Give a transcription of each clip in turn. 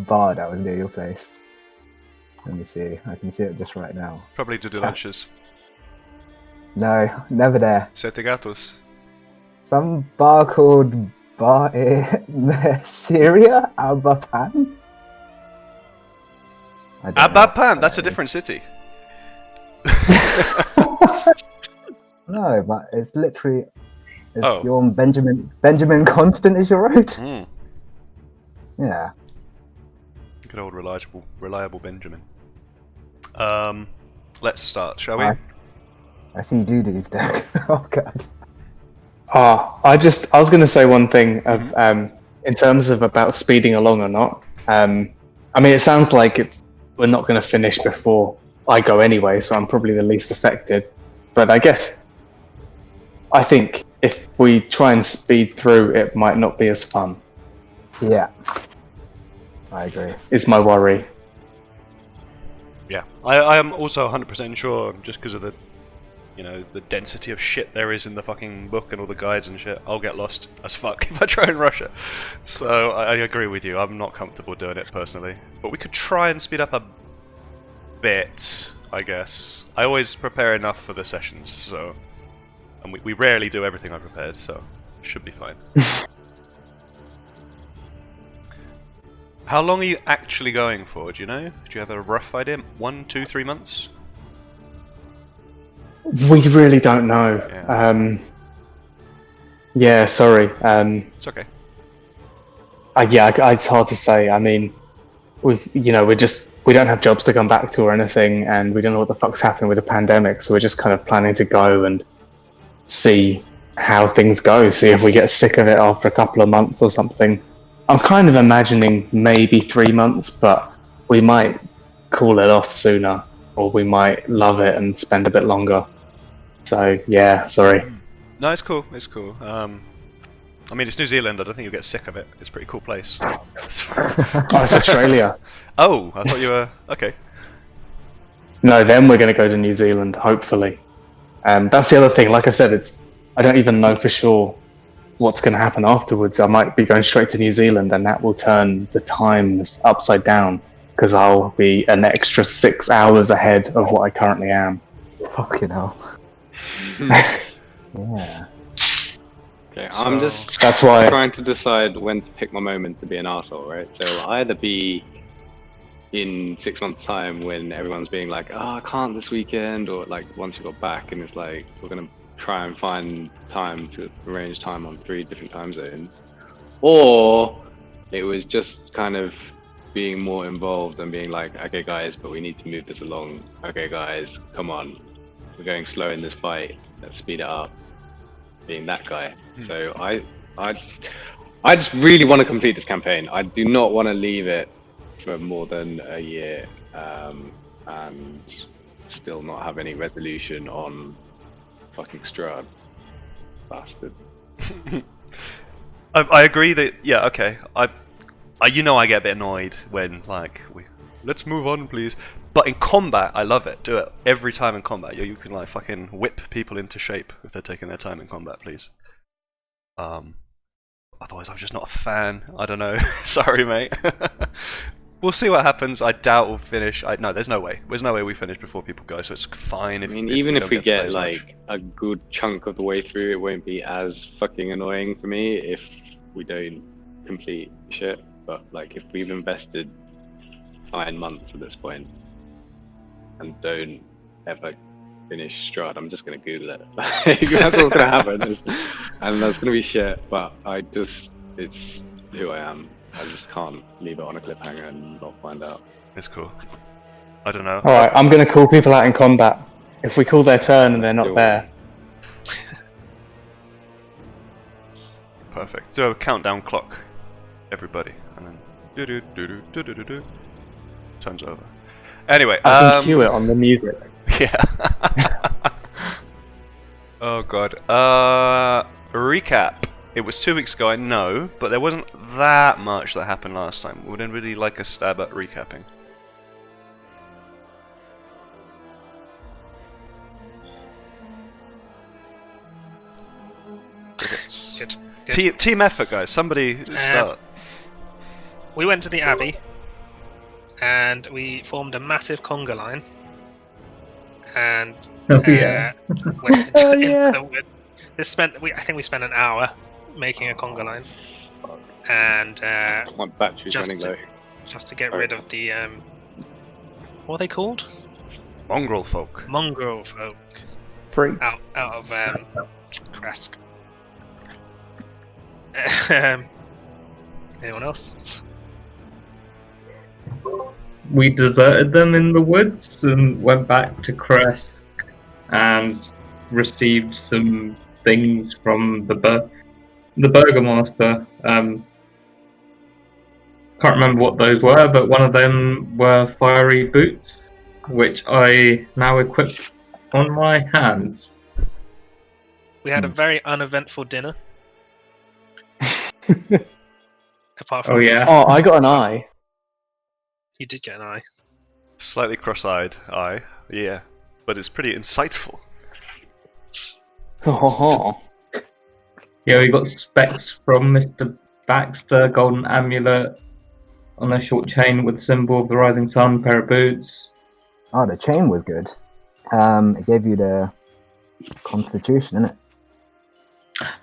bar that was near your place? Let me see. I can see it just right now. Probably to do lunches. No, never there. Sete Gatos. Some bar called Bar Syria Abapan. Abapan, that's a different city. No, but it's literally. Oh. You're on Benjamin Constant is your road. Mm. Yeah. Good old reliable Benjamin. Let's start, shall we? I see you do these, Doug. Oh god. I was going to say one thing in terms of about speeding along or not. I mean, it sounds like we're not going to finish before I go anyway, so I'm probably the least affected. But I think if we try and speed through, it might not be as fun. Yeah, I agree. Is my worry. Yeah, I am also 100% sure, just because of the density of shit there is in the fucking book and all the guides and shit, I'll get lost as fuck if I try and rush it. So I agree with you, I'm not comfortable doing it personally. But we could try and speed up a bit, I guess. I always prepare enough for the sessions, so... And we rarely do everything I prepared, so should be fine. How long are you actually going for, do you know? Do you have a rough idea? 1, 2, 3 months? We really don't know. Yeah, Sorry. it's okay. It's hard to say. I mean, we don't have jobs to come back to or anything, and we don't know what the fuck's happening with the pandemic, so we're just kind of planning to go and see how things go, see if we get sick of it after a couple of months or something. I'm kind of imagining maybe 3 months, but we might call it off sooner, or we might love it and spend a bit longer. So, yeah, sorry. No, it's cool, it's cool. I mean, it's New Zealand, I don't think you'll get sick of it. It's a pretty cool place. Oh, it's Australia. Oh, I thought you were... Okay. No, then we're going to go to New Zealand, hopefully. That's the other thing. Like I said, I don't even know for sure what's going to happen afterwards. I might be going straight to New Zealand, and that will turn the times upside down, because I'll be an extra 6 hours ahead of what I currently am. Fucking hell. Yeah. Okay, So, I'm just That's why. trying to decide when to pick my moment to be an arsehole, right? So it'll either be in 6 months' time when everyone's being like, oh, I can't this weekend, or like once you got back and it's like, we're going to try and find time to arrange time on 3 different time zones. Or it was just kind of being more involved and being like, okay guys, but we need to move this along. Okay guys, come on. We're going slow in this fight. Let's speed it up. Being that guy. So I just really want to complete this campaign. I do not want to leave it for more than a year and still not have any resolution on fucking Strahd. Bastard. I agree that... Yeah, okay. I get a bit annoyed when, like, let's move on, please. But in combat, I love it. Do it every time in combat. You can like fucking whip people into shape if they're taking their time in combat, please. Otherwise, I'm just not a fan. I don't know. Sorry, mate. We'll see what happens. I doubt we'll finish. No, there's no way. There's no way we finish before people go. So it's fine. I mean, even if we don't to play get as like much. a good chunk of the way through, it won't be as fucking annoying for me if we don't complete shit. But like, if we've invested 9 months at this point and don't ever finish Strahd, I'm just gonna Google it. Like, that's what's gonna happen, and that's gonna be shit. But it's who I am. I just can't leave it on a cliffhanger and not find out. It's cool. I don't know. Alright, I'm going to call people out in combat. If we call their turn and they're not there. Perfect. Do a countdown clock, everybody, and then do. Time's over. Anyway, I can cue it on the music. Yeah. Oh god. Recap. It was 2 weeks ago, I know, but there wasn't that much that happened last time. Would anybody like a stab at recapping? Good. Team effort, guys. Somebody start. We went to the Abbey. and we formed a massive conga line. And Oh, yeah. went Oh, into yeah. the wood. I think we spent an hour making a conga line, and My battery's Just running to- low. just to get Sorry. rid of the what are they called? Mongrel folk. Mongrel folk Free. out of Kresk. Anyone else? We deserted them in the woods and went back to Crest and received some things from the Burgomaster. Can't remember what those were, but one of them were fiery boots, which I now equip on my hands. We had a very uneventful dinner. Apart from Oh yeah. Oh, I got an eye. you did get an eye. Slightly cross-eyed eye, yeah, but it's pretty insightful. Oh, Yeah, we got specs from Mr. Baxter, golden amulet on a short chain with symbol of the rising sun, pair of boots. Oh, the chain was good. It gave you the constitution, innit?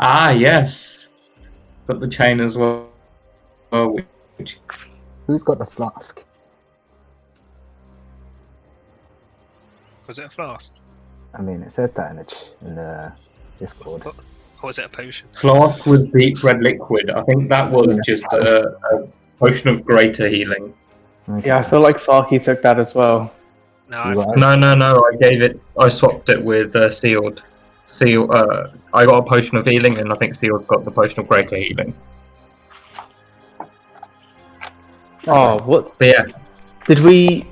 Ah, yes. Got the chain as well. Which Who's got the flask? Was it a flask? I mean, it said that in the Discord. Or was it a potion? flask with deep red liquid. I think that was just a potion of greater healing. Okay. yeah, I feel like Farky took that as well. No, You got it? No. I swapped it with sealed. I got a potion of healing, and I think sealed got the potion of greater healing. Oh, what? But yeah, Did we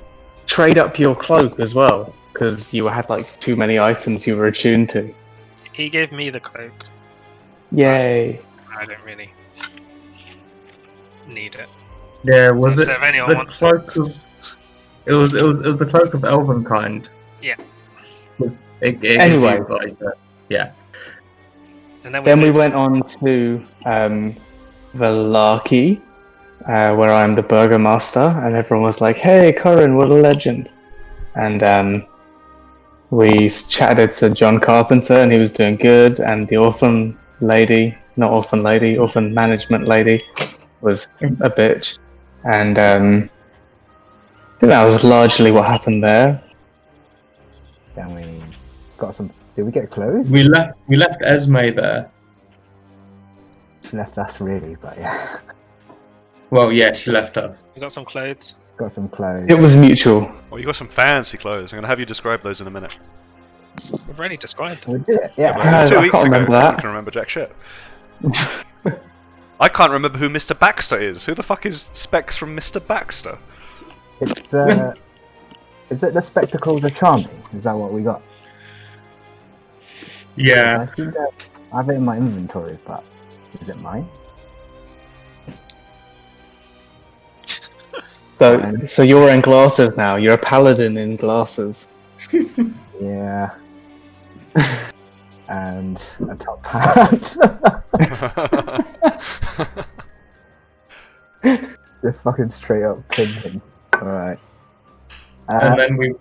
trade up your cloak as well? Because you had like too many items you were attuned to. he gave me the cloak. Yay. I don't really need it. yeah. Was it So if anyone the wants cloak of? It was the cloak of Elvenkind. Yeah. It gives Anyway. you, like, yeah. And then Then we moved- went on to Velaki, where I'm the Burgomaster, and everyone was like, "Hey, Corin, what a legend!" And we chatted to John Carpenter, and he was doing good. And the orphan management lady, was a bitch. And I think that was largely what happened there. Then we got some. Did we get clothes? We left Esme there. She left us really, but yeah, Well, yeah, she left us. we got some clothes. got some clothes. It was mutual. Oh, you got some fancy clothes. I'm gonna have you describe those in a minute. We've already described them. We did it. Yeah. But it was I 2 weeks can't ago. remember I that. can remember jack shit. I can't remember who Mr. Baxter is. Who the fuck is Specs from Mr. Baxter? It's is it the spectacles of charming? Is that what we got? Yeah. I think I have it in my inventory, but is it mine? So you're wearing glasses now. You're a paladin in glasses. Yeah. And a top hat. They're fucking straight up pimping. Alright. And then we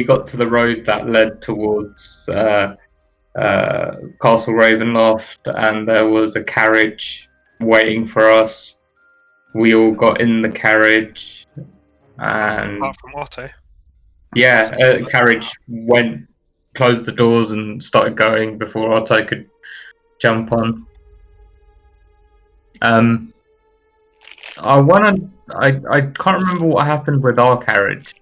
got to the road that led towards Castle Ravenloft, and there was a carriage waiting for us. We all got in the carriage, and Apart from Otto. yeah, carriage closed the doors and started going before Otto could jump on. I can't remember what happened with our carriage.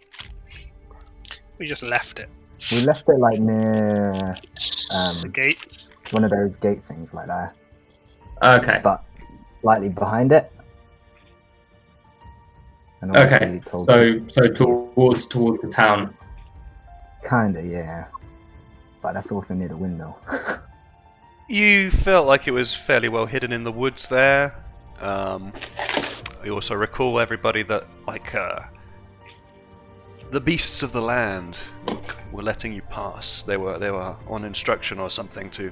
We just left it. we left it like near The gate. one of those gate things like that. Okay. But slightly behind it. And Okay. obviously told So towards the town. kinda, yeah. But that's also near the windmill. You felt like it was fairly well hidden in the woods there. You also recall everybody that, like, the beasts of the land were letting you pass. They were on instruction or something to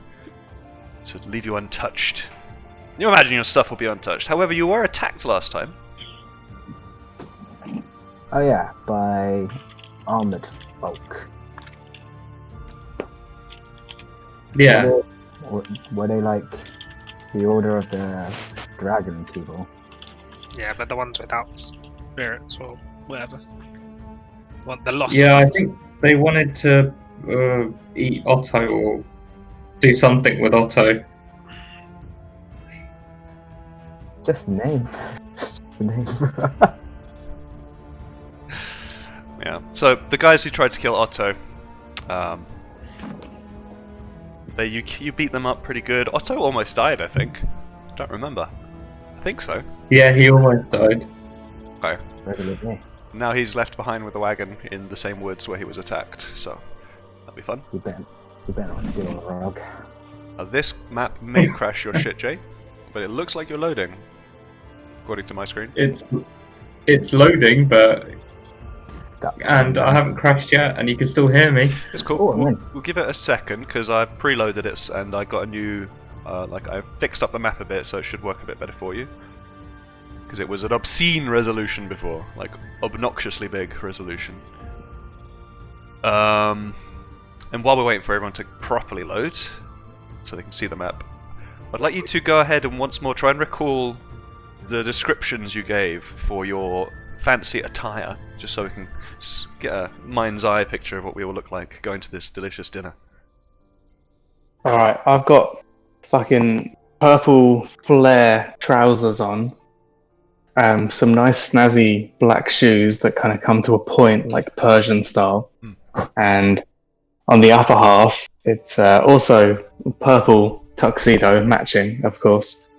leave you untouched. You imagine your stuff will be untouched. However, you were attacked last time. Oh yeah, by armored folk. Yeah. Were they like the Order of the Dragon people? Yeah, but the ones without spirits or whatever. The lost Yeah, I ones. think they wanted to eat Otto or do something with Otto. Just the name. Just the name. Yeah. So the guys who tried to kill Otto, you beat them up pretty good. Otto almost died, I think. Don't remember. I think so. Yeah, he almost died. Okay. Regular day. Now he's left behind with the wagon in the same woods where he was attacked. So that'll be fun. You better not steal a rug. This map may crash your shit, Jay, but it looks like you're loading, according to my screen. It's loading, but Stuck. and I haven't crashed yet, and you can still hear me. It's cool. Oh, I'm in. We'll give it a second because I preloaded it and I got a new, I fixed up the map a bit so it should work a bit better for you. Because it was an obscene resolution before, like obnoxiously big resolution. And while we're waiting for everyone to properly load, so they can see the map, I'd like you to go ahead and once more try and recall the descriptions you gave for your fancy attire, just so we can get a mind's eye picture of what we will look like going to this delicious dinner. Alright, I've got fucking purple flare trousers on. Some nice snazzy black shoes that kind of come to a point like Persian style. And on the upper half, it's also purple tuxedo, matching, of course.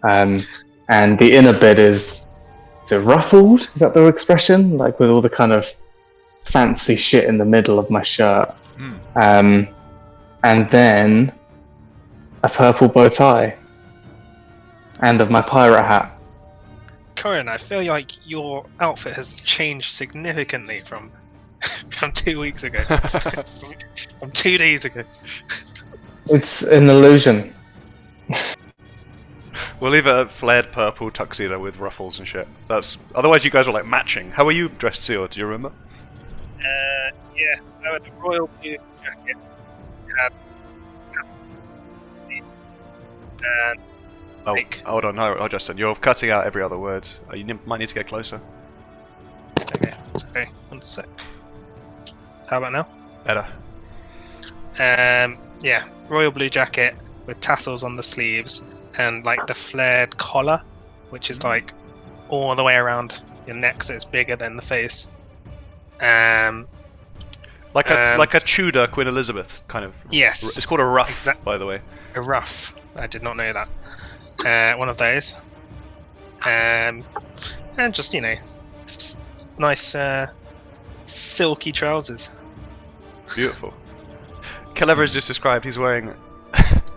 And the inner bit is it ruffled? Is that the expression? Like with all the kind of fancy shit in the middle of my shirt. And then a purple bow tie. And of my pirate hat. Corin, I feel like your outfit has changed significantly from 2 weeks ago. from 2 days ago. It's an illusion. We'll leave a flared purple tuxedo with ruffles and shit. Otherwise you guys were like matching. How were you dressed, Seal? Do you remember? Yeah, I had a royal blue jacket. And Oh, like, hold on, no, Justin, you're cutting out every other word. Might need to get closer. okay, 1 sec. How about now? Better. Yeah, royal blue jacket with tassels on the sleeves and like the flared collar, which is like all the way around your neck, so it's bigger than the face. Like a Tudor Queen Elizabeth kind of. Yes. It's called a ruff, by the way. A ruff. I did not know that. One of those. And just, nice silky trousers. Beautiful. Kelever has just described he's wearing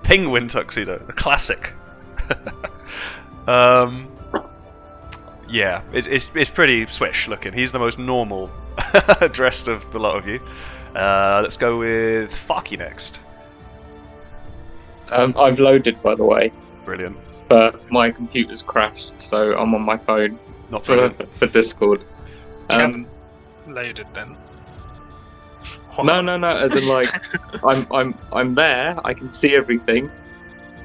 penguin tuxedo, a classic. Yeah, it's pretty swish looking. He's the most normal dressed of the lot of you. Let's go with Farky next. I've loaded, by the way, Brilliant. but my computer's crashed, so I'm on my phone Not brilliant. for Discord. Loaded then. No. As in, like, I'm there. I can see everything,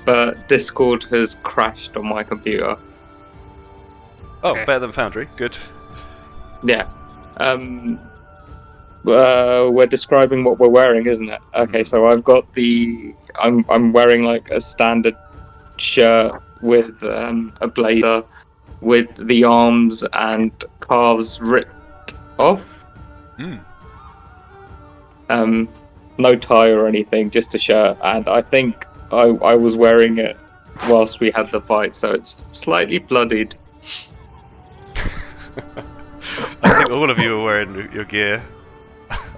but Discord has crashed on my computer. Oh, Okay. better than Foundry. Good. Yeah. We're describing what we're wearing, isn't it? Okay, so I've got I'm wearing like a standard shirt with a blazer with the arms and calves ripped off. No tie or anything, just a shirt, and I think I was wearing it whilst we had the fight, so it's slightly bloodied. I think all of you are wearing your gear.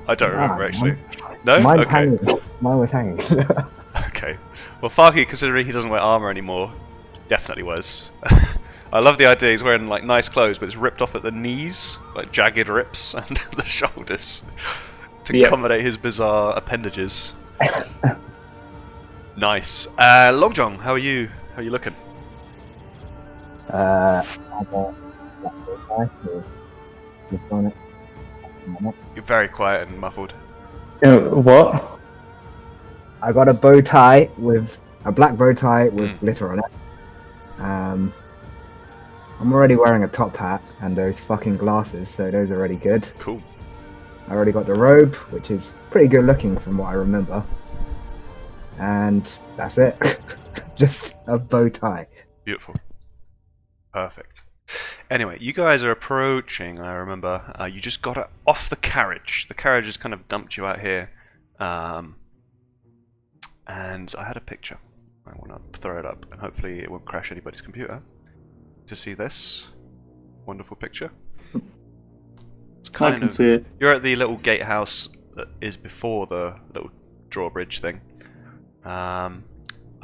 I don't remember actually. No? Mine's Okay. hanging. Mine was hanging. Okay. Well, Farky, considering he doesn't wear armor anymore, definitely was. I love the idea he's wearing like nice clothes, but it's ripped off at the knees, like jagged rips, and the shoulders to accommodate his bizarre appendages. Nice. Long John, how are you? How are you looking? I'm a black bow tie with Just on it. You're very quiet and muffled. What? I got a bow tie with a black bow tie with glitter on it. I'm already wearing a top hat and those fucking glasses, so those are already good. Cool. I already got the robe, which is pretty good looking from what I remember. And that's it. Just a bow tie. Beautiful. Perfect. Anyway, you guys are approaching, I remember. You just got off the carriage. The carriage has kind of dumped you out here. And I had a picture. I want to throw it up, and hopefully it won't crash anybody's computer. To see this wonderful picture. It's I can see it. You're at the little gatehouse that is before the little drawbridge thing. I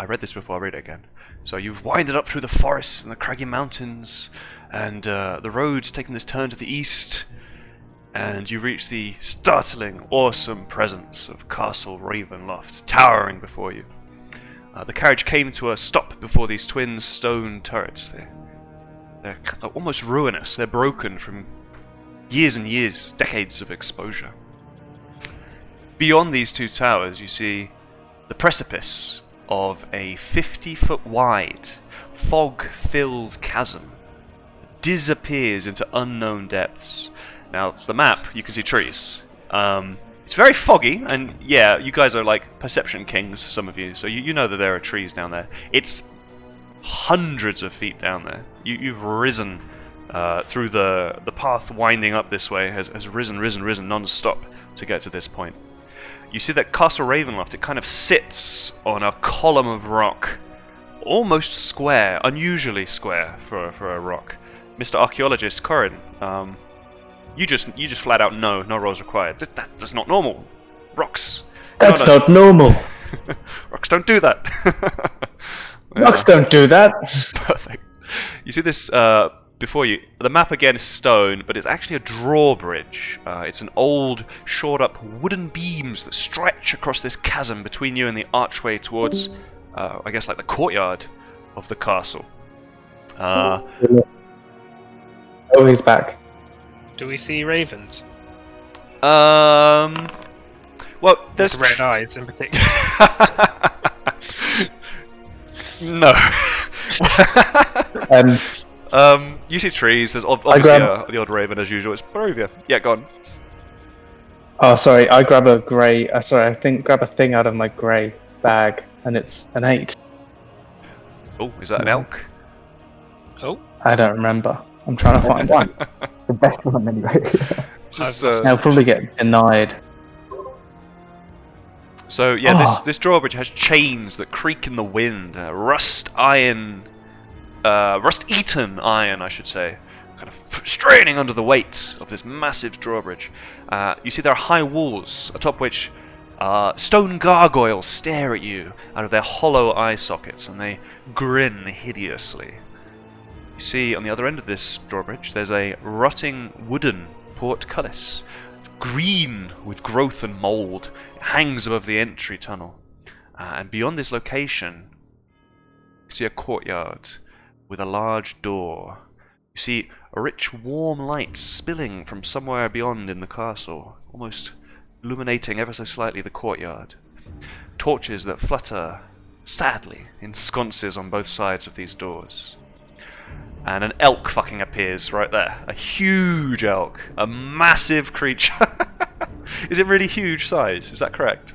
read this before, I'll read it again. So you've winded up through the forests and the craggy mountains, and the road's taken this turn to the east, and you reach the startling, awesome presence of Castle Ravenloft, towering before you. The carriage came to a stop before these twin stone turrets. They're almost ruinous. They're broken from years and years, decades of exposure. Beyond these two towers, you see the precipice of a 50-foot wide, fog-filled chasm that disappears into unknown depths. Now, the map, you can see trees. It's very foggy, and yeah, you guys are like perception kings, some of you, so you know that there are trees down there. It's hundreds of feet down there. You've risen through the path winding up this way has risen non-stop to get to this point. You see that Castle Ravenloft, it kind of sits on a column of rock, almost square, unusually square for a rock. Mr. Archaeologist Corin, you just flat out no rolls required. That's not normal. Rocks. That's not normal. Rocks don't do that. Rocks don't do that. Perfect. You see this before you. The map again is stone, but it's actually a drawbridge. It's an old, shored-up wooden beams that stretch across this chasm between you and the archway towards, I guess, like the courtyard of the castle. Oh, he's back. Do we see ravens? Well, there's With red eyes in particular. No. You see trees. There's obviously the odd raven as usual. It's Barovia. Yeah, go on. Oh, sorry. I grab a grey. Grab a thing out of my grey bag, and it's an 8. Oh, is that an elk? Oh, I don't remember. I'm trying to find one. The best one anyway. Just, I'll probably get denied. So yeah, this drawbridge has chains that creak in the wind, rust-eaten iron, I should say, kind of straining under the weight of this massive drawbridge. You see there are high walls, atop which stone gargoyles stare at you out of their hollow eye sockets, and they grin hideously. You see on the other end of this drawbridge, there's a rotting wooden portcullis. It's green with growth and mould. It hangs above the entry tunnel. And beyond this location, you see a courtyard with a large door. You see a rich, warm light spilling from somewhere beyond in the castle, almost illuminating ever so slightly the courtyard. Torches that flutter sadly in sconces on both sides of these doors. And an elk fucking appears right there. A huge elk. A massive creature. Is it really huge size? Is that correct?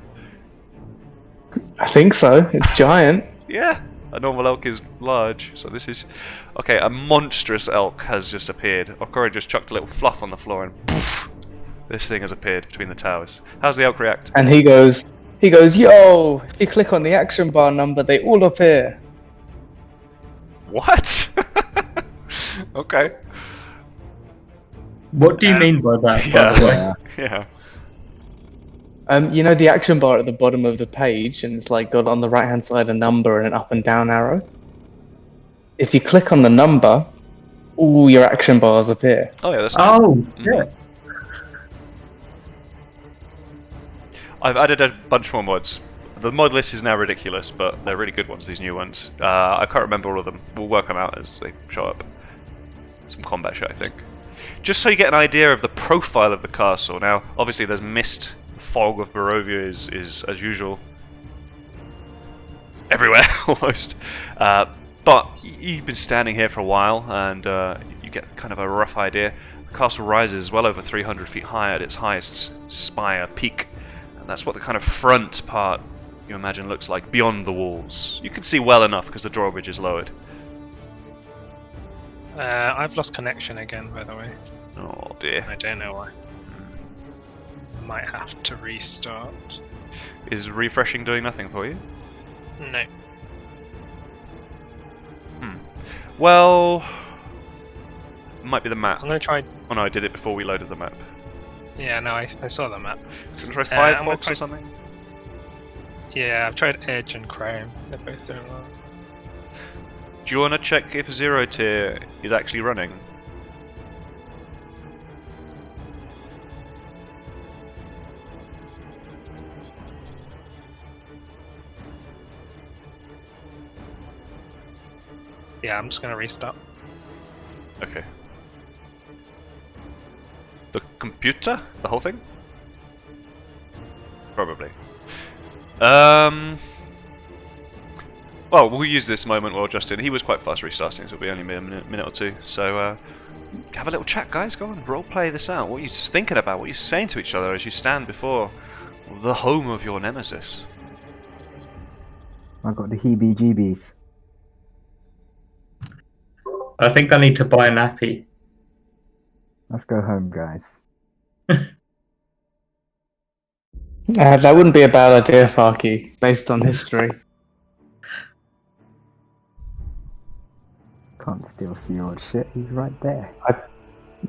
I think so. It's giant. Yeah. A normal elk is large, so this is... Okay, a monstrous elk has just appeared. Okori just chucked a little fluff on the floor and poof, this thing has appeared between the towers. How's the elk react? And he goes, yo, if you click on the action bar number, they all appear. What? Okay. What do you mean by that, by the way? Yeah. You know the action bar at the bottom of the page, and it's like got on the right hand side a number and an up and down arrow? If you click on the number, all your action bars appear. Oh yeah, that's Oh, yeah. I've added a bunch more mods. The mod list is now ridiculous, but they're really good ones, these new ones. I can't remember all of them. We'll work them out as they show up. Some combat shit, I think. just so you get an idea of the profile of the castle. Now, obviously, there's mist. The fog of Barovia is as usual everywhere almost. But you've been standing here for a while, and you get kind of a rough idea. The castle rises well over 300 feet high at its highest spire peak, and that's what the kind of front part you imagine looks like beyond the walls. You can see well enough because the drawbridge is lowered. I've lost connection again, by the way. Oh dear. I don't know why. I might have to restart. Is refreshing doing nothing for you? No. Well, might be the map. I'm gonna try. Oh no, I did it before we loaded the map. Yeah, no, I saw the map. Do you want to try I'm gonna Firefox try- or something? Yeah, I've tried Edge and Chrome. They're both doing well. Do you want to check if Zero Tier is actually running? Yeah, I'm just gonna restart. Okay. The computer? The whole thing? Probably. Well, we'll use this moment while Justin. He was quite fast restarting, so it'll be only a minute or two. So, have a little chat, guys. Go on, roleplay this out. What are you thinking about? What are you saying to each other as you stand before the home of your nemesis? I got the heebie-jeebies. I think I need to buy a nappy. Let's go home, guys. That wouldn't be a bad idea, Farky, based on history. Can't still see your shit. He's right there.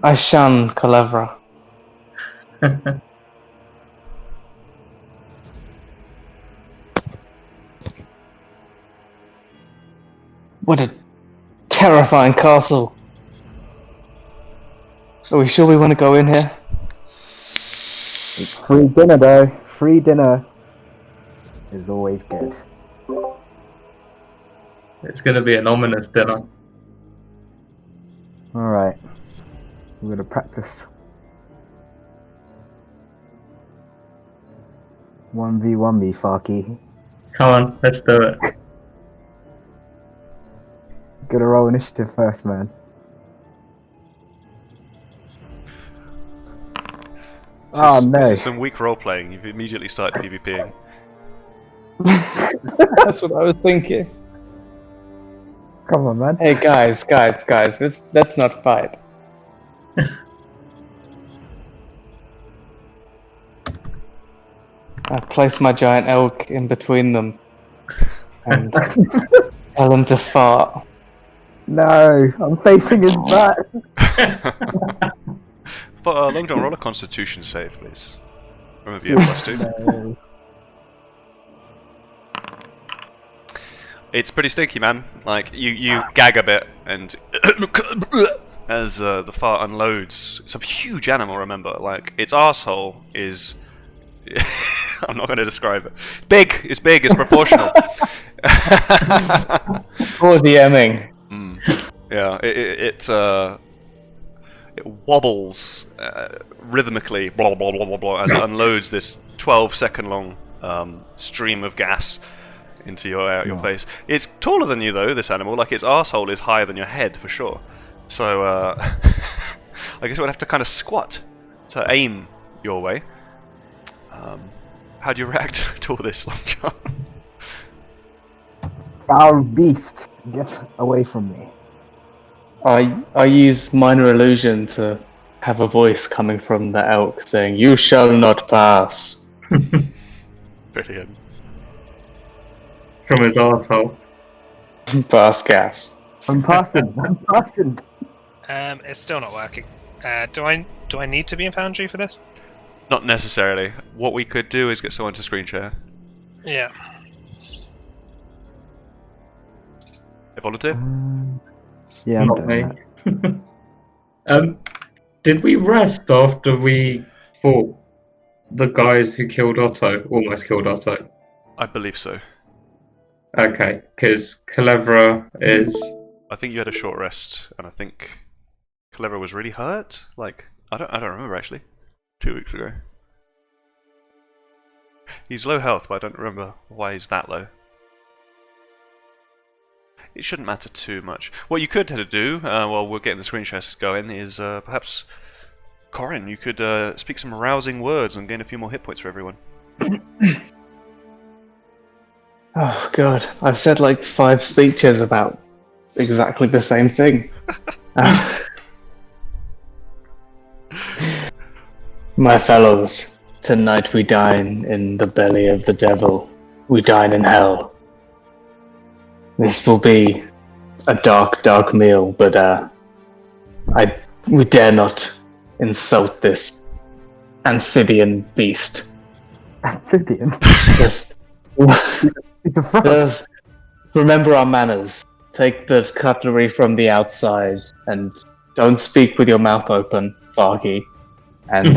I shun Calevra. What a terrifying castle. Are we sure we want to go in here? It's free dinner, though. Free dinner is always good. It's going to be an ominous dinner. Alright. I'm gonna practice. 1v1 me, Farky. Come on, let's do it. Gotta roll initiative first, man. This is some weak role playing. You've immediately started PvPing. That's what I was thinking. Come on, man. Hey guys, let's not fight. I place my giant elk in between them and tell them to fart. No, I'm facing his back. But Long John, roll a Constitution save, please. Remember, you have +2. No. It's pretty stinky, man. Like, you gag a bit, and as the fart unloads, it's a huge animal, remember. Like, its arsehole is... I'm not going to describe it. Big! It's big, it's proportional. For DMing. Yeah, it wobbles rhythmically, blah, blah, blah, blah, blah, as it unloads this 12-second long stream of gas into your face. It's taller than you, though, this animal. Like, its arsehole is higher than your head, for sure. So, I guess it would have to kind of squat to aim your way. How do you react to all this, Long John? Foul beast, get away from me. I use minor illusion to have a voice coming from the elk saying, "You shall not pass." Brilliant. From his arsehole. Pass gas. I'm passing. I'm passing. It's still not working. Do I need to be in Foundry for this? Not necessarily. What we could do is get someone to screen share. Yeah. A volunteer? Yeah, I'm Not doing me. that. Did we rest after we fought the guys who killed Otto? Almost killed Otto. I believe so. Okay, because Calevra is... I think you had a short rest, and I think Clever was really hurt? Like, I don't remember actually. 2 weeks ago. He's low health, but I don't remember why he's that low. It shouldn't matter too much. What you could do, while we're getting the screen shares going, is perhaps, Corin, you could speak some rousing words and gain a few more hit points for everyone. Oh god, I've said like 5 speeches about exactly the same thing. My fellows, tonight we dine in the belly of the devil. We dine in hell. This will be a dark, dark meal, but we dare not insult this amphibian beast. Amphibian. Yes. It's a frog. Just remember our manners. Take the cutlery from the outside and don't speak with your mouth open, Farky. And,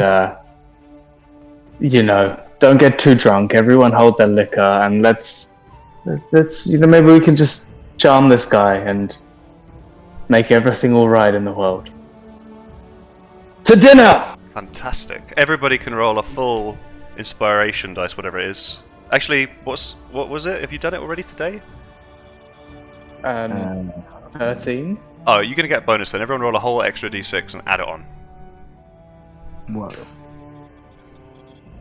don't get too drunk. Everyone hold their liquor and let's, maybe we can just charm this guy and make everything alright in the world. To dinner! Fantastic. Everybody can roll a full inspiration dice, whatever it is. Actually, what was it? Have you done it already today? 13? Oh, you're gonna get a bonus then. Everyone roll a whole extra d6 and add it on. Whoa.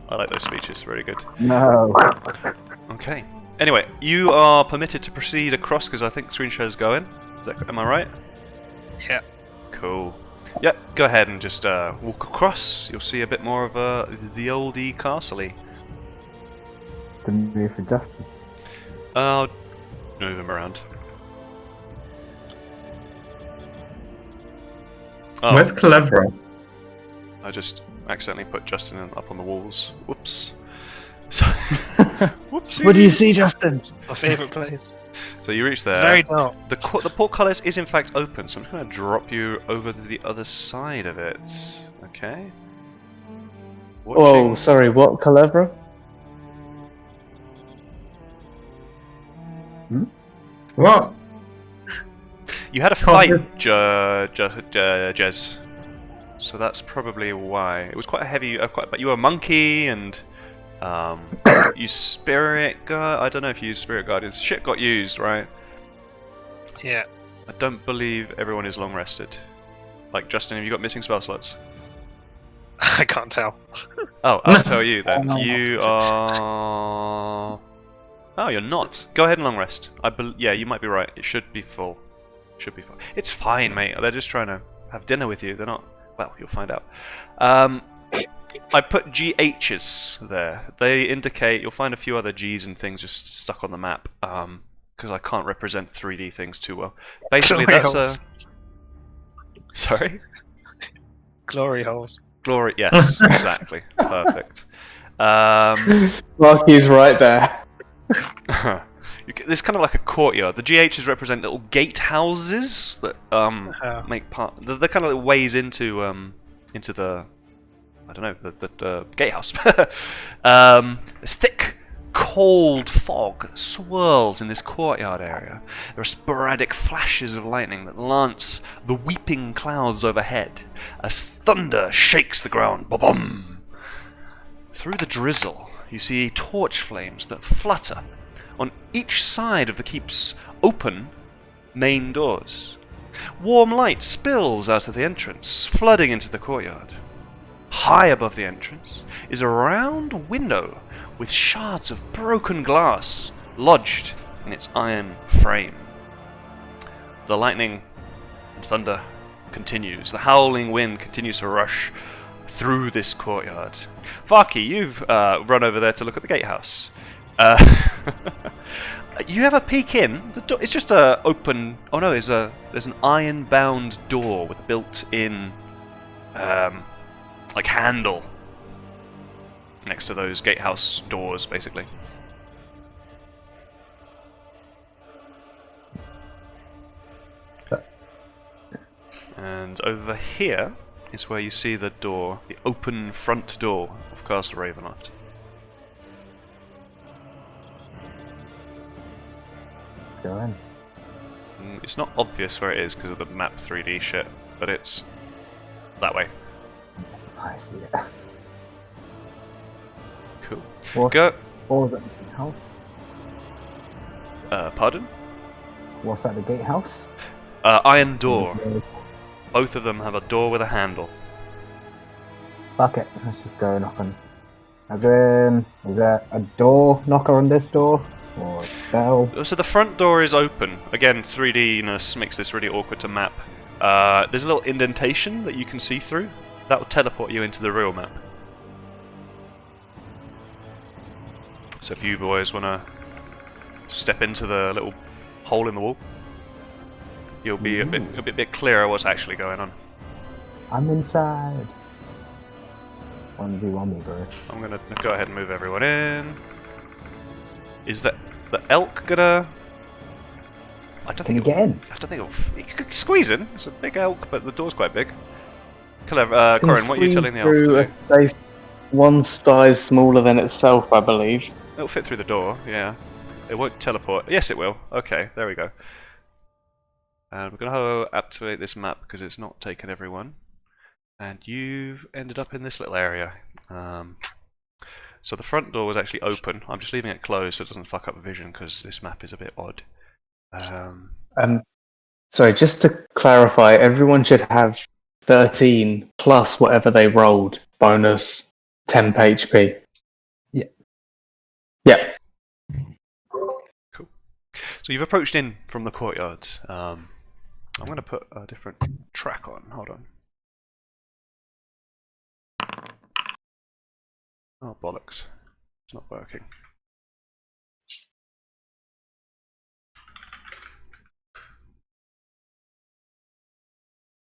I like those speeches, very good. No. Okay. Anyway, you are permitted to proceed across because I think screen share's going. Am I right? Yeah. Cool. Yep, go ahead and just walk across. You'll see a bit more of the oldie castle-y. The move for Justin. I'll move him around. Oh, Where's Clever? I just accidentally put Justin up on the walls. Whoops. So, whoopsie. What do you see, Justin? My favourite place. So you reach It's there. very dark. The portcullis is in fact open, so I'm just going to drop you over to the other side of it. Okay. Oh, sorry, what, Calevra? What? You had a fight, Jez. So that's probably why. It was quite a heavy. But you were a monkey and you spirit guard. I don't know if you use spirit guardians. Shit got used, right? Yeah. I don't believe everyone is long rested. Like Justin, have you got missing spell slots? I can't tell. Oh, I'll tell you then. You are. Oh, you're not. Go ahead and long rest. Yeah, you might be right. It should be full. Should be fine. It's fine, mate. They're just trying to have dinner with you. They're not. Well, you'll find out. I put GHs there. They indicate you'll find a few other Gs and things just stuck on the map. Because I can't represent 3D things too well. Basically, Glory that's holes. Sorry. Glory holes. Glory. Yes, exactly. Perfect. Marky's right there. There's kind of like a courtyard. The GHs represent little gatehouses that make part. They're kind of like ways into the, I don't know, the gatehouse. There's thick, cold fog that swirls in this courtyard area. There are sporadic flashes of lightning that lance the weeping clouds overhead as thunder shakes the ground. Ba-bum! Through the drizzle, you see torch flames that flutter on each side of the keep's open main doors. Warm light spills out of the entrance, flooding into the courtyard. High above the entrance is a round window with shards of broken glass lodged in its iron frame. The lightning and thunder continues. The howling wind continues to rush through this courtyard. Farky, you've run over there to look at the gatehouse. You have a peek in. It's just a open. Oh no, there's an iron-bound door with a built-in, like handle next to those gatehouse doors, basically. And over here is where you see the door, the open front door of Castle Ravenloft. Go in. It's not obvious where it is because of the map 3D shit, but it's That way. I see it. Cool. What? Go. Or the gatehouse? Pardon? What's at the gatehouse? Iron door. Both of them have a door with a handle. Fuck it, let's just go knock on. As in, is there a door knocker on this door? Or a bell? So the front door is open. Again, 3D-ness makes this really awkward to map. There's a little indentation that you can see through. That will teleport you into the real map. So if you boys want to step into the little hole in the wall, you'll be a bit clearer what's actually going on. I'm inside. 1v1 me, bro. I'm gonna go ahead and move everyone in. Is the elk gonna? I don't Can think you get in? I don't think you could squeeze in. It's a big elk, but the door's quite big. Clever, Corin, what are you telling the elk to do? A space one size smaller than itself, I believe. It'll fit through the door. Yeah, it won't teleport. Yes, it will. Okay, there we go. And we're gonna activate this map because it's not taken everyone. And you've ended up in this little area. So the front door was actually open. I'm just leaving it closed so it doesn't fuck up vision because this map is a bit odd. Sorry, just to clarify, everyone should have 13 plus whatever they rolled, bonus temp HP. Yeah. Yeah. Cool. So you've approached in from the courtyard. I'm going to put a different track on. Hold on. Oh, bollocks. It's not working.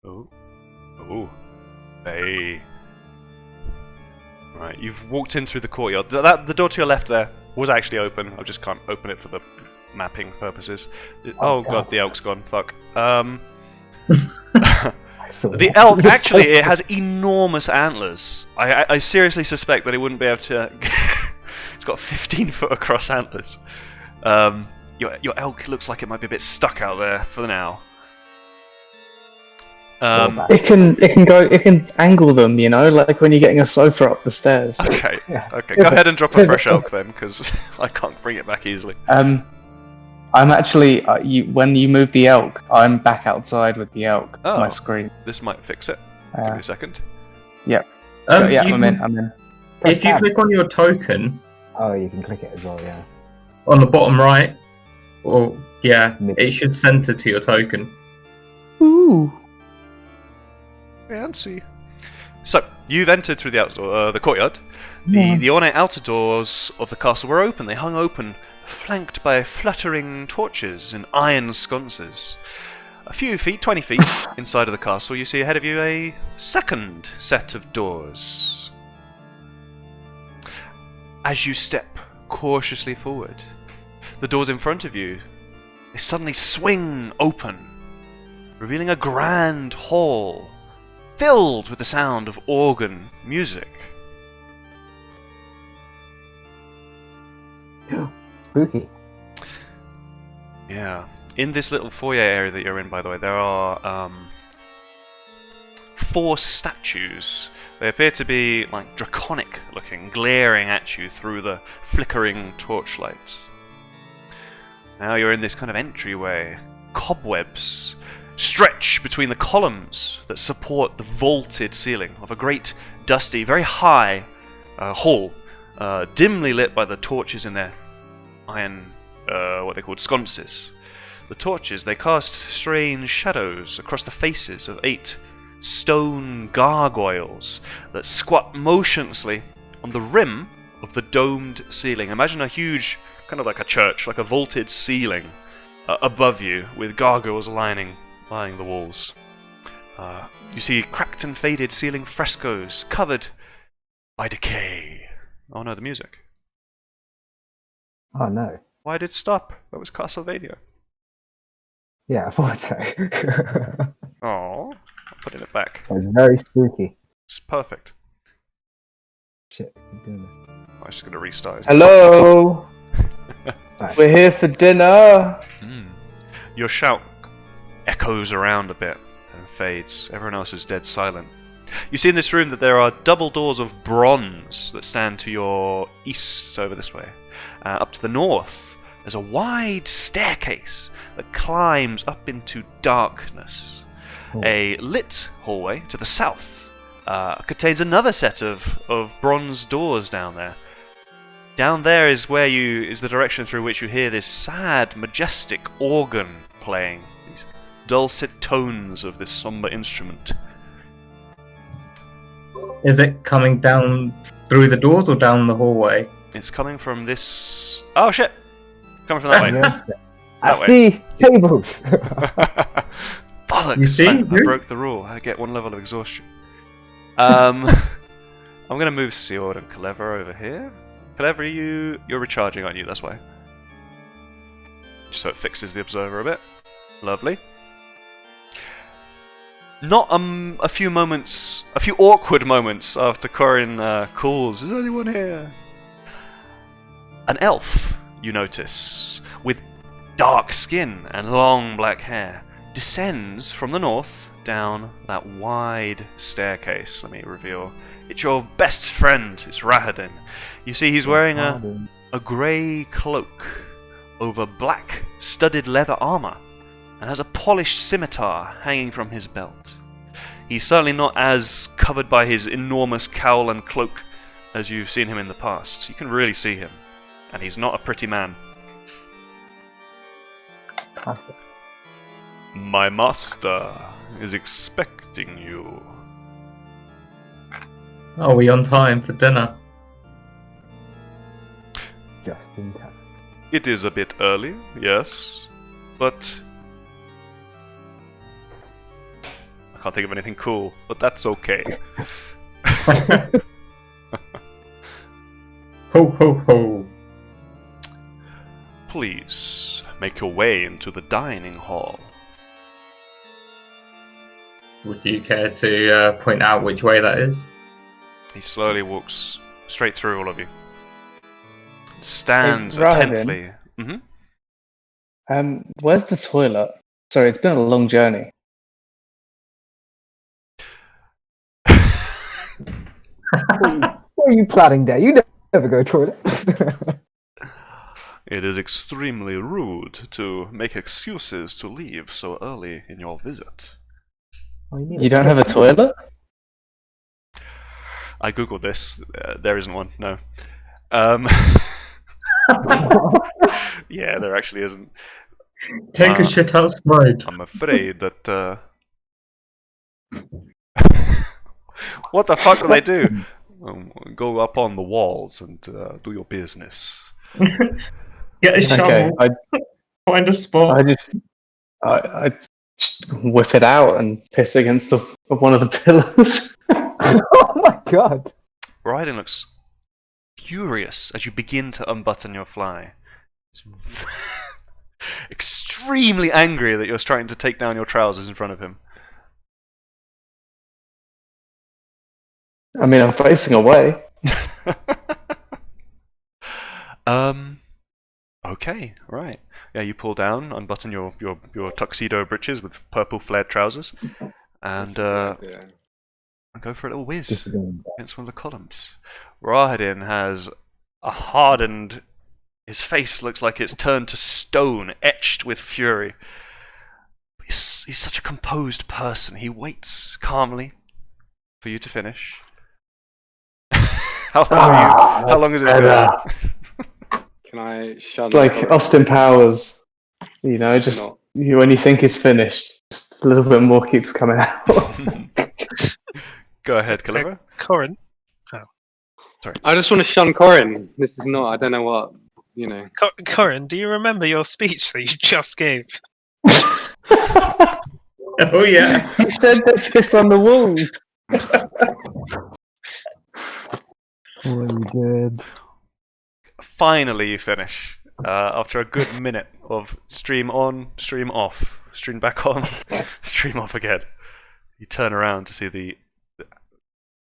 Oh. Oh. Hey. Right, you've walked in through the courtyard. The door to your left there was actually open. I just can't open it for the mapping purposes. Oh god, the elk's gone. Fuck. The elk, actually, it has enormous antlers. I seriously suspect that it wouldn't be able to... It's got 15 foot across antlers. Your elk looks like it might be a bit stuck out there for now. It can angle them, you know, like when you're getting a sofa up the stairs. Okay, okay. Go ahead and drop a fresh elk then, because I can't bring it back easily. I'm actually, when you move the elk, I'm back outside with the elk on my screen. This might fix it. Give me a second. Yep. Yeah, I'm in. If you click on your token... Oh, you can click it as well, yeah. On the bottom right, or it should center to your token. Ooh. Fancy. So, you've entered through the courtyard. The ornate outer doors of the castle were open. They hung open, flanked by fluttering torches and iron sconces. A few feet, 20 feet, inside of the castle, you see ahead of you a second set of doors. As you step cautiously forward, the doors in front of you, they suddenly swing open, revealing a grand hall filled with the sound of organ music. Spooky. Yeah. In this little foyer area that you're in, by the way, there are 4 statues. They appear to be like draconic looking, glaring at you through the flickering torchlight. Now you're in this kind of entryway. Cobwebs stretch between the columns that support the vaulted ceiling of a great, dusty, very high hall, dimly lit by the torches in their iron, what they called sconces. The torches, they cast strange shadows across the faces of 8 stone gargoyles that squat motionlessly on the rim of the domed ceiling. Imagine a huge, kind of like a church, like a vaulted ceiling above you, with gargoyles lining the walls. You see cracked and faded ceiling frescoes covered by decay. Oh no, the music. Oh no. Why did it stop? That was Castlevania. Yeah, I thought so. Oh, I'm putting it back. It was very spooky. It's perfect. Shit, keep doing this. I'm just going to restart it. Hello. Right. We're here for dinner. Your shout echoes around a bit and fades. Everyone else is dead silent. You see in this room that there are double doors of bronze that stand to your east, over this way. Up to the north, there's a wide staircase that climbs up into darkness. A lit hallway to the south contains another set of bronze doors down there. Down there is is the direction through which you hear this sad, majestic organ playing. These dulcet tones of this somber instrument. Is it coming down through the doors or down the hallway? It's coming from this... Oh shit! Coming from that way. Yeah. That I way. see tables. Bollocks! You see? I broke the rule. I get one level of exhaustion. I'm gonna move Seord and Clever over here. Clever, you're recharging, aren't you? That's why. Just so it fixes the observer a bit. Lovely. Not a few awkward moments after Corin calls, "Is anyone here?" An elf, you notice, with dark skin and long black hair, descends from the north down that wide staircase. Let me reveal. It's your best friend, it's Rahadin. You see he's wearing a grey cloak over black studded leather armour and has a polished scimitar hanging from his belt. He's certainly not as covered by his enormous cowl and cloak as you've seen him in the past. You can really see him. And he's not a pretty man. My master is expecting you. Are we on time for dinner? Just in time. It is a bit early, yes, but I can't think of anything cool, but that's okay. Ho ho ho! Please make your way into the dining hall. Would you care to point out which way that is? He slowly walks straight through all of you. Stands Hey, Raven. intently. Where's the toilet? Sorry, it's been a long journey. What are you planning there? You never go to toilet. It is extremely rude to make excuses to leave so early in your visit. You don't have a toilet? I googled this. There isn't one. No. Yeah, there actually isn't. Take a shit outside. I'm afraid that. What the fuck will they do? Go up on the walls and do your business. Get a shovel. Okay, Find a spot. I just whip it out and piss against one of the pillars. Oh my god. Raiden looks furious as you begin to unbutton your fly. He's extremely angry that you're trying to take down your trousers in front of him. I mean, I'm facing away. Okay, right. Yeah, you pull down, unbutton your tuxedo breeches with purple flared trousers, and Yeah. go for a little whiz This is going against one of the columns. Rahadin has a hardened... His face looks like it's turned to stone, etched with fury. He's such a composed person. He waits calmly for you to finish. How long is this going? Can I shun? It's like Austin Powers. You know, just Not. when you think it's finished, just a little bit more keeps coming out. Go ahead, Caliber. Corin. I just want to shun Corin. This is not. I don't know what. You know. Corin, do you remember your speech that you just gave? Oh yeah. He said that piss on the walls. really good. Finally, you finish. After a good minute of stream on, stream off, stream back on, stream off again. You turn around to see the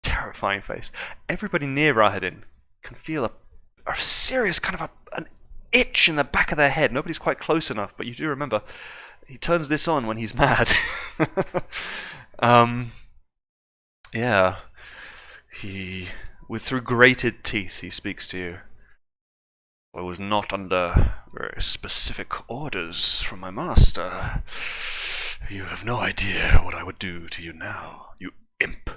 terrifying face. Everybody near Rahadin can feel a serious kind of an itch in the back of their head. Nobody's quite close enough, but you do remember he turns this on when he's mad. Yeah. Through grated teeth, he speaks to you. I was not under very specific orders from my master. You have no idea what I would do to you now, you imp.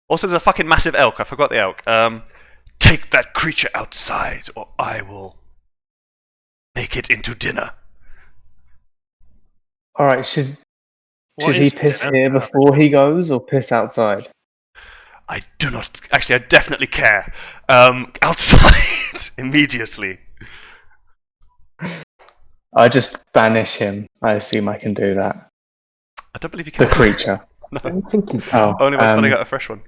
Also, there's a fucking massive elk. I forgot the elk. Take that creature outside, or I will make it into dinner. All right, should What he is piss dinner? here before he goes, or piss outside? I do not. Actually, I definitely care. Outside immediately. I just banish him. I assume I can do that. I don't believe you The can. creature. I No, don't think you can. Oh, only when I got a fresh one.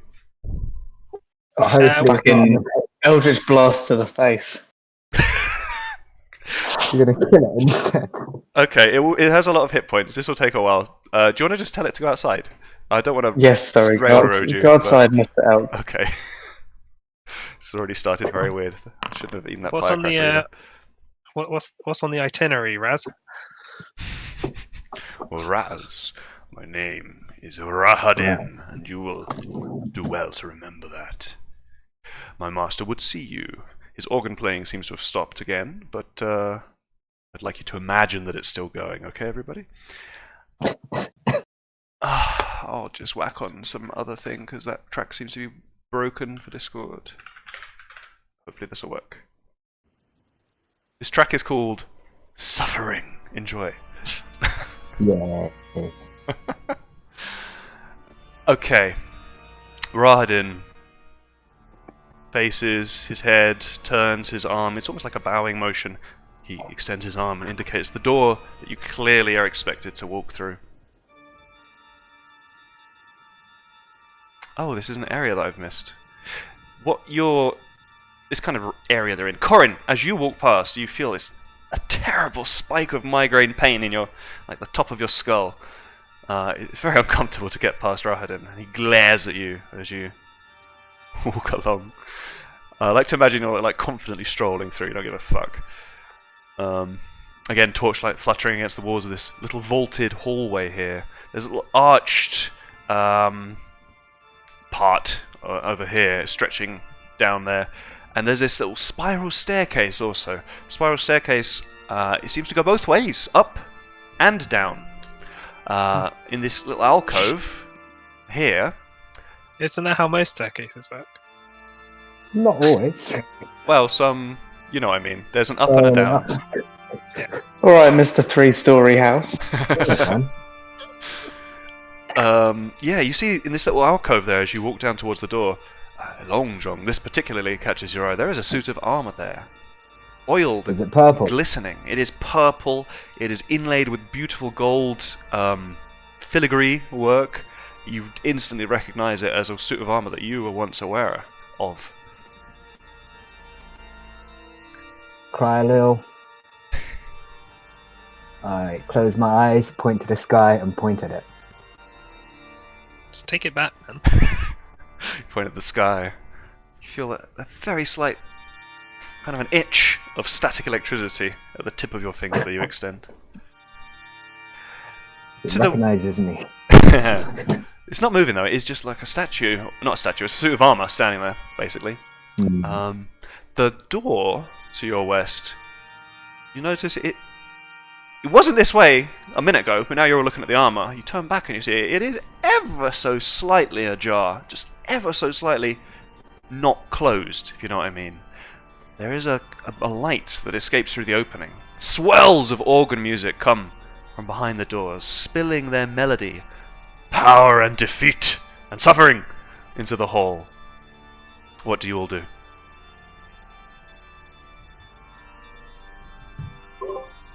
But hopefully, it's not fucking on the- Eldritch blast to the face. you're gonna kill it instead. Okay, it has a lot of hit points. This will take a while. Do you want to just tell it to go outside? I don't want to Yes, sorry. railroad you. Go outside, Mr. Elk. Okay. It's already started very weird. I shouldn't have eaten that What's on the firecracker. what's on the itinerary, Raz? Well, Raz, my name is Rahadin, and you will do well to remember that. My master would see you. His organ playing seems to have stopped again, but I'd like you to imagine that it's still going, okay, everybody? I'll just whack on some other thing, because that track seems to be broken for Discord. Hopefully this will work. This track is called Suffering. Enjoy. Yeah. Okay. Rahadin faces his head, turns his arm. It's almost like a bowing motion. He extends his arm and indicates the door that you clearly are expected to walk through. Oh, this is an area that I've missed. This kind of area they're in. Corin, as you walk past, you feel a terrible spike of migraine pain in the top of your skull. It's very uncomfortable to get past Rahadin, and he glares at you as you walk along. I like to imagine you're confidently strolling through. You don't give a fuck. Again, torchlight fluttering against the walls of this little vaulted hallway here. There's a little arched part over here, stretching down there. And there's this little spiral staircase also. Spiral staircase, it seems to go both ways, up and down. In this little alcove here. Isn't that how most staircases work? Not always. Well, some, you know what I mean. There's an up and a down. All right, Mr. Three-story house. Yeah, you see in this little alcove there as you walk down towards the door, Long John, this particularly catches your eye. There is a suit of armor there. Oiled Is and it purple? glistening. It is purple. It is inlaid with beautiful gold filigree work. You instantly recognize it as a suit of armor that you were once aware of. Cry a little. I close my eyes, point to the sky, and point at it. Just take it back, man. You point at the sky. You feel a very slight, kind of an itch of static electricity at the tip of your finger that you extend. It To the- recognizes me. It's not moving though, it is just like a statue. Not a statue, a suit of armor standing there, basically. Hmm. The door to your west, you notice it wasn't this way a minute ago, but now you're looking at the armor. You turn back and you see it is ever so slightly ajar, just ever so slightly not closed, if you know what I mean. There is a light that escapes through the opening. Swells of organ music come from behind the doors, spilling their melody, power and defeat and suffering into the hall. What do you all do?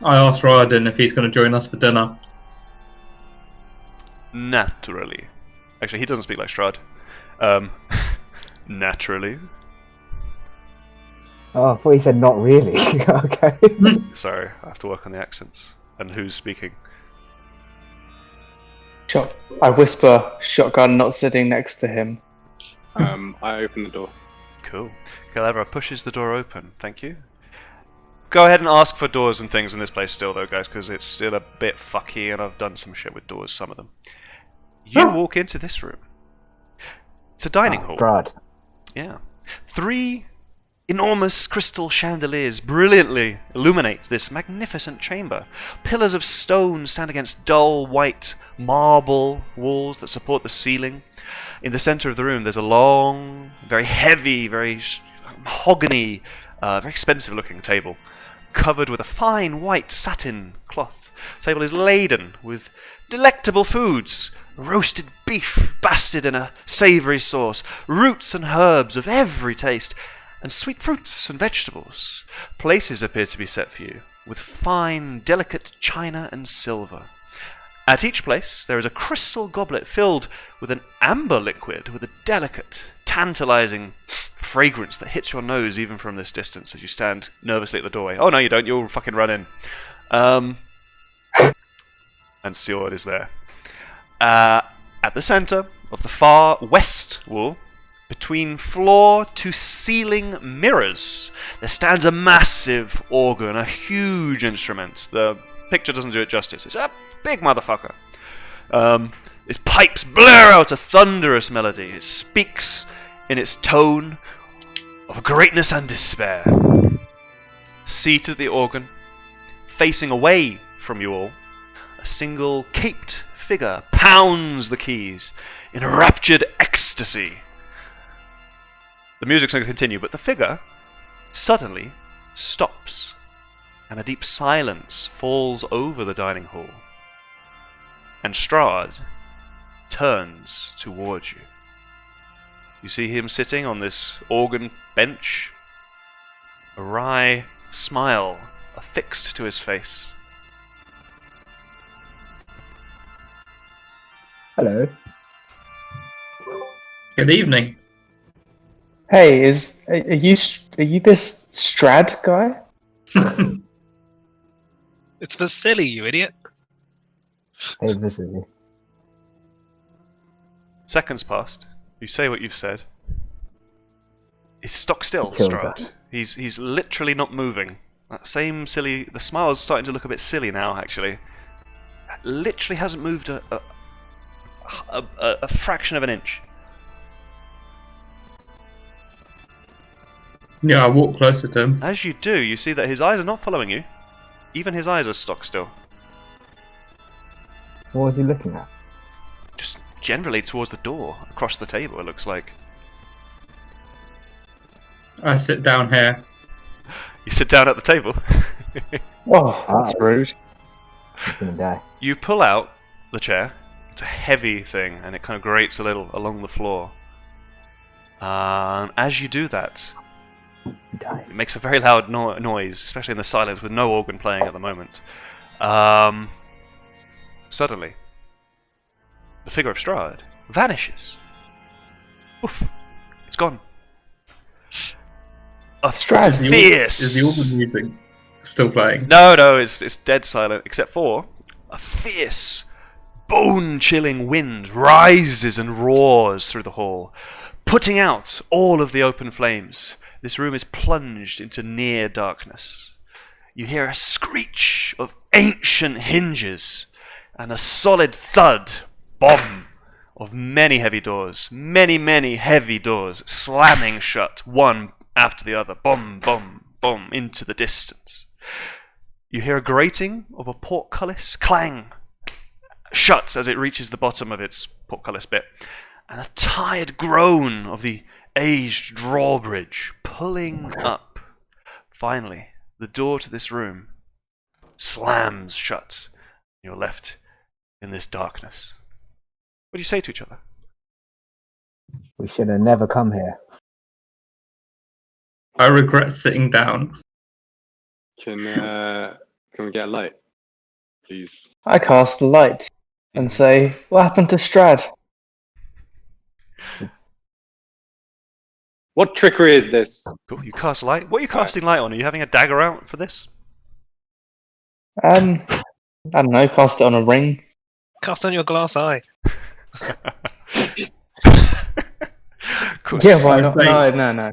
I asked Raden if he's going to join us for dinner. Naturally. Actually, he doesn't speak like Strahd. Naturally. Oh, I thought he said not really. Okay. Sorry, I have to work on the accents. And who's speaking? I whisper, shotgun not sitting next to him. I open the door. Cool. Calabra pushes the door open. Thank you. Go ahead and ask for doors and things in this place still, though, guys, because it's still a bit fucky, and I've done some shit with doors, some of them. You walk into this room. It's a dining hall. Brad. Yeah. 3 enormous crystal chandeliers brilliantly illuminate this magnificent chamber. Pillars of stone stand against dull white marble walls that support the ceiling. In the center of the room, there's a long, very heavy, very mahogany, very expensive looking table, covered with a fine white satin cloth. The table is laden with delectable foods: roasted beef basted in a savoury sauce, roots and herbs of every taste, and sweet fruits and vegetables. Places appear to be set for you, with fine, delicate china and silver. At each place, there is a crystal goblet filled with an amber liquid with a delicate, tantalizing fragrance that hits your nose even from this distance as you stand nervously at the doorway. Oh, no, you don't. You'll fucking run in. And Siord is there. At the center of the far west wall, between floor to ceiling mirrors, there stands a massive organ, a huge instrument. The picture doesn't do it justice. It's a big motherfucker. Its pipes blare out a thunderous melody. It speaks in its tone of greatness and despair. Seated at the organ, facing away from you all, a single caped figure pounds the keys in raptured ecstasy. The music's going to continue, but the figure suddenly stops, and a deep silence falls over the dining hall. And Strahd turns towards you. You see him sitting on this organ bench, a wry smile affixed to his face. Hello. Good evening. Hey, are you this Strad guy? It's Vasily, you idiot. Hey, Vasily. Seconds passed. You say what you've said. He's stock still, He kills Strahd. that. He's literally not moving. That same silly... The smile's starting to look a bit silly now, actually. Literally hasn't moved a fraction of an inch. Yeah, I walk closer to him. As you do, you see that his eyes are not following you. Even his eyes are stock still. What was he looking at? Just generally towards the door, across the table, it looks like. I sit down here. You sit down at the table. Oh, that's rude. He's gonna die. You pull out the chair. It's a heavy thing, and it kind of grates a little along the floor. As you do that, He dies. it makes a very loud noise, especially in the silence with no organ playing at the moment. Suddenly, the figure of Strahd vanishes. Oof. It's gone. A Strahd, fierce... Is the organ music still playing? No, it's dead silent, except for a fierce, bone-chilling wind rises and roars through the hall, putting out all of the open flames. This room is plunged into near darkness. You hear a screech of ancient hinges and a solid thud, bomb, of many heavy doors, many heavy doors slamming shut, one after the other, boom, boom, boom, into the distance. You hear a grating of a portcullis clang, shut as it reaches the bottom of its portcullis bit, and a tired groan of the aged drawbridge pulling up. Finally, the door to this room slams shut. You're left in this darkness. What do you say to each other? We should have never come here. I regret sitting down. Can we get a light, please? I cast a light and say, "What happened to Strad?" What trickery is this? Cool, you cast light. What are you casting light on? Are you having a dagger out for this? I don't know. Cast it on a ring. Cast on your glass eye. Cool. Yeah, why not? Wait. No.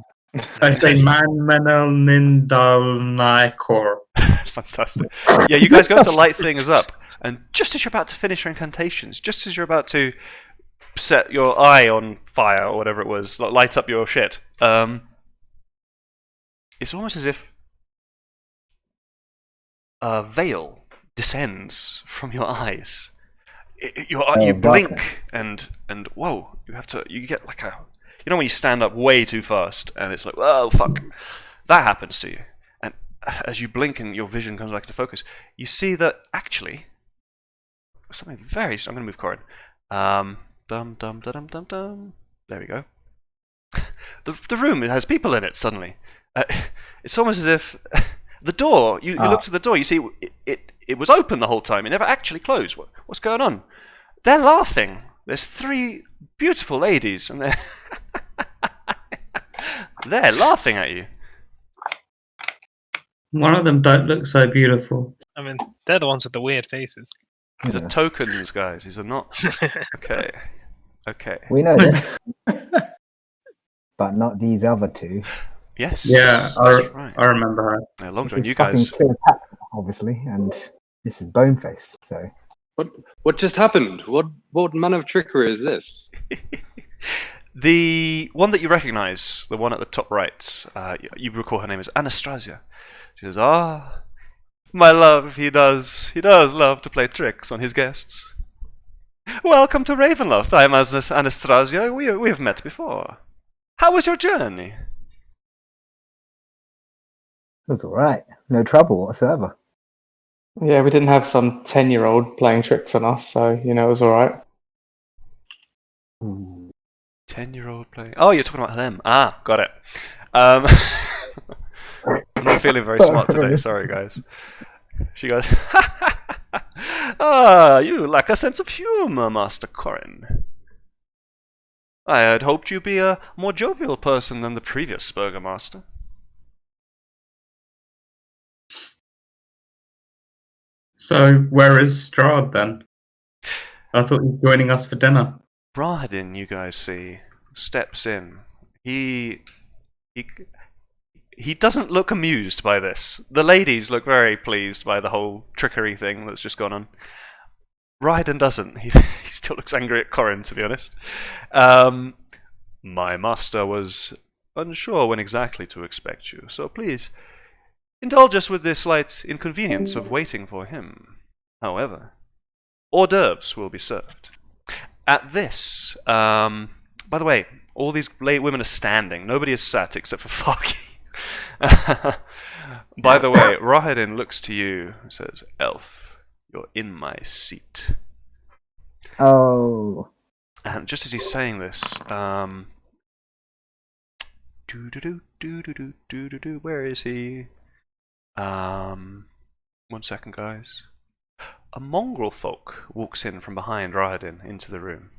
I say Man Menel Nindal Naikor. Fantastic. Yeah, you guys go to light things up, and just as you're about to finish your incantations, just as you're about to set your eye on fire or whatever it was, light up your shit. It's almost as if a veil descends from your eyes. You blink and whoa, you get like a, you know when you stand up way too fast and it's like, whoa, fuck, that happens to you. And as you blink and your vision comes back to focus, you see that actually something very. I'm going to move Corin. There we go. The room, it has people in it suddenly. It's almost as if the door. You look to the door. You see it was open the whole time. It never actually closed. What's going on? They're laughing. There's 3 beautiful ladies, and they're laughing at you. One of them don't look so beautiful. I mean, they're the ones with the weird faces. These are tokens, guys. These are not. Okay. Okay. We know this, but not these other 2. Yes. Yeah, that's right. I remember her. Yeah, long This John, is you fucking guys. Cleopatra, obviously, and this is Boneface. So What just happened? What manner of trickery is this? The one that you recognise, the one at the top right, you recall her name is Anastasia. She says, "Ah, my love, he does love to play tricks on his guests. Welcome to Ravenloft. I am Anastasia. We have met before. How was your journey?" it was all right. No trouble whatsoever. Yeah, we didn't have some 10-year-old playing tricks on us, so it was all right. 10-year-old playing. Oh, you're talking about them. Ah, got it. I'm not feeling very smart today. Sorry, guys. She goes, "Ah, you lack a sense of humor, Master Corin. I had hoped you'd be a more jovial person than the previous Burgomaster." So, where is Strahd then? I thought he was joining us for dinner. Rahadin, you guys see, steps in. He doesn't look amused by this. The ladies look very pleased by the whole trickery thing that's just gone on. Rahadin doesn't. He still looks angry at Corin, to be honest. My master was unsure when exactly to expect you, so please indulge us with this slight inconvenience of waiting for him. However, hors d'oeuvres will be served. At this, by the way, all these late women are standing. Nobody is sat except for Farky. By the way, Rahadin looks to you and says, "Elf, you're in my seat." Oh. And just as he's saying this, where is he? 1 second, guys. A mongrel folk walks in from behind Rahadin into the room.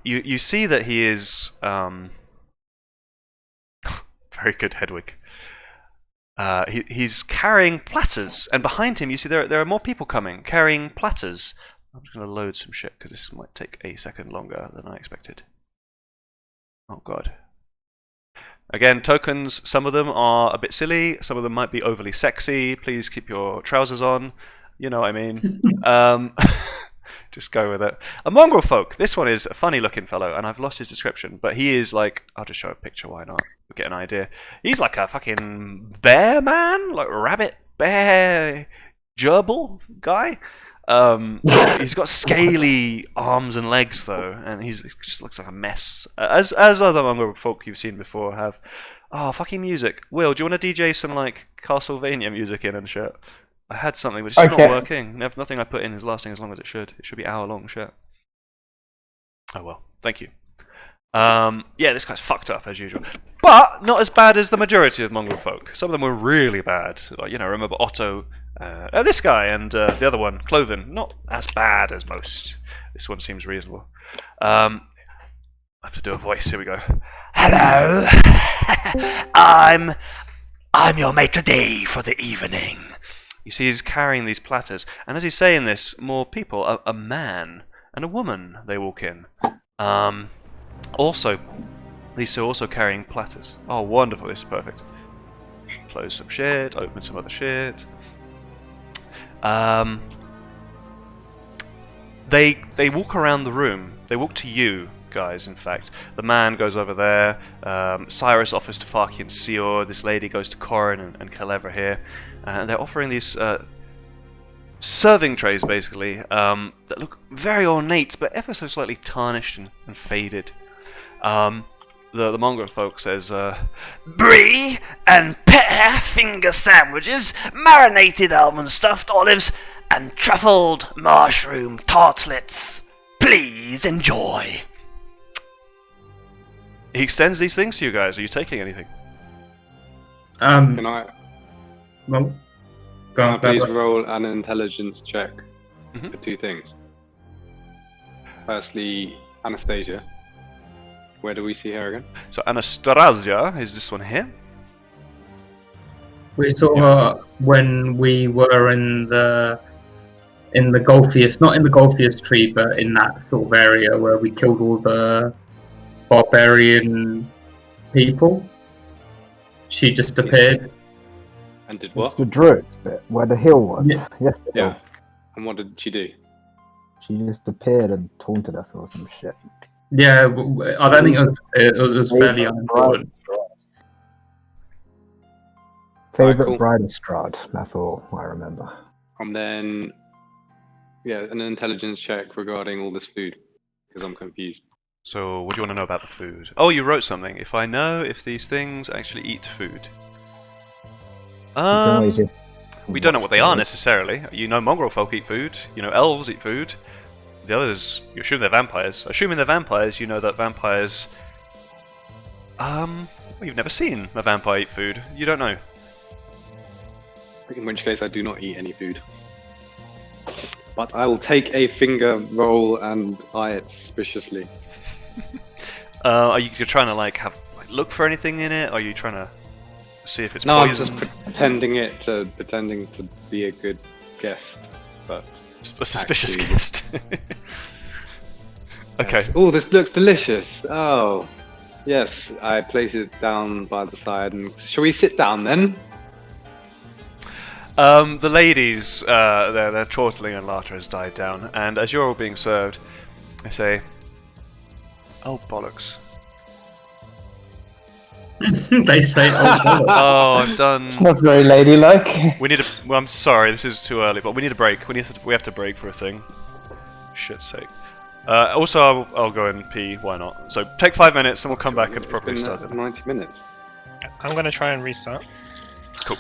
You see that he is very good, Hedwig. He's carrying platters, and behind him you see there are more people coming carrying platters. I'm just going to load some shit because this might take a second longer than I expected. Oh god. Again, tokens, some of them are a bit silly, some of them might be overly sexy. Please keep your trousers on. You know what I mean. Just go with it. A mongrel folk. This one is a funny looking fellow, and I've lost his description, but he is like, I'll just show a picture, why not? We'll get an idea. He's like a fucking bear man, like rabbit, bear, gerbil guy. He's got scaly arms and legs though, and he just looks like a mess. As other mongrel folk you've seen before have. Oh, fucking music. Will, do you want to DJ some like Castlevania music in and shit? I had something, but it's just not working. Nothing I put in is lasting as long as it should. It should be hour-long shit. Oh well, thank you. Yeah, this guy's fucked up as usual, but not as bad as the majority of mongrel folk. Some of them were really bad. Like, remember Otto, this guy, and the other one, Cloven. Not as bad as most. This one seems reasonable. I have to do a voice. Here we go. Hello, I'm your maitre d' for the evening. You see, he's carrying these platters, and as he's saying this, more people, a man and a woman, they walk in. Also, these two are also carrying platters. Oh, wonderful! This is perfect. Close some shit, open some other shit. They walk around the room, They walk to you guys, in fact. The man goes over there, Cyrus offers to Farki and Sior, this lady goes to Corin and Calevra here, and they're offering these serving trays, basically, that look very ornate, but ever so slightly tarnished and faded. The mongrel folk says, Brie and pear finger sandwiches, marinated almond stuffed olives, and truffled mushroom tartlets. Please enjoy. He extends these things to you guys. Are you taking anything? Can I Well, go can I on, please Clever. roll an intelligence check Mhm. for two things? Firstly, Anastasia. Where do we see her again? So Anastasia is this one here. We saw her when we were in the Golfius, not in the Golfius tree, but in that sort of area where we killed all the barbarian people. She just appeared. And did It's what? the druids bit where the hill was. Yeah. Yes. Yeah. And what did she do? She just appeared and taunted us or some shit. Yeah, I don't think it was fairly Favorite unimportant. Favorite cool. bride Strahd. That's all I remember. And then, yeah, an intelligence check regarding all this food, because I'm confused. So what do you want to know about the food? Oh, you wrote something. If I know if these things actually eat food. You can always just We don't know what they are watch necessarily. You know mongrel folk eat food. You know elves eat food. The others, you assume they're vampires. Assuming they're vampires, you know that vampires... Well, you've never seen a vampire eat food. You don't know. In which case, I do not eat any food. But I will take a finger roll and eye it suspiciously. You're trying to like look for anything in it? Or are you trying to see if it's No, I'm poisoned? just pretending to be a good guest, but A suspicious actually- guest. Okay. Oh, this looks delicious. Oh, yes. I place it down by the side, and shall we sit down then? The ladies, their chortling and laughter has died down, and as you're all being served, I say, "Oh bollocks! They say, oh, God. Oh, I've done. It's not very ladylike. We need a. Well, I'm sorry, this is too early, but we need a break. We have to break for a thing. Shit's sake. Also, I'll go and pee. Why not? So take 5 minutes, and we'll come back and It's properly been, start it. 90 minutes. I'm gonna try and restart. Cool.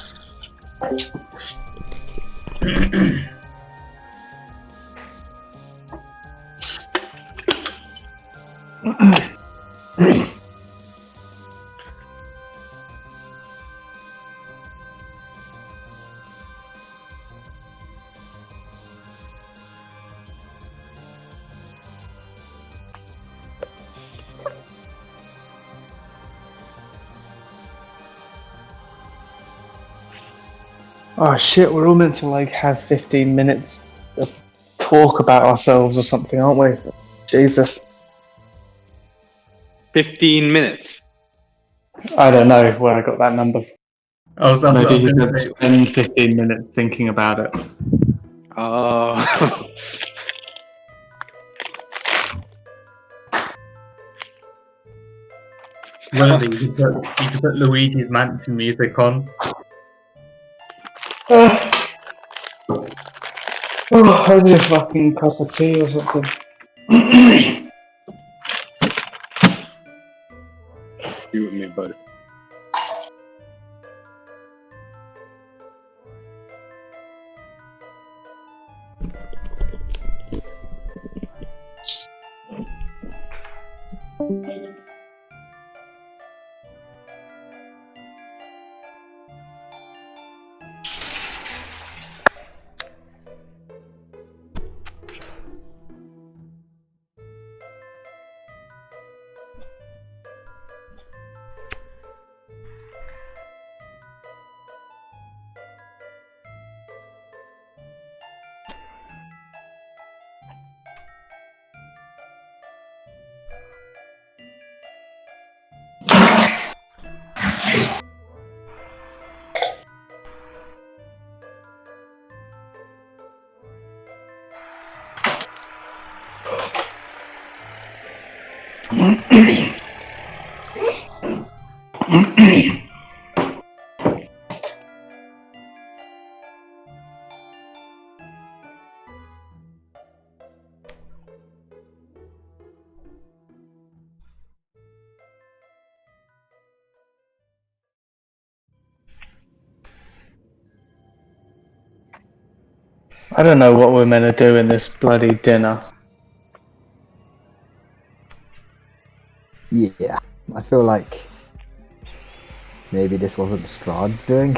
Oh shit, we're all meant to like have 15 minutes of talk about ourselves or something, aren't we? Jesus. 15 minutes. I don't know where I got that number from. I was Maybe he gonna could say, spend 15 minutes thinking about it. Oh. Willie, you could put Luigi's Mansion music on. Oh, I need a fucking cup of tea or something. You and me both. I don't know what we're meant to do in this bloody dinner. Yeah, I feel like maybe this wasn't Strahd's doing,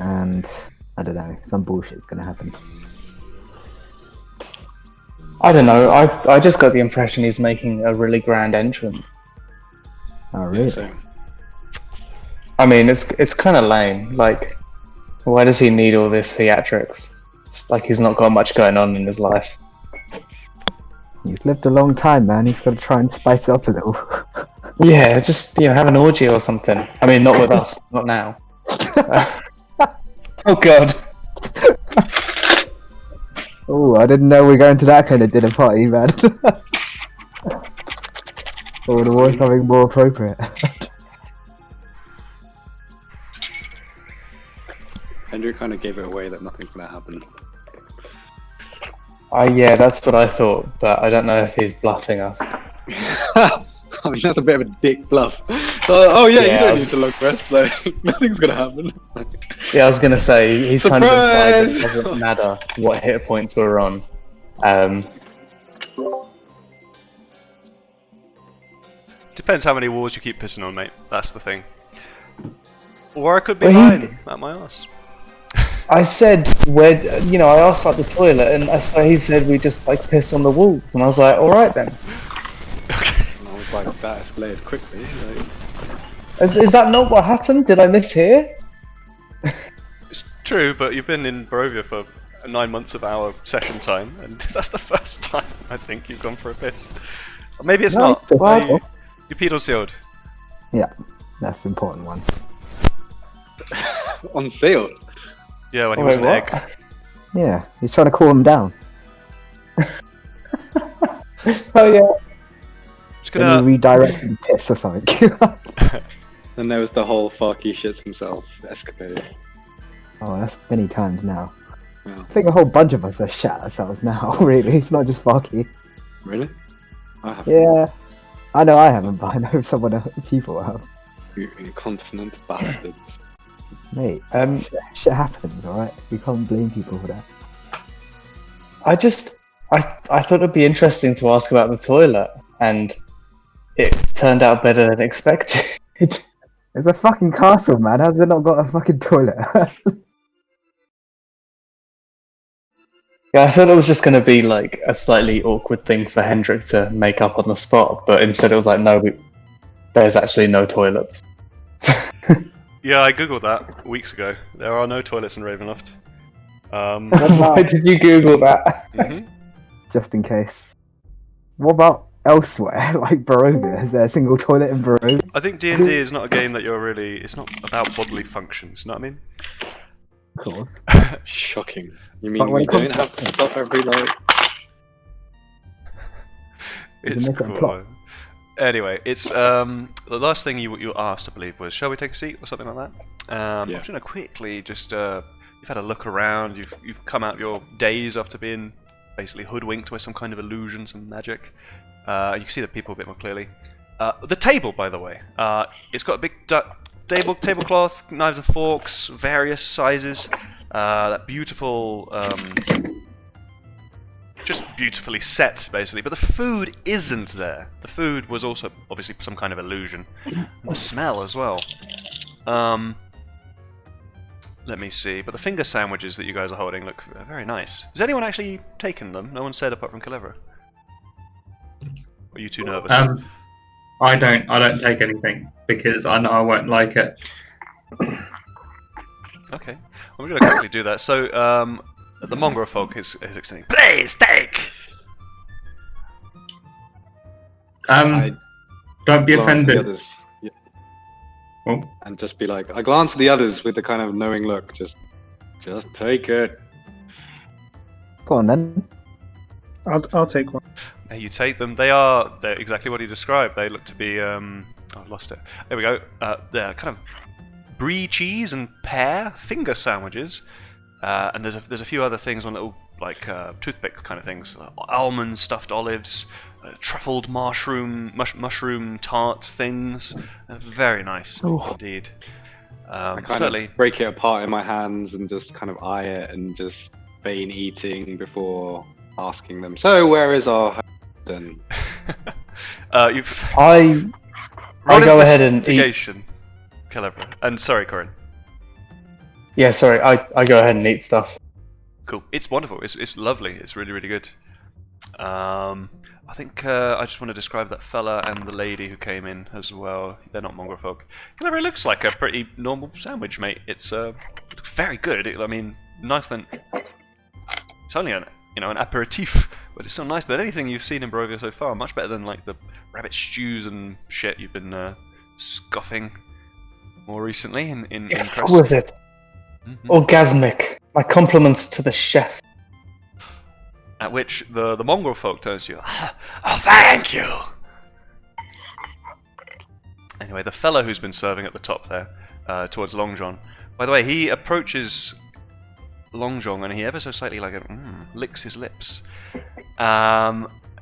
and I don't know, some bullshit's gonna happen. I don't know. I just got the impression he's making a really grand entrance. Oh really? So, I mean, it's kind of lame. Like, why does he need all this theatrics? It's like he's not got much going on in his life. He's lived a long time, man. He's got to try and spice it up a little. Yeah, just have an orgy or something. I mean, not with us, not now. Oh god. Oh, I didn't know we were going to that kind of dinner party, man. Or the war something more appropriate. Andrew kind of gave it away that nothing's gonna happen. Yeah, that's what I thought, but I don't know if he's bluffing us. I mean, that's a bit of a dick bluff. Oh yeah, Yeah, you don't need to look rest. Like, nothing's gonna happen. Yeah, I was gonna say he's kind of implied that it Surprise! doesn't matter what hit points we're on. Depends how many walls you keep pissing on, mate. That's the thing. Or I could be Well, lying at my ass. I said where I asked like the toilet, and I swear he said we just like piss on the walls, and I was like, all right then. And I was like, that escalated quickly. Like, Is that not what happened? Did I mishear? It's true, but you've been in Barovia for 9 months of our session time, and that's the first time I think you've gone for a piss. Or maybe it's No, not. it's What? You peed on sealed. Yeah, that's the important one. on sealed. Yeah, when he Oh, was wait, an what? egg. Yeah, he's trying to cool him down. Oh yeah. Just Then gonna. he redirected the piss or something. Then there was the whole fuck he shits himself escapade. Oh, that's many times now. Yeah. I think a whole bunch of us have shat ourselves now, really. It's not just Farky. Really? I have. Yeah. I know I haven't, but I know people have. You incontinent bastards. Mate, shit happens, alright? We can't blame people for that. I thought it'd be interesting to ask about the toilet, and it turned out better than expected. It's a fucking castle, man. How's it not got a fucking toilet? Yeah, I thought it was just going to be like a slightly awkward thing for Hendrik to make up on the spot, but instead it was like, no, there's actually no toilets. Yeah, I googled that weeks ago. There are no toilets in Ravenloft. Why did you Google that? Mhm. Just in case. What about elsewhere? Like Barovia? Is there a single toilet in Barovia? I think D&D is not a game that you're really. It's not about bodily functions. You know what I mean? Of course. Shocking. You But mean when we it comes don't have to stop every like? It's make it a cool. plot. Anyway, it's the last thing you asked, I believe, was shall we take a seat or something like that. I'm Yeah. just gonna quickly just you've had a look around. You've come out of your days after being basically hoodwinked with some kind of illusion, some magic. You can see the people a bit more clearly. The table, by the way, it's got a big tablecloth, knives and forks, various sizes. That beautiful. Just beautifully set, basically, but the food isn't there. The food was also obviously some kind of illusion. And the smell as well. Let me see. But the finger sandwiches that you guys are holding look very nice. Has anyone actually taken them? No one said apart from Calevra. Are you too nervous? I don't take anything because I know I won't like it. Okay, I'm going to quickly do that. So, the mongrel folk is extending. Please take. I Don't be glance at the offended. others, yeah, Oh, and just be like, I glance at the others with the kind of knowing look. Just take it. Go on then. I'll take one. You take them. They're exactly what he described. They look to be. I've lost it. There we go. They're kind of brie cheese and pear finger sandwiches, and there's a few other things on little like toothpick kind of things. Almond stuffed olives, truffled mushroom tart things. Very nice indeed. I kind Certainly. of break it apart in my hands and just kind of eye it and just feign eating before asking them. So where is our husband? I go ahead and eat. Investigation, Calibra. And sorry, Corin. Yeah, sorry. I go ahead and eat stuff. Cool. It's wonderful. It's lovely. It's really, really good. I think I just want to describe that fella and the lady who came in as well. They're not mongrel folk. It looks like a pretty normal sandwich, mate. It's very good. I mean, nice than. It's only an aperitif, but it's so nice that anything you've seen in Barovia so far, much better than like the rabbit stews and shit you've been scoffing more recently in Exquisite, orgasmic. My compliments to the chef. At which the mongrel folk turns to you. Oh, thank you! Anyway, the fellow who's been serving at the top there, towards Long John. By the way, he approaches Long John and he ever so slightly licks his lips.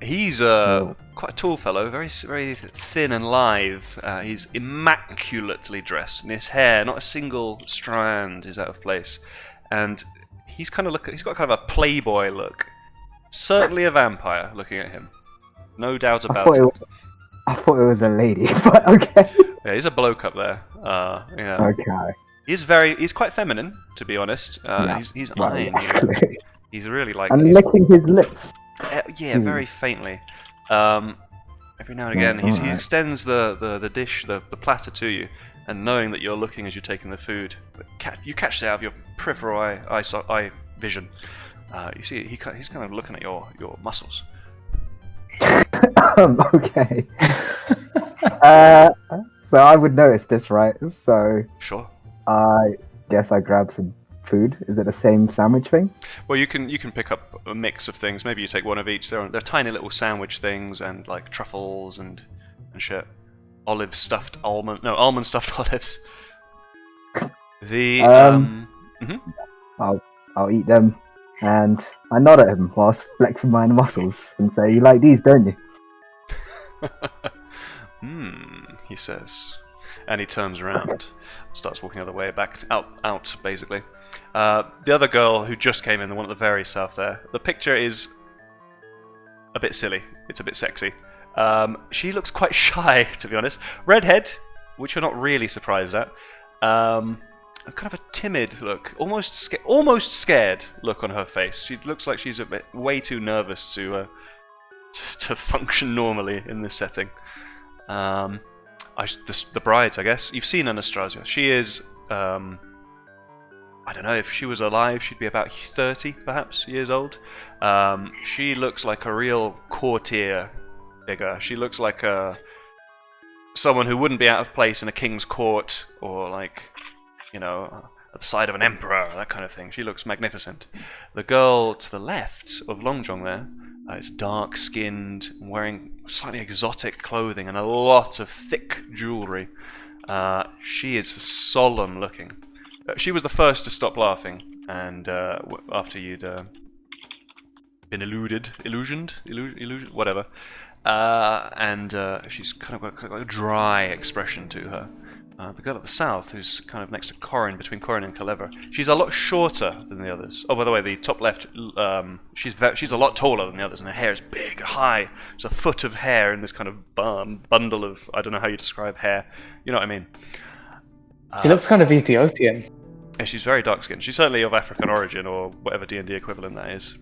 He's quite a tall fellow, very very thin and lithe. He's immaculately dressed, and his hair, not a single strand is out of place. And he's got kind of a playboy look. Certainly a vampire looking at him. No doubt about it. I thought it was a lady, but okay. Yeah, he's a bloke up there. Yeah. Okay. He's quite feminine, to be honest. He's eyeing you. He's really like. And licking his lips. Yeah, very faintly. Every now and again, he extends the dish, the platter to you, and knowing that you're looking as you're taking the food, you catch it out of your peripheral eye vision. You see, he's kind of looking at your muscles. Okay. So I would notice this, right? So Sure. I guess I grab some food. Is it the same sandwich thing? Well, you can pick up a mix of things. Maybe you take one of each. They're tiny little sandwich things and like truffles and shit. Almond stuffed olives. The I'll eat them, and I nod at him whilst flexing my muscles and say, "You like these, don't you?" He says, and he turns around, and starts walking the other way, back out basically. The other girl who just came in, the one at the very south there. The picture is a bit silly. It's a bit sexy. She looks quite shy, to be honest. Redhead, which you're not really surprised at. Kind of a timid look, almost scared look on her face. She looks like she's way too nervous to function normally in this setting. The brides, I guess. You've seen Anastasia. She is, I don't know, if she was alive, she'd be about 30, perhaps, years old. She looks like a real courtier figure. She looks like someone who wouldn't be out of place in a king's court, or like, at the side of an emperor, that kind of thing. She looks magnificent. The girl to the left of Long John there is dark-skinned, wearing slightly exotic clothing and a lot of thick jewellery. She is solemn-looking. She was the first to stop laughing, and after you'd been illusioned, whatever. And she's kind of got a dry expression to her. The girl at the south, who's kind of next to Corin, between Corin and Calibra, she's a lot shorter than the others. Oh, by the way, the top left, she's a lot taller than the others, and her hair is big, high. There's a foot of hair in this kind of bundle of, I don't know how you describe hair. You know what I mean? She looks kind of Ethiopian. Yeah, she's very dark-skinned. She's certainly of African origin, or whatever D&D equivalent that is.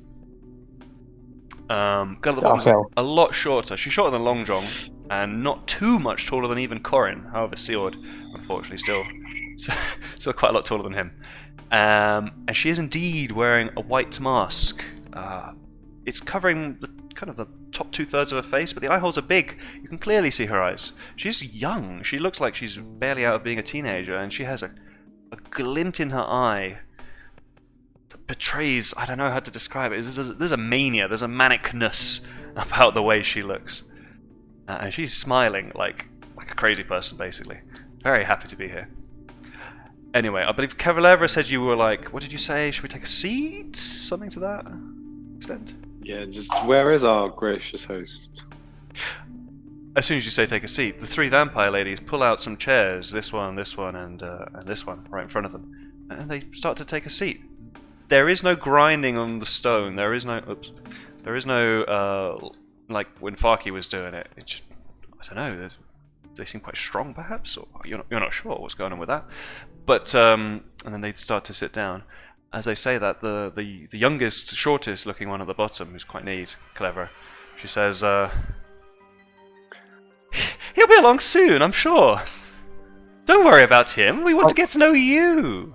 Girl at the bottom's a lot shorter. She's shorter than Long John, and not too much taller than even Corin. However, Seord, unfortunately, still quite a lot taller than him. And she is indeed wearing a white mask. It's covering the top 2/3 of her face, but the eye holes are big. You can clearly see her eyes. She's young. She looks like she's barely out of being a teenager, and she has a glint in her eye. betrays, I don't know how to describe it. There's a mania, there's a manicness about the way she looks. And she's smiling like a crazy person, basically. Very happy to be here. Anyway, I believe Cavalera said you were like, what did you say? Should we take a seat? Something to that extent? Yeah, just where is our gracious host? As soon as you say take a seat, the three vampire ladies pull out some chairs, this one, and this one, right in front of them. And they start to take a seat. There is no grinding on the stone, there is no, like when Farky was doing it, it just, I don't know, they seem quite strong perhaps, or you're not sure what's going on with that. But, and then they start to sit down. As they say that, the youngest, shortest looking one at the bottom, who's quite neat, clever, she says, he'll be along soon, I'm sure. Don't worry about him, we want to get to know you.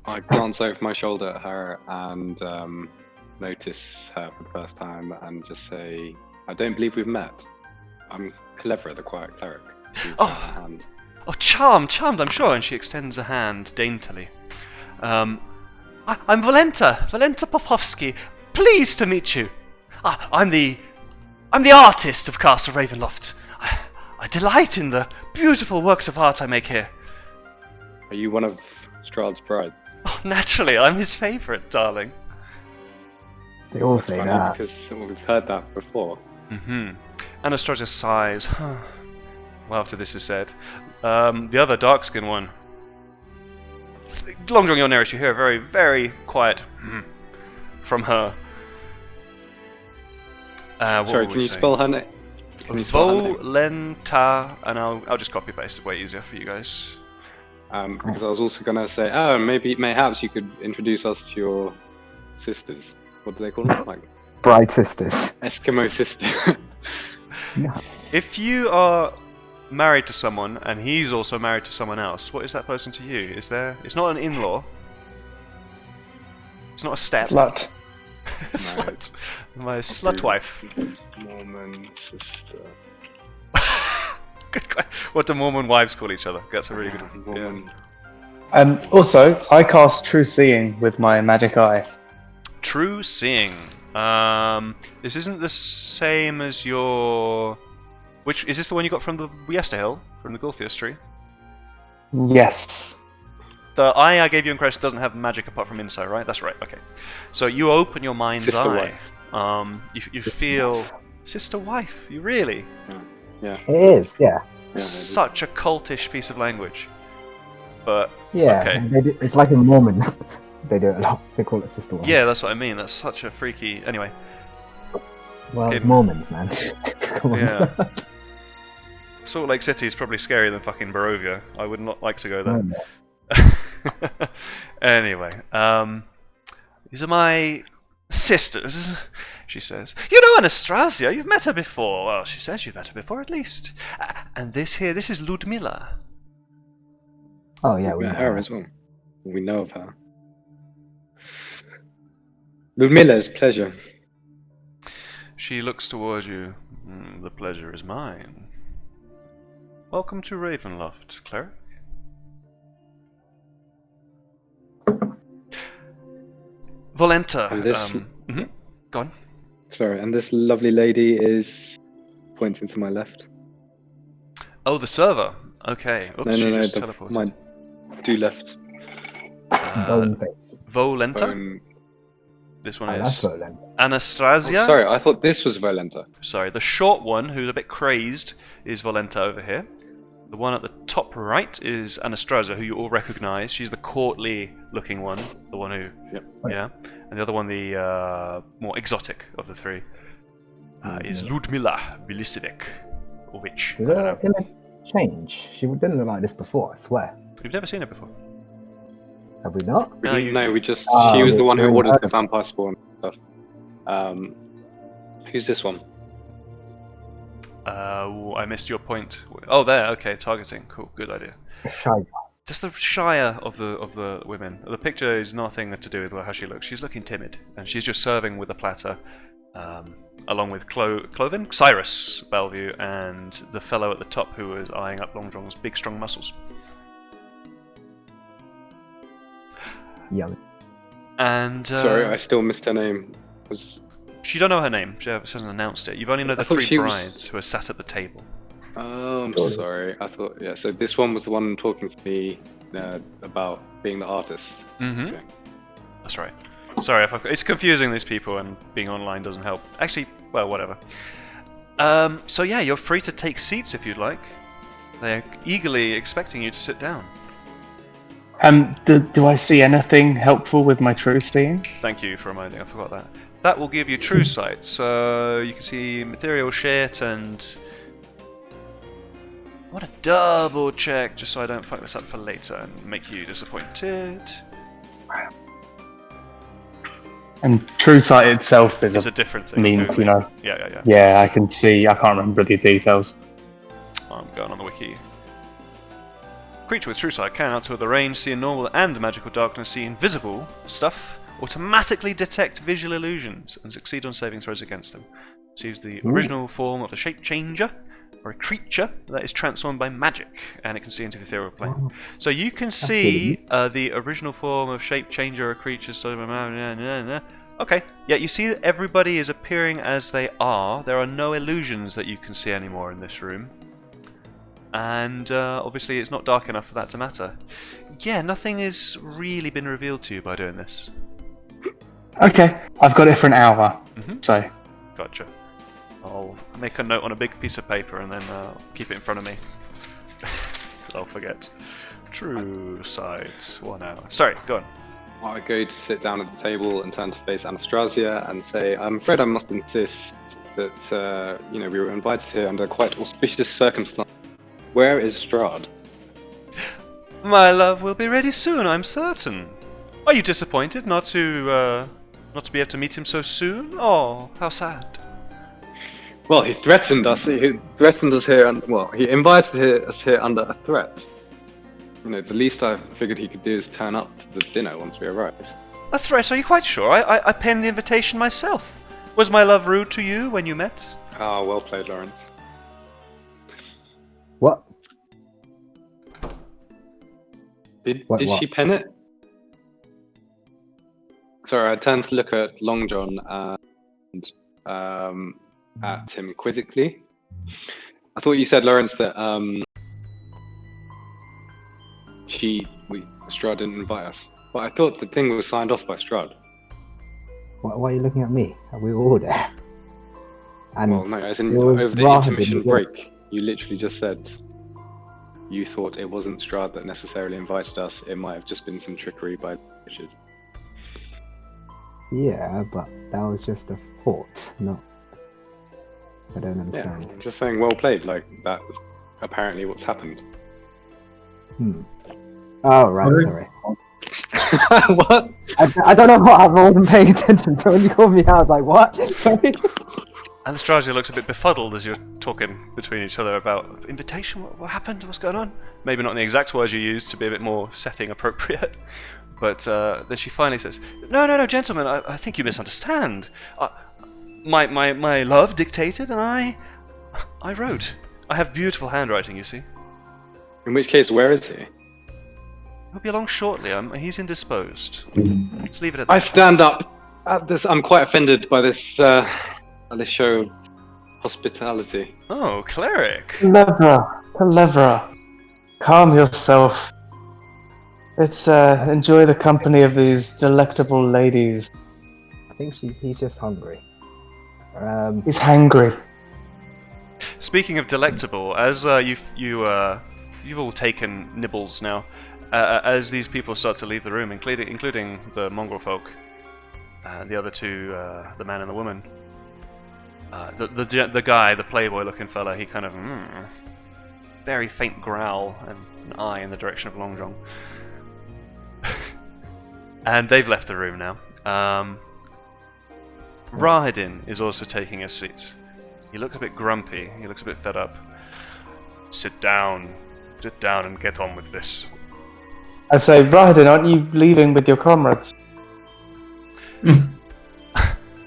I glance over my shoulder at her and notice her for the first time and just say, I don't believe we've met. I'm Clever, the quiet cleric. Oh, charmed, I'm sure. And she extends a hand daintily. I'm Valenta Popovsky. Pleased to meet you. I'm the artist of Castle Ravenloft. I delight in the beautiful works of art I make here. Are you one of Strahd's brides? Oh, naturally, I'm his favourite, darling. They all That's say funny that. because we've heard that before. Mm-hmm. Anastasia sighs. Well, after this is said, the other dark-skinned one. Long John, you're nearest. You hear a very, very quiet from her. Sorry, can you spell her name? Volenta, and I'll just copy paste it way easier for you guys. Because I was also gonna say, mayhaps you could introduce us to your sisters. What do they call them? Like Bride sisters. Eskimo sister. Yeah. If you are married to someone and he's also married to someone else, what is that person to you? Is there? It's not an in-law. It's not a step. Slut. Slut. My slut wife. Mormon sister. Good question. What do Mormon wives call each other? That's a really good one. Mormon. Also, I cast True Seeing with my magic eye. True Seeing. This isn't the same as your... Which is this the one you got from the Yesterhill? From the Gulthias tree? Yes. The eye I gave you in Crest doesn't have magic apart from insight, right? That's right, okay. So you open your mind's Sister eye. wife. You feel... Sister wife? You really? Yeah. It is, yeah. Such a cultish piece of language. But, Yeah, okay. it's like in Mormon. They do it a lot. They call it sister wife. Yeah, that's what I mean. That's such a freaky... Anyway. Well, it's Okay. Mormons, man. Come on. Yeah. Salt Lake City is probably scarier than fucking Barovia. I would not like to go there. Oh, Anyway, these are my sisters, she says. You know Anastasia, you've met her before. Well, she says you've met her before at least. And this is Ludmilla. Oh, yeah, We we met know her that. as well. We know of her. Ludmilla's pleasure. She looks towards you. The pleasure is mine. Welcome to Ravenloft, cleric. Volenta. And this- Go on. Sorry, and this lovely lady is pointing to my left. Oh, the server. Okay. Oops, she just teleported. my due left. Bone face. Volenta. Bone. This one Oh, that's is Roland. Oh, Anastasia. sorry, I thought this was Volenta. Sorry, the short one, who's a bit crazed, is Volenta over here. The one at the top right is Anastasia, who you all recognise. She's the courtly-looking one, the one who, Yep. yeah. And the other one, the more exotic of the three, is Ludmilla Vilisivic, or which. Did her image change? She didn't look like this before, I swear. We've never seen her before. Have we not? No, you- No, we just. Ah, she was the we- one who we ordered heard the of vampire spawn stuff. Who's this one? I missed your point. Oh, there. Okay, targeting. Cool. Good idea. Shy guy. Just the shyer of the women. The picture is nothing to do with how she looks. She's looking timid, and she's just serving with a platter, along with Cloven, Cyrus Bellevue, and the fellow at the top who is eyeing up Long John's big, strong muscles. Young. And Sorry, I still missed her name. Was she don't know her name. She hasn't announced it. You've only know I the thought 3 she was- brides who are sat at the table. Oh, I'm sorry. I thought, yeah. So this one was the one talking to me about being the artist. Mm-hmm. Okay. That's right. Sorry, if it's confusing these people, and being online doesn't help. Actually, well, whatever. So yeah, you're free to take seats if you'd like. They're eagerly expecting you to sit down. Do I see anything helpful with my true seeing? Thank you for reminding. I forgot that. That will give you true sight. So you can see material shit and. I want to double check just so I don't fuck this up for later and make you disappointed. And true sight itself is It's a different thing. means, you know. Yeah. Yeah, I can see. I can't remember the details. I'm going on the wiki. Creature with true sight can, out to the range, see in normal and magical darkness, see invisible stuff, automatically detect visual illusions, and succeed on saving throws against them. Receives the original form of a shape changer, or a creature that is transformed by magic, and it can see into the ethereal plane. So you can see the original form of shape changer or creature. Okay, yeah, you see that everybody is appearing as they are. There are no illusions that you can see anymore in this room. And obviously it's not dark enough for that to matter. Yeah, nothing has really been revealed to you by doing this. Okay, I've got it for an hour. So Gotcha. I'll make a note on a big piece of paper and then keep it in front of me. Because I'll forget. True sight, 1 hour. Sorry, go on. I go to sit down at the table and turn to face Anastasia and say, I'm afraid I must insist that we were invited here under quite auspicious circumstances. Where is Strahd? My love will be ready soon, I'm certain. Are you disappointed not to be able to meet him so soon? Oh, how sad. Well, he threatened us. He threatened us here, and he invited us here under a threat. The least I figured he could do is turn up to the dinner once we arrived. A threat? Are you quite sure? I penned the invitation myself. Was my love rude to you when you met? Ah, well played, Lawrence. What? Did What? she pen it? Sorry, I turned to look at Long John and at him quizzically. I thought you said, Lawrence, that Strahd didn't invite us. But I thought the thing was signed off by Strahd. Why are you looking at me? We were all there. And Well, no, as in it was over the Raven intermission as well. break, you literally just said you thought it wasn't Strahd that necessarily invited us. It might have just been some trickery by Richard. Yeah, but that was just a thought, not. I don't Yeah, understand. I'm just saying, well played. Like that's apparently what's happened. Oh, right, Sorry? sorry. What? I don't know what, I wasn't paying attention, so when you called me out, I was like, what? Sorry? Anastasia looks a bit befuddled as you're talking between each other about invitation. What happened? What's going on? Maybe not in the exact words you used to be a bit more setting appropriate. But then she finally says, No, gentlemen, I think you misunderstand. My love dictated, and I wrote. I have beautiful handwriting, you see. In which case, where is he? He'll be along shortly. He's indisposed. Let's leave it at that. I stand up at this. I'm quite offended by this show of hospitality. Oh, cleric. Calevra, calm yourself. Let's enjoy the company of these delectable ladies. I think he's just hungry. He's hangry. Speaking of delectable, as you've all taken nibbles now, as these people start to leave the room, including the mongrel folk, the other two, the man and the woman. The guy, the playboy-looking fella, he kind of very faint growl and an eye in the direction of Long John. And they've left the room now. Rahadin is also taking a seat. He looks a bit grumpy. He looks a bit fed up. Sit down and get on with this. I say, Rahadin, aren't you leaving with your comrades?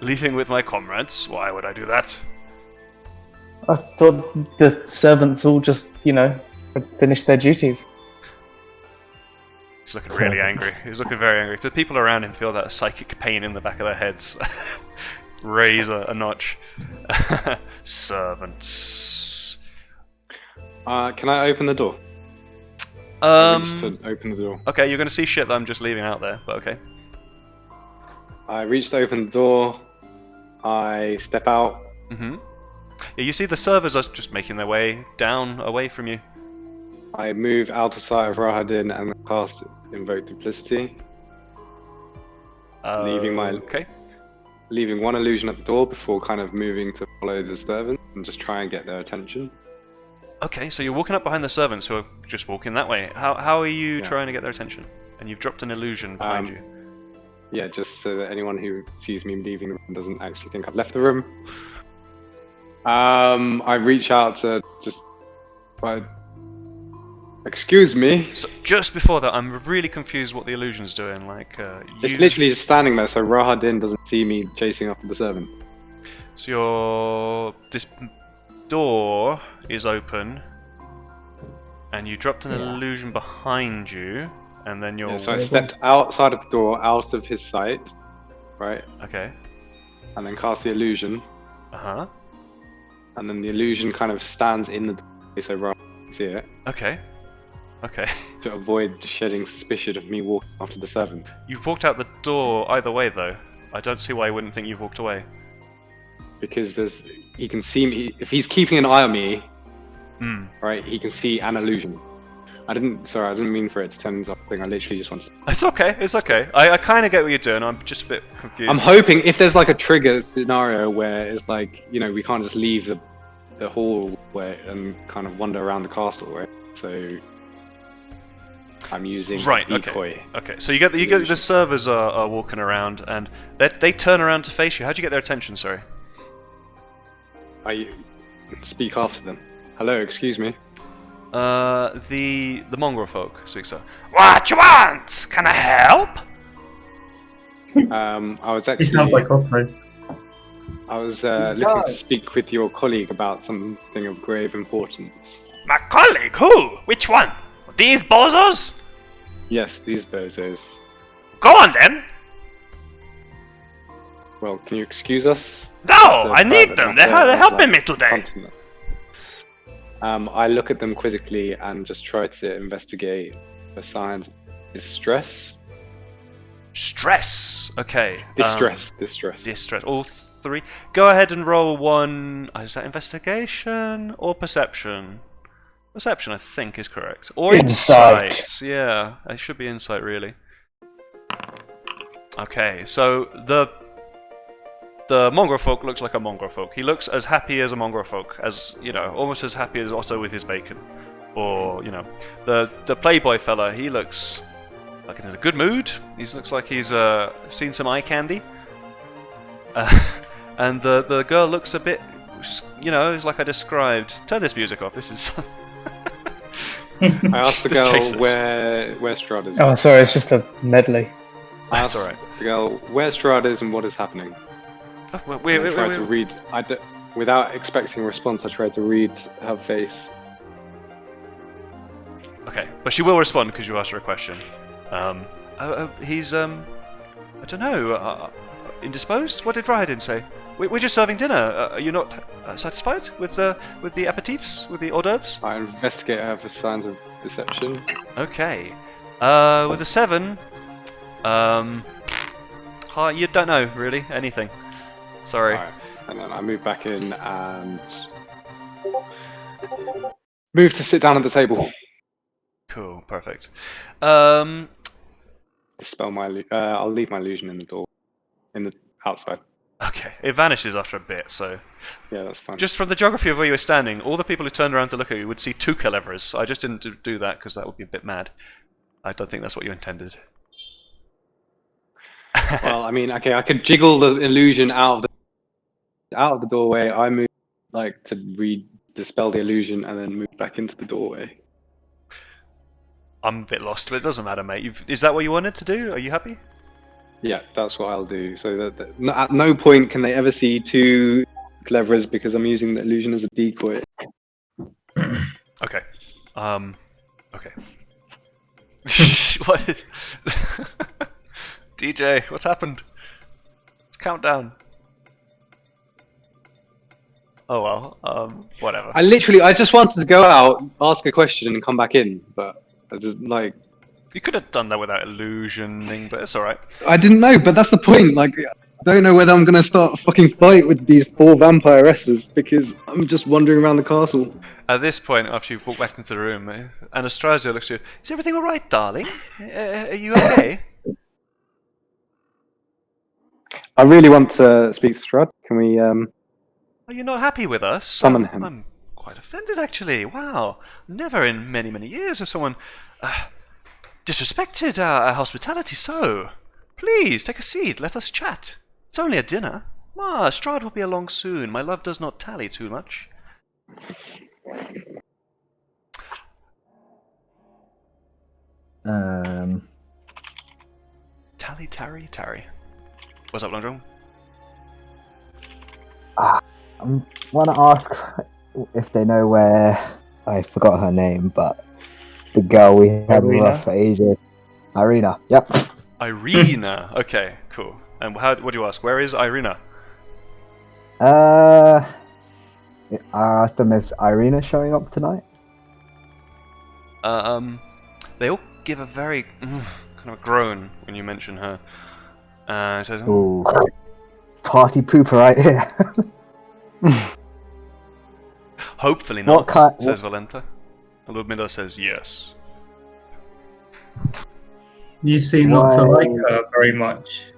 Leaving with my comrades? Why would I do that? I thought the servants all just, had finished their duties. He's looking really angry. He's looking very angry. The people around him feel that psychic pain in the back of their heads. Raise a notch. Servants. Can I open the door? I reach to open the door. Okay, you're gonna see shit that I'm just leaving out there, but okay. I reach to open the door. I step out. Mm-hmm. Yeah, you see the servers are just making their way down away from you. I move out of sight of Rahadin and cast Invoke Duplicity. Leaving one illusion at the door before kind of moving to follow the servants and just try and get their attention. Okay, so you're walking up behind the servants who are just walking that way. How are you trying to get their attention? And you've dropped an illusion behind you. Yeah, just so that anyone who sees me leaving the room doesn't actually think I've left the room. I reach out to just... excuse me? So just before that, I'm really confused what the illusion's doing. Like, It's literally just standing there so Rahadin doesn't see me chasing after the servant. So this door is open, and you dropped an illusion behind you, and then you're... Yeah, so I stepped outside of the door, out of his sight, right? Okay. And then cast the illusion. Uh-huh. And then the illusion kind of stands in the door so Rahadin can see it. Okay. Okay. To avoid shedding suspicion of me walking after the servant. You've walked out the door either way, though. I don't see why I wouldn't think you've walked away. Because he can see me. If he's keeping an eye on me, right, he can see an illusion. I didn't mean for it to turn into something. I literally just want to... It's okay, it's okay. I kind of get what you're doing. I'm just a bit confused. I'm hoping if there's like a trigger scenario where it's like, you know, we can't just leave the hall and kind of wander around the castle, right? So I'm using decoy. Okay. So you get the servers are walking around and they turn around to face you. How'd you get their attention? Sorry. I speak after them. Hello, excuse me. The mongrel folk speak so. What you want? Can I help? I was actually. He sounds like Osprey. I was looking to speak with your colleague about something of grave importance. My colleague? Who? Which one? These bozos? Yes, these bozos. Go on then. Well, can you excuse us? No, I need them. They're helping me today. I look at them quizzically and just try to investigate the signs of distress. Stress. Okay. Distress. All three. Go ahead and roll one. Is that investigation or perception? Perception, I think, is correct. Or insight. Yeah, it should be insight, really. Okay, so the mongrel folk looks like a mongrel folk. He looks as happy as a mongrel folk, as you know, almost as happy as Otto with his bacon. Or you know, the playboy fella. He looks like in a good mood. He looks like he's seen some eye candy. And the girl looks a bit, you know, it's like I described. Turn this music off. This is. I asked the girl where Strahd is. Oh, sorry, it's just a medley. That's alright. The girl where Strahd is and what is happening. Oh, well, I tried to read. Without expecting a response, I tried to read her face. Okay, but she will respond because you asked her a question. He's I don't know. Indisposed? What did Rahadin say? We're just serving dinner. Are you not satisfied with the aperitifs, with the hors d'oeuvres? I investigate her for signs of deception. Okay. With a 7, you don't know really anything. Sorry. Alright, and then I move back in and move to sit down at the table. Cool, perfect. Dispel my. I'll leave my illusion in the door, in the outside. Okay, it vanishes after a bit, so... Yeah, that's fine. Just from the geography of where you were standing, all the people who turned around to look at you would see 2 Calevras, so I just didn't do that because that would be a bit mad. I don't think that's what you intended. Well, I mean, okay, I could jiggle the illusion out of the doorway. I move, like, to dispel the illusion and then move back into the doorway. I'm a bit lost, but it doesn't matter, mate. Is that what you wanted to do? Are you happy? Yeah, that's what I'll do. So that at no point can they ever see 2 Cleverers because I'm using the illusion as a decoy. Okay. Okay. What is... DJ, what's happened? Let's count down. Oh well, whatever. I just wanted to go out, ask a question, and come back in, but I just like. You could have done that without illusioning, but it's alright. I didn't know, but that's the point. Like, I don't know whether I'm gonna start a fucking fight with these 4 vampiresses because I'm just wandering around the castle. At this point, after you've walked back into the room, Anastasia looks at you. Is everything alright, darling? Are you okay? I really want to speak to Strahd. Can we? Are you not happy with us? Summon him. I'm quite offended, actually. Wow. Never in many, many years has someone disrespected our hospitality so. Please, take a seat. Let us chat. It's only a dinner. Strahd will be along soon. My love does not tally too much. Tarry. What's up, Long John? I want to ask if they know where... I forgot her name, but the girl we had with us for ages. Irina, yep. Irina. Okay, cool. And what do you ask? Where is Irina? I asked them, is Irina showing up tonight? They all give a very kind of a groan when you mention her. So, Ooh, party pooper right here. hopefully not, says Valenta. And Ludmilla says yes. You seem not to like her very much.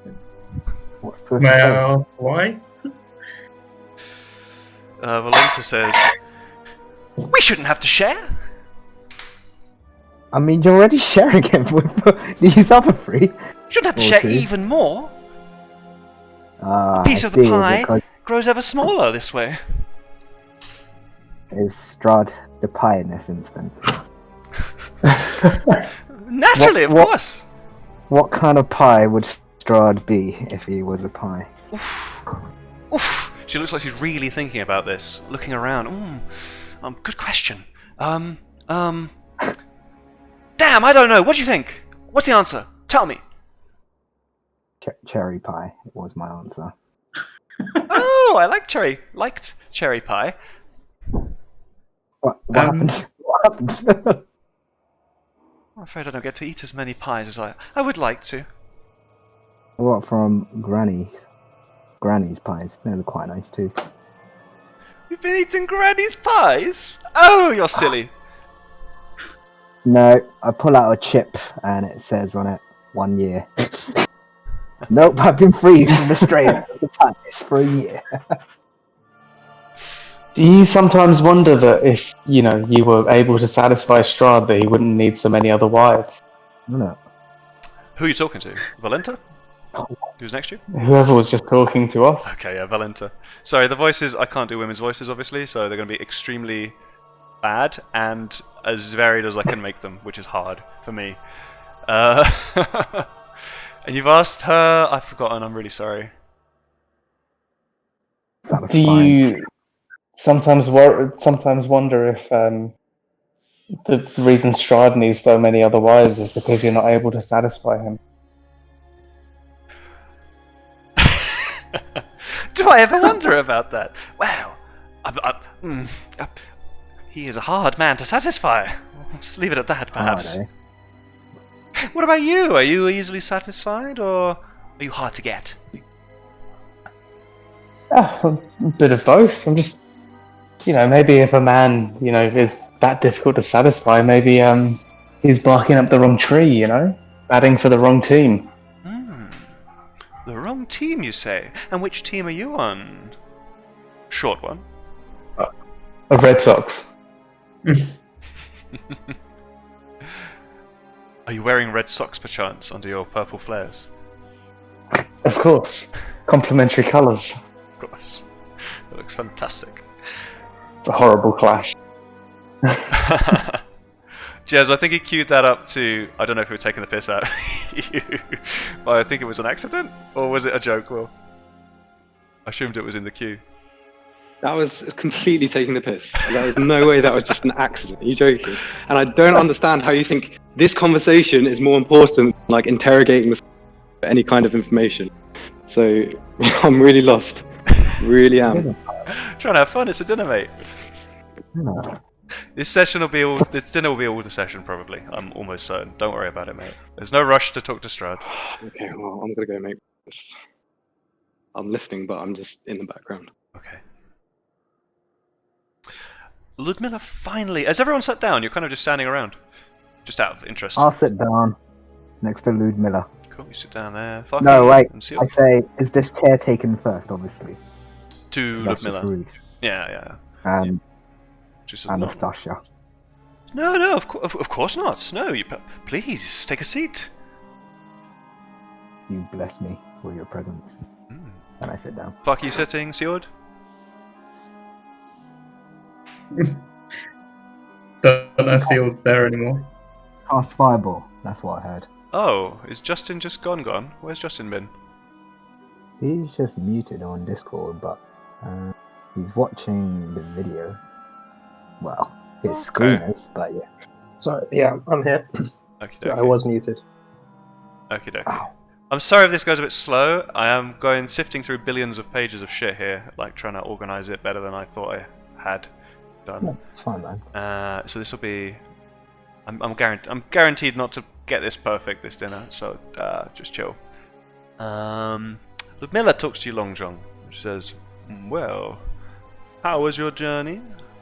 What's the May I ask why? Valenta says, we shouldn't have to share. I mean, you're already sharing it with these other 3. Shouldn't have to share even more. A piece of the pie grows ever smaller this way. Is Strahd the pie in this instance? Naturally, of course. What kind of pie would Strahd be if he was a pie? Oof. She looks like she's really thinking about this, looking around. Good question. Damn, I don't know. What do you think? What's the answer? Tell me. Cherry pie was my answer. Oh, I liked cherry pie. What happened? What happened? I'm afraid I don't get to eat as many pies as I would like to. What from Granny's pies? They're quite nice too. You've been eating Granny's pies? Oh, you're silly. No, I pull out a chip and it says on it 1 year. Nope, I've been free from the strain of the pies for a year. Do you sometimes wonder that if, you were able to satisfy Strahd, that he wouldn't need so many other wives? No. Who are you talking to? Valenta? Who's next to you? Whoever was just talking to us. Okay, yeah, Valenta. Sorry, the voices, I can't do women's voices, obviously, so they're going to be extremely bad and as varied as I can make them, which is hard for me. And you've asked her... I've forgotten, I'm really sorry. Do you sometimes wonder if the reason Strahd needs so many other wives is because you're not able to satisfy him? Do I ever wonder about that? Well, he is a hard man to satisfy. Let's leave it at that, perhaps. Hard, What about you? Are you easily satisfied, or are you hard to get? A bit of both. I'm just, maybe if a man, is that difficult to satisfy, maybe he's barking up the wrong tree, batting for the wrong team. The wrong team, you say? And which team are you on? Short one. Of Red Sox. Are you wearing red socks, perchance, under your purple flares? Of course. Complementary colours. Of course. That looks fantastic. It's a horrible clash. Jez, I think he queued that up to... I don't know if he was taking the piss out of you, but I think it was an accident? Or was it a joke, Will? I assumed it was in the queue. That was completely taking the piss. There was no way that was just an accident. Are you joking? And I don't understand how you think this conversation is more important than like interrogating the for any kind of information. So I'm really lost. Really am. Trying to have fun. It's a dinner, mate. No. This dinner will be all the session, probably. I'm almost certain. Don't worry about it, mate. There's no rush to talk to Strad. Okay, well, I'm gonna go, mate. I'm listening, but I'm just in the background. Okay. Ludmilla, finally. Has everyone sat down? You're kind of just standing around. Just out of interest. I'll sit down next to Ludmilla. Cool, you sit down there. No, wait. And I say, is this chair taken first, obviously? to That's just Ludmilla. rude. Yeah. And Just as normal. Anastasia. No, of course not. No, please take a seat. You bless me with your presence. And I sit down. Fuck you sitting, Sigurd? Don't know if Seal's there anymore. Cast Fireball. That's what I heard. Oh, is Justin just gone? Where's Justin been? He's just muted on Discord, but he's watching the video. Well, his screen is, but yeah. Sorry, yeah, I'm here. Okay. I was muted. Okay. Ow. I'm sorry if this goes a bit slow. I am sifting through billions of pages of shit here, like trying to organize it better than I thought I had done. No, it's fine, man. So this will be. I'm guaranteed not to get this perfect this dinner. So just chill. Ludmilla talks to you, Long John. She says, "Well, how was your journey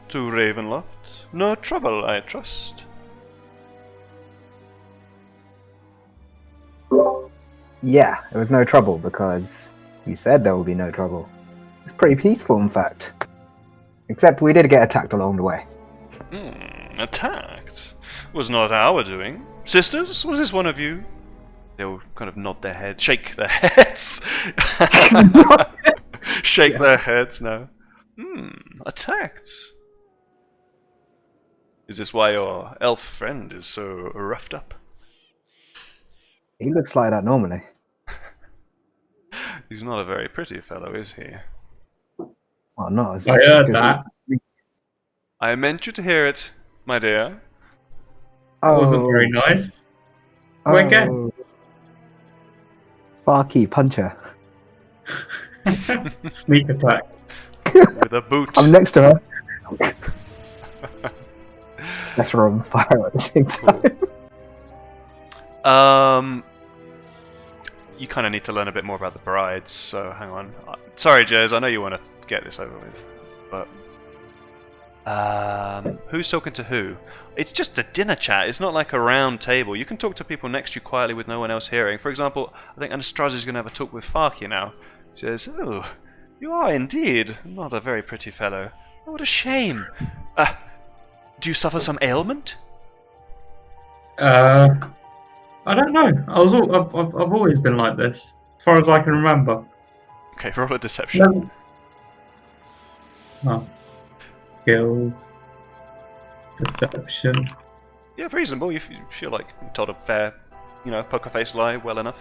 to Ravenloft? No trouble, I trust." Yeah, it was no trouble because you said there would be no trouble. It's pretty peaceful, in fact. Except we did get attacked along the way. Attacked? Was not our doing. Sisters, was this one of you? They'll kind of nod their heads, shake their heads. Shake their heads now. Attacked. Is this why your elf friend is so roughed up? He looks like that normally. He's not a very pretty fellow, is he? Well, no. I heard that. I meant you to hear it, my dear. It wasn't very nice. Go again. Sparky puncher. Sneak attack. With a boot. I'm next to her. Set her on fire at the same time. You kind of need to learn a bit more about the brides, so hang on. Sorry, Jez, I know you want to get this over with, but who's talking to who? It's just a dinner chat. It's not like a round table. You can talk to people next to you quietly with no one else hearing. For example, I think Anastasia is going to have a talk with Farky now. She says, "Oh, you are indeed not a very pretty fellow. Oh, what a shame. Do you suffer some ailment?" I don't know. I've always been like this, as far as I can remember. Okay, roll a deception. Oh. Skills. Deception. Yeah, reasonable. You feel like you told a fair, poker face lie well enough.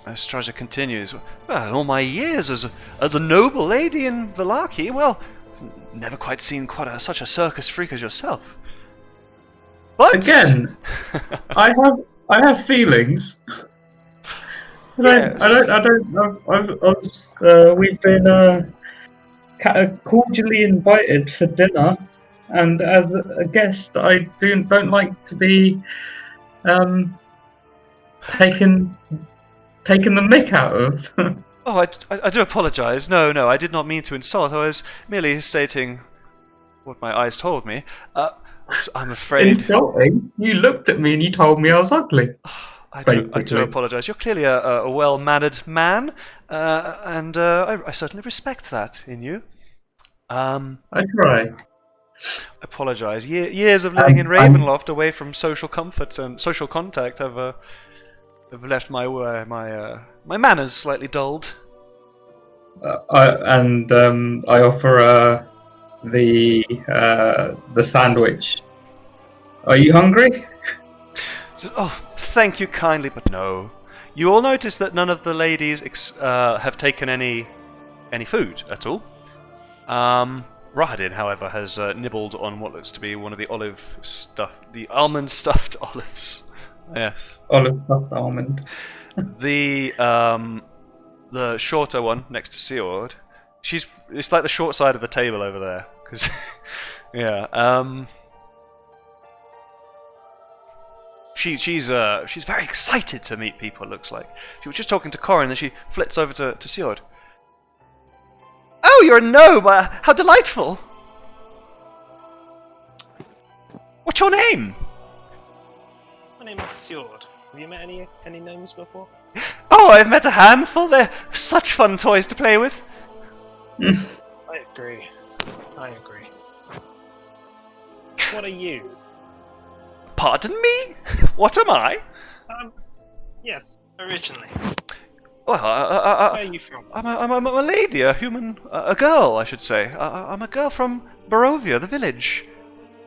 Anastasia continues. Well, in all my years as a noble lady in Vallaki, well, never quite seen such a circus freak as yourself. But again, I have feelings. Yes. We've been cordially invited for dinner, and as a guest, I don't like to be taken the mick out of. Oh, I do apologise. No, I did not mean to insult. I was merely stating what my eyes told me. I'm afraid. Insulting? You looked at me and you told me I was ugly. I do apologise. You're clearly a well-mannered man, and I certainly respect that in you. I try. I apologise. Years of living in Ravenloft, away from social comfort and social contact, have left my manners slightly dulled. I offer the sandwich. Are you hungry? Oh, thank you kindly, but no. You all notice that none of the ladies have taken any food at all. Rahadin, however, has nibbled on what looks to be one of the the almond stuffed olives. Yes. Olive puffed almond. The shorter one next to Seord, it's like the short side of the table over there. Cause yeah. She's very excited to meet people. It looks like she was just talking to Corin, and then she flits over to Seord. Oh, you're a gnome! How delightful! What's your name? My name is Fjord. Have you met any gnomes before? Oh, I've met a handful. They're such fun toys to play with. I agree. What are you? Pardon me? What am I? Yes, originally. Well, Where are you from? I'm a lady, a human, a girl, I should say. I'm a girl from Barovia, the village.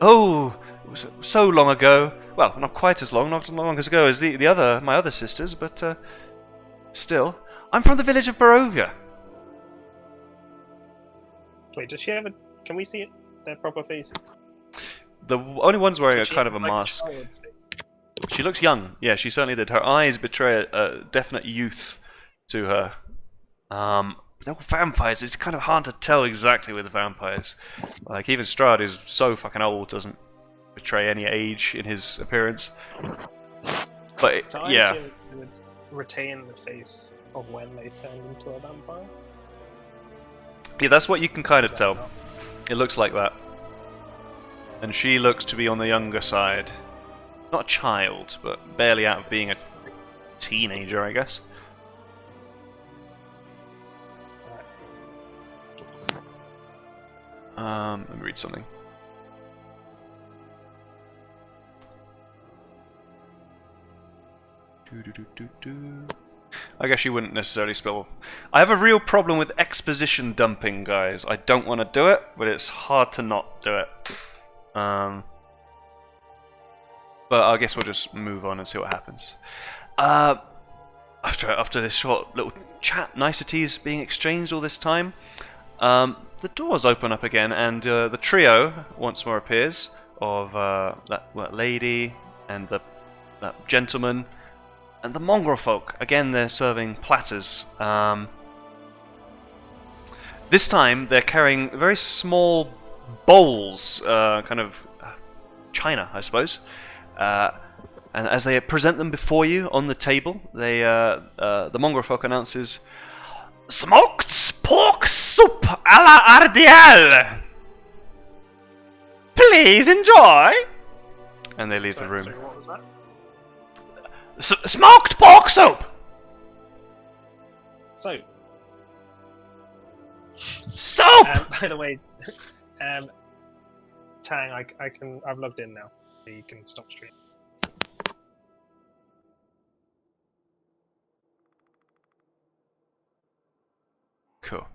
Oh, it was so long ago. Well, not quite as long, not as long ago as my other sisters, but still, I'm from the village of Barovia. Wait, does she have a... Can we see their proper faces? The only one's wearing Does a she kind have, of a like, mask. child's face? She looks young. Yeah, she certainly did. Her eyes betray a definite youth to her. They're all vampires. It's kind of hard to tell exactly with the vampires. Like, even Strahd, who's so fucking old, doesn't betray any age in his appearance. But, So I yeah. assume it would retain the face of when they turn into a vampire. Yeah, that's what you can kind of tell. It looks like that. And she looks to be on the younger side. Not a child, but barely out of being a teenager, I guess. Let me read something. I guess you wouldn't necessarily spell. I have a real problem with exposition dumping, guys. I don't want to do it, but it's hard to not do it. But I guess we'll just move on and see what happens. After this short little chat, niceties being exchanged all this time, the doors open up again, and the trio once more appears of that lady and that gentleman and the mongrel folk. Again, they're serving platters. This time, they're carrying very small bowls, kind of china, I suppose. And as they present them before you on the table, the mongrel folk announces, "Smoked pork soup a la Ardial! Please enjoy!" And they leave the room. Sorry, what was that? Smoked pork soup! So, Soup! by the way, Tang, I've logged in now. You can stop stream. Cool.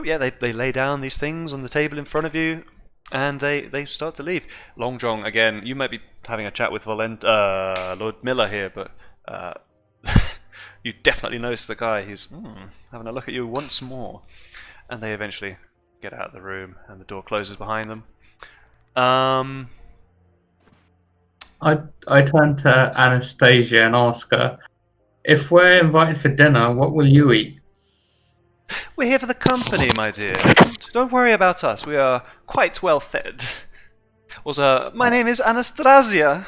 Yeah, they lay down these things on the table in front of you, and they start to leave. Long John, again, you might be having a chat with Lord Miller here, but you definitely notice the guy who's having a look at you once more. And they eventually get out of the room, and the door closes behind them. I turn to Anastasia and ask her, if we're invited for dinner, what will you eat? We're here for the company, my dear. Don't worry about us. We are quite well fed. Also, my name is Anastasia.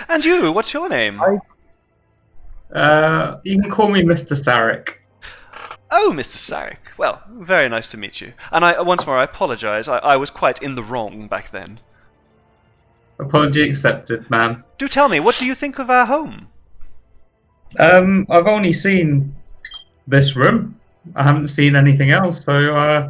And you, what's your name? You can call me Mr. Sarek. Oh, Mr. Sarek. Well, very nice to meet you. And once more, I apologise. I was quite in the wrong back then. Apology accepted, ma'am. Do tell me, what do you think of our home? I've only seen this room. I haven't seen anything else, so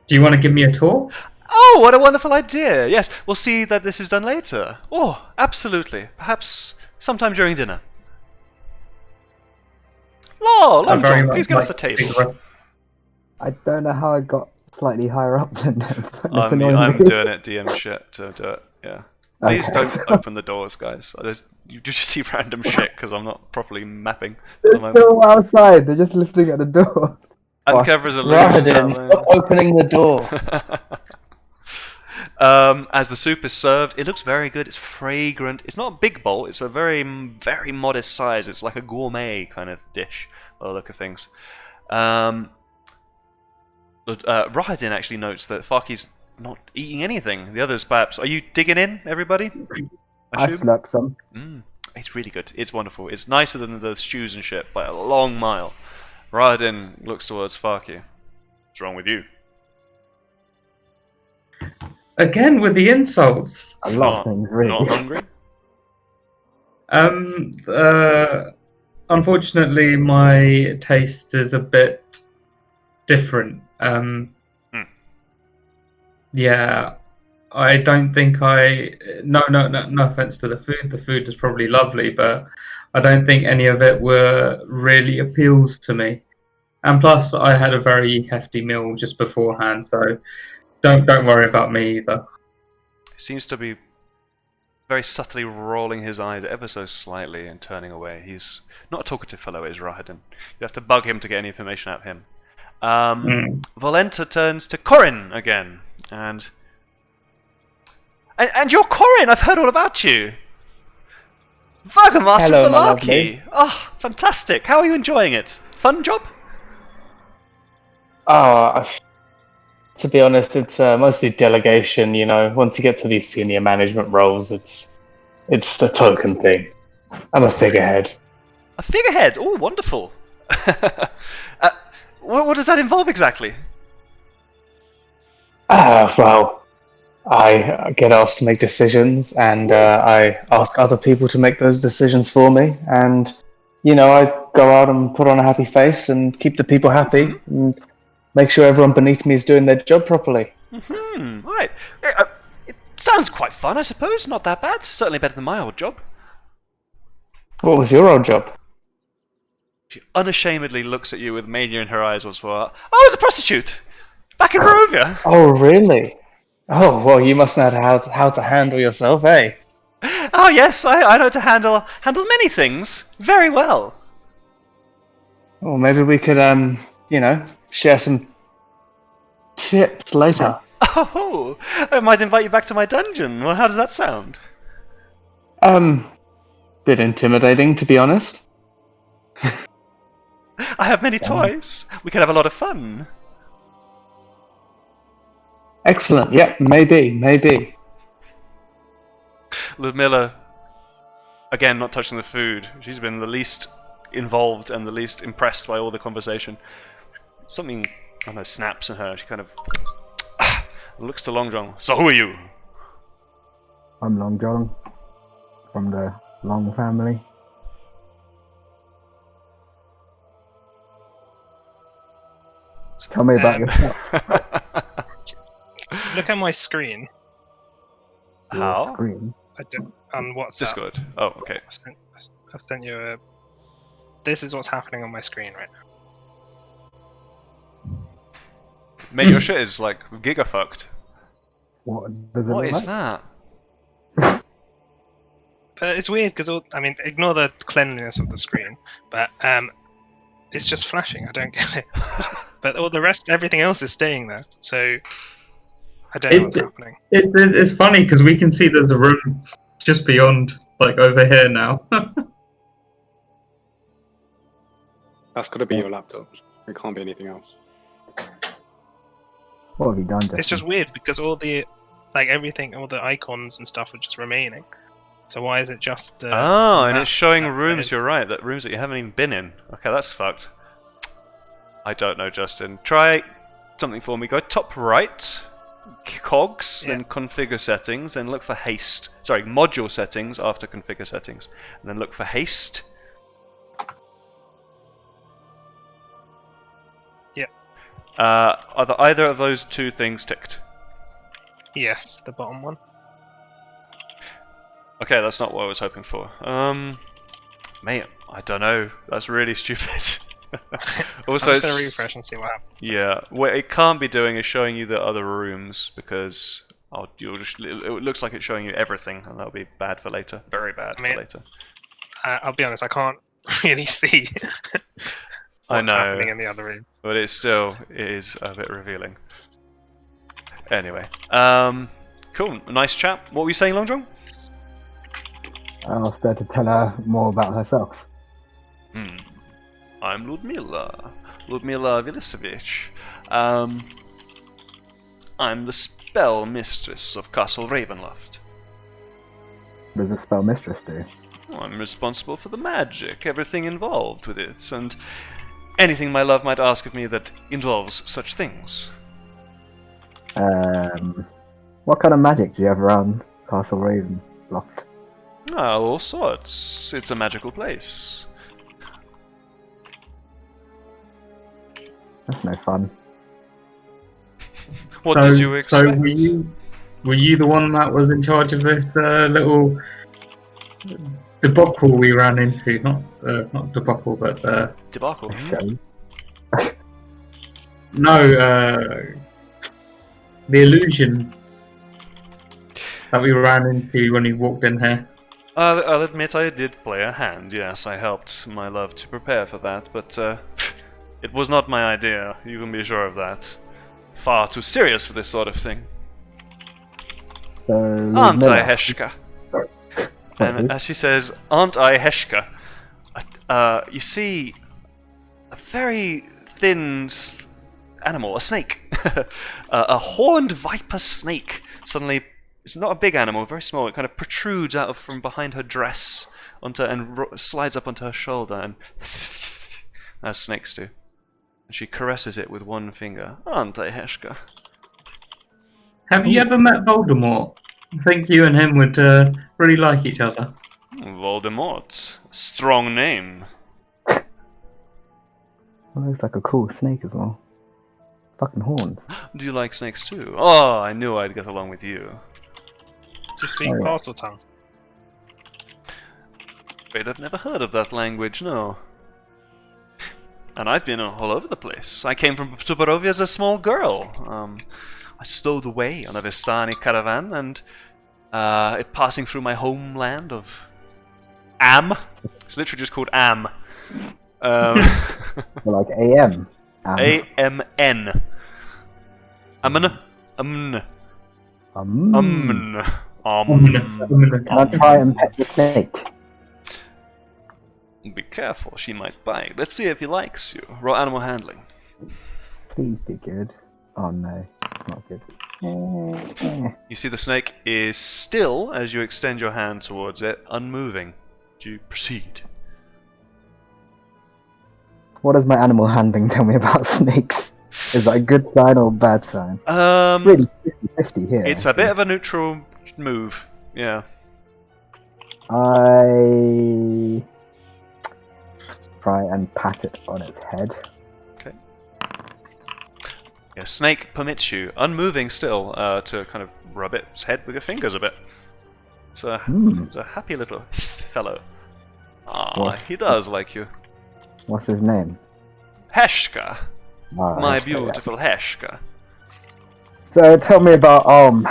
do you want to give me a tour? Oh, what a wonderful idea! Yes, we'll see that this is done later. Oh, absolutely. Perhaps sometime during dinner. Long John, please get off the table. I don't know how I got slightly higher up than them. I'm doing it DM shit to do it, yeah. Please Okay, don't open the doors, guys. You just see random shit because I'm not properly mapping at the They're moment. still outside. They're just listening at the door. Uncover illusions Rahadin, out stop opening the door. As the soup is served, it looks very good. It's fragrant. It's not a big bowl. It's a very, very modest size. It's like a gourmet kind of dish, by the look of things. Rahadin actually notes that Farki's not eating anything. The others, perhaps. Are you digging in, everybody? I snuck some. It's really good. It's wonderful. It's nicer than the stews and shit by a long mile. Rahadin looks towards Farki. What's wrong with you? Again with the insults. A lot of things, really. Not hungry? Unfortunately, my taste is a bit different. Yeah, I don't think no offense to the food. The food is probably lovely, but I don't think any of it really appeals to me. And plus, I had a very hefty meal just beforehand, so don't worry about me either. He seems to be very subtly rolling his eyes ever so slightly and turning away. He's not a talkative fellow, is Rahadin. You have to bug him to get any information out of him. Volenta turns to Corin again, and you're Corin! I've heard all about you! Burgomaster Hello, of my Valarki! lovely. Oh, fantastic! How are you enjoying it? Fun job? To be honest, it's mostly delegation. You know, once you get to these senior management roles, it's a token thing. I'm a figurehead. A figurehead? Oh, wonderful! What does that involve exactly? Well, I get asked to make decisions, and I ask other people to make those decisions for me. And you know, I go out and put on a happy face and keep the people happy, and make sure everyone beneath me is doing their job properly. Right. It sounds quite fun, I suppose. Not that bad. Certainly better than my old job. What was your old job? She unashamedly looks at you with mania in her eyes once more. Oh, I was a prostitute! Back in Barovia! Oh, really? Oh, well, you must know how to handle yourself, eh? Oh, yes, I know to handle many things very well. Well, maybe we could, you know, share some tips later. Oh, I might invite you back to my dungeon. Well, how does that sound? Bit intimidating, to be honest. I have many toys. We could have a lot of fun. Excellent. Yeah, maybe. Ludmilla, again, not touching the food. She's been the least involved and the least impressed by all the conversation. Something, I don't know, snaps in her. She kind of looks to Long John. So who are you? I'm Long John, from the Long family. Tell me about yourself. Look at my screen. How? Your screen. On WhatsApp. Discord. Oh, okay. I've sent you a... This is what's happening on my screen right now. Mate, your shit is like gigafucked. What does it What look is like? that? But it's weird because, I mean, ignore the cleanliness of the screen, but it's just flashing. I don't get it. But all the rest, everything else is staying there. So I don't know what's happening. It's funny because we can see there's a room just beyond, like over here now. That's got to be your laptop. It can't be anything else. What have you done, Justin? It's just weird because all the, like everything, all the icons and stuff are just remaining. So why is it just the... Oh, and it's showing rooms, you're right, that rooms that you haven't even been in. Okay, that's fucked. I don't know, Justin. Try something for me. Go top right, cogs, then configure settings, then look for haste. Sorry, module settings after configure settings. And then look for haste. Yeah. Are either of those two things ticked? Yes, the bottom one. Okay, that's not what I was hoping for. Mate, I don't know. That's really stupid. Also, I'm just gonna refresh and see what happens. Yeah, what it can't be doing is showing you the other rooms because it looks like it's showing you everything, and that'll be bad for later. Very bad for later. I'll be honest, I can't really see. I what's know. happening in the other room. But it is a bit revealing. Anyway, cool, nice chat. What were you saying, Long John? I asked her to tell her more about herself. I'm Ludmila Vilisevich. I'm the spell mistress of Castle Ravenloft. What does a spell mistress do? I'm responsible for the magic, everything involved with it, and anything my love might ask of me that involves such things. What kind of magic do you have around Castle Ravenloft? All sorts. It's a magical place. That's no fun. What did you expect? So were you the one that was in charge of this little debacle we ran into? Not debacle, but Debacle. Show. no, the illusion that we ran into when we walked in here. I'll admit I did play a hand, yes. I helped my love to prepare for that, but it was not my idea, you can be sure of that. Far too serious for this sort of thing. So, Aren't I, Ludmilla. Heshka? And as she says, aren't I, Heshka? You see, a very thin animal, a snake, a horned viper snake, suddenly, it's not a big animal, very small, it kind of protrudes out from behind her dress and slides up onto her shoulder, and as snakes do. And she caresses it with one finger. Aren't I, Heshka? Have you ever met Voldemort? I think you and him would really like each other. Voldemort. Strong name. Well, looks like a cool snake as well. Fucking horns. Do you like snakes too? Oh, I knew I'd get along with you. Do you speak Oh, yeah. Parcel tongue? Wait, I've never heard of that language, no. And I've been all over the place. I came from Tubarovia as a small girl. I stowed away on a Vistani caravan, and it passing through my homeland of Am. It's literally just called Am. Like AM. A-M-N. Amn. Amn. Amn. Can I try and pet the snake? Be careful, she might bite. Let's see if he likes you. Raw animal handling. Please be good. Oh no, it's not good. You see the snake is still, as you extend your hand towards it, unmoving. Do you proceed? What does my animal handling tell me about snakes? Is that a good sign or a bad sign? It's really 50-50 here. It's a bit of a neutral move. Yeah. I try and pat it on its head. Okay. Yeah, snake permits you, unmoving still, to kind of rub its head with your fingers a bit. It's a happy little fellow. Ah, he does like you. What's his name? Heshka. Ah, My Heshka, beautiful Heshka. So tell me about Arm.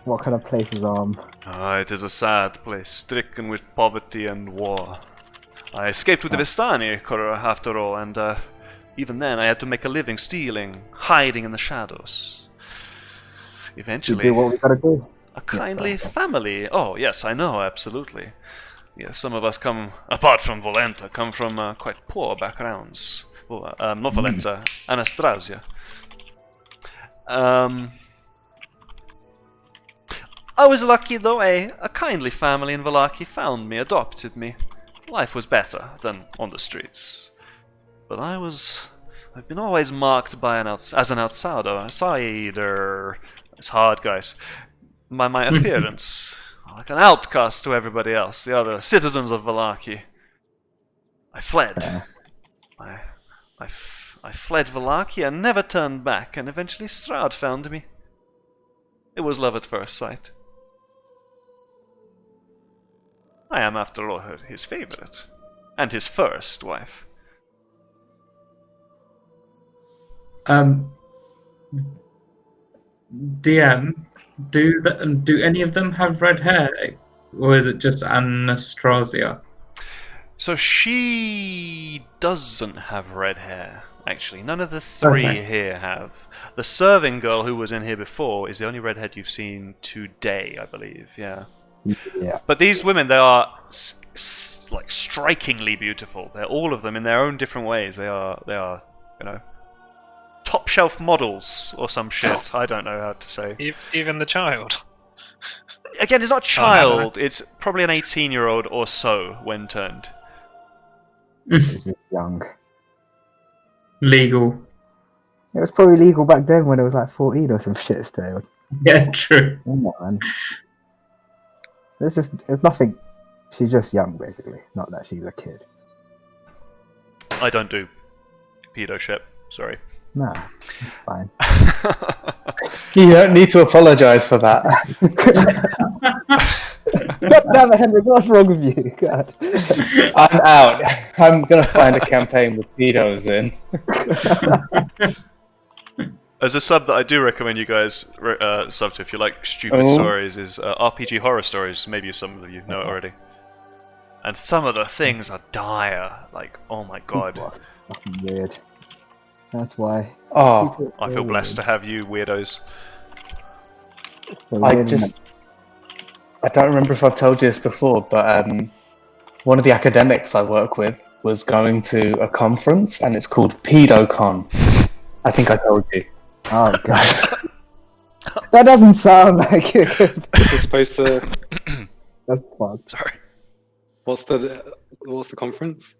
What kind of place is Arm? Ah, it is a sad place, stricken with poverty and war. I escaped with the Vistani, after all, and even then I had to make a living stealing, hiding in the shadows. We Eventually, do what we gotta do. a kindly family. Oh, yes, I know, absolutely. Yes, some of us come, apart from Volenta, come from quite poor backgrounds. Well, not Volenta, Anastasia. I was lucky, though. A kindly family in Valaki found me, adopted me. Life was better than on the streets. But I've been always marked by as an outsider. It's hard, guys. By my appearance. Like an outcast to everybody else, the other citizens of Valaki. I fled. I fled Valaki and never turned back, and eventually Strahd found me. It was love at first sight. I am, after all, his favorite. And his first wife. DM, do any of them have red hair, or is it just Anastasia? So she doesn't have red hair, actually. None of the three here have. The serving girl who was in here before is the only redhead you've seen today, I believe, yeah. Yeah. But these women, they are like strikingly beautiful. They're all of them in their own different ways. They are, you know, top shelf models or some shit. I don't know how to say. Even the child. Again, it's not child. It's probably an 18-year-old or so when turned. It's just young. Legal. It was probably legal back then when it was like 14 or some shit still. Yeah, true. No, man. It's nothing. She's just young, basically. Not that she's a kid. I don't do pedo shit. Sorry. Nah, it's fine. You don't need to apologise for that. God damn it, Henrik, what's wrong with you? God. I'm out. I'm gonna find a campaign with pedos in. As a sub that I do recommend you guys sub to if you like stupid stories is RPG horror stories. Maybe some of you know it already. And some of the things are dire. Like, oh my god. People are fucking weird. That's why. Oh, I feel blessed to have you weirdos. I don't remember if I've told you this before, but one of the academics I work with was going to a conference, and it's called PedoCon. I think I told you. Oh god. That doesn't sound like it. This is supposed to. That's fun. Sorry. What's the conference?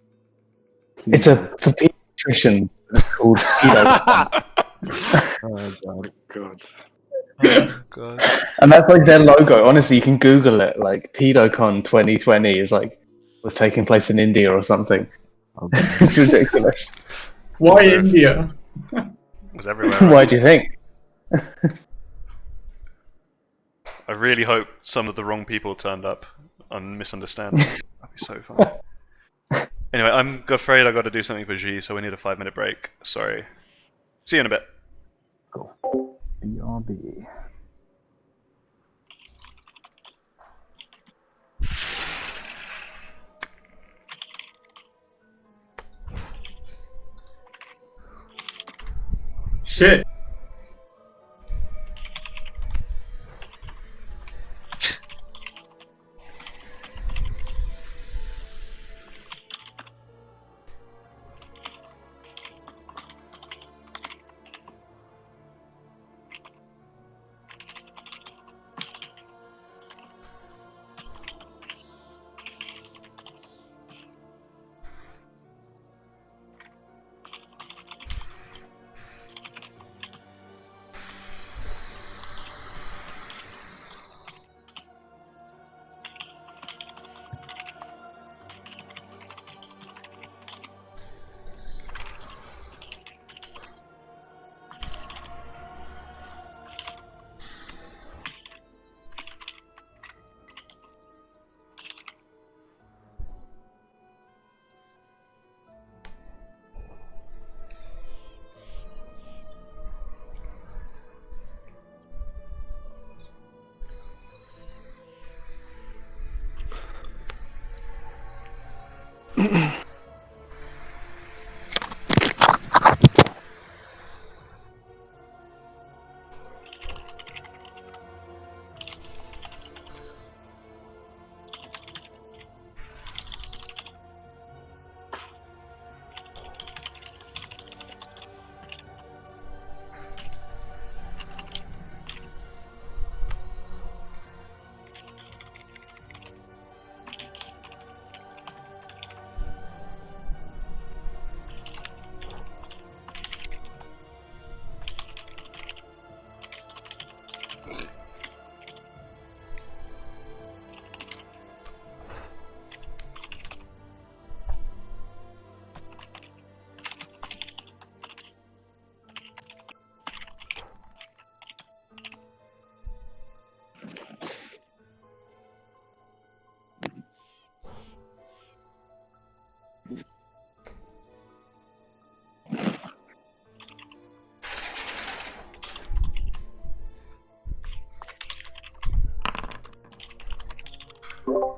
It's for pediatricians. It's called PedoCon. Oh god. God. Oh god. And that's like their logo. Honestly, you can Google it. Like PedoCon 2020 is like was taking place in India or something. Oh, god. It's ridiculous. Why India? It was everywhere. Why Right? do you think? I really hope some of the wrong people turned up and misunderstand. That'd be so fun. Anyway, I'm afraid I got to do something for G, so we need a 5-minute break. Sorry. See you in a bit. Cool. BRB. Shit.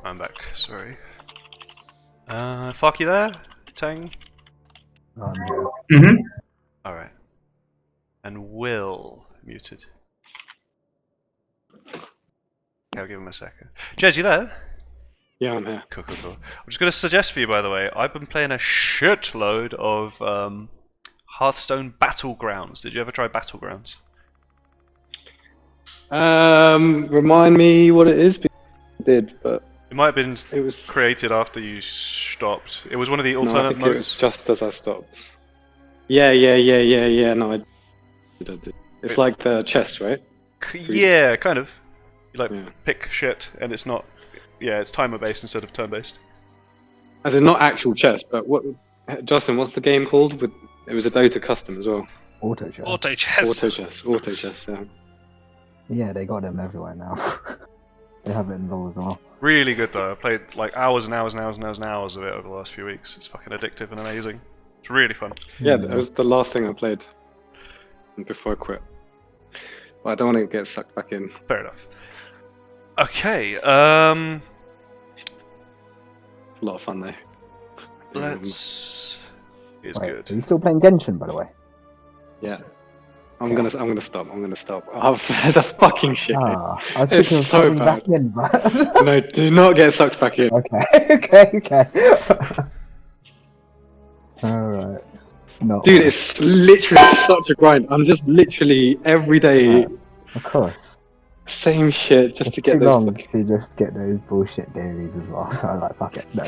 I'm back, sorry. Fuck you there, Tang. Mm-hmm. All right. And Will muted. Okay, I'll give him a second. Jez, you there? Yeah, I'm here. Cool. I'm just going to suggest for you, by the way, I've been playing a shitload of Hearthstone Battlegrounds. Did you ever try Battlegrounds? Remind me what it is. I did, but It might have been it was created after you stopped. It was one of the no, I alternate think it was modes. just as I stopped. Yeah. No, I did. It's like the chess, right? Yeah, kind of. You like Yeah. pick shit, and it's not. Yeah, it's timer based instead of turn based. As in not actual chess, but what? Justin, what's the game called? It was a Dota custom as well. Auto chess. Auto chess. Auto chess. Yeah. Yeah, they got them everywhere now. They have it in LoL as well. Really good though. I played like hours and hours of it over the last few weeks. It's fucking addictive and amazing. It's really fun. Yeah, that was the last thing I played before I quit. But I don't want to get sucked back in. Fair enough. Okay, A lot of fun though. let's. It's Wait, good. are you still playing Genshin, by the way? Yeah. I'm gonna stop. Oh, there's a fucking shit. Ah, I was It's thinking of so coming bad. back in, but... No, do not get sucked back in. Okay. Alright. No. Dude, it's literally such a grind. I'm just literally every day, Of course. same shit just It's to get too those. long to just get those bullshit dailies as well, so I was like, fuck it, no.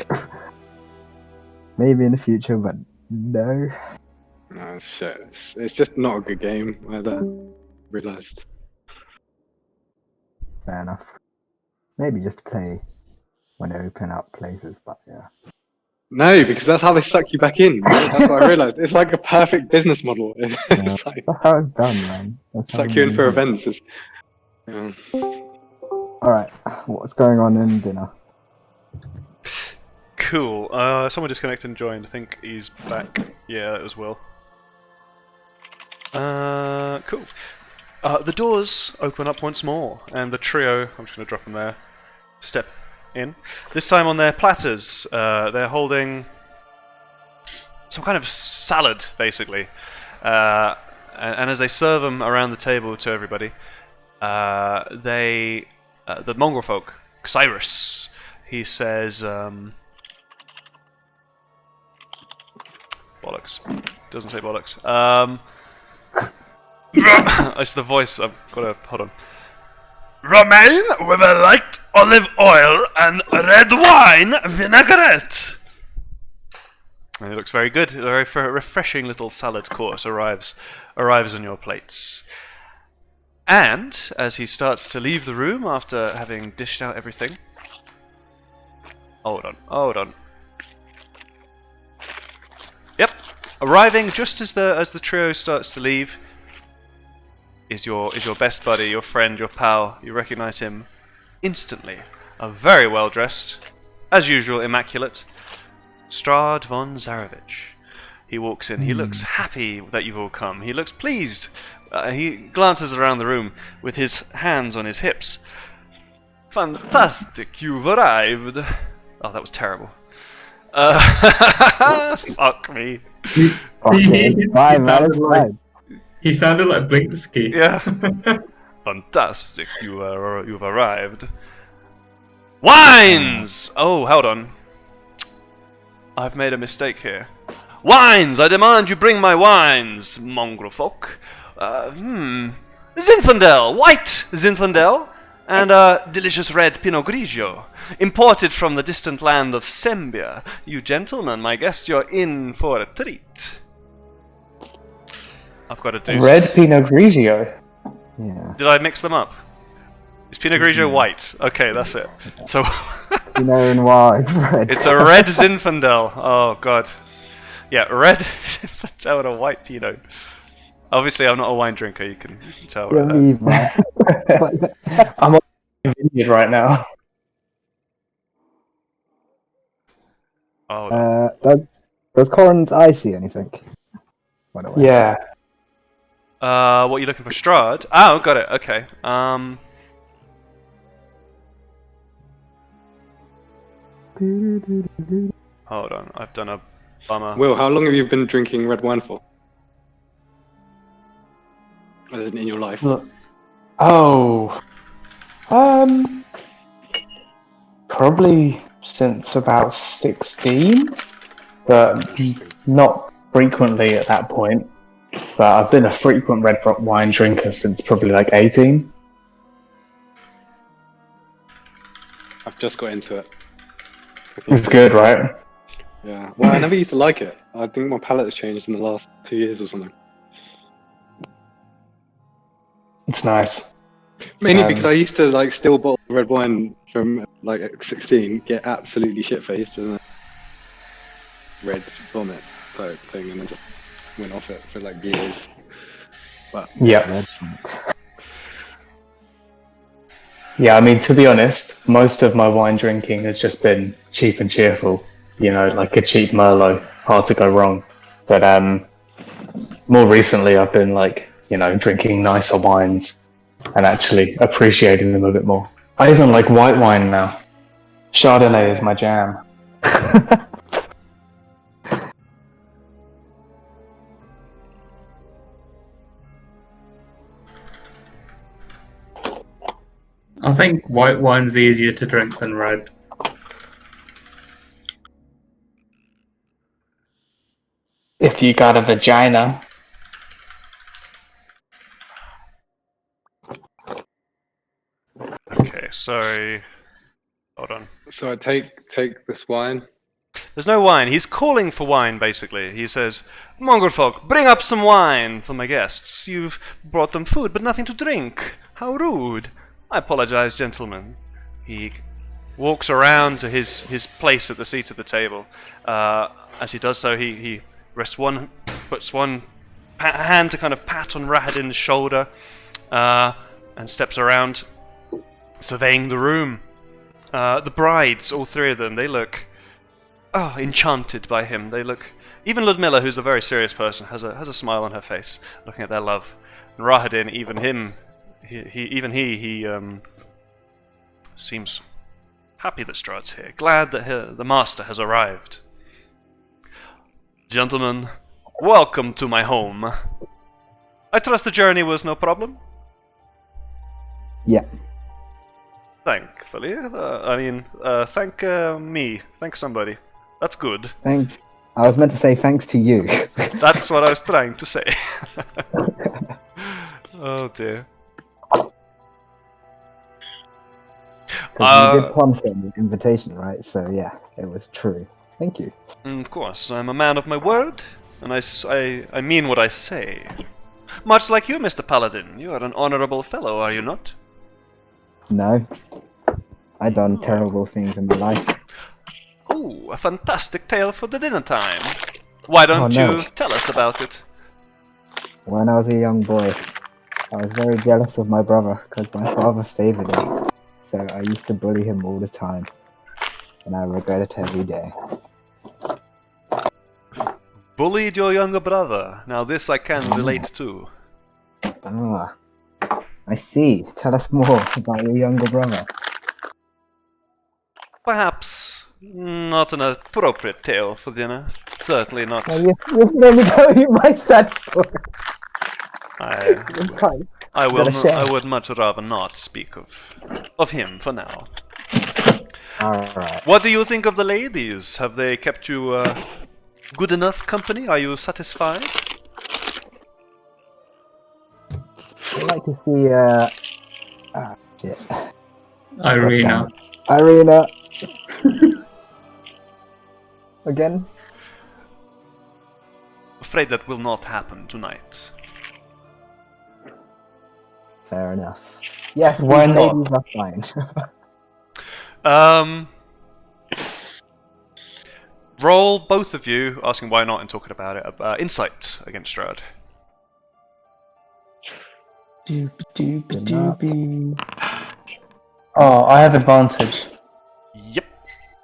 Maybe in the future, but no. No, it's shit. It's just not a good game either. Realised. Fair enough. Maybe just play when they open up places, but yeah. No, because that's how they suck you back in. That's what I realised. It's like a perfect business model. It's like That's how it's done, man. That's how suck you in it's for done. events. Yeah. Alright, what's going on in dinner? Cool. Someone disconnected and joined. I think he's back. Yeah, it was Will. Cool. The doors open up once more, and the trio, I'm just going to drop them there, step in. This time on their platters, they're holding some kind of salad, basically. And as they serve them around the table to everybody, the mongrel folk, Cyrus, he says, bollocks. Doesn't say bollocks. It's the voice. I've got to hold on. Romaine with a light olive oil and red wine vinaigrette. And it looks very good. A very refreshing little salad course arrives on your plates. And as he starts to leave the room after having dished out everything, hold on. Yep, arriving just as the trio starts to leave. Is your best buddy, your friend, your pal. You recognize him instantly. A very well dressed, as usual, immaculate Strahd von Zarovich. He walks in. He looks happy that you've all come. He looks pleased. He glances around the room with his hands on his hips. Fantastic, you've arrived. Oh, that was terrible. Fuck me. He sounded like Blinksky. Yeah. Fantastic, you've arrived. Wines! Oh, hold on. I've made a mistake here. Wines! I demand you bring my wines, mongrel folk. Zinfandel! White Zinfandel! And delicious red Pinot Grigio, imported from the distant land of Sembia. You gentlemen, my guest, you're in for a treat. I've got to do... Red Pinot Grigio. Yeah. Did I mix them up? Is Pinot Grigio white? Okay, that's it. So Pinot Noir is red. it's a red Zinfandel. Oh god. Yeah, red Zinfandel and a white Pinot. Obviously, I'm not a wine drinker. You can tell. Yeah, Right me, man. I'm on the vineyard right now. Oh, Does Corin's eye see anything? By the way. Yeah. what are you looking for? Strahd? Oh, got it. Okay. Hold on, I've done a bummer. Will, how long have you been drinking red wine for? As in your life? Look. Oh. Probably since about 16, but not frequently at that point. But I've been a frequent red wine drinker since probably like 18. I've just got into it. It's good, right? Yeah. Well, I never used to like it. I think my palate has changed in the last 2 years or something. It's nice. Mainly because I used to like steal bottles of red wine from like at 16, get absolutely shit faced, and then red vomit type thing, and I just went off it for like years. But Yeah. Yeah, I mean, to be honest, most of my wine drinking has just been cheap and cheerful. You know, like a cheap Merlot, hard to go wrong. But more recently, I've been like, you know, drinking nicer wines and actually appreciating them a bit more. I even like white wine now. Chardonnay is my jam. I think white wine's easier to drink than red. If you got a vagina. Okay, so hold on. so I take this wine. There's no wine. He's calling for wine, basically. He says, Mongol folk, bring up some wine for my guests. You've brought them food, but nothing to drink. How rude. I apologize, gentlemen. He walks around to his place at the seat of the table. As he does so, he puts one hand to kind of pat on Rahadin's shoulder, and steps around, surveying the room. The brides, all three of them, they look enchanted by him. They look. Even Ludmilla, who's a very serious person, has a smile on her face, looking at their love. And Rahadin, even him, he seems happy that Strahd's here, glad that the master has arrived. Gentlemen, welcome to my home. I trust the journey was no problem. Yeah. Thankfully, thank me. Thank somebody. That's good. Thanks. I was meant to say thanks to you. That's what I was trying to say. Oh dear. Because you did promise me an invitation, right? So yeah, it was true. Thank you. Of course, I'm a man of my word, and I mean what I say. Much like you, Mr. Paladin. You are an honorable fellow, are you not? No. I've done terrible things in my life. Ooh, a fantastic tale for the dinner time. Why don't no. you tell us about it? When I was a young boy, I was very jealous of my brother because my father favored him. So I used to bully him all the time. And I regret it every day. Bullied your younger brother. Now this I can relate to. Ah, I see. Tell us more about your younger brother. Perhaps not an appropriate tale for dinner. Certainly not. Well, you let me tell you my sad story. I would much rather not speak of him for now. Alright. What do you think of the ladies? Have they kept you good enough company? Are you satisfied? I'd like to see, shit. Irina. Irina. Again? Afraid that will not happen tonight. Fair enough. Yes, Why these not? ladies are fine. Roll, both of you, asking why not and talking about it. Insight against Strahd. Oh, I have advantage. Yep.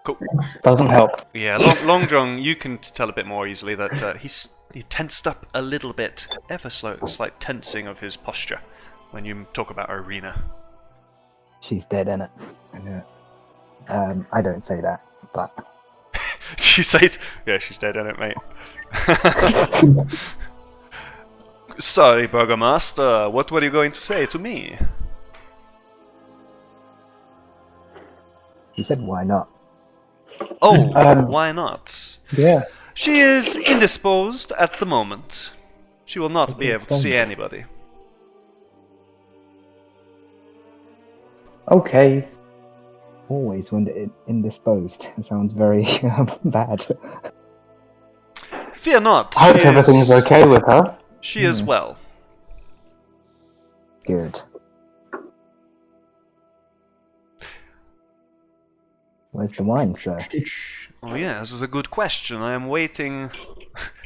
Cool. Doesn't help. Yeah, Long John, you can tell a bit more easily that he tensed up a little bit, ever slight tensing of his posture when you talk about Irina. She's dead, innit? I know. I don't say that, but She says, yeah, she's dead, isn't it, mate? Sorry, Burgomaster, what were you going to say to me? He said, "Why not?" Oh, why not? Yeah. She is indisposed at the moment. She will not be able to see anybody. Okay. Always when indisposed. It sounds very bad. Fear not. I hope she everything's is- okay with her. She is well. Good. Where's the wine, sir? Oh yeah, this is a good question. I am waiting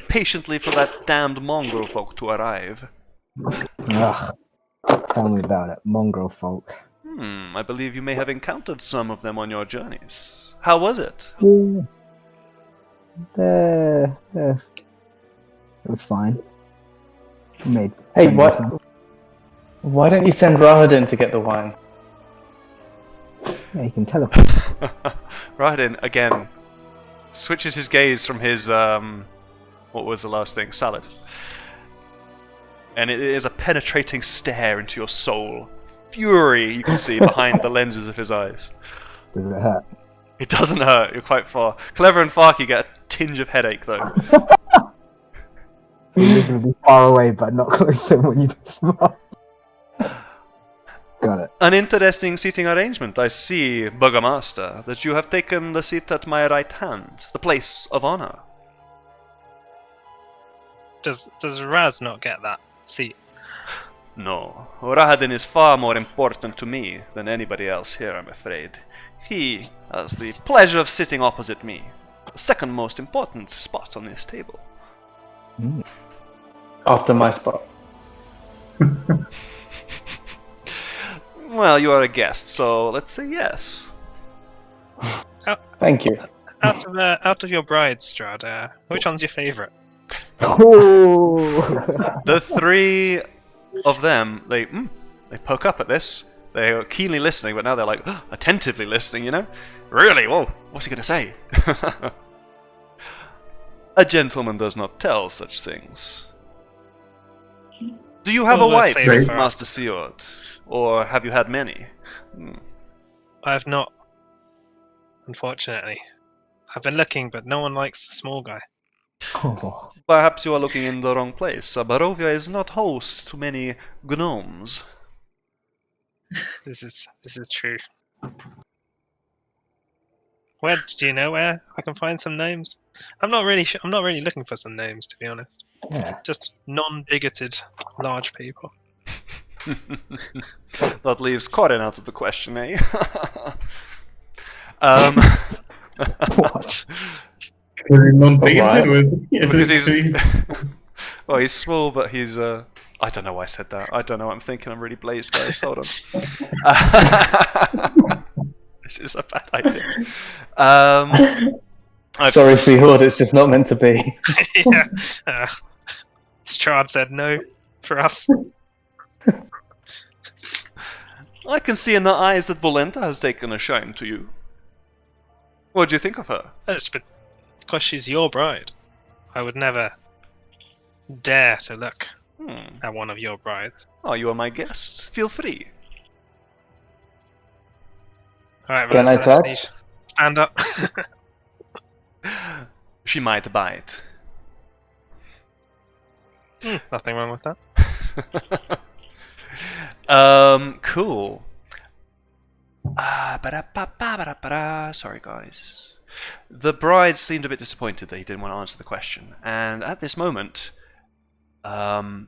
patiently for that damned mongrel folk to arrive. Ugh. Tell me about it, mongrel folk. I believe you may have encountered some of them on your journeys. How was it? It was fine. Made. Hey, friends with some- why don't you send Rahadin to get the wine? Yeah, you can teleport. Raiden, again, switches his gaze from his, what was the last thing? Salad. And it is a penetrating stare into your soul. Fury you can see behind the lenses of his eyes. Does it hurt? It doesn't hurt, you're quite far. Clever and Farky get a tinge of headache though. So you're just gonna be far away, but not close to him when you piss him off. Got it. An interesting seating arrangement. I see, Burgomaster, that you have taken the seat at my right hand, the place of honor. Does Raz not get that seat? No, Rahadin is far more important to me than anybody else here, I'm afraid. He has the pleasure of sitting opposite me, the second most important spot on this table. After my spot. Well, you are a guest, so let's say yes. Thank you. Out of your brides, Strad, which one's your favourite? Ooh. The three of them, they poke up at this. They are keenly listening, but now they're like attentively listening, you know? Really? Whoa, what's he going to say? A gentleman does not tell such things. Do you have Well, a let's wife, save it for Master Seord? Or have you had many? I have not, unfortunately. I've been looking, but no one likes the small guy. Oh. Perhaps you are looking in the wrong place. Barovia is not host to many gnomes. This is true. Where do you know where I can find some names? I'm not really looking for some names, to be honest. Yeah. Just non-bigoted large people. That leaves Corin out of the question, eh? What? Because he's not Why? bigoted with. Because he's well, he's small, but he's I don't know why I said that. I don't know what I'm thinking. I'm really blazed, guys. Hold on. This is a bad idea. Sorry, Seahord, it's just not meant to be. Yeah. Strahd said no for us. I can see in the eyes that Volenta has taken a shine to you. What do you think of her? It's because she's your bride. I would never dare to look at one of your brides. Oh, you are my guests. Feel free. Alright, Can I let's touch? stand up. She might bite. Nothing wrong with that. Cool. Sorry, guys. The bride seemed a bit disappointed that he didn't want to answer the question, and at this moment, who's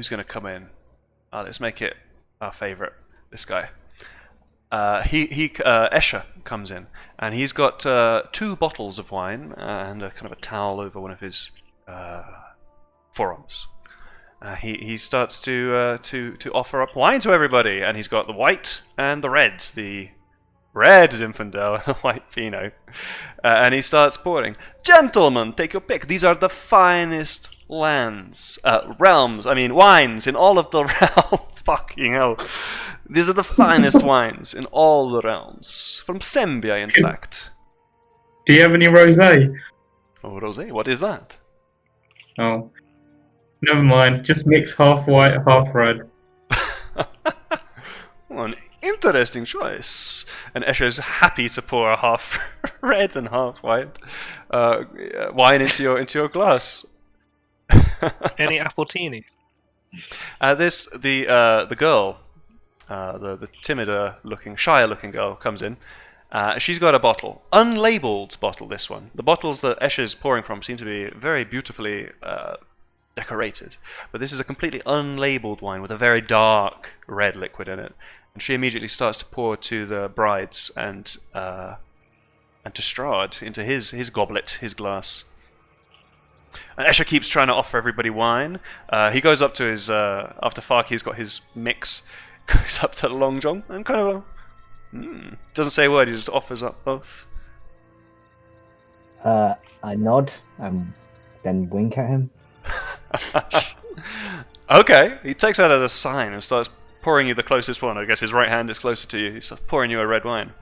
going to come in? Let's make it our favorite. This guy. Escher comes in, and he's got 2 bottles of wine and a kind of a towel over one of his forearms. He starts to offer up wine to everybody, and he's got the white and the red. The red Zinfandel, the white Pinot, and he starts pouring. Gentlemen, take your pick. These are the finest wines in all of the realm. Fucking hell. These are the finest wines in all the realms. From Sembia, in fact. Do you have any rosé? Oh, rosé, what is that? Oh, never mind. Just mix half white, half red. Oh, an interesting choice. And Escher is happy to pour a half red and half white wine into your glass. Any appletini? The girl, the timider looking, shyer looking girl comes in. She's got a bottle, unlabeled bottle. This one, the bottles that Escher's pouring from seem to be very beautifully decorated, but this is a completely unlabeled wine with a very dark red liquid in it. And she immediately starts to pour to the brides and to Strahd into his goblet, his glass. And Escher keeps trying to offer everybody wine. He goes up to his after Farki's got his mix, goes up to Long John and kind of doesn't say a word. He just offers up both. I nod and then wink at him. Okay, he takes that as a sign and starts pouring you the closest one. I guess his right hand is closer to you. He starts pouring you a red wine.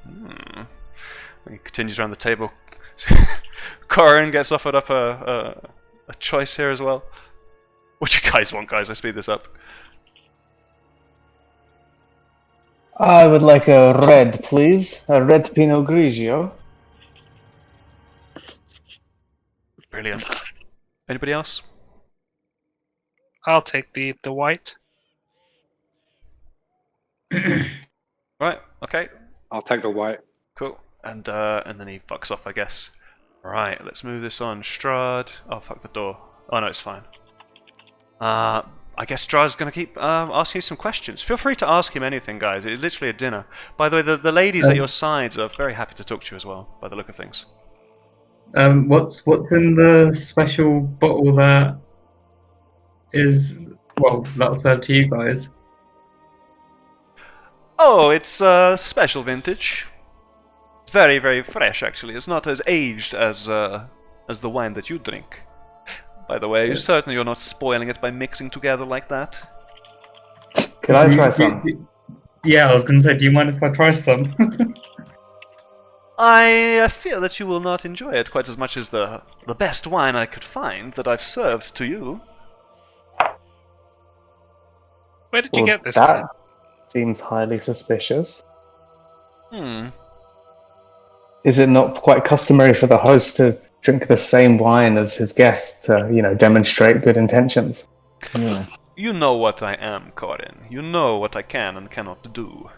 He continues around the table. Corin gets offered up a choice here as well. What do you guys want, guys? I speed this up. I would like a red, please. A red Pinot Grigio. Brilliant. Anybody else? I'll take the white. Right. Okay. I'll take the white. Cool. And then he fucks off, I guess. Right. Let's move this on. Strahd. Oh, fuck the door. Oh no, it's fine. I guess Strahd's gonna keep asking you some questions. Feel free to ask him anything, guys. It's literally a dinner. By the way, the ladies at your sides are very happy to talk to you as well, by the look of things. What's in the special bottle that is that'll serve to you guys? Oh, it's special vintage. Very, very fresh, actually. It's not as aged as the wine that you drink. By the way, you're certain you're not spoiling it by mixing together like that? Could I try some? Yeah, I was going to say, do you mind if I try some? I fear that you will not enjoy it quite as much as the best wine I could find that I've served to you. Where did you get this That from? seems highly suspicious. Hmm. Is it not quite customary for the host to drink the same wine as his guest to, demonstrate good intentions? Yeah. You know what I am, Corin. You know what I can and cannot do.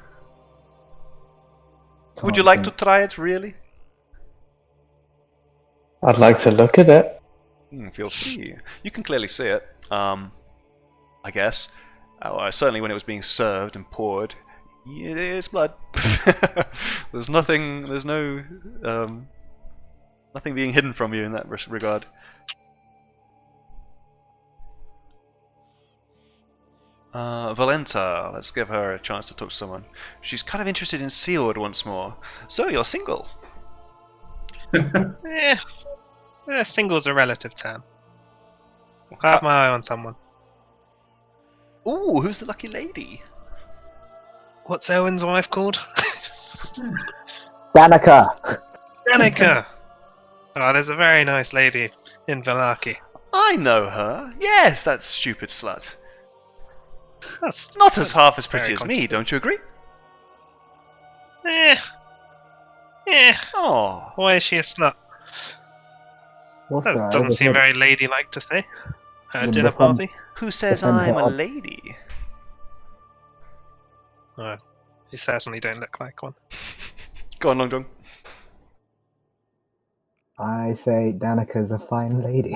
Would you like to try it, really? I'd like to look at it. Feel free. You can clearly see it. I guess. Certainly when it was being served and poured, it is blood. There's nothing. There's no nothing being hidden from you in that regard. Valenta, let's give her a chance to talk to someone. She's kind of interested in Seaward once more. So you're single? Single's a relative term. I have my eye on someone. Ooh, who's the lucky lady? What's Owen's wife called? Danica! Danica! Oh, there's a very nice lady in Valaki. I know her. Yes, that stupid slut. That's Not as half as pretty very as me, don't you agree? Oh, Why is she a slut? What's That that? doesn't seem very ladylike to say. At a The dinner different- party? who says Defend I'm her a up. lady? Oh, you certainly don't look like one. Go on, Long John. I say Danica's a fine lady.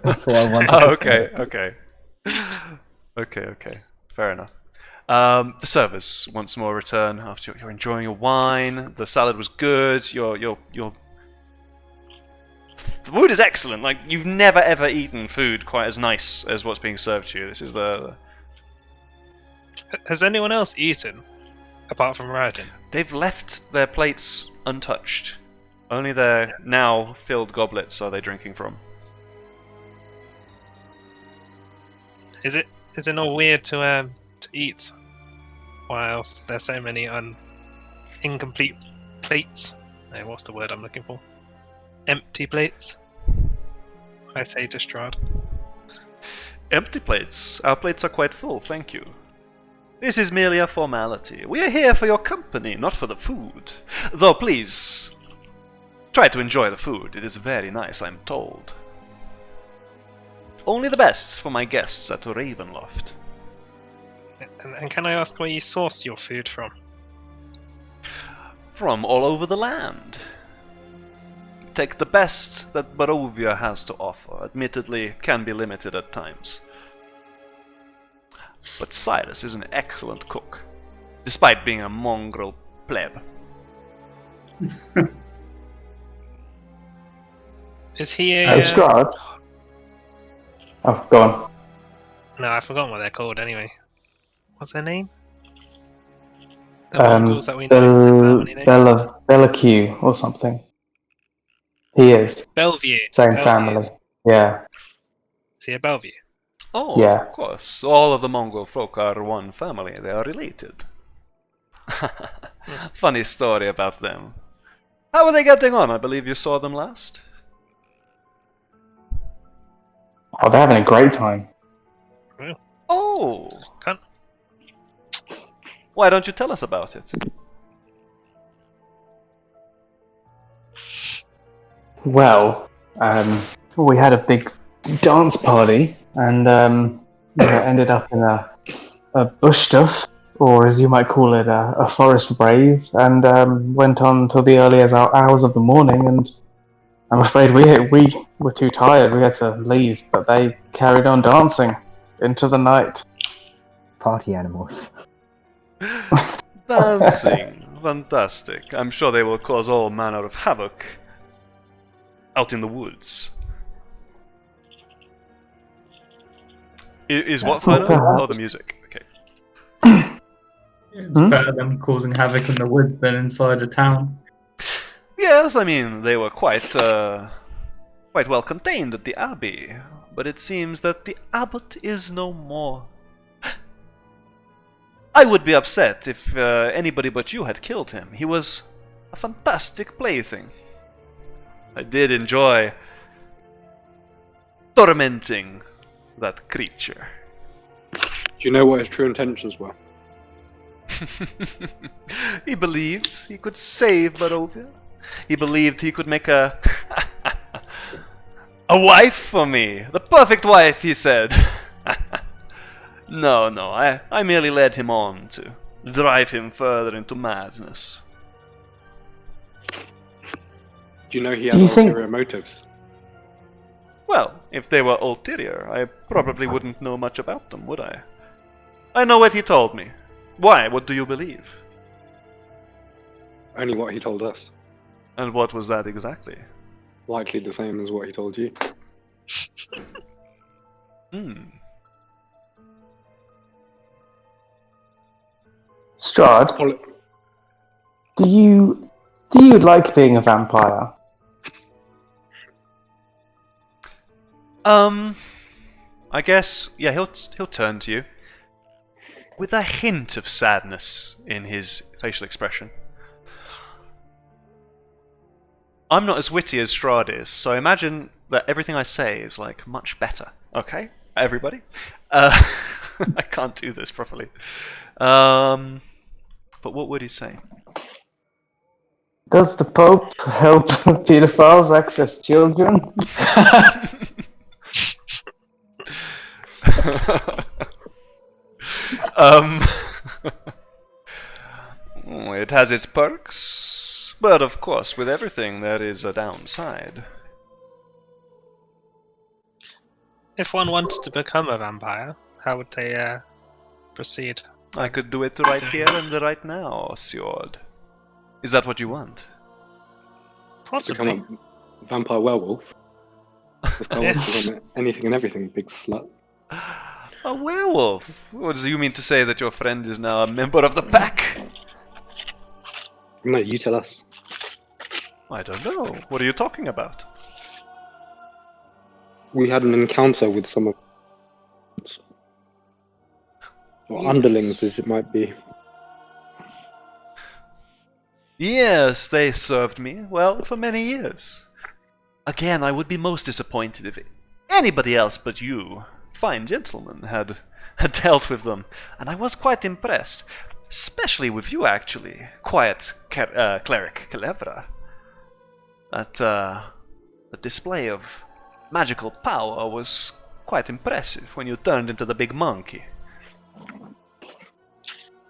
That's what I want. Oh, okay. Fair enough. The servers once more return after you're enjoying your wine. The salad was good. The food is excellent. Like, you've never ever eaten food quite as nice as what's being served to you. This is the... Has anyone else eaten? Apart from Raiden? They've left their plates untouched. Only their now filled goblets are they drinking from. Is it not weird to eat Why else? There's so many incomplete plates. No, what's the word I'm looking for? Empty plates. I say to Strahd. Empty plates. Our plates are quite full, thank you. This is merely a formality. We are here for your company, not for the food. Though please, try to enjoy the food. It is very nice, I'm told. Only the best for my guests at Ravenloft. And can I ask where you source your food from? From all over the land. Take the best that Barovia has to offer. Admittedly, can be limited at times. But Cyrus is an excellent cook, despite being a mongrel pleb. Is he a... Strahd? Oh, go on. No, I've forgotten what they're called anyway. What's their name? The Um, Mongols that we know. Bella Q or something. He is. Bellevue. Same Bellevue. family. Yeah. Is he a Bellevue? Oh, Yeah. of course. All of the Mongol folk are one family. They are related. Funny story about them. How are they getting on? I believe you saw them last. Oh, they're having a great time. Oh! Can't... Why don't you tell us about it? Well, we had a big dance party and ended up in a bush stuff, or as you might call it, a forest rave, and went on till the earliest hours of the morning. And I'm afraid we were too tired. We had to leave, but they carried on dancing into the night. Party animals. Dancing. Fantastic. I'm sure they will cause all manner of havoc out in the woods. Is what That's fun? Oh, the music. Okay. It's better than causing havoc in the woods than inside a town. Yes, I mean, they were quite well contained at the abbey, but it seems that the abbot is no more. I would be upset if anybody but you had killed him. He was a fantastic plaything. I did enjoy tormenting that creature. Do you know what his true intentions were? He believed he could save Barovia. He believed he could make a wife for me. The perfect wife, he said. No, I merely led him on to drive him further into madness. Do you know he Do had you think- ulterior motives? Well, if they were ulterior, I probably wouldn't know much about them, would I? I know what he told me. Why? What do you believe? Only what he told us. And what was that exactly? Likely the same as what he told you. Strahd, Poli- do you like being a vampire? I guess, yeah, he'll turn to you with a hint of sadness in his facial expression. I'm not as witty as Strahd is, so imagine that everything I say is like much better. Okay, everybody. I can't do this properly. But what would he say? Does the Pope help pedophiles access children? It has its perks, but of course, with everything there is a downside. If one wanted to become a vampire, how would they proceed? I could do it right here and right now, Sjord. Is that what you want? Possibly. Become a vampire werewolf? This guy wants to become anything and everything, big slut. A werewolf? What do you mean to say that your friend is now a member of the pack? No, you tell us. I don't know. What are you talking about? We had an encounter with some of... or underlings, as it might be. Yes, they served me well for many years. Again, I would be most disappointed if anybody else but you, fine gentlemen, had dealt with them, and I was quite impressed. Especially with you, actually, quiet cleric Calebra. The display of magical power was quite impressive when you turned into the big monkey.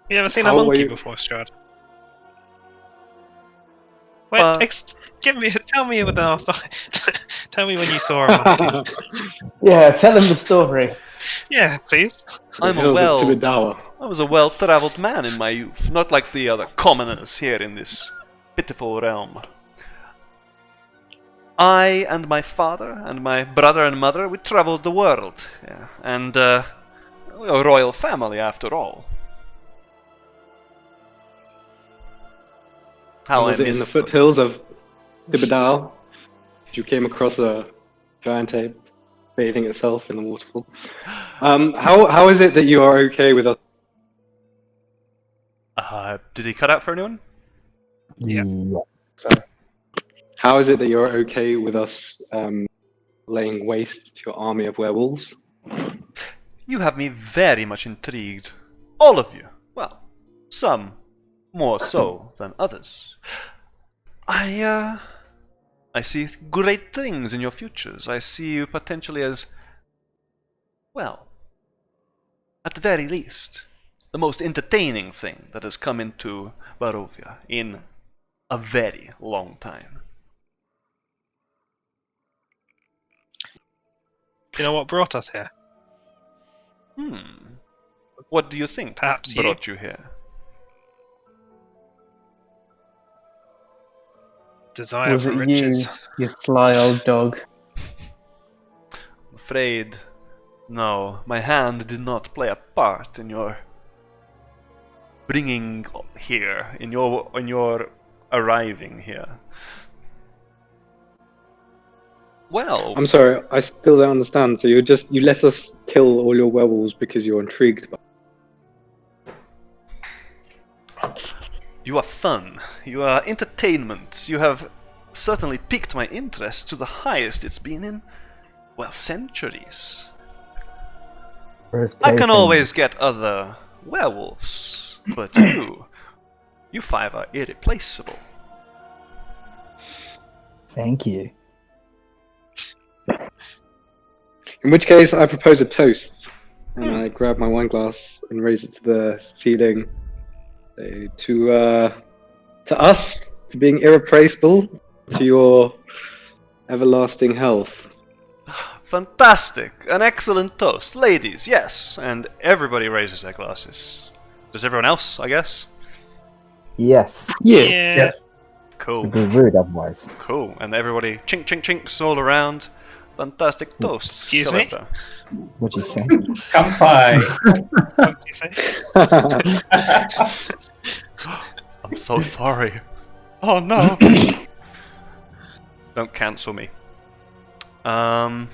You ever seen How a were monkey you- before, Strahd? Wait, tell me with tell me when you saw a monkey. Yeah, tell him the story. Yeah, please. I was a well-traveled man in my youth, not like the other commoners here in this pitiful realm. I and my father and my brother and mother, we traveled the world, yeah, and we're a royal family after all. How was I it in the miss foothills of Dibadal? You came across a giant ape bathing itself in the waterfall. How is it that you are okay with us? Did he cut out for anyone? Yeah. How is it that you're okay with us laying waste to your army of werewolves? You have me very much intrigued. All of you. Well, some more so than others. I see great things in your futures. I see you potentially as, well, at the very least, the most entertaining thing that has come into Barovia in a very long time. Do you know what brought us here? What do you think Perhaps you. brought you here? Desire Was for it riches. you sly old dog? I'm afraid, no, my hand did not play a part in your bringing here, in your arriving here. Well, I'm sorry, I still don't understand. So you let us kill all your werewolves because you're intrigued by. you are fun, you are entertainment, you have certainly piqued my interest to the highest it's been in, well, centuries. I can always get other werewolves, but you five are irreplaceable. Thank you. In which case, I propose a toast, and I grab my wine glass and raise it to the ceiling. To us, to being irreplaceable, to your everlasting health. Fantastic! An excellent toast. Ladies, yes. And everybody raises their glasses. Does everyone else, I guess? Yes. Yeah. Cool. It'd be rude otherwise. Cool. And everybody chink chink chinks all around. Fantastic toasts. Excuse me? Calebra. What'd you say? Kampai. What did you say? I'm so sorry. Oh no. Don't cancel me. So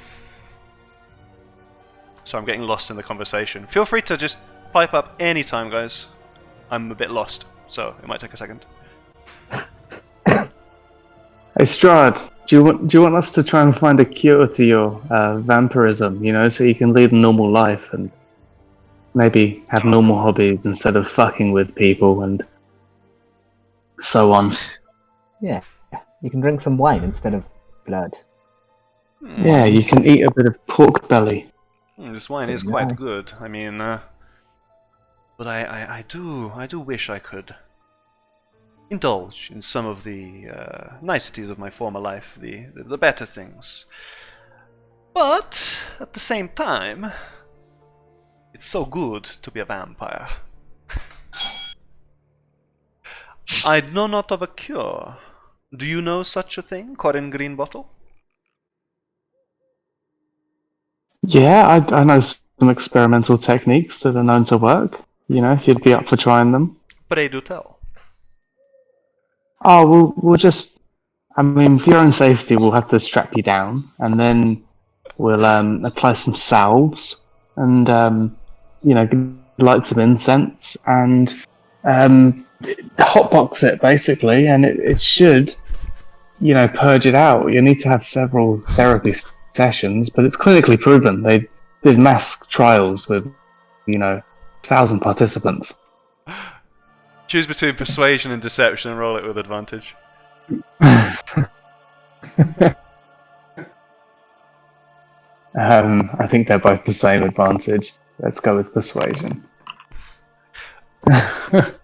I'm getting lost in the conversation. Feel free to just pipe up anytime, guys. I'm a bit lost, so it might take a second. Hey Strahd, do you want us to try and find a cure to your vampirism? You know, so you can lead a normal life and maybe have normal hobbies instead of fucking with people and so on. Yeah. You can drink some wine instead of blood. Yeah, you can eat a bit of pork belly. This wine is quite good. I mean, but I do wish I could indulge in some of the niceties of my former life, the better things. But at the same time, it's so good to be a vampire. I know not of a cure. Do you know such a thing, Corin Greenbottle? Yeah, I know some experimental techniques that are known to work. You know, if you'd be up for trying them. Pray do tell. Oh, we'll just... I mean, for your own safety, we'll have to strap you down, and then we'll apply some salves, and, you know, light some incense, and hotbox it basically, and it should, purge it out. You need to have several therapy sessions, but it's clinically proven. They did mass trials with, 1,000 participants. Choose between persuasion and deception and roll it with advantage. I think they're both the same advantage. Let's go with persuasion.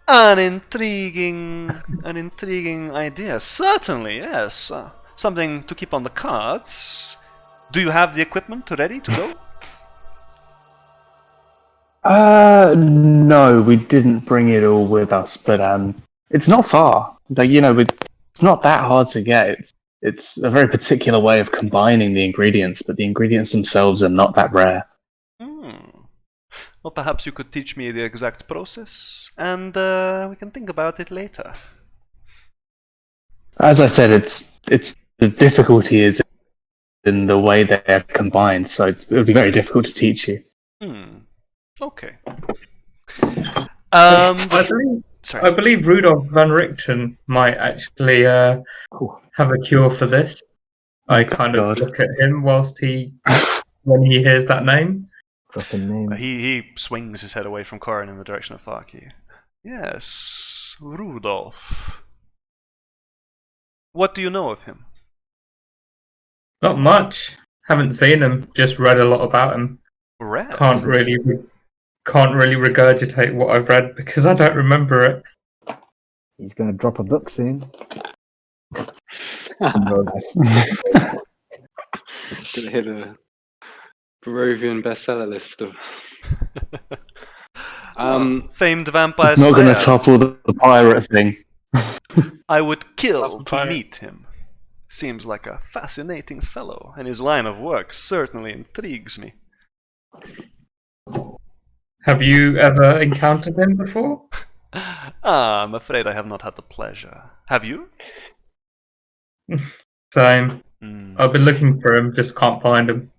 An intriguing idea. Certainly, yes. Something to keep on the cards. Do you have the equipment ready to go? No, we didn't bring it all with us, but it's not far. It's not that hard to get. It's a very particular way of combining the ingredients, but the ingredients themselves are not that rare. Well, perhaps you could teach me the exact process, and we can think about it later. As I said, it's the difficulty is in the way they're combined, so it would be very difficult to teach you. Okay. I believe Rudolf van Richten might actually have a cure for this. I kind of look at him when he hears that name. He swings his head away from Corin in the direction of Farki. Yes, Rudolf. What do you know of him? Not much. Haven't seen him. Just read a lot about him. Read? Can't really regurgitate what I've read because I don't remember it. He's going to drop a book soon. Gonna hit a Barovian bestseller list of. Famed vampire It's not going to slayer. topple the pirate thing. I would kill to meet him. Seems like a fascinating fellow, and his line of work certainly intrigues me. Have you ever encountered him before? I'm afraid I have not had the pleasure. Have you? Same. I've been looking for him, just can't find him.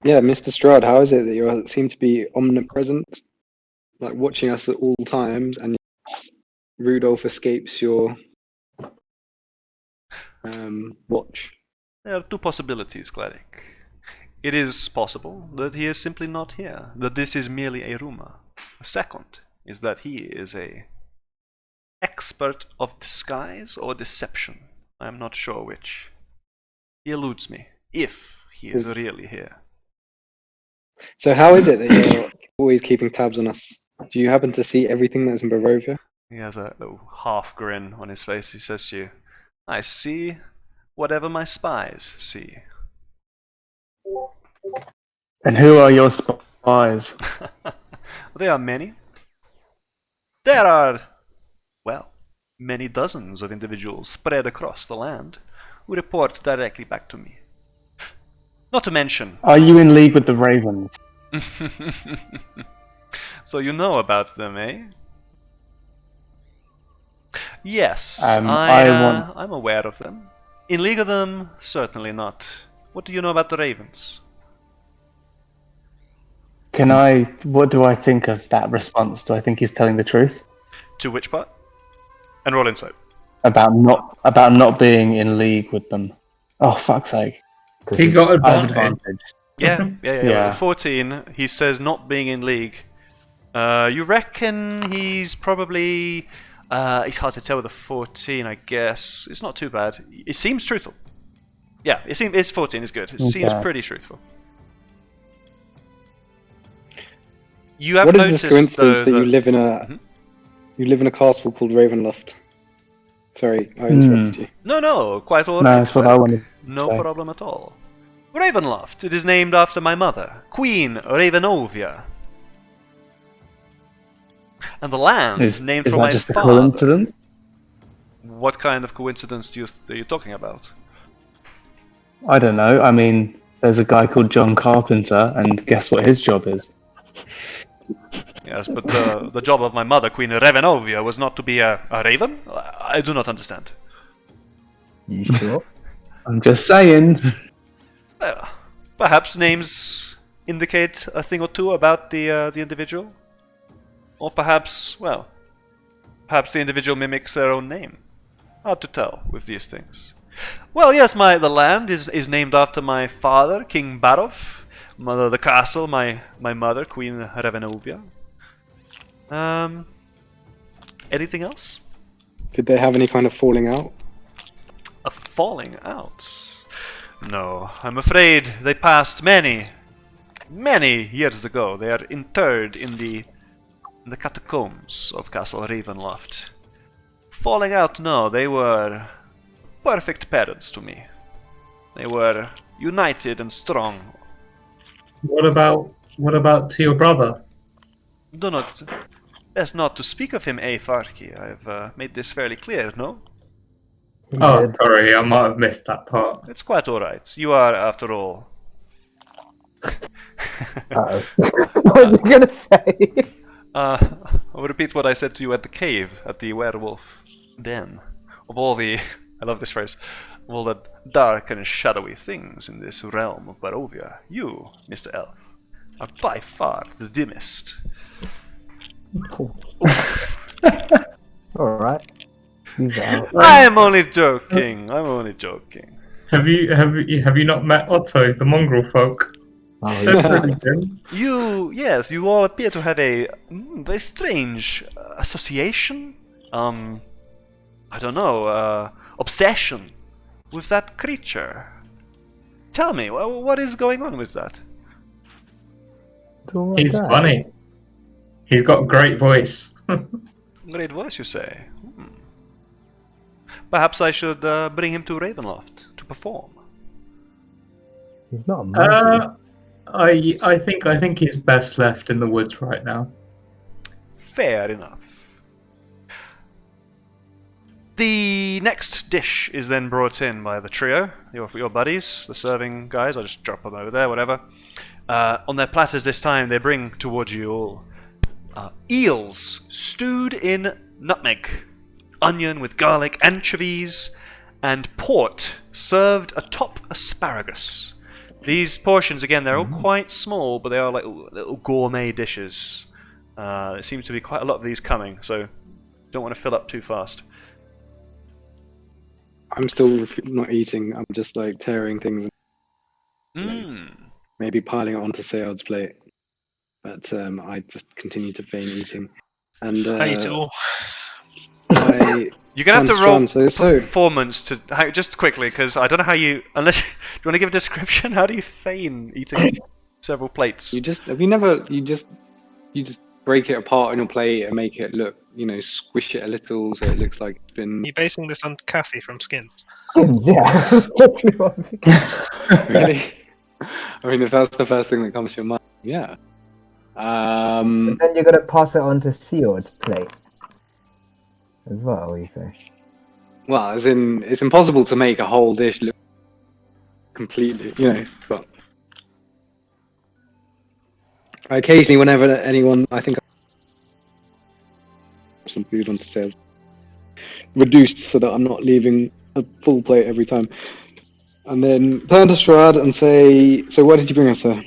Yeah, Mr. Strahd, how is it that you seem to be omnipresent, like watching us at all times, and Rudolph escapes your watch? There are two possibilities, Cleric. It is possible that he is simply not here, that this is merely a rumor. The second is that he is a expert of disguise or deception. I am not sure which. He eludes me, if he is really here. So how is it that you're always keeping tabs on us? Do you happen to see everything that's in Barovia? He has a little half grin on his face. He says to you, I see whatever my spies see. And who are your spies? There are many. There are, well, many dozens of individuals spread across the land who report directly back to me. Not to mention... Are you in league with the Ravens? So you know about them, eh? Yes, I'm aware of them. In league of them, certainly not. What do you know about the Ravens? What do I think of that response? Do I think he's telling the truth? To which part? And roll insight. About not being in league with them. Oh, fuck's sake. He got I have advantage. advantage. Yeah. 14, he says not being in league. You reckon he's probably... it's hard to tell with a 14, I guess. It's not too bad. It seems truthful. Yeah, it's 14 is good. It seems pretty truthful. You have What is noticed, this coincidence though, that you live in a castle called Ravenloft? Sorry, I interrupted you. No, quite all right. No, that's what I wanted to No say. problem at all. Ravenloft. It is named after my mother, Queen Ravenovia. And the land is named for my Is that just a father. coincidence? What kind of coincidence are you talking about? I don't know. I mean, there's a guy called John Carpenter, and guess what his job is? Yes, but the job of my mother, Queen Ravenovia, was not to be a raven? I do not understand. You sure? I'm just saying. Perhaps names indicate a thing or two about the individual? Or perhaps, well, Perhaps the individual mimics their own name. Hard to tell with these things. Well, yes, the land is named after my father, King Barov. The castle, my mother, Queen Ravenlovia. Anything else? Did they have any kind of falling out? A falling out? No, I'm afraid they passed many years ago. They are interred in the catacombs of Castle Ravenloft. Falling out, no, they were perfect parents to me. They were united and strong. What about to your brother? Do not, best not to speak of him, Farki. I've made this fairly clear, no? Oh, sorry, I might have missed that part. It's quite alright. You are, after all. Uh-oh. What are you gonna say? I'll repeat what I said to you at the cave, at the werewolf den. Of all the, I love this phrase, of all the dark and shadowy things in this realm of Barovia, you, Mr. Elf, are by far the dimmest. Alright. I'm only joking. I'm only joking. Have you not met Otto, the mongrel folk? Oh, That's yeah. pretty good. You all appear to have a very strange association. I don't know, obsession with that creature. Tell me, what is going on with that? It's all He's right. funny. He's got a great voice. Great voice, you say. Perhaps I should bring him to Ravenloft to perform. He's not a monkey. I think he's best left in the woods right now. Fair enough. The next dish is then brought in by the trio, your buddies, the serving guys. I'll just drop them over there, whatever. On their platters this time, they bring towards you all eels stewed in nutmeg, onion with garlic, anchovies, and port served atop asparagus. These portions, again, they're all quite small, but they are like little gourmet dishes. There seems to be quite a lot of these coming, so don't want to fill up too fast. I'm still not eating. I'm just like tearing things, maybe piling it onto Sayod's plate. But I just continue to feign eating. And I eat it all. You're gonna have to roll So. performance to just quickly, because I don't know how you. Unless do you want to give a description? How do you feign eating several plates? You just break it apart on your plate and make it look, squish it a little so it looks like it's been. Are you basing this on Cassie from Skins? Yeah. Really? I mean, if that's the first thing that comes to your mind, yeah. But then you're gonna pass it on to Seord's plate as well, you say? Well, as in, it's impossible to make a whole dish look completely, but occasionally, whenever anyone, I think, some food onto sales, reduced so that I'm not leaving a full plate every time, and then turn to Strahd and say, "So, what did you bring us, sir?"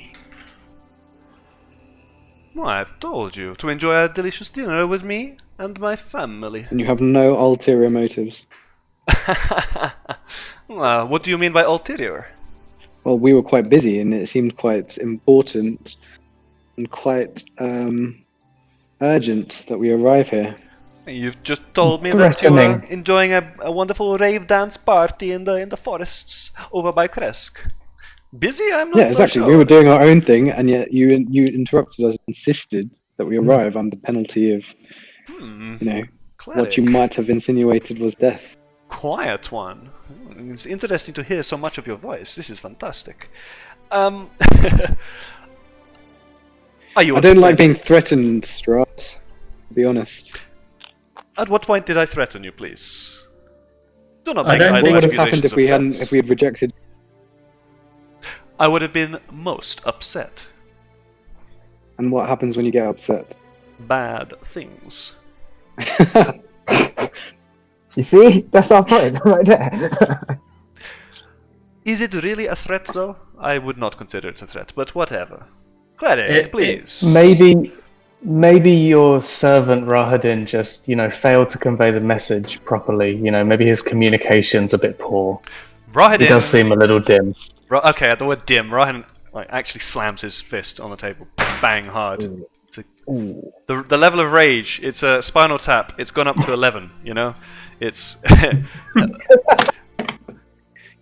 Well, I've told you to enjoy a delicious dinner with me and my family. And you have no ulterior motives. Well, what do you mean by ulterior? Well, we were quite busy, and it seemed quite important and quite urgent that we arrive here. You've just told me that you were enjoying a wonderful rave dance party in the forests over by Kresk. Busy? I'm not Yeah, so exactly. sure. We were doing our own thing, and yet you interrupted us and insisted that we arrive under penalty of, what you might have insinuated was death. Quiet one. It's interesting to hear so much of your voice. This is fantastic. Are you? I don't like being threatened, Strahd. To be honest. At what point did I threaten you, please? Do not I make don't idle What would have happened accusations if of we threats. had rejected? I would have been most upset. And what happens when you get upset? Bad things. You see? That's our point right there. Is it really a threat, though? I would not consider it a threat, but whatever. Cleric, please. maybe your servant Rahadin just, failed to convey the message properly. Maybe his communication's a bit poor. He does Rahadin. seem a little dim. Okay, at the word dim, Rahadin actually slams his fist on the table, bang hard. Ooh. The level of rage. It's a Spinal Tap. It's gone up to 11. It's.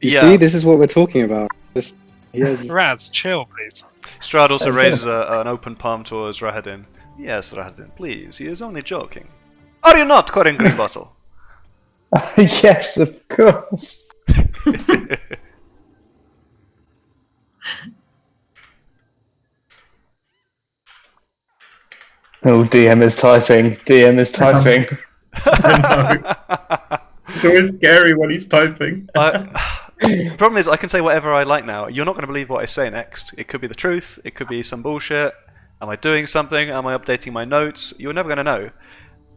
You Yeah. see, this is what we're talking about. Raz, chill, please. Strahd also raises an open palm towards Rahadin. Yes, Rahadin, please. He is only joking. Are you not, Corin Greenbottle? Yes, of course. Oh, DM is typing. DM is typing. It's always scary when he's typing. The problem is, I can say whatever I like now. You're not going to believe what I say next. It could be the truth. It could be some bullshit. Am I doing something? Am I updating my notes? You're never going to know.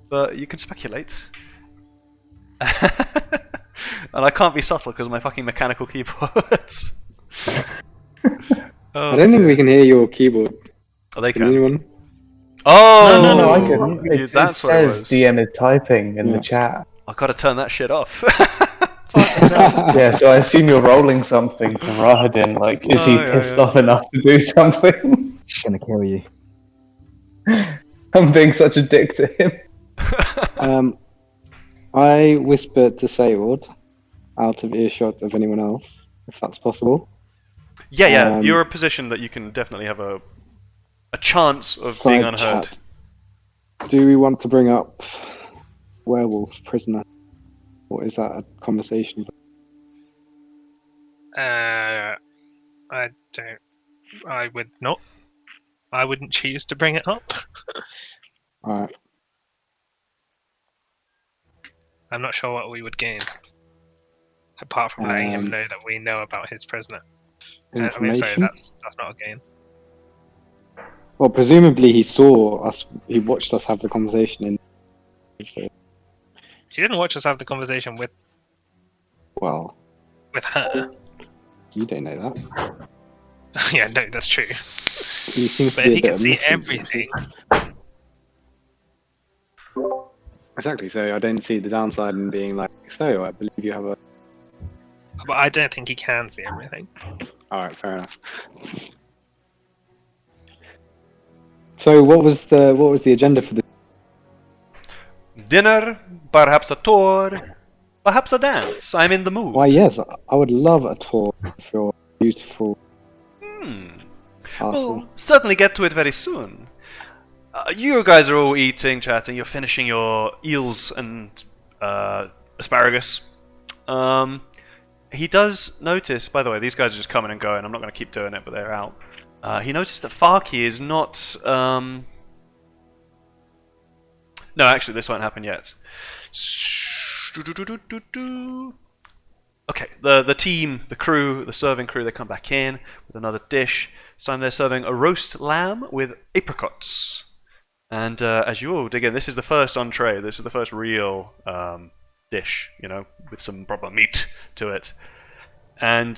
But you can speculate. And I can't be subtle because of my fucking mechanical keyboards. I don't think we can hear your keyboard. Oh, they Can can. anyone? Oh! No, I couldn't. It That's what it says was. DM is typing in the chat. I've got to turn that shit off. Yeah, so I assume you're rolling something for Rahadin. Like, is he pissed off enough to do something? He's gonna kill you. I'm being such a dick to him. I whisper disabled out of earshot of anyone else, if that's possible. Yeah. You're a position that you can definitely have a chance of being Side unheard. chat. Do we want to bring up werewolf prisoner, or is that a conversation? I don't. I would not. I wouldn't choose to bring it up. All right. I'm not sure what we would gain, apart from letting him know that we know about his prisoner. Information. That's not a gain. Well, presumably he saw us. He watched us have the conversation. He didn't watch us have the conversation with Well, her. you don't know that. Yeah, no, that's true. He seems But to if be he a bit can of see missing. everything, Exactly. So I don't see the downside in being like, so I believe you have a. but I don't think he can see everything. All right, fair enough. So what was the agenda for this? Dinner, perhaps a tour, perhaps a dance. I'm in the mood. Why, yes, I would love a tour of your beautiful castle. We'll certainly get to it very soon. You guys are all eating, chatting. You're finishing your eels and asparagus. He does notice, by the way, these guys are just coming and going. I'm not going to keep doing it, but they're out. He noticed that Farki is not... No, actually, this won't happen yet. Okay, the team, the crew, the serving crew, they come back in with another dish. This time they're serving a roast lamb with apricots. And as you all dig in, this is the first entree. This is the first real dish, with some proper meat to it. And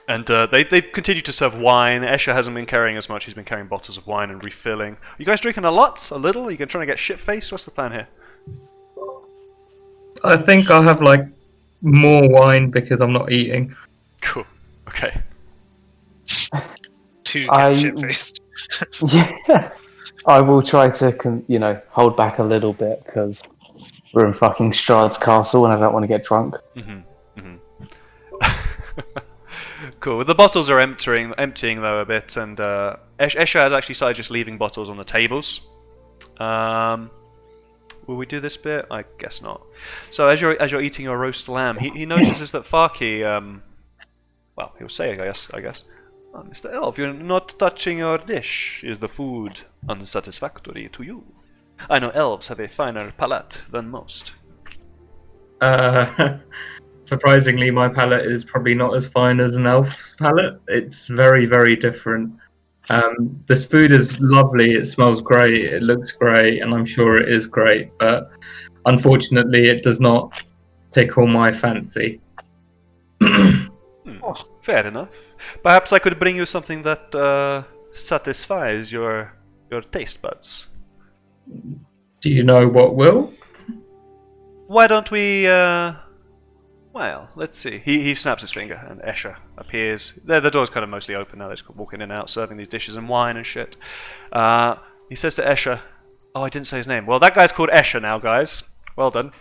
they continue to serve wine. Escher hasn't been carrying as much. He's been carrying bottles of wine and refilling. Are you guys drinking a lot? A little? Are you trying to get shit-faced? What's the plan here? I think I'll have more wine because I'm not eating. Cool. Okay. To get shit-faced. Yeah, I will try to, hold back a little bit because we're in fucking Strahd's castle and I don't want to get drunk. Cool. The bottles are emptying though a bit, and Escher has actually started just leaving bottles on the tables. Will we do this bit? I guess not. So as you're eating your roast lamb, he notices that Farki, well, he'll say, I guess, oh, Mr. Elf, you're not touching your dish. Is the food unsatisfactory to you? I know elves have a finer palate than most. Surprisingly, my palate is probably not as fine as an elf's palate. It's very, very different. This food is lovely, it smells great, it looks great, and I'm sure it is great, but unfortunately it does not tickle my fancy. Fair enough. Perhaps I could bring you something that satisfies your taste buds. Do you know what will? Why don't we, well, let's see. He snaps his finger and Escher appears. The door's kind of mostly open now. They're just walking in and out, serving these dishes and wine and shit. He says to Escher, oh, I didn't say his name. Well, that guy's called Escher now, guys. Well done.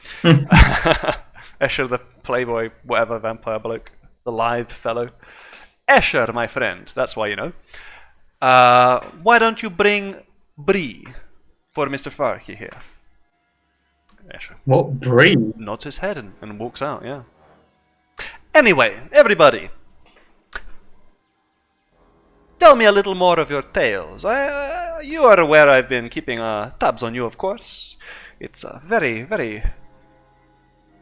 Escher, the playboy, whatever, vampire bloke. The lithe fellow. Escher, my friend. That's why you know. Why don't you bring Brie for Mr. Farkey here? Escher What breed? nods his head and walks out, yeah. Anyway, everybody. Tell me a little more of your tales. You are aware I've been keeping tabs on you, of course. It's a very, very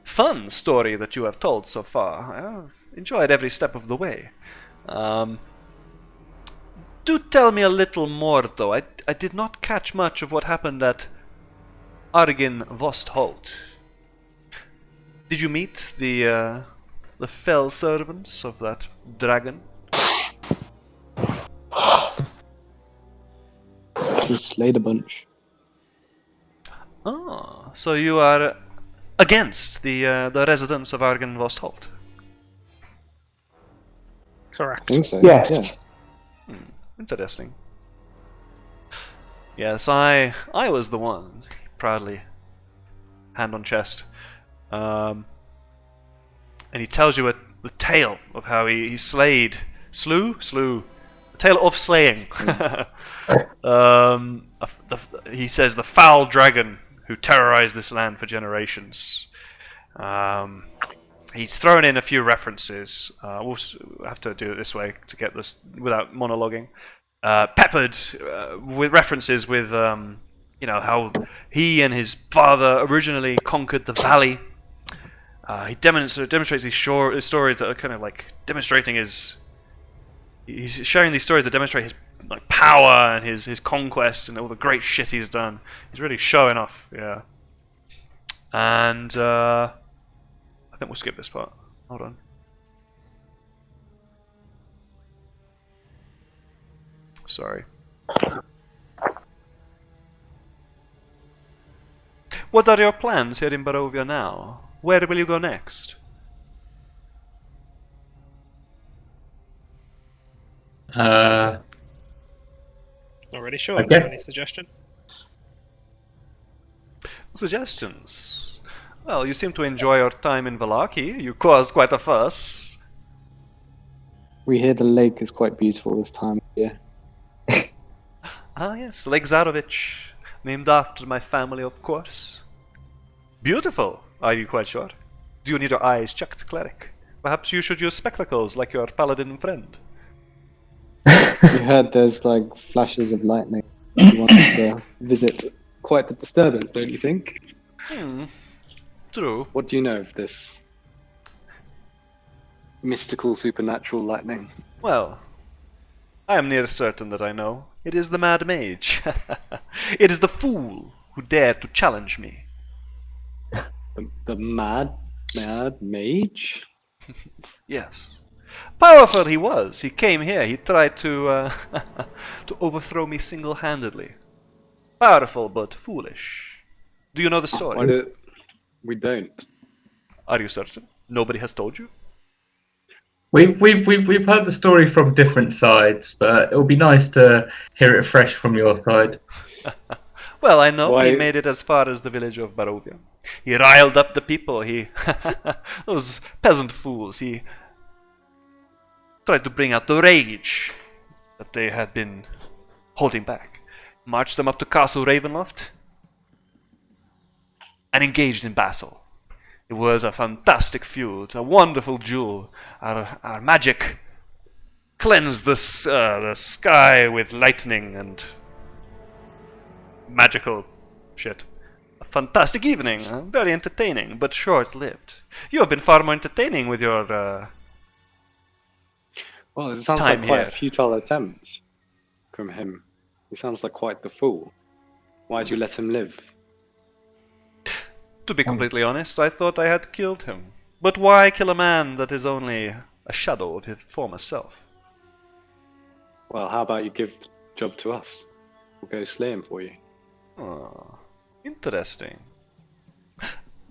fun story that you have told so far. I've enjoyed every step of the way. Do tell me a little more, though. I did not catch much of what happened at Argen Vostholt. Did you meet the fell servants of that dragon? Just slayed a bunch. Ah, so you are against the residents of Argen Vostholt? Correct. I think so. Yes. Interesting. Yes, I was the one. Proudly, hand on chest. And he tells you the tale of how he slew, the tale of slaying. He says the foul dragon who terrorized this land for generations. He's thrown in a few references. We'll have to do it this way to get this without monologuing. Peppered with references with how he and his father originally conquered the valley. He demonstrates these stories that are kind of like demonstrating his. He's sharing these stories that demonstrate his power and his conquests and all the great shit he's done. He's really showing off, yeah. And I think we'll skip this part. Hold on. Sorry. What are your plans here in Barovia now? Where will you go next? Not really sure. Okay. Any suggestion? Suggestions? Well, you seem to enjoy your time in Vallaki. You caused quite a fuss. We hear the lake is quite beautiful this time of year. Ah, yes, Lake Zarovich. Named after my family, of course. Beautiful, are you quite sure? Do you need your eyes checked, cleric? Perhaps you should use spectacles like your paladin friend. We heard there's like flashes of lightning. You want to visit. Quite the disturbance, don't you think? True. What do you know of this mystical, supernatural lightning? Well, I am near certain that I know. It is the Mad Mage. It is the fool who dared to challenge me. The mad mage? Yes. Powerful he was. He came here. He tried to to overthrow me single-handedly. Powerful but foolish. Do you know the story? We don't. Are you certain? Nobody has told you? We've heard the story from different sides, but it'll be nice to hear it fresh from your side. Well, I know he Why- made it as far as the village of Barovia. He riled up the people. Those peasant fools. He tried to bring out the rage that they had been holding back. Marched them up to Castle Ravenloft and engaged in battle. It was a fantastic feud, a wonderful duel. Our magic cleansed the sky with lightning and magical shit. A fantastic evening, very entertaining, but short-lived. You have been far more entertaining with your Well, it sounds time like quite here. a futile attempt from him. He sounds like quite the fool. Why'd you let him live? To be completely honest, I thought I had killed him. But why kill a man that is only a shadow of his former self? Well, how about you give job to us. We'll go slay him for you. Oh, interesting.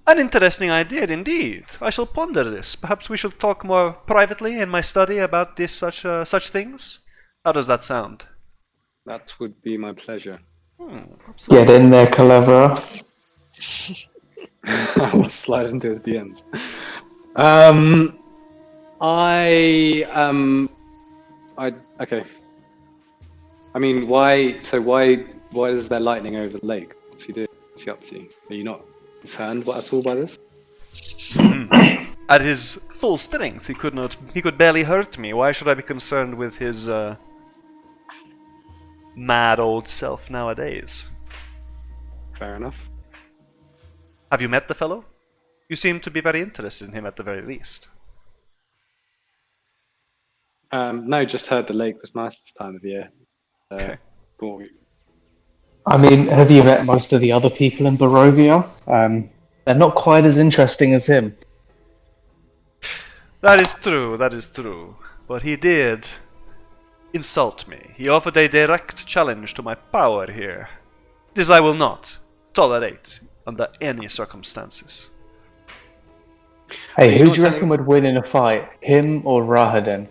An interesting idea indeed. I shall ponder this. Perhaps we should talk more privately in my study about this such things. How does that sound? That would be my pleasure. Get in there, Calevera. I'll slide into his DMs. Okay. I mean, why? So why is there lightning over the lake? What's he doing? What's he up to? Are you not concerned at all by this? At his full strength, he could barely hurt me. Why should I be concerned with his mad old self nowadays? Fair enough. Have you met the fellow? You seem to be very interested in him at the very least. No, just heard the lake was nice this time of year. Okay. Cool. I mean, have you met most of the other people in Barovia? They're not quite as interesting as him. That is true. But he did insult me. He offered a direct challenge to my power here. This I will not tolerate under any circumstances. Hey, who do you reckon would win in a fight? Him or Rahadin?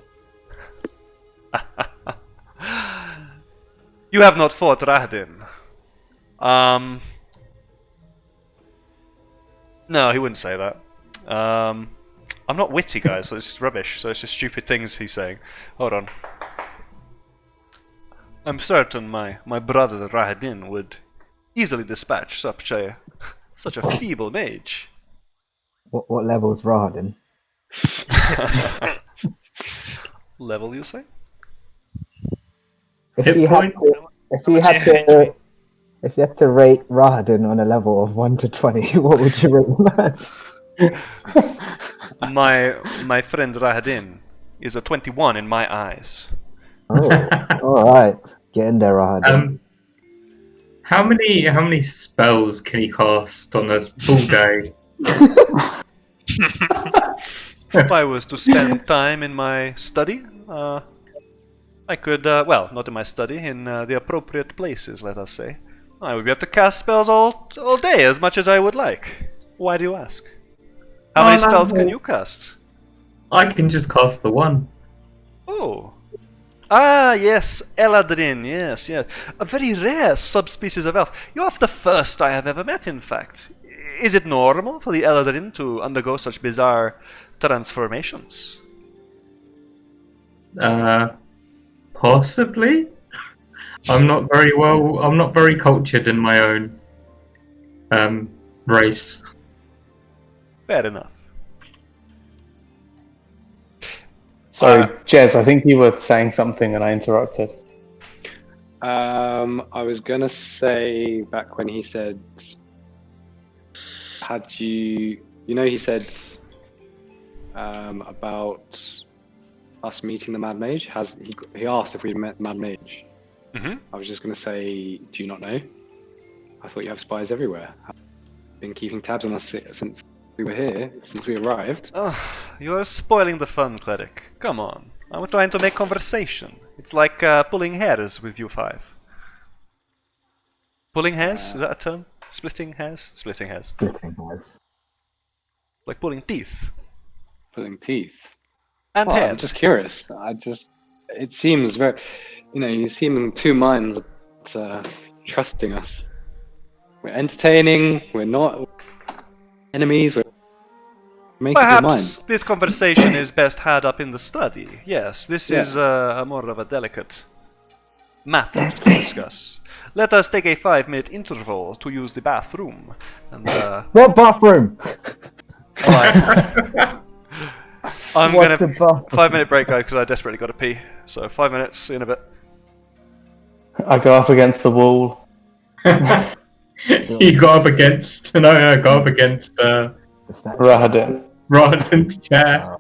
You have not fought Rahadin. No, he wouldn't say that. I'm not witty, guys, so this is rubbish, so it's just stupid things he's saying. Hold on. I'm certain my brother Rahadin would easily dispatch such a feeble mage. What level is Rahadin? Level, you say? If you had to rate Rahadin on a level of 1 to 20, what would you rate him as? My friend Rahadin is a 21 in my eyes. Oh, alright. Get in there, Rahadin. How many spells can he cast on a full day? If I was to spend time in my study, I could, well, not in my study, in the appropriate places, let us say. I would be able to cast spells all day, as much as I would like. Why do you ask? How many spells can you cast? I can just cast the one. Oh. Ah, yes, Eladrin, yes. A very rare subspecies of elf. You are the first I have ever met, in fact. Is it normal for the Eladrin to undergo such bizarre transformations? Possibly. I'm not very cultured in my own race. Fair enough. Sorry, Jez, I think you were saying something and I interrupted. I was gonna say back when he said, he said about us meeting the Mad Mage. He asked if we met Mad Mage. Mm-hmm. I was just gonna say, do you not know? I thought you have spies everywhere. I've been keeping tabs on us since we were here, since we arrived. You are spoiling the fun, Cleric. Come on. I'm trying to make conversation. It's like pulling hairs with you five. Pulling hairs? Is that a term? Splitting hairs? Splitting hairs. Splitting hairs. Like pulling teeth. Pulling teeth. And Well, hairs. I'm just curious. It seems very, you seem in two minds trusting us. We're entertaining, we're not enemies, we're making your mind. Perhaps this conversation is best had up in the study. Yes, this is a more of a delicate matter to discuss. Let us take a 5-minute interval to use the bathroom. And What bathroom? alright. I'm What's the gonna bathroom? 5-minute break, guys, because I desperately got to pee. So 5 minutes in a bit. I go up against the wall. You go up against Rahadin. Rahadin's chair.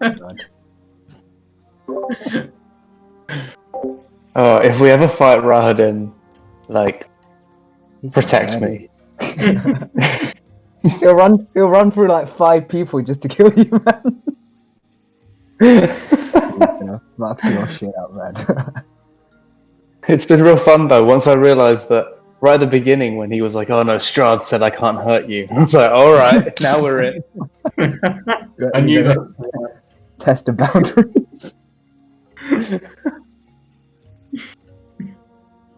Oh, If we ever fight Rahadin, He's protect dead. me. He'll run through like 5 people just to kill you, man. Fuck your shit up, man. It's been real fun though. Once I realised that right at the beginning when he was like, "Oh no, Strahd said I can't hurt you," I was like, "All right, now we're in." I knew You're that. gonna test the boundaries.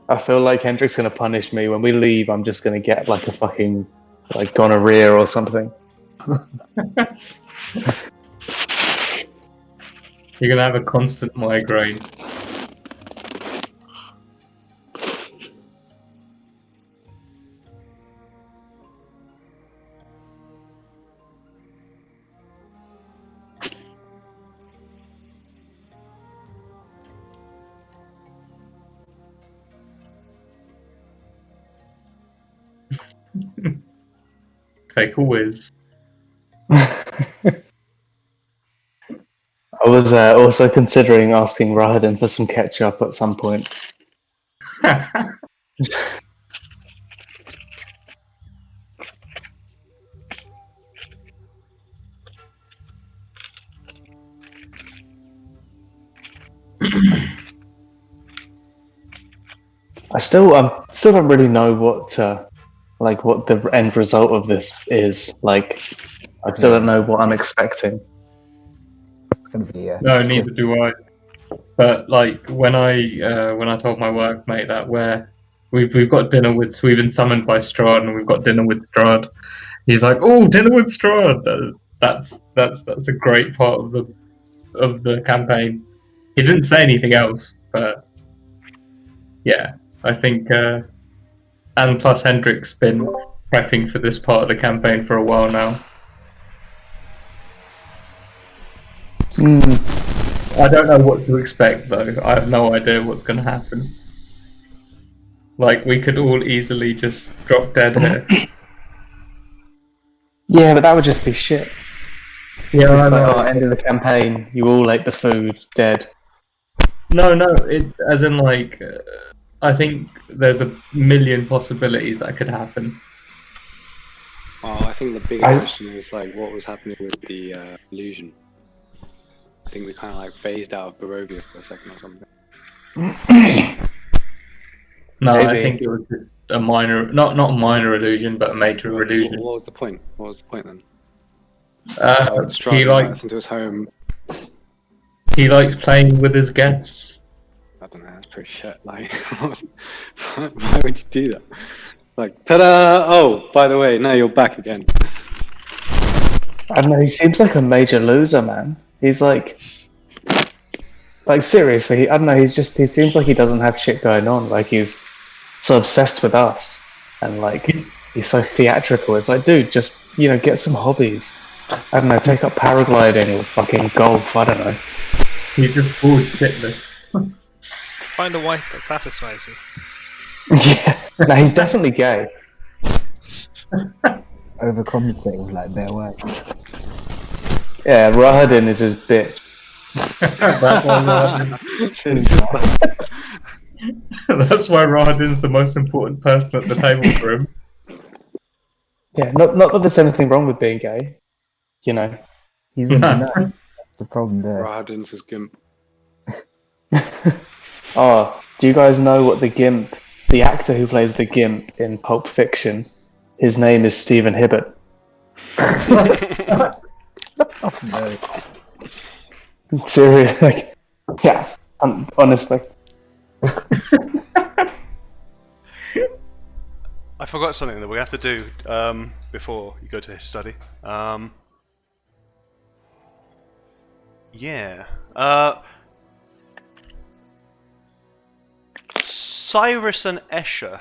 I feel like Hendrik's gonna punish me when we leave. I'm just gonna get like a fucking like gonorrhea or something. You're gonna have a constant migraine. Take a whiz. I was also considering asking Rahadin for some ketchup at some point. I still don't really know what what the end result of this is. Like, I still don't know what I'm expecting. It's gonna be a No, twist. neither do I. But like when I told my workmate that we've got dinner with we've been summoned by Strahd and we've got dinner with Strahd, he's like, "Oh, dinner with Strahd." That's a great part of the campaign. He didn't say anything else, but yeah, I think and plus Hendrik's been prepping for this part of the campaign for a while now. I don't know what to expect though. I have no idea what's going to happen. Like, we could all easily just drop dead here. Yeah, but that would just be shit. Yeah, I It's like, know. oh, end of the campaign, you all ate the food, dead. No, as in like, I think there's a million possibilities that could happen. I think the bigger question is like what was happening with the illusion. I think we kind of like phased out of Barovia for a second or something. No, I Maybe. think it was just a minor, not a minor illusion, but a major illusion. What was the point? What was the point then? He Strahd into his home. He likes playing with his guests. I don't know. That's pretty shit. Like, why would you do that? Like, ta-da! Oh, by the way, now you're back again. I don't know, he seems like a major loser, man. He's like seriously, I don't know, he seems like he doesn't have shit going on. Like, he's so obsessed with us. And like, he's so theatrical. It's like, dude, just, get some hobbies. I don't know, take up paragliding or fucking golf, I don't know. He's just bored shitless. Find a wife that satisfies you. Yeah, no, he's definitely gay. Overcompensate with like their words. Yeah, Rahadin is his bitch. That's why Rahadin's the most important person at the table for him. Yeah, not that there's anything wrong with being gay. He's in the know. That's the problem there. Rahadin's his gimp. Oh, do you guys know what the actor who plays the Gimp in Pulp Fiction, his name is Stephen Hibbert. Oh, no. Seriously, like, yeah, honestly. I forgot something that we have to do before you go to his study. Yeah. Cyrus and Escher,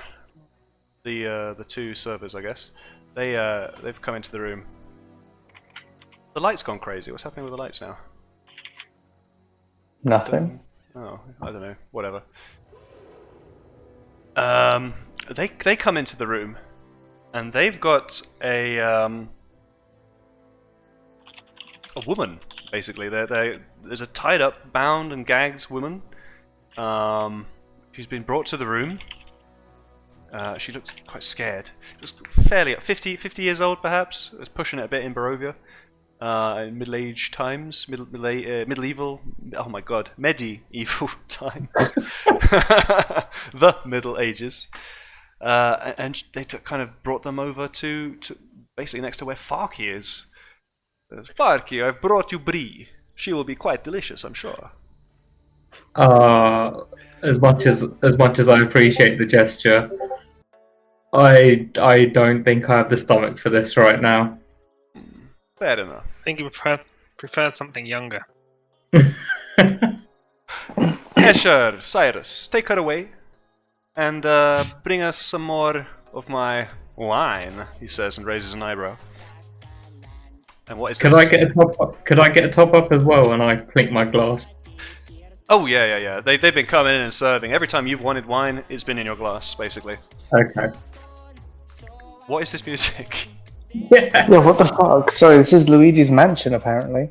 the two servers, I guess. They've come into the room. The light's gone crazy. What's happening with the lights now? Nothing. Oh, I don't know. Whatever. They come into the room, and they've got a woman. Basically, there's a tied up, bound and gagged woman. She's been brought to the room. She looks quite scared. She looks fairly 50 years old, perhaps. It's pushing it a bit in Barovia. in Middle-Age times, medieval. Oh my God, medieval times, the Middle Ages, and they kind of brought them over to basically next to where Farky is. Farky, I've brought you brie. She will be quite delicious, I'm sure. As much as I appreciate the gesture, I don't think I have the stomach for this right now. Fair enough. I think you prefer something younger. Escher, Cyrus, take her away, and bring us some more of my wine. He says and raises an eyebrow. And what is Could this? I get a top up? Could I get a top up as well? And I clink my glass. Oh yeah. They've been coming in and serving. Every time you've wanted wine, it's been in your glass, basically. Okay. What is this music? Yeah. Yeah, what the fuck? Sorry, this is Luigi's mansion, apparently.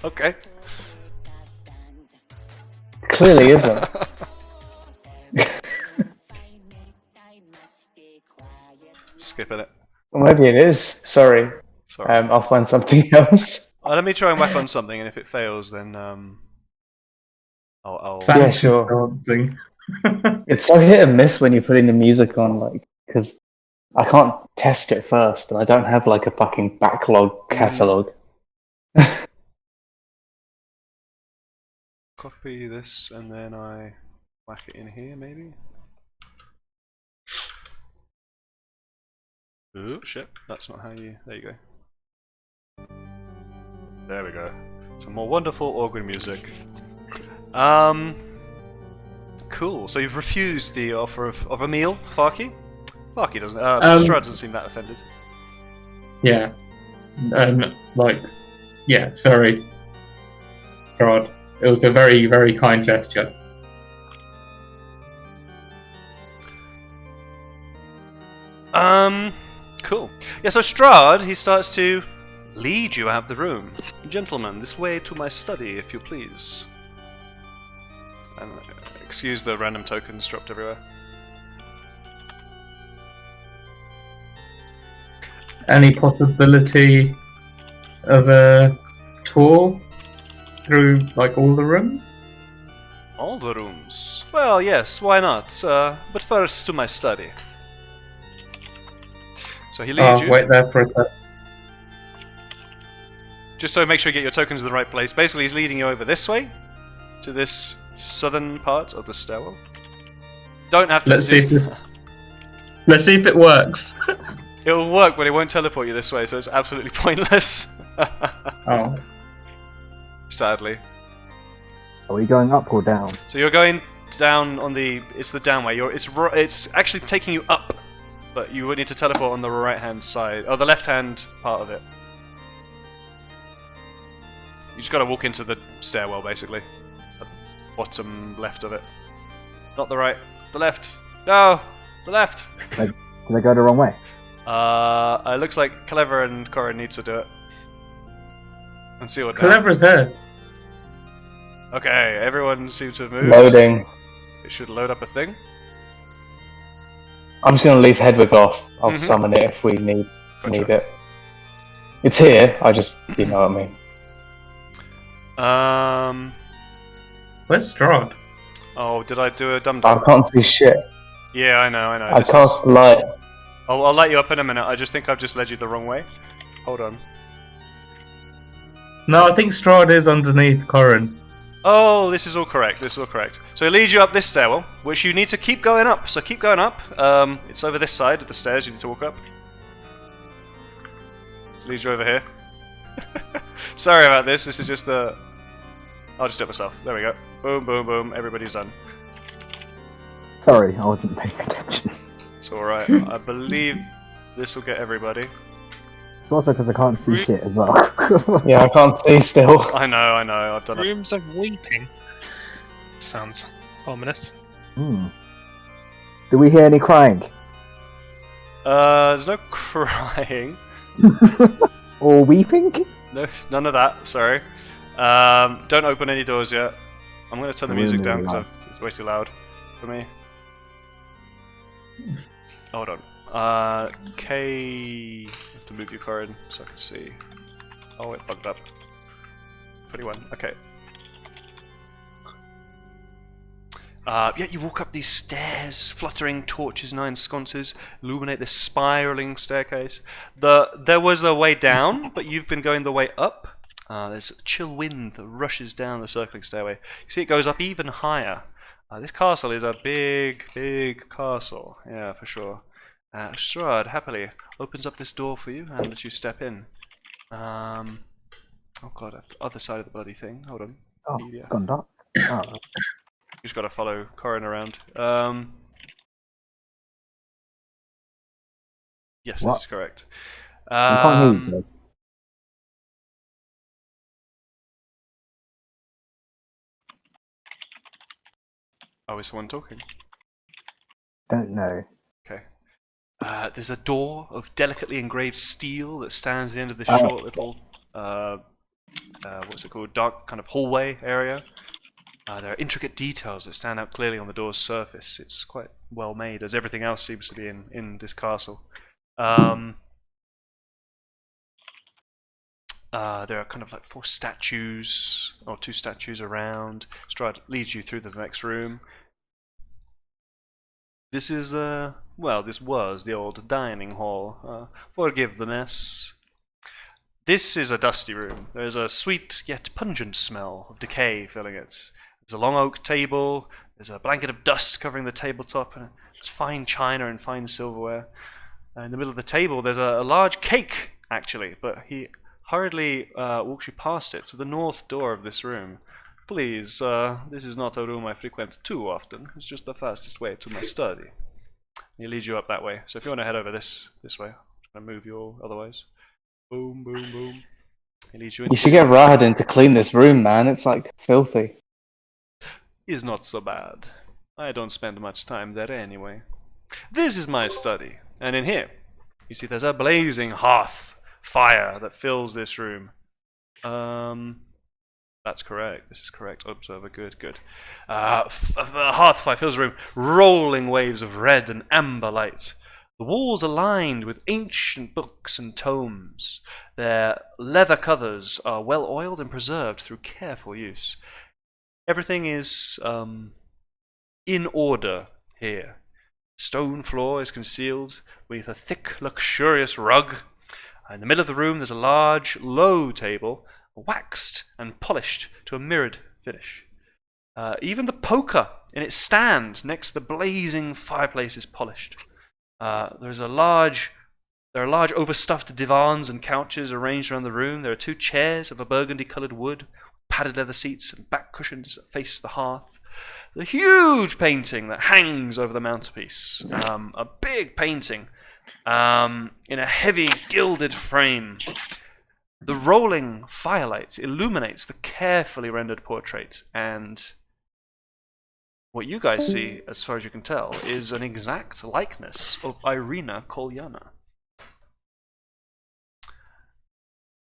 Okay. Clearly isn't. Skipping it. Well, maybe it is. Sorry. Sorry. I'll find something else. Let me try and whack on something, and if it fails, then I'll. Yeah, sure. Dancing. It's so hit and miss when you're putting the music on, like, because I can't test it first, and I don't have like a fucking backlog catalog. Copy this, and then I whack it in here, maybe. Ooh, shit! That's not how you. There you go. There we go. Some more wonderful organ music. Cool. So you've refused the offer of a meal, Farky? Farky doesn't. Strahd doesn't seem that offended. Yeah. Yeah. Sorry. God, it was a very, very kind gesture. Cool. Yeah. So Strahd, he starts to lead you out of the room. Gentlemen, this way to my study, if you please. And excuse the random tokens dropped everywhere. Any possibility of a tour through like all the rooms? All the rooms? Well, yes, why not? But first to my study. So he leads you. Wait there for a sec. Just so make sure you get your tokens in the right place. Basically, he's leading you over this way, to this southern part of the stairwell. Don't have to. Let's see if it works. It'll work, but it won't teleport you this way, so it's absolutely pointless. Oh. Sadly. Are we going up or down? So you're going down on the. It's the down way. It's actually taking you up, but you would need to teleport on the right-hand side, or the left-hand part of it. You just gotta walk into the stairwell, basically. At the bottom left of it. Not the right. The left. No! The left! Did I go the wrong way? It looks like Clever and Corin needs to do it. And see what Clever's here. Okay, everyone seems to have moved. Loading. It should load up a thing. I'm just going to leave Hedwig off. I'll Mhm. summon it if we need Gotcha. it. It's here. I just, you know what I mean. Where's Strahd? Oh, did I do a dum I dum? can't see shit. Yeah, I know. I This cast is- light. I'll light you up in a minute. I just think I've just led you the wrong way. Hold on. No, I think Strahd is underneath Corin. Oh, this is all correct. So it leads you up this stairwell, which you need to keep going up. So keep going up. It's over this side of the stairs. You need to walk up. It leads you over here. Sorry about this. This is just the. I'll just do it myself. There we go. Boom, boom, boom. Everybody's done. Sorry, I wasn't paying attention. It's all right. I believe this will get everybody. It's also because I can't see shit as well. Yeah, I can't see still. I know. I've done it. Rooms of weeping. Sounds ominous. Do we hear any crying? There's no crying. Or weeping? No, none of that. Sorry. Don't open any doors yet. I'm going to turn the music down because it's way too loud for me. Hold on. K. I have to move your card so I can see. Oh, it bugged up. 21. Okay. Yeah, you walk up these stairs, fluttering torches, 9 sconces, illuminate this spiraling staircase. There was a way down, but you've been going the way up. There's a chill wind that rushes down the circling stairway. You see it goes up even higher. This castle is a big, big castle. Yeah, for sure. Strahd happily opens up this door for you and lets you step in. Oh god, I have the other side of the bloody thing. Hold on. Oh, Media. it's gone dark. Oh, You just gotta follow Corin around. Yes, What? this is correct. I can't hear you, guys. Oh, is someone talking? Don't know. Okay. There's a door of delicately engraved steel that stands at the end of this Oh. short little, what's it called, dark kind of hallway area. There are intricate details that stand out clearly on the door's surface. It's quite well made, as everything else seems to be in this castle. There are kind of like 4 statues, or 2 statues around. Strahd leads you through to the next room. This is, well, this was the old dining hall. Forgive the mess. This is a dusty room. There's a sweet yet pungent smell of decay filling it. There's a long oak table. There's a blanket of dust covering the tabletop, and it's fine china and fine silverware. In the middle of the table, there's a large cake, actually, but he hurriedly walks you past it to the north door of this room. Please, this is not a room I frequent too often. It's just the fastest way to my study. He leads you up that way. So if you want to head over this way, I'm trying to move you all otherwise. Boom, boom, boom. He leads you in. You should get Rahadin to clean this room, man. It's like filthy. Is not so bad. I don't spend much time there anyway. This is my study, and in here, you see there's a blazing hearth fire that fills this room. That's correct. This is correct. Observer, good, good. A hearth fire fills the room, rolling waves of red and amber light. The walls are lined with ancient books and tomes. Their leather covers are well oiled and preserved through careful use. Everything is in order here. Stone floor is concealed with a thick, luxurious rug. In the middle of the room there's a large, low table, waxed and polished to a mirrored finish. Even the poker in its stand next to the blazing fireplace is polished. There are large overstuffed divans and couches arranged around the room. There are 2 chairs of a burgundy-coloured wood, padded leather seats and back cushions that face the hearth. The huge painting that hangs over the mantelpiece, a big painting in a heavy gilded frame. The rolling firelight illuminates the carefully rendered portrait, and what you guys see, as far as you can tell, is an exact likeness of Irina Kolyana.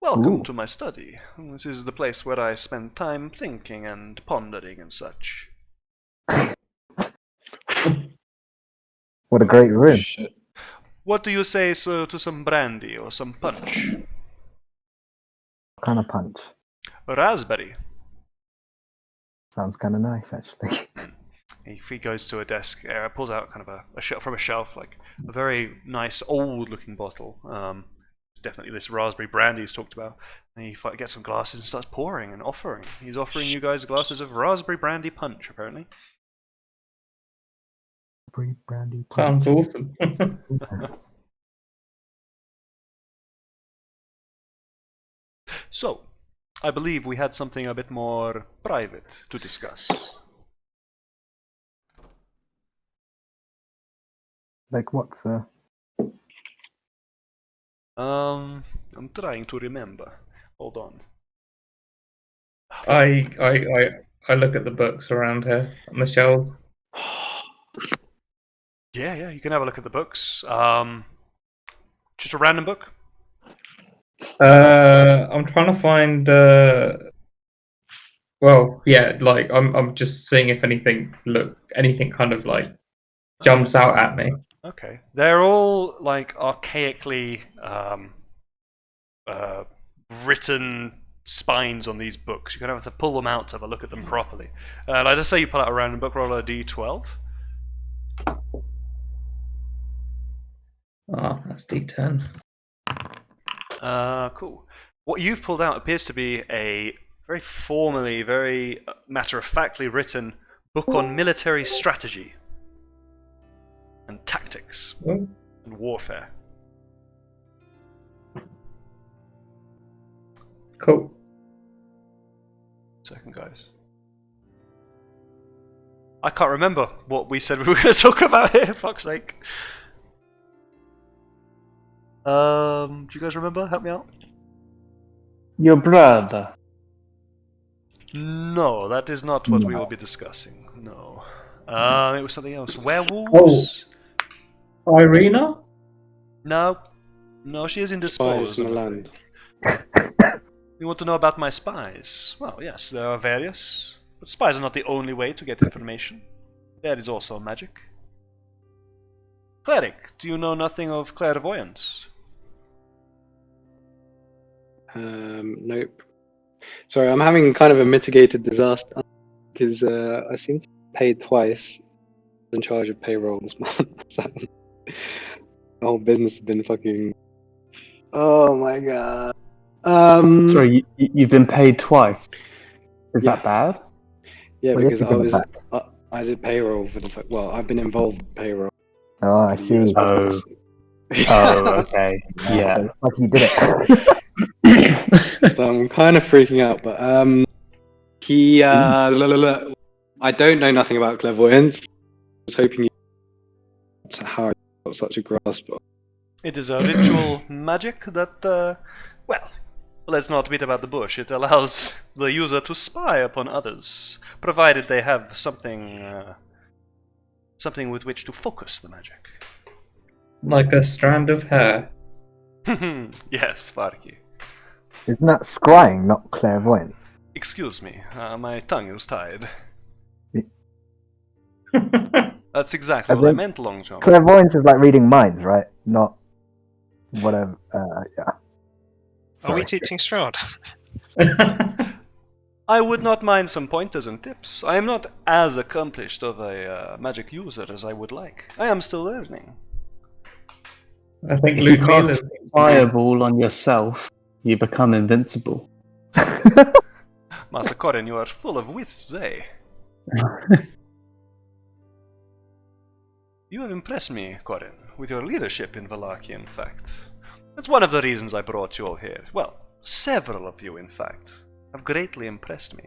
Welcome to my study. This is the place where I spend time thinking and pondering and such. What a great room. Shit. What do you say to some brandy or some punch? What kind of punch? Raspberry. Sounds kind of nice, actually. He goes to a desk, pulls out kind of from a shelf, like a very nice old-looking bottle. It's definitely this raspberry brandy he's talked about. And he gets some glasses and starts pouring and offering. He's offering you guys glasses of raspberry brandy punch, apparently. Brandy punch. Sounds awesome. So, I believe we had something a bit more private to discuss. Like what, sir? I'm trying to remember. Hold on. I look at the books around here on the shelves. Yeah, you can have a look at the books. Just a random book? I'm trying to find. Well, yeah, like I'm just seeing if anything kind of like jumps out at me. Okay. They're all like archaically written spines on these books. You're gonna have to pull them out to have a look at them properly. Like, just say you pull out a random book, roll a d12. Oh, that's D10. Cool. What you've pulled out appears to be a very formally, very matter-of-factly written book on military strategy and tactics Oh. and warfare. Cool. Second, guys. I can't remember what we said we were going to talk about here. Fuck's sake. Do you guys remember? Help me out. Your brother. No, that is not what we will be discussing. No. It was something else. Werewolves? Irina? No. No, she is indisposed. Spies in the I'm land. afraid. You want to know about my spies? Well, yes, there are various. But spies are not the only way to get information. There is also magic. Cleric, do you know nothing of clairvoyance? Nope. Sorry, I'm having kind of a mitigated disaster because I seem to be paid twice. I was in charge of payroll this month. So the whole business has been fucking. Oh my god. Sorry, you've been paid twice. Is Yeah. that bad? Yeah, Well, because you can go I did payroll for the. Well, I've been involved with payroll. Oh, I for the see. US Oh. business. Oh, okay. Yeah. So it's like you did it. So I'm kind of freaking out, but he I don't know nothing about clairvoyance. I was hoping you how I got such a grasp of. It is a ritual magic that, well, let's not beat about the bush. It allows the user to spy upon others, provided they have something with which to focus the magic. Like a strand of hair. Yes, Farki. Isn't that scrying, not clairvoyance? Excuse me, my tongue is tied. That's exactly As what I in- meant, Long John. Clairvoyance is like reading minds, right? Not whatever. Yeah. Are we Sorry. teaching Strahd? I would not mind some pointers and tips. I am not as accomplished of a magic user as I would like. I am still learning. I think If you Ludmilla. can't fireball on yourself, you become invincible. Master Corin, you are full of wit today. You have impressed me, Corin, with your leadership in Vallaki, in fact. That's one of the reasons I brought you all here. Well, several of you, in fact, have greatly impressed me.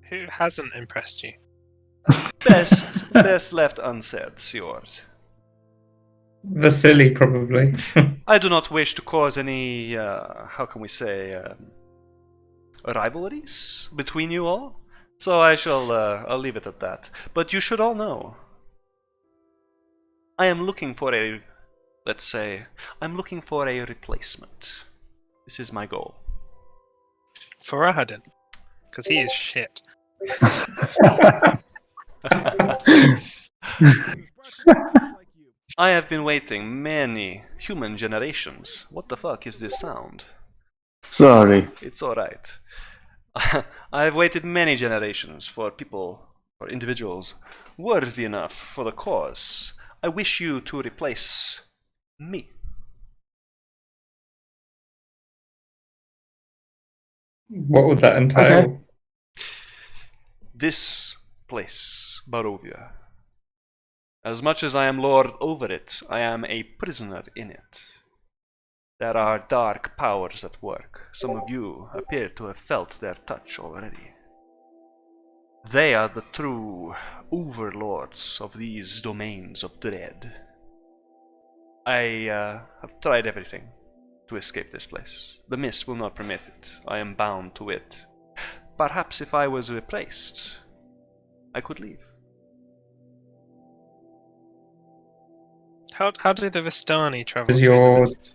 Who hasn't impressed you? Best left unsaid, Siord. Vasily, probably. I do not wish to cause any, how can we say, rivalries between you all. So I'll leave it at that. But you should all know, I am looking for a, let's say, I'm looking for a replacement. This is my goal. For Rahadin. Because he is shit. I have been waiting many human generations. What the fuck is this sound? Sorry. It's alright. I have waited many generations for people, for individuals, worthy enough for the cause. I wish you to replace me. What would that entail? Okay. This place, Barovia. As much as I am lord over it, I am a prisoner in it. There are dark powers at work. Some of you appear to have felt their touch already. They are the true overlords of these domains of dread. I have tried everything to escape this place. The mist will not permit it. I am bound to it. Perhaps if I was replaced, I could leave. How do the Vistani travel? Is through the your- mist?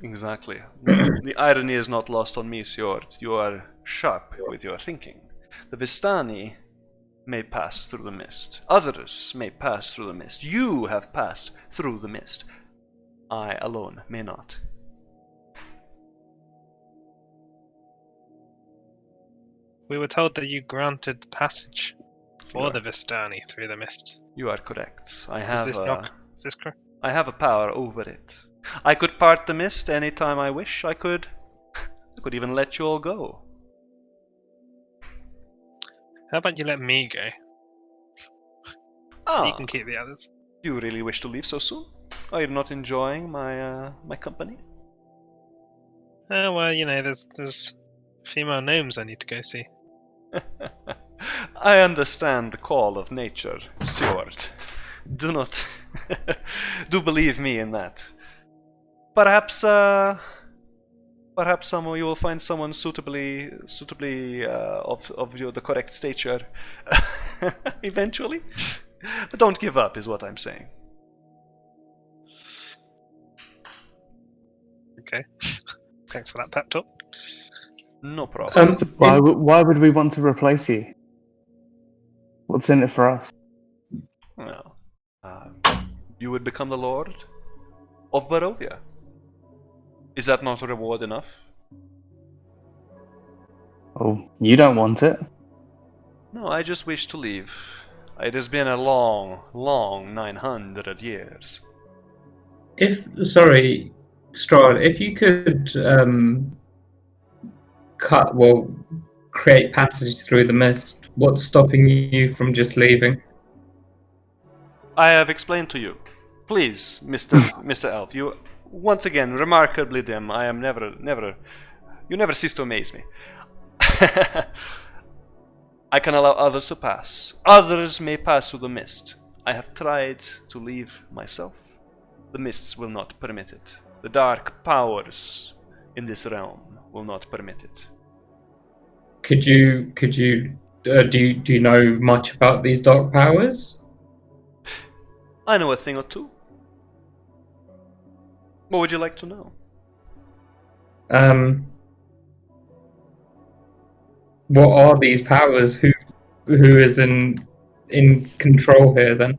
Exactly. The irony is not lost on me, Sjord. You are sharp with your thinking. The Vistani may pass through the mist. Others may pass through the mist. You have passed through the mist. I alone may not. We were told that you granted passage for Yeah. the Vistani through the mist. You are correct. I Is have this not? Is this correct? I have a power over it. I could part the mist anytime I wish. I could even let you all go. How about you let me go? Ah, You can keep the others. you really wish to leave so soon? Are you not enjoying my company? Oh well, there's female gnomes I need to go see. I understand the call of nature, Seward. Do not do believe me in that. Perhaps some you will find someone suitably of the correct stature eventually. But don't give up, is what I'm saying. Okay. Thanks for that pep talk. No problem. So why would we want to replace you? What's in it for us? Well, you would become the Lord of Barovia. Is that not a reward enough? Oh, you don't want it. No, I just wish to leave. It has been a long, long 900 years. Sorry, Strahd, if you could create passage through the mist, what's stopping you from just leaving? I have explained to you. Please, Mr. Elf, you once again remarkably dim. I am never. You never cease to amaze me. I can allow others to pass. Others may pass through the mist. I have tried to leave myself. The mists will not permit it. The dark powers in this realm will not permit it. Could you do you know much about these dark powers? I know a thing or two. What would you like to know? What are these powers? Who is in control here then?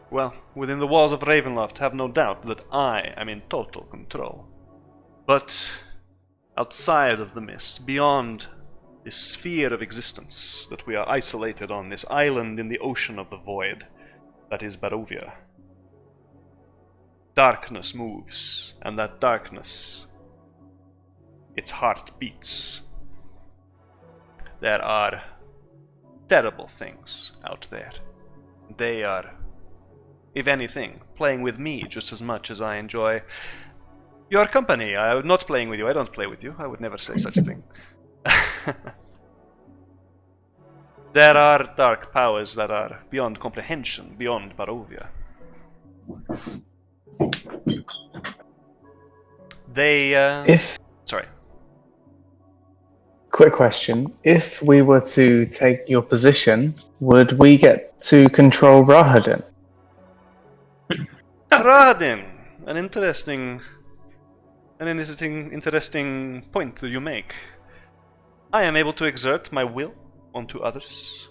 Well, within the walls of Ravenloft, have no doubt that I am in total control. But outside of the mist, beyond this sphere of existence that we are isolated on, this island in the ocean of the void that is Barovia, darkness moves, and that darkness, its heart beats. There are terrible things out there. They are, if anything, playing with me just as much as I enjoy your company. I am not playing with you. I don't play with you. I would never say such a thing. There are dark powers that are beyond comprehension, beyond Barovia. Sorry. Quick question. If we were to take your position, would we get to control Rahadin? Rahadin! An interesting point that you make. I am able to exert my will onto others.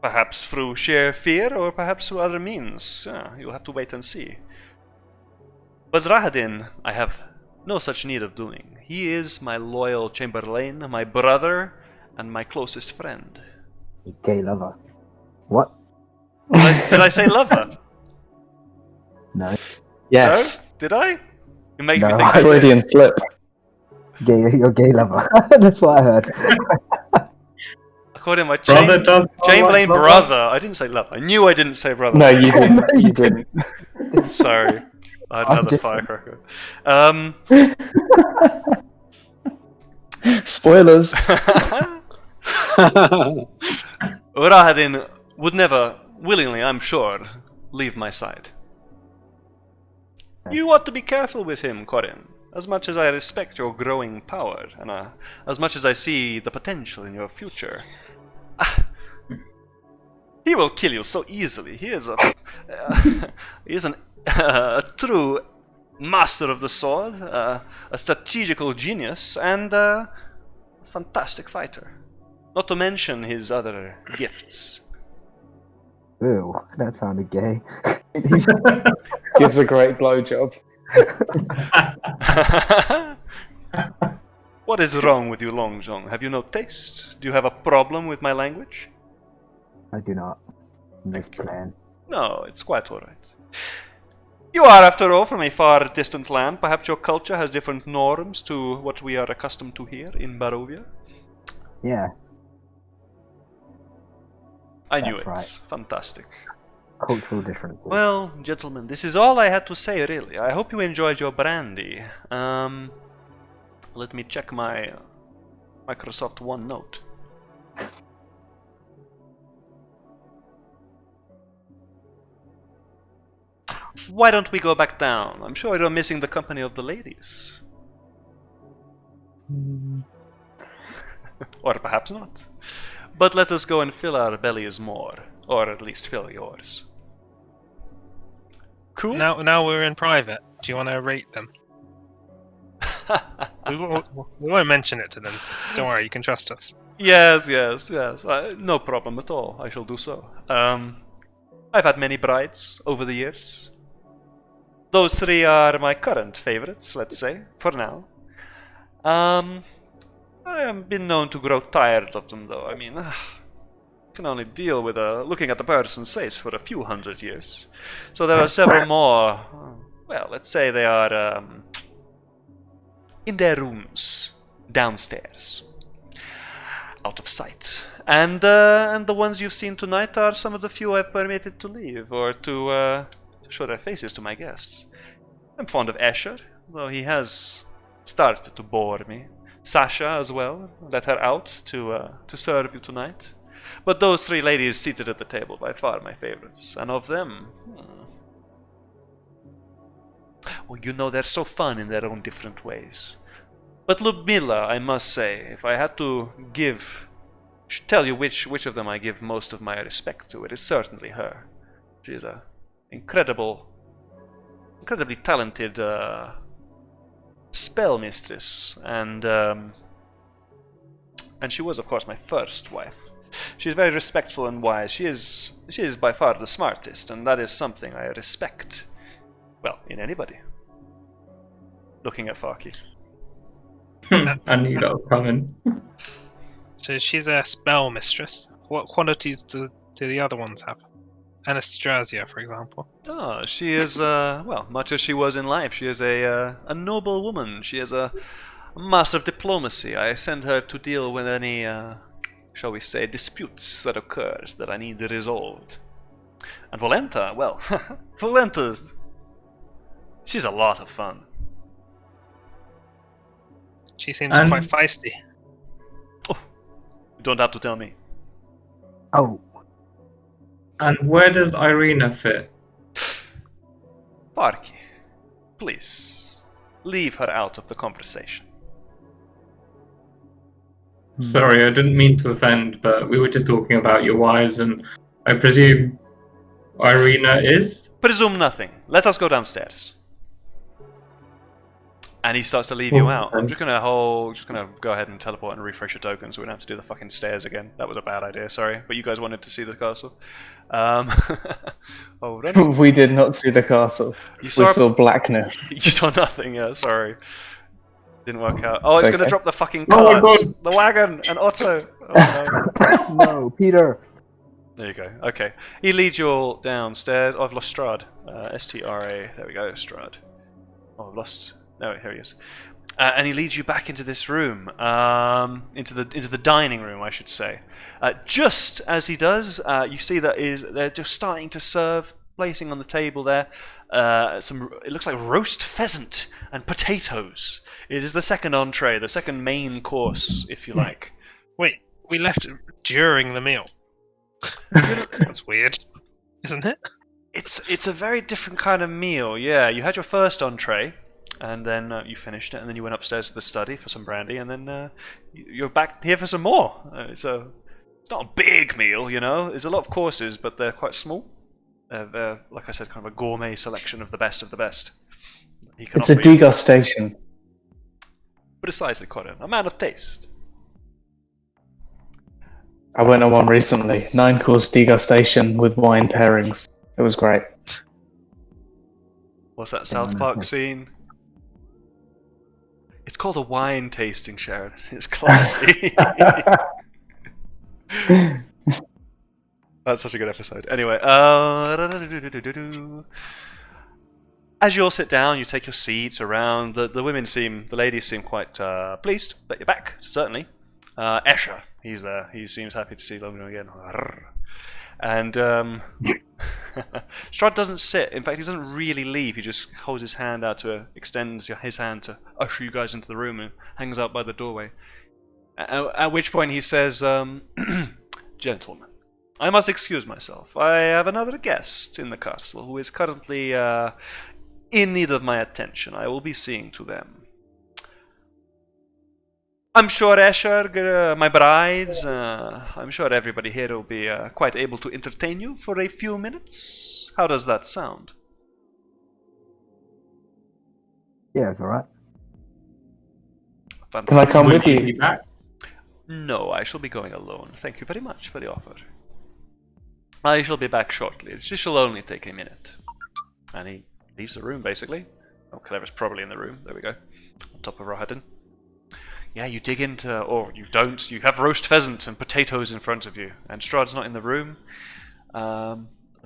Perhaps through sheer fear, or perhaps through other means. You'll have to wait and see. But Rahadin, I have no such need of doing. He is my loyal Chamberlain, my brother, and my closest friend. You gay lover. What? Did I say lover? No. Yes. No? Did I? You make No, me think I Freudian did. slip. You're gay lover. That's what I heard. According to my Brother does not Chamberlain like lover. brother. I didn't say lover. I knew I didn't say brother. No, you didn't. You didn't. Sorry. I had I'm another just- firecracker. Spoilers. Rahadin would never, willingly, I'm sure, leave my side. You ought to be careful with him, Corin. As much as I respect your growing power, and as much as I see the potential in your future, he will kill you so easily. He is a true master of the sword, a strategical genius, and a fantastic fighter. Not to mention his other gifts. Ew, that sounded gay. Gives a great blowjob. What is wrong with you, Long John? Have you no taste? Do you have a problem with my language? I do not. I'm just Thank you. playing. No, it's quite alright. You are, after all, from a far distant land. Perhaps your culture has different norms to what we are accustomed to here in Barovia. Yeah, I knew That's it. right. Fantastic. cultural differences. Well, gentlemen, this is all I had to say, really. I hope you enjoyed your brandy. Let me check my Microsoft OneNote. Why don't we go back down? I'm sure you're missing the company of the ladies. Or perhaps not. But let us go and fill our bellies more. Or at least fill yours. Cool? Now we're in private. Do you want to rate them? We won't mention it to them. Don't worry, you can trust us. Yes. No problem at all. I shall do so. I've had many brides over the years. Those three are my current favorites, let's say, for now. I have been known to grow tired of them, though. I mean, can only deal with looking at the person's face for a few hundred years. So there are several more. Well, let's say they are in their rooms downstairs, out of sight. And the ones you've seen tonight are some of the few I've permitted to leave or to show their faces to my guests. I'm fond of Escher, though he has started to bore me. Sasha as well. Let her out to serve you tonight. But those three ladies seated at the table, by far my favorites. And of them... well, you know, they're so fun in their own different ways. But Ludmilla, I must say, if I had to tell you which of them I give most of my respect to, it is certainly her. She is a incredibly talented spell mistress, and she was, of course, my first wife. She's very respectful and wise. She is by far the smartest, and that is something I respect. Well, in anybody. Looking at Farky. I knew that was coming. So she's a spell mistress. What qualities do the other ones have? Anastasia, for example. Oh, she is, well, much as she was in life, she is a noble woman. She is a master of diplomacy. I send her to deal with any, shall we say, disputes that occur that I need resolved. And Volenta, well, Volenta's... she's a lot of fun. She seems quite feisty. Oh, you don't have to tell me. Oh, And where does Irina fit? Parky, please, leave her out of the conversation. Sorry, I didn't mean to offend, but we were just talking about your wives, and I presume Irina is? Presume nothing. Let us go downstairs. And he starts to leave you out. I'm just gonna go ahead and teleport and refresh your token so we don't have to do the fucking stairs again. That was a bad idea, sorry. But you guys wanted to see the castle. Oh, We did not see the castle. We saw blackness. You saw nothing, yeah, sorry. Didn't work out. Oh, it's okay. gonna drop the fucking Oh my carts! God. The wagon! And Otto! Oh, no. no, Peter. There you go. Okay. He leads you all downstairs. Oh, I've lost Strahd. S-T-R-A. There we go, Strahd. Oh, I've lost... No, here he is. And he leads you back into this room, into the dining room, I should say. Just as he does, you see that they're just starting to serve, placing on the table there it looks like roast pheasant and potatoes. It is the second entree, the second main course, if you like. Wait, we left during the meal. That's weird, isn't it? It's a very different kind of meal. Yeah, you had your first entree. And then you finished it, and then you went upstairs to the study for some brandy, and then you're back here for some more. It's not a big meal, you know. There's a lot of courses, but they're quite small. They're, like I said, kind of a gourmet selection of the best of the best. It's a degustation. Precisely, Corin. A man of taste. I went on one recently. 9-course degustation with wine pairings. It was great. What's that South Park scene? It's called a wine tasting, Sharon. It's classy. That's such a good episode. Anyway, as you all sit down, you take your seats around. The ladies seem quite pleased that you're back, certainly. Escher, he's there. He seems happy to see Logan again. And Strahd doesn't sit. In fact, he doesn't really leave. He just holds his hand out extends his hand to usher you guys into the room and hangs out by the doorway. At which point he says, "Gentlemen, I must excuse myself. I have another guest in the castle who is currently in need of my attention. I will be seeing to them. I'm sure Escher, my brides, I'm sure everybody here will be quite able to entertain you for a few minutes. How does that sound?" Yeah, it's alright. Can I come with Would you? be back? No, I shall be going alone. Thank you very much for the offer. I shall be back shortly. This shall only take a minute. And he leaves the room, basically. Oh, Clever's probably in the room. There we go. On top of Rahadin. Yeah, you dig into... Or you don't. You have roast pheasant and potatoes in front of you. And Strahd's not in the room. The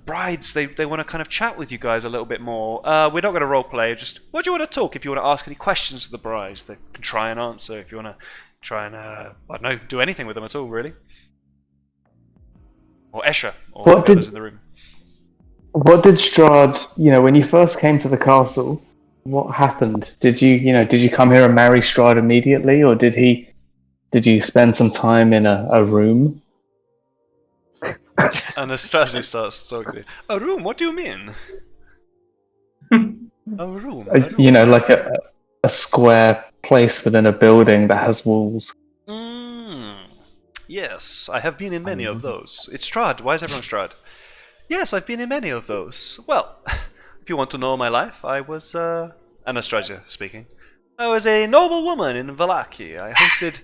brides, they want to kind of chat with you guys a little bit more. We're not going to roleplay. Just, what do you want to talk? If you want to ask any questions to the brides, they can try and answer. If you want to try and, I don't know, do anything with them at all, really. Or Escher, or whoever's in the room. What did Strahd, when you first came to the castle, what happened? Did you come here and marry Strahd immediately, or did you spend some time in a room? Anastasia starts talking. A room? What do you mean? A room? Like a square place within a building that has walls. Yes, I have been in many of those. It's Strahd. Why is everyone Strahd? Yes, I've been in many of those. Well, if you want to know my life, I was, Anastasia speaking. I was a noble woman in Valaki. I hosted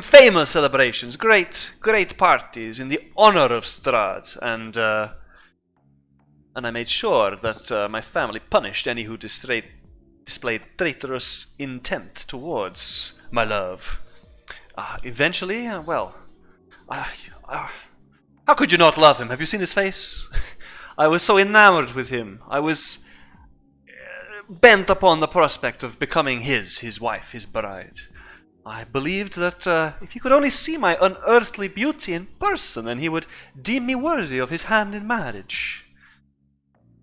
famous celebrations, great parties in the honor of Strahd, and I made sure that my family punished any who displayed traitorous intent towards my love. Eventually, how could you not love him? Have you seen his face? I was so enamored with him. I was bent upon the prospect of becoming his wife, his bride. I believed that if he could only see my unearthly beauty in person, then he would deem me worthy of his hand in marriage.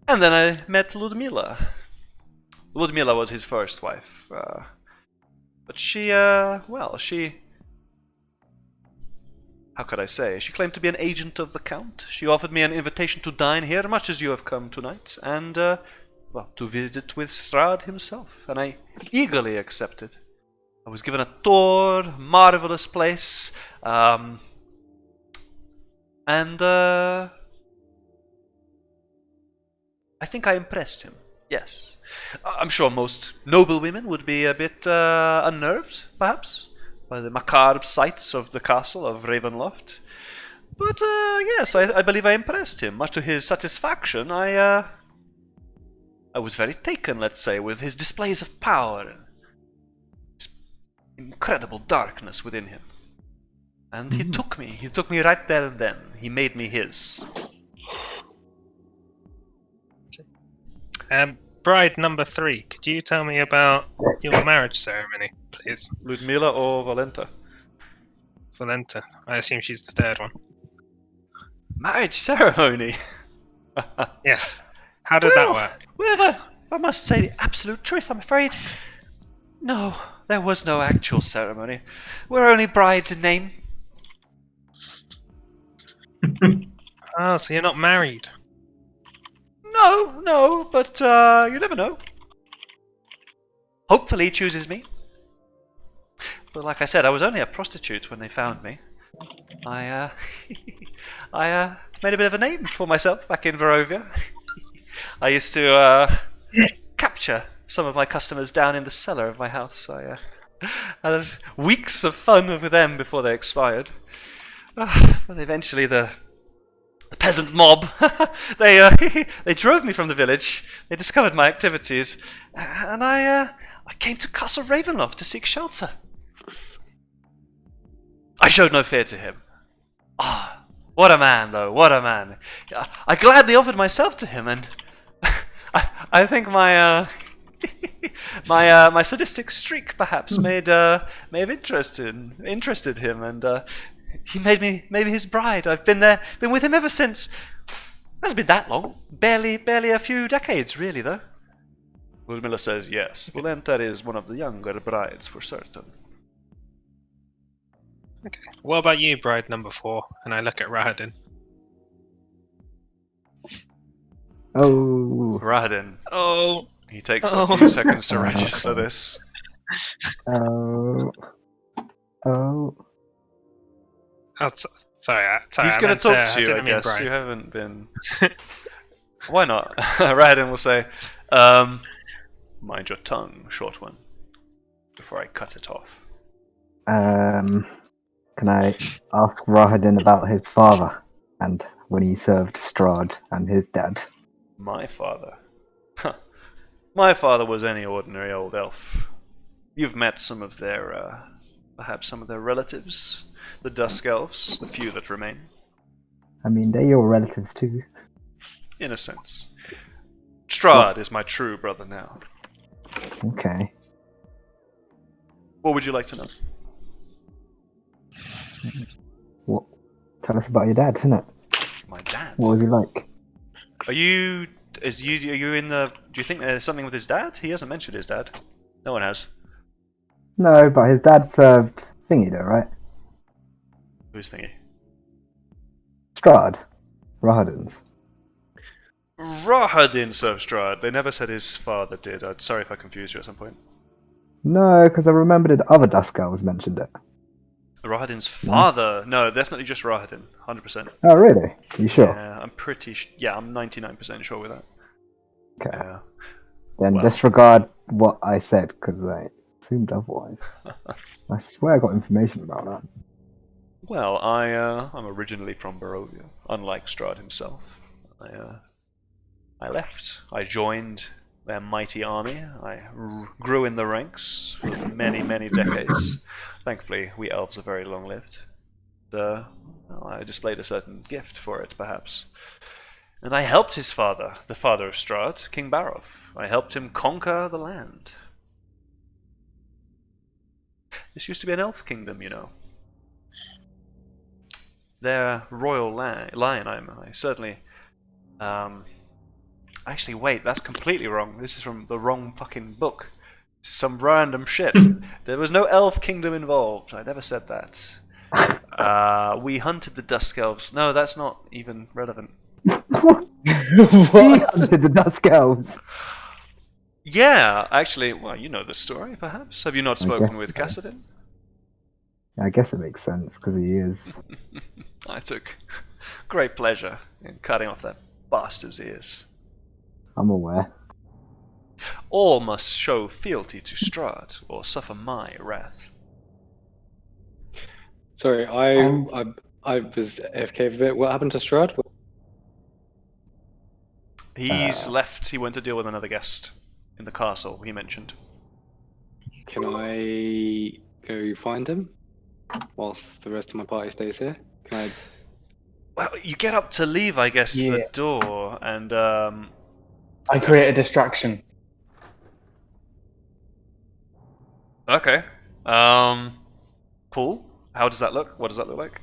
And then I met Ludmilla. Ludmilla was his first wife. But she... How could I say? She claimed to be an agent of the Count. She offered me an invitation to dine here, much as you have come tonight, and, to visit with Strahd himself, and I eagerly accepted. I was given a tour, marvelous place, and, I think I impressed him, yes. I'm sure most noble women would be a bit, unnerved, perhaps, by the macabre sights of the castle of Ravenloft. But, yes, I believe I impressed him. Much to his satisfaction, I was very taken, let's say, with his displays of power. His incredible darkness within him. And he took me right there and then. He made me his. Bride number 3, could you tell me about your marriage ceremony, please? Ludmilla or Valenta? Valenta. I assume she's the third one. Marriage ceremony? Yes. How did that work? Well, if I must say the absolute truth, I'm afraid. No, there was no actual ceremony. We're only brides in name. Oh, so you're not married? No, but you never know. Hopefully he chooses me. But like I said, I was only a prostitute when they found me. I made a bit of a name for myself back in Barovia. I used to capture some of my customers down in the cellar of my house. I had weeks of fun with them before they expired. But eventually the peasant mob, they drove me from the village. They discovered my activities, and I I came to Castle Ravenloft to seek shelter. I showed no fear to him. Ah, what a man, though, what a man. I gladly offered myself to him, and I think my my sadistic streak perhaps may have interested him, and he made me his bride. I've been with him ever since. It hasn't been that long. Barely a few decades, really, though. Ludmilla says yes. Well, then that is one of the younger brides for certain. Okay. What about you, bride number 4? And I look at Rahadin. Oh. Rahadin. Oh. He takes a few seconds to register this. Oh. Oh, sorry. He's going to talk to you, I guess. Bride. You haven't been... Why not? Rahadin will say, mind your tongue, short one, before I cut it off. Can I ask Rahadin about his father and when he served Strahd and his dad? My father? My father was any ordinary old elf. You've met some of their, perhaps some of their relatives, the Dusk Elves, the few that remain. I mean, they're your relatives too. In a sense. Strahd is my true brother now. Okay. What would you like to know? What? Tell us about your dad, isn't it? My dad? What was he like? Are you in the... Do you think there's something with his dad? He hasn't mentioned his dad. No one has. No, but his dad served Thingy though, right? Who's thingy? Strahd. Rahadin's. Rahadin served Strahd. They never said his father did. I'm sorry if I confused you at some point. No, because I remembered the other Dusk Elves mentioned it. Rahadin's father? No, definitely just Rahadin. 100%. Oh, really? You sure? Yeah, I'm pretty... Yeah, I'm 99% sure with that. Okay. Yeah. Then Well. disregard what I said, because I assumed otherwise. I swear I got information about that. Well, I'm originally from Barovia, unlike Strahd himself. I left. I joined their mighty army. I grew in the ranks for many decades. Thankfully, we elves are very long-lived. I displayed a certain gift for it, perhaps. And I helped his father, the father of Strahd, King Baroth. I helped him conquer the land. This used to be an elf kingdom, you know. Their royal lion, I certainly... Actually, wait, that's completely wrong. This is from the wrong fucking book. This is some random shit. There was no elf kingdom involved. I never said that. We hunted the Dusk Elves. No, that's not even relevant. What? He hunted the Dusk Elves. Yeah, actually, well, you know the story, perhaps. Have you not spoken with Cassidin? I guess it makes sense, because he is. I took great pleasure in cutting off that bastard's ears. I'm aware. All must show fealty to Strahd, or suffer my wrath. Sorry, I was AFK for a bit. What happened to Strahd? He's left. He went to deal with another guest in the castle, he mentioned. Can I go find him whilst the rest of my party stays here? Can I? Well, you get up to leave, I guess, Yeah. the door, and I create a distraction. okay. Cool. How does that look? What does that look like?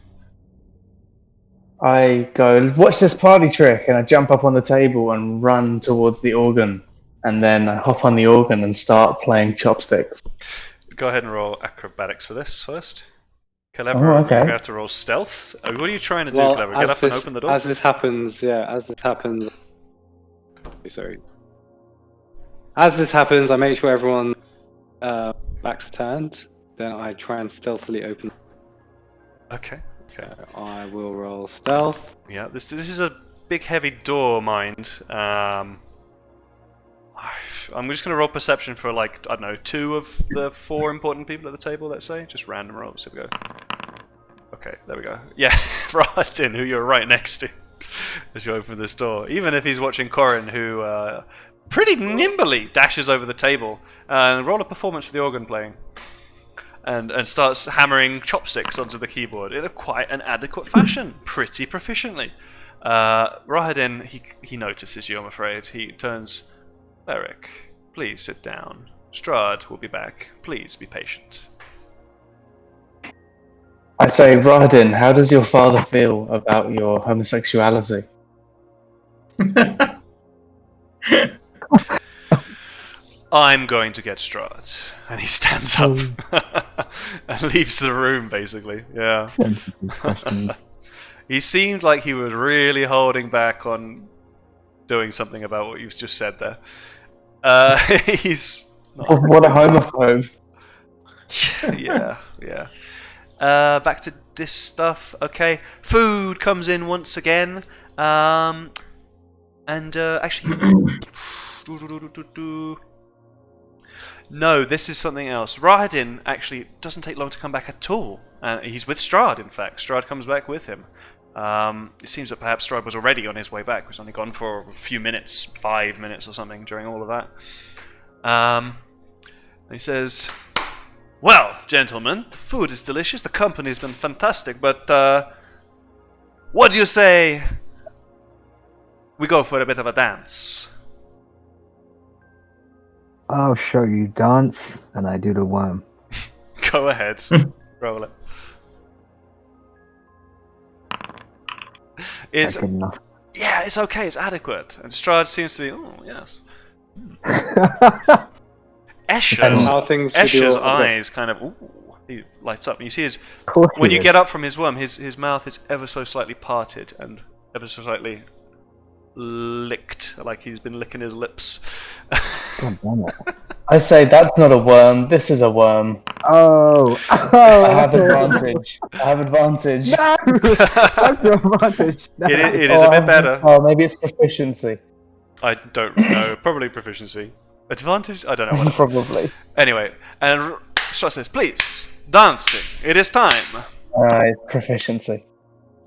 I go, watch this party trick, and I jump up on the table and run towards the organ. And then I hop on the organ and start playing chopsticks. Go ahead and roll acrobatics for this first. Clever, Oh, okay. you're going to have to roll stealth. What are you trying to do, Well, Clever? as Get up and this- open the door? As this happens, Sorry. As this happens, I make sure everyone backs are turned. Then I try and stealthily open. Okay. I will roll stealth. Yeah, this is a big heavy door, mind. I'm just going to roll perception for, like, I don't know, 2 of the 4 important people at the table, let's say. Just random rolls. Here we go. Okay, there we go. Yeah, Rahadin, who you're right next to as you open this door. Even if he's watching Corin, who pretty nimbly dashes over the table and roll a performance for the organ playing. And starts hammering chopsticks onto the keyboard in quite an adequate fashion, pretty proficiently. Rahadin, he notices you, I'm afraid. He turns, Beric, please sit down. Strahd will be back. Please be patient. I say, Rodin, how does your father feel about your homosexuality? I'm going to get Strahd. And he stands up and leaves the room, basically. Yeah. Sensitive questions. He seemed like he was really holding back on doing something about what you've just said there. He's not. What a homophobe. Yeah. Back to this stuff. Okay, food comes in once again. Actually, no, this is something else. Rahadin actually doesn't take long to come back at all. He's with Strahd, in fact. Strahd comes back with him. It seems that perhaps Strahd was already on his way back. He was only gone for a few minutes, 5 minutes or something during all of that. And he says, well, gentlemen, the food is delicious, the company's been fantastic, but what do you say we go for a bit of a dance? I'll show you dance, and I do the worm. Go ahead. Roll it. It's Good enough. yeah, it's okay, it's adequate. And Strahd seems to be, oh yes. Escher's How things with Escher's your- eyes kind of he lights up, and you see his Of course when he you is. get up from his worm, his mouth is ever so slightly parted and ever so slightly licked, like he's been licking his lips. God damn it. I say, that's not a worm, this is a worm. Oh! I have advantage. I have advantage. No! That's your advantage. No. It is a bit better. Oh, maybe it's proficiency. I don't know. Probably proficiency. Advantage? I don't know. Whatever. Probably. Anyway, and Strahd says, please, dancing. It is time. Proficiency.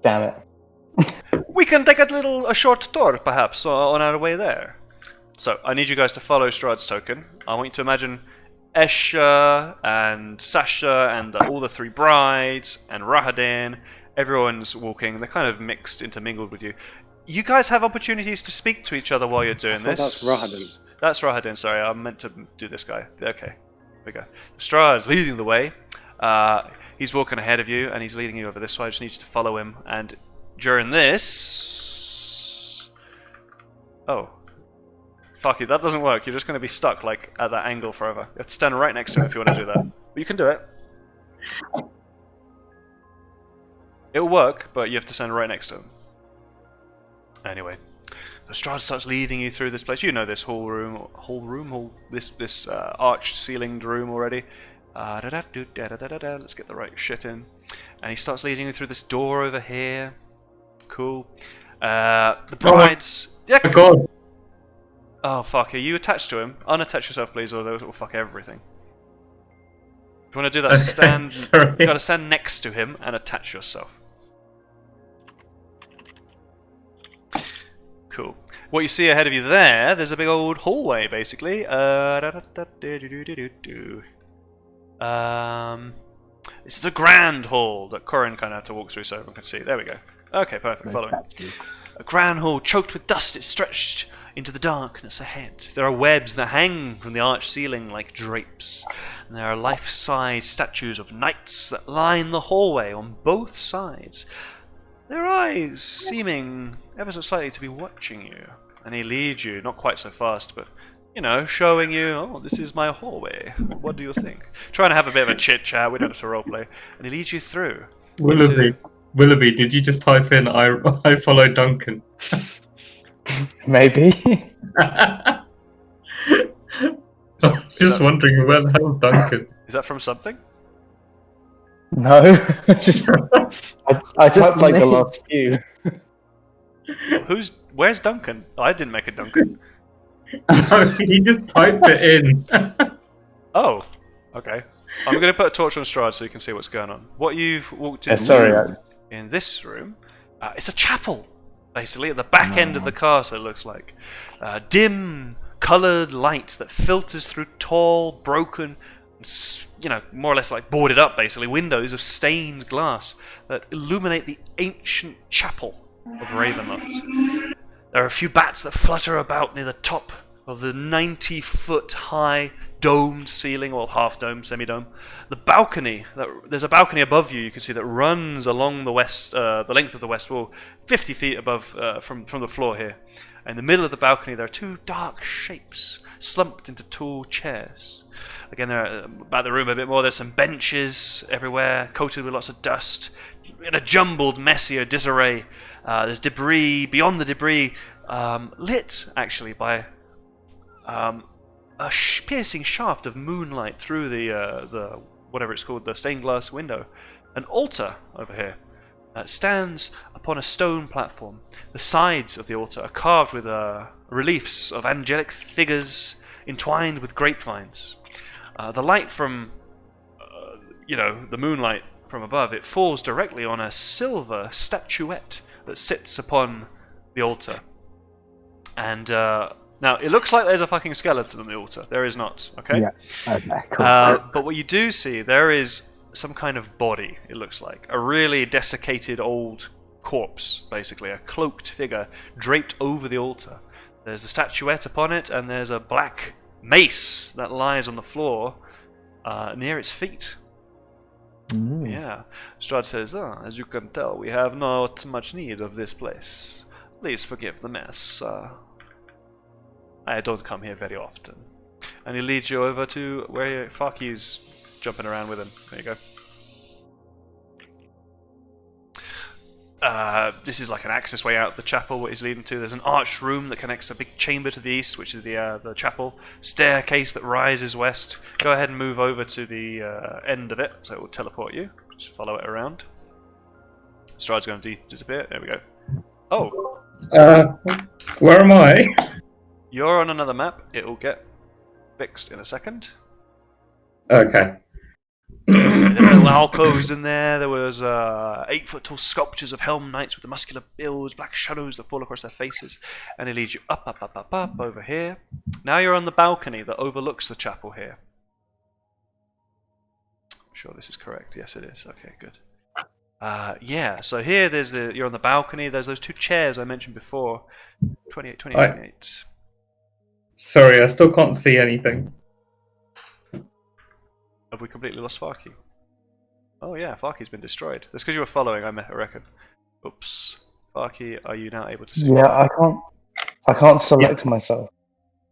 Damn it. We can take a short tour, perhaps, on our way there. So, I need you guys to follow Strahd's token. I want you to imagine Escher and Sasha and all the three brides and Rahadin. Everyone's walking. They're kind of mixed, intermingled with you. You guys have opportunities to speak to each other while you're doing this. That's Rahadin. That's Rahadin, sorry. I meant to do this guy. Okay, here we go. Strahd's leading the way. He's walking ahead of you, and he's leading you over this way. I just need you to follow him. And during this... Oh. Fuck it, that doesn't work. You're just going to be stuck, like, at that angle forever. You have to stand right next to him if you want to do that. But you can do it. It'll work, but you have to stand right next to him. Anyway. Strahd starts leading you through this place. You know this this arched ceilinged room already. Let's get the right shit in. And he starts leading you through this door over here. Cool. The brides. Oh my god. Oh fuck! Are you attached to him? Unattach yourself, please, or those will fuck everything. If you want to do that, stand. Sorry. You gotta stand next to him and attach yourself. Cool. What you see ahead of you there's a big old hallway, basically. This is a grand hall that Corin kind of had to walk through so everyone can see. There we go. Okay, perfect. Follow me. A grand hall choked with dust. It's stretched into the darkness ahead. There are webs that hang from the arched ceiling like drapes. And there are life-size statues of knights that line the hallway on both sides. Their eyes seeming ever so slightly to be watching you. And he leads you, not quite so fast, but, you know, showing you, oh, this is my hallway. What do you think? Trying to have a bit of a chit-chat, we don't have to roleplay. And he leads you through. Willoughby, did you just type in, I follow Duncan? Maybe. Just wondering, where the hell's Duncan? Is that from something? No. Just I typed like the last few. Where's Duncan? I didn't make a Duncan. No, he just typed it in. Oh, okay. I'm going to put a torch on Strahd so you can see what's going on. What you've walked in in this room, it's a chapel, basically, at the back end of the castle, it looks like. Dim, coloured light that filters through tall, broken, more or less like boarded up, basically, windows of stained glass that illuminate the ancient chapel of Ravenloft. There are a few bats that flutter about near the top of the 90-foot high domed ceiling, or half-dome, semi-dome. There's a balcony above you. You can see that runs along the length of the west wall, 50 feet above from the floor here. In the middle of the balcony, there are two dark shapes slumped into tall chairs. Again, about the room a bit more. There's some benches everywhere, coated with lots of dust, in a jumbled, messier disarray. There's debris beyond the debris, lit actually by a piercing shaft of moonlight through the whatever it's called, the stained glass window. An altar over here stands upon a stone platform. The sides of the altar are carved with reliefs of angelic figures entwined with grapevines. The light from, the moonlight from above, it falls directly on a silver statuette that sits upon the altar. And now, it looks like there's a fucking skeleton on the altar. There is not, okay? Yeah. Okay, cool. But what you do see, there is some kind of body, it looks like. A really desiccated old corpse, basically. A cloaked figure draped over the altar. There's a statuette upon it, and there's a black mace that lies on the floor near its feet. Yeah. Strahd says, as you can tell, we have not much need of this place. Please forgive the mess. I don't come here very often. And he leads you over to where Farky's jumping around with him. There you go. This is like an access way out of the chapel, what he's leading to. There's an arched room that connects a big chamber to the east, which is the chapel. Staircase that rises west. Go ahead and move over to the end of it, so it will teleport you. Just follow it around. Strahd's going to disappear. There we go. Oh. Where am I? You're on another map. It will get fixed in a second. Okay. There were little alcoves in there. There was 8-foot-tall sculptures of helm knights with the muscular builds, black shadows that fall across their faces. And it leads you up over here. Now you're on the balcony that overlooks the chapel here. I'm sure this is correct. Yes, it is. Okay, good. Yeah, so here you're on the balcony. There's those two chairs I mentioned before. 28. Sorry, I still can't see anything. Have we completely lost Farky? Oh yeah, Farky's been destroyed. That's because you were following, I reckon. Oops. Farky, are you now able to see? Yeah, I can't select myself.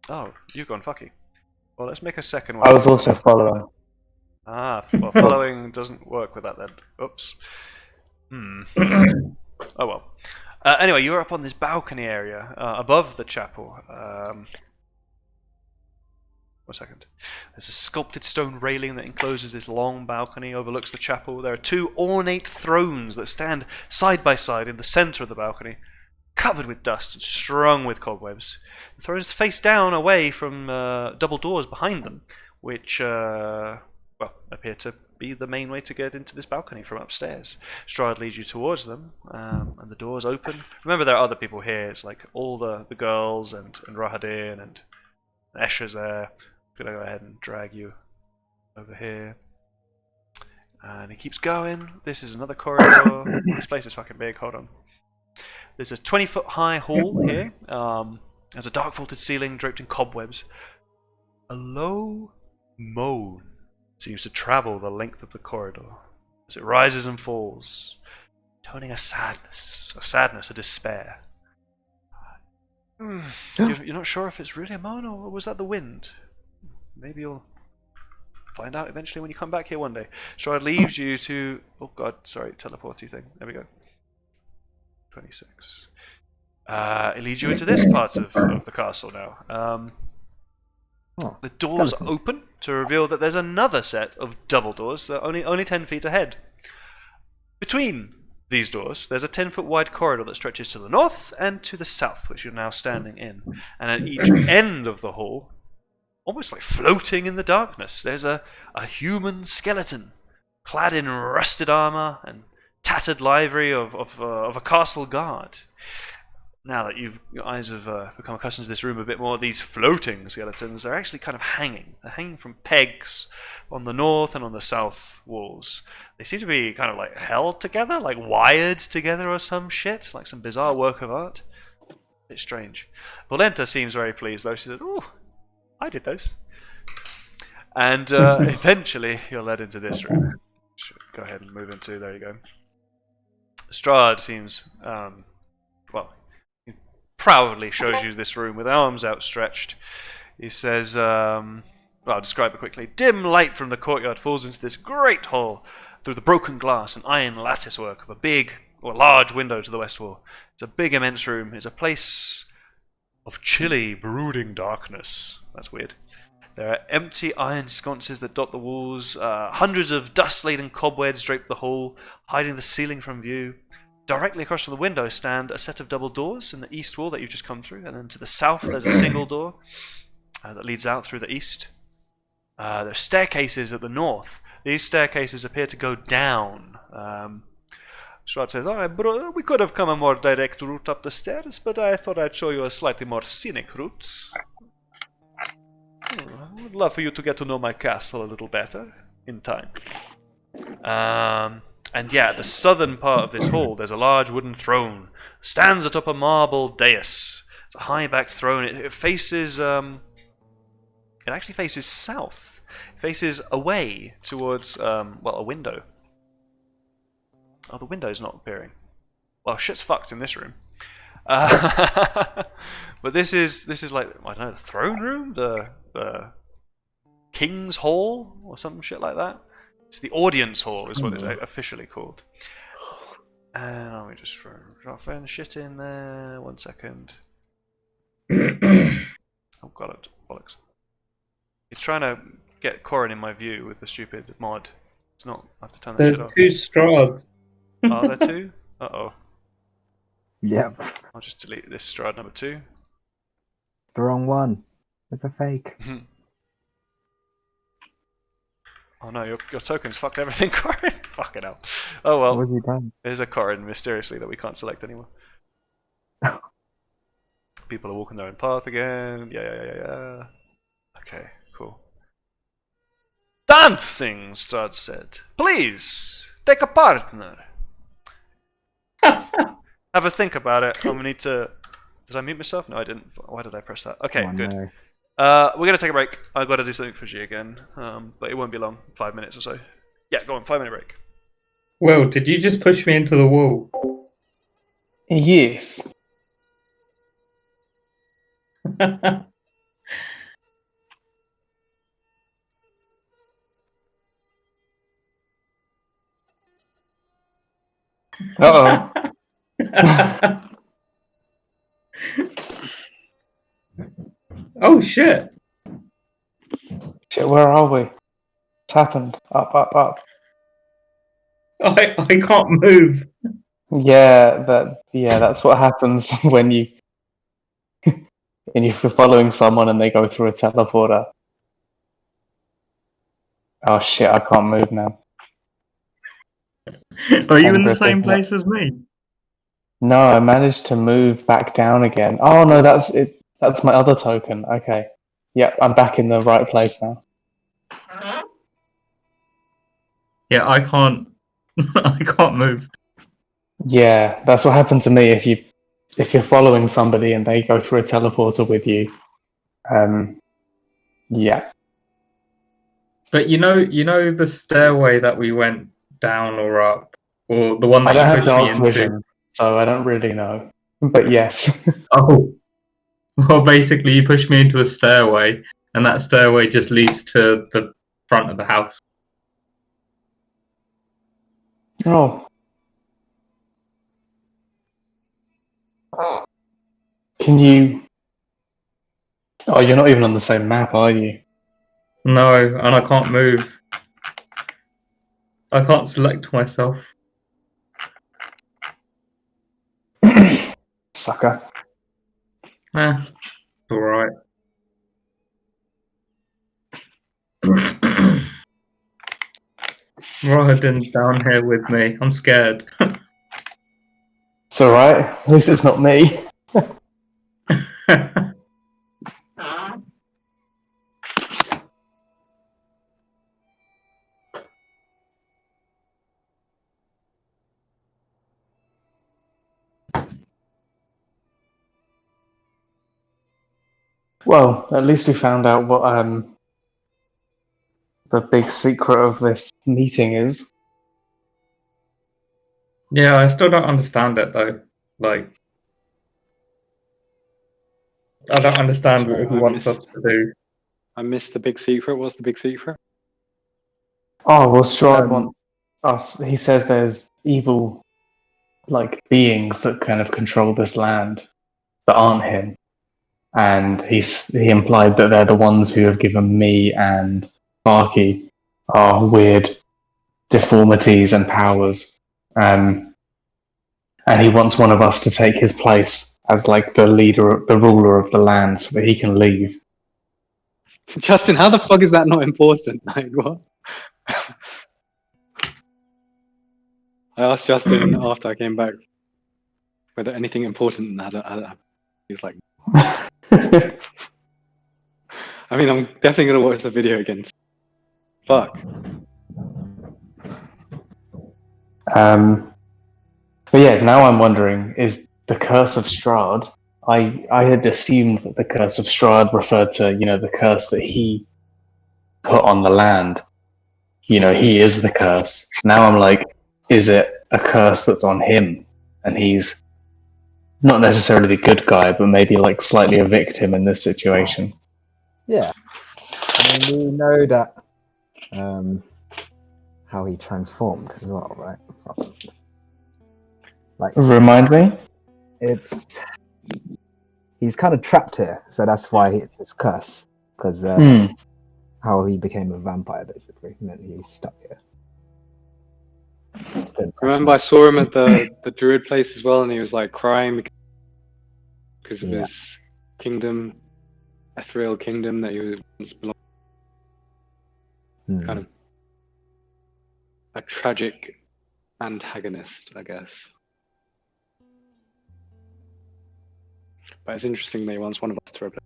Oh, you've gone Farky. Well, let's make a second one. I was also following. Ah, well, following doesn't work with that then. Oops. Oh well. Anyway, you're up on this balcony area above the chapel. 1 second. There's a sculpted stone railing that encloses this long balcony, overlooks the chapel. There are two ornate thrones that stand side by side in the center of the balcony, covered with dust and strung with cobwebs. The thrones face down away from double doors behind them, which appear to be the main way to get into this balcony from upstairs. Strahd leads you towards them, and the doors open. Remember, there are other people here. It's like all the girls and Rahadin and Escher's there. I'm going to go ahead and drag you over here. And he keeps going. This is another corridor. This place is fucking big. Hold on. There's a 20-foot high hall here. There's a dark vaulted ceiling draped in cobwebs. A low moan seems to travel the length of the corridor as it rises and falls, toning a sadness, a despair. You're not sure if it's really a moan or was that the wind? Maybe you'll find out eventually when you come back here one day. Strahd leaves you to... Oh god, sorry, teleporty thing. There we go. 26. It leads you into this part of the castle now. The doors open to reveal that there's another set of double doors that are only 10 feet ahead. Between these doors, there's a 10-foot wide corridor that stretches to the north and to the south, which you're now standing in. And at each end of the hall, almost like floating in the darkness, there's a human skeleton, clad in rusted armor and tattered livery of a castle guard. now that your eyes have become accustomed to this room a bit more, these floating skeletons are actually kind of hanging. They're hanging from pegs on the north and on the south walls. They seem to be kind of like held together, like wired together or some shit, like some bizarre work of art. A bit strange. Polenta seems very pleased though. She said, "Oh, I did those." And eventually you're led into this room. Go ahead and move into, there you go. Strahd seems, well, he proudly shows you this room with arms outstretched. He says, well, I'll describe it quickly. Dim light from the courtyard falls into this great hall through the broken glass and iron lattice work of a big or large window to the west wall. It's a big, immense room. It's a place of chilly, brooding darkness. That's weird. There are empty iron sconces that dot the walls. Hundreds of dust-laden cobwebs drape the hall, hiding the ceiling from view. Directly across from the window stand a set of double doors in the east wall that you've just come through, and then to the south there's a single door that leads out through the east. There are staircases at the north. These staircases appear to go down. Strahd says, we could have come a more direct route up the stairs, but I thought I'd show you a slightly more scenic route. I would love for you to get to know my castle a little better in time. And yeah, at the southern part of this hall, there's a large wooden throne. Stands atop a marble dais. It's a high-backed throne. It faces, it actually faces south. It faces away towards, well, a window. Oh, the window's not appearing. Well, shit's fucked in this room. But this is like, I don't know, the throne room, the King's Hall or some shit like that. It's the audience hall, is what it's officially called. And let me just drop in shit in there. 1 second. Oh god, bollocks! It's trying to get Corin in my view with the stupid mod. It's not. I have to turn that There's shit off. two Strahds. Are there two? Uh-oh. Yep. I'll just delete this Strahd number 2. The wrong one. It's a fake. Oh no, your tokens fucked everything, Corin. Fucking hell. Oh well. What have you done? There's a Corin mysteriously that we can't select anymore. People are walking their own path again. Yeah. Okay, cool. Dancing, Strahd said. Please, take a partner. Have a think about it. I'm gonna need to... Did I mute myself? No, I didn't. Why did I press that? Okay, good. No. We're gonna take a break. I've got to do something for G again, but it won't be long. 5 minutes or so. Yeah, go on. 5 minute break. Will, did you just push me into the wall? Yes. Uh-oh. Oh shit! Shit, where are we? What's happened? Up. I can't move. Yeah, that's what happens when you're following someone and they go through a teleporter. Oh shit, I can't move now. Are you in the Griffin, same place as me? No, I managed to move back down again. Oh no, that's it. That's my other token. Okay. Yep, I'm back in the right place now. Yeah, I can't. I can't move. Yeah, that's what happened to me. If you're following somebody and they go through a teleporter with you, yeah. But you know the stairway that we went down or up, or the one I that don't you have pushed me dark into. vision, so I don't really know. But yes. Oh, well, basically, you pushed me into a stairway, and that stairway just leads to the front of the house. Oh. Can you... Oh, you're not even on the same map, are you? No, and I can't move. I can't select myself. Sucker. It's alright. Rohadin's down here with me. I'm scared. It's alright. At least it's not me. Well, at least we found out what the big secret of this meeting is. Yeah, I still don't understand it though. Like, I don't understand Sorry, what he wants us to do. I missed the big secret. What's the big secret? Oh, well, Strahd Um, wants us. He says there's evil, like, beings that kind of control this land that aren't him. And he implied that they're the ones who have given me and Barky our weird deformities and powers. And he wants one of us to take his place as like the leader, the ruler of the land, so that he can leave. Justin, how the fuck is that not important? Like what? I asked Justin after I came back whether anything important had. He was like, I mean, I'm definitely gonna watch the video again. Fuck. But yeah, now I'm wondering, is the Curse of Strahd? I had assumed that the Curse of Strahd referred to, the curse that he put on the land. He is the curse. Now I'm like, is it a curse that's on him? And he's not necessarily the good guy, but maybe like slightly a victim in this situation. Yeah. I mean, we know that how he transformed as well, right? Like, Remind me? he's kind of trapped here, so that's why it's his curse. Because how he became a vampire basically meant he's stuck here. Remember, I saw him at the druid place as well, and he was like crying because of his kingdom, ethereal kingdom that he once belonged. Kind of a tragic antagonist, I guess. But it's interesting that he wants one of us to replace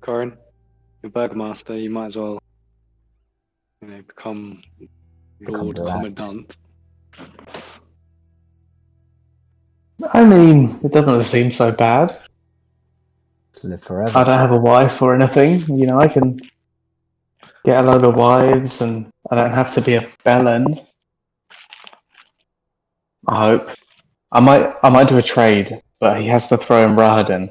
Corin. You're Burgomaster, you might as well, become Lord Commandant. I mean, it doesn't seem so bad. Live forever. I don't have a wife or anything. I can get a load of wives, and I don't have to be a felon. I hope. I might do a trade, but he has to throw in Rahadin.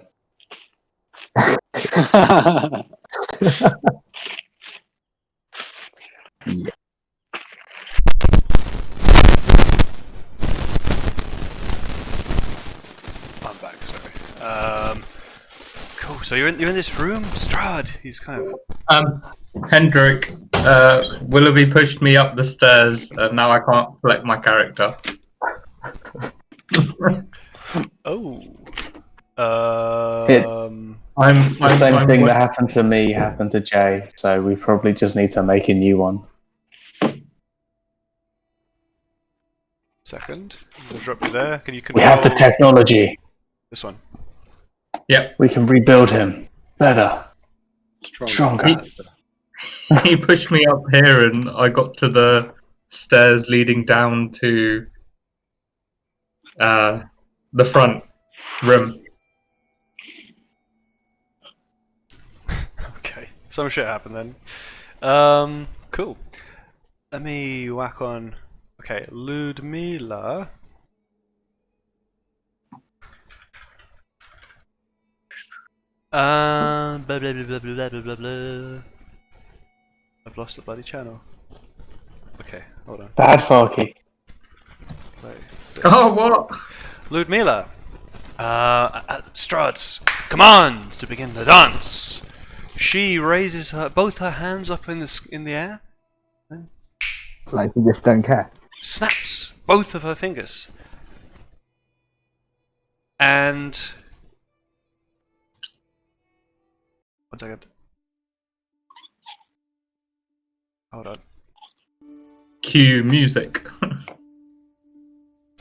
Yeah. I'm back, sorry. Cool, so you're in this room, Strahd. He's kind of... Hendrik, Willoughby pushed me up the stairs, and now I can't select my character. Oh. The same thing that happened to me happened to Jay, so we probably just need to make a new one. Second. I'm gonna drop you there. Can you control... We have the technology. This one. Yep. We can rebuild him. Better. Stronger. He pushed me up here, and I got to the stairs leading down to the front room. Okay. Some shit happened then. Cool. Let me whack on... Okay, Ludmila. Blah, blah, blah, blah, blah, blah, blah, blah. I've lost the bloody channel. Okay, hold on. Bad Farky. Oh, what? Ludmila. Strahd's commands to begin the dance. She raises both her hands up in the air. Like, we just don't care. Snaps both of her fingers. And... One second. Hold on. Cue music.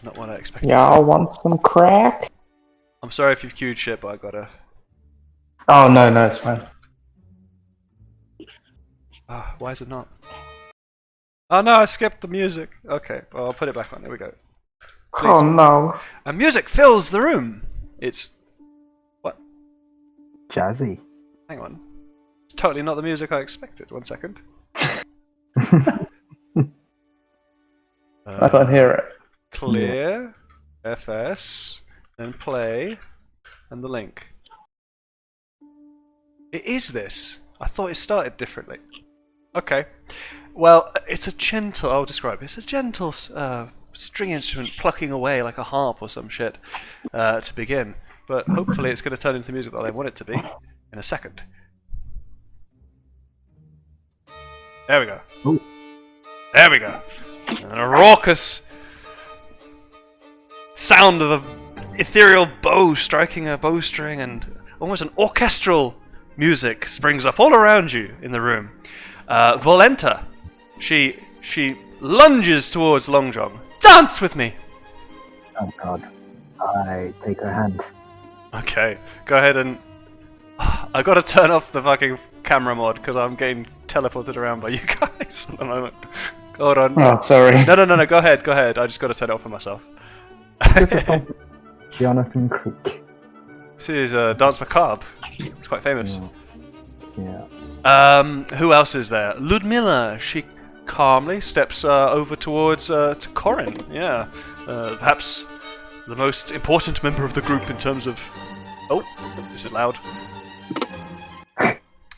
Not what I expected. Y'all want some crack? I'm I'm sorry if you've queued shit, but I gotta. Oh no, it's fine. Why is it not? Oh no, I skipped the music. Okay, well I'll put it back on. There we go. Please. Oh no. And music fills the room. It's what? Jazzy. Hang on. It's totally not the music I expected. 1 second. I can't hear it. Clear, FS, then play, and the link. It is this. I thought it started differently. Okay. Well, it's a gentle. I'll describe it. It's a gentle string instrument plucking away like a harp or some shit to begin. But hopefully, it's going to turn into the music that I want it to be in a second. There we go. Ooh. There we go. And a raucous sound of an ethereal bow striking a bowstring, and almost an orchestral music springs up all around you in the room. Volenta, she lunges towards Long John. Dance with me! Oh god. I take her hand. Okay, go ahead and... I gotta turn off the fucking camera mod because I'm getting teleported around by you guys at the moment. Hold on. Oh, sorry. No, go ahead. I just gotta turn it off for myself. This is something Jonathan Creek. This is Dance Macabre. It's quite famous. Yeah. Who else is there? Ludmilla. She calmly steps over towards to Corin. Yeah. Perhaps the most important member of the group in terms of... Oh, this is loud.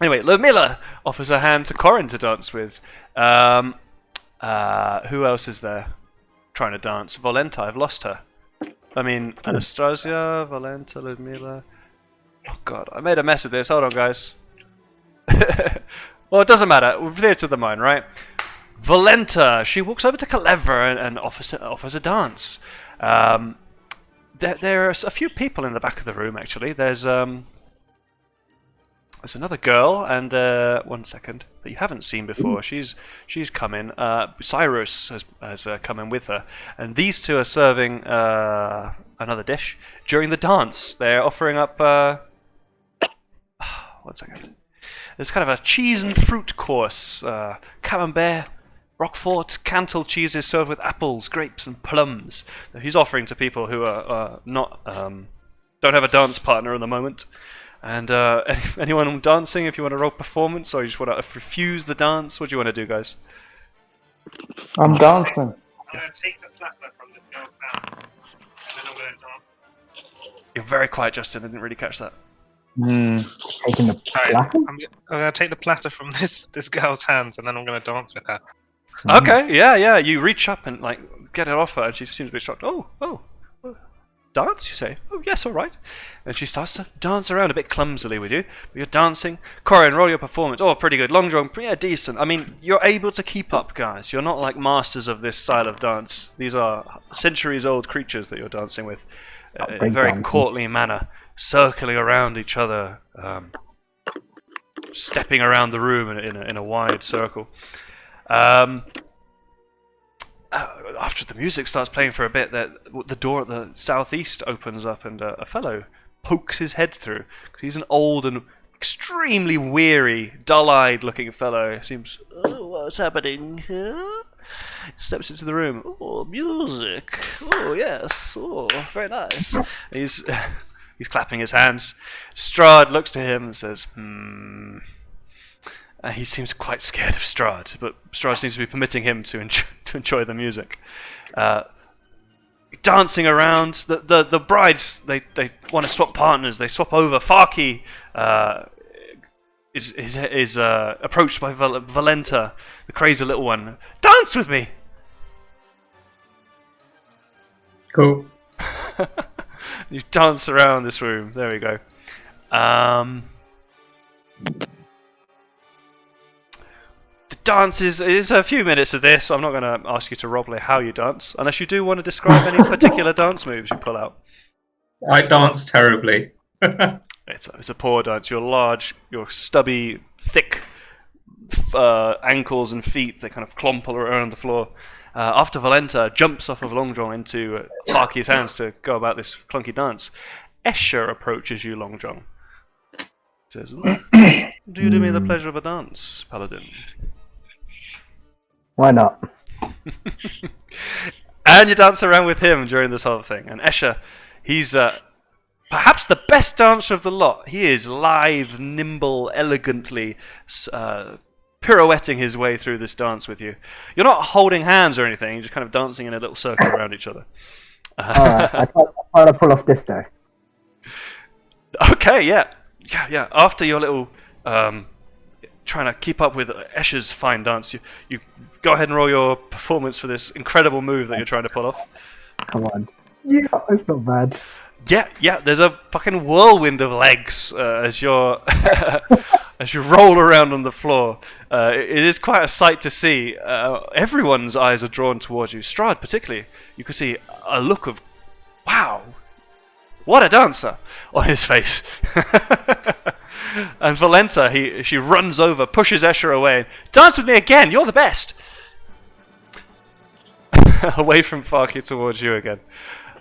Anyway, Ludmilla offers her hand to Corin to dance with. Who else is there trying to dance? Volenta, I've lost her. I mean, Anastasia, Volenta, Ludmilla. Oh god, I made a mess of this. Hold on, guys. Well, it doesn't matter. We're theatre of the mind, right? Volenta, she walks over to Kalevra and offers a dance. There are a few people in the back of the room, actually. There's another girl, and 1 second, that you haven't seen before. She's come in. Cyrus has come in with her, and these two are serving another dish during the dance. They're offering up 1 second. There's kind of a cheese and fruit course. Camembert, Roquefort, Cantal cheeses served with apples, grapes, and plums. He's offering to people who are not don't have a dance partner at the moment. And anyone dancing, if you want to roll performance, or you just want to refuse the dance, what do you want to do, guys? I'm dancing. I'm going to take the platter from this girl's hands, and then I'm going to dance. You're very quiet, Justin. I didn't really catch that. Taking the Sorry, platter? I'm going to take the platter from this girl's hands, and then I'm going to dance with her. Okay, yeah. You reach up and like get it off her, and she seems a bit shocked. Oh. Dance, you say? Oh, yes, all right. And she starts to dance around a bit clumsily with you. But you're dancing. Corin, roll your performance. Oh, pretty good. Long John, yeah, decent. I mean, you're able to keep up, guys. You're not like masters of this style of dance. These are centuries-old creatures that you're dancing with in a very courtly manner, circling around each other, stepping around the room in a wide circle. After the music starts playing for a bit, the door at the southeast opens up, and a fellow pokes his head through. He's an old and extremely weary, dull-eyed looking fellow. He seems, oh, what's happening here? Steps into the room. Oh, music. Oh, yes. Oh, very nice. He's clapping his hands. Strahd looks to him and says, he seems quite scared of Strahd, but Strahd seems to be permitting him to enjoy the music. Dancing around, the brides, they want to swap partners. They swap over. Farki is approached by Volenta, the crazy little one. Dance with me. Cool. You dance around this room. There we go. Dance is a few minutes of this. I'm not going to ask you to roleplay how you dance, unless you do want to describe any particular dance moves you pull out. I dance terribly. It's a poor dance. You're large, you're stubby, thick ankles and feet that kind of clomp all around the floor. After Volenta jumps off of Long John into Parky's hands to go about this clunky dance, Escher approaches you, Long John. Says, do you do me the pleasure of a dance, Paladin? Why not? And you dance around with him during this whole thing. And Escher, he's perhaps the best dancer of the lot. He is lithe, nimble, elegantly pirouetting his way through this dance with you. You're not holding hands or anything, you're just kind of dancing in a little circle around each other. Alright, I try to pull off Disto. Okay, yeah. After your little trying to keep up with Escher's fine dance, you go ahead and roll your performance for this incredible move that you're trying to pull off. Come on. Yeah, it's not bad. Yeah, there's a fucking whirlwind of legs as you're as you roll around on the floor. It is quite a sight to see. Everyone's eyes are drawn towards you. Strahd particularly, you can see a look of, wow, what a dancer on his face. And Valenta, she runs over, pushes Escher away. Dance with me again, you're the best. Away from Farkey towards you again.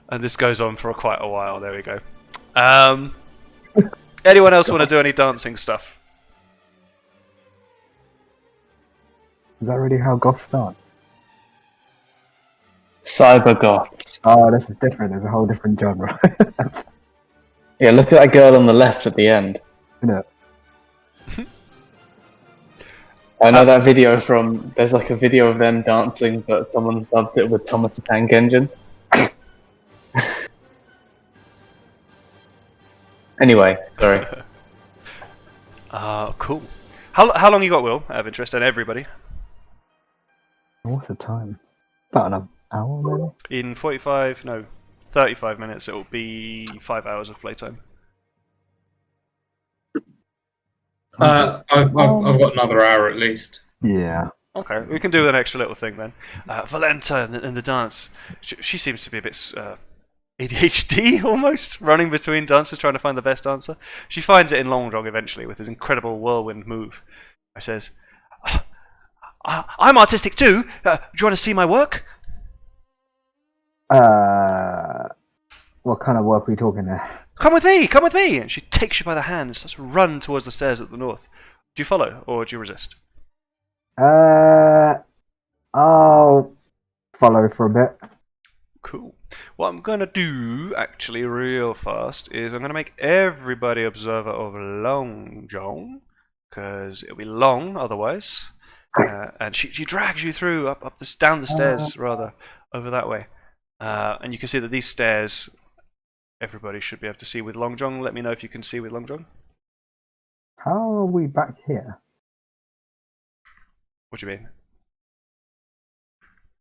And this goes on for quite a while. There we go. Anyone else want to do any dancing stuff? Is that really how goths start? Cyber goths. Oh, this is different. There's a whole different genre. Yeah, look at that girl on the left at the end. No. I know that video from. There's like a video of them dancing, but someone's dubbed it with Thomas the Tank Engine. Anyway, sorry. Cool. How long you got, Will? Out of interest, and everybody. What's the time? About an hour, maybe? In 35 minutes, it will be 5 hours of playtime. I've got another hour at least. Yeah. Okay, we can do an extra little thing then. Valenta and the dance. She seems to be a bit ADHD almost, running between dances trying to find the best dancer. She finds it in Long John eventually with his incredible whirlwind move. She says, I'm artistic too. Do you want to see my work? What kind of work are we talking there? Come with me! And she takes you by the hand and starts to run towards the stairs at the north. Do you follow, or do you resist? I'll follow for a bit. Cool. What I'm going to do, actually, real fast, is I'm going to make everybody observer of Long John, because it'll be long otherwise. And she drags you through, down the stairs, rather, over that way. And you can see that these stairs, everybody should be able to see with Long John. Let me know if you can see with Long John. How are we back here? What do you mean?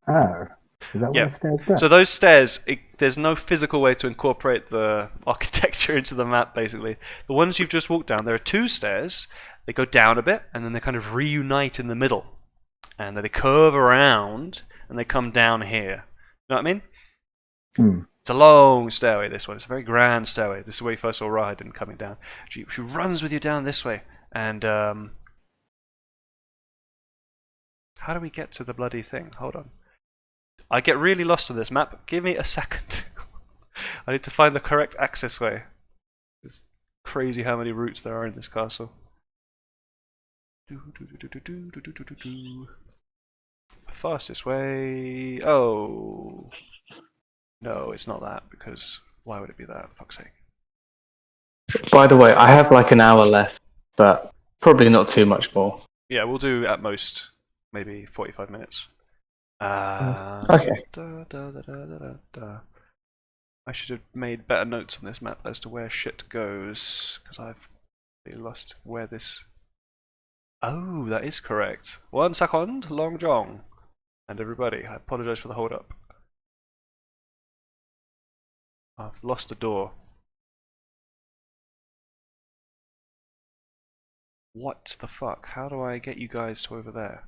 Oh. Is that where the stairs go? So those stairs, there's no physical way to incorporate the architecture into the map, basically. The ones you've just walked down, there are two stairs. They go down a bit, and then they kind of reunite in the middle. And then they curve around, and they come down here. You know what I mean? Hmm. It's a long stairway, this one. It's a very grand stairway. This is where you first saw Raiden coming down. She runs with you down this way. And, how do we get to the bloody thing? Hold on. I get really lost on this map. Give me a second. I need to find the correct access way. It's crazy how many routes there are in this castle. Fastest way. Oh. No, it's not that, because why would it be that? Fuck's sake. By the way, I have like an hour left, but probably not too much more. Yeah, we'll do at most maybe 45 minutes. Okay. I should have made better notes on this map as to where shit goes, because I've really lost where this... Oh, that is correct. 1 second, Long John. And everybody, I apologise for the hold up. I've lost a door. What the fuck? How do I get you guys to over there?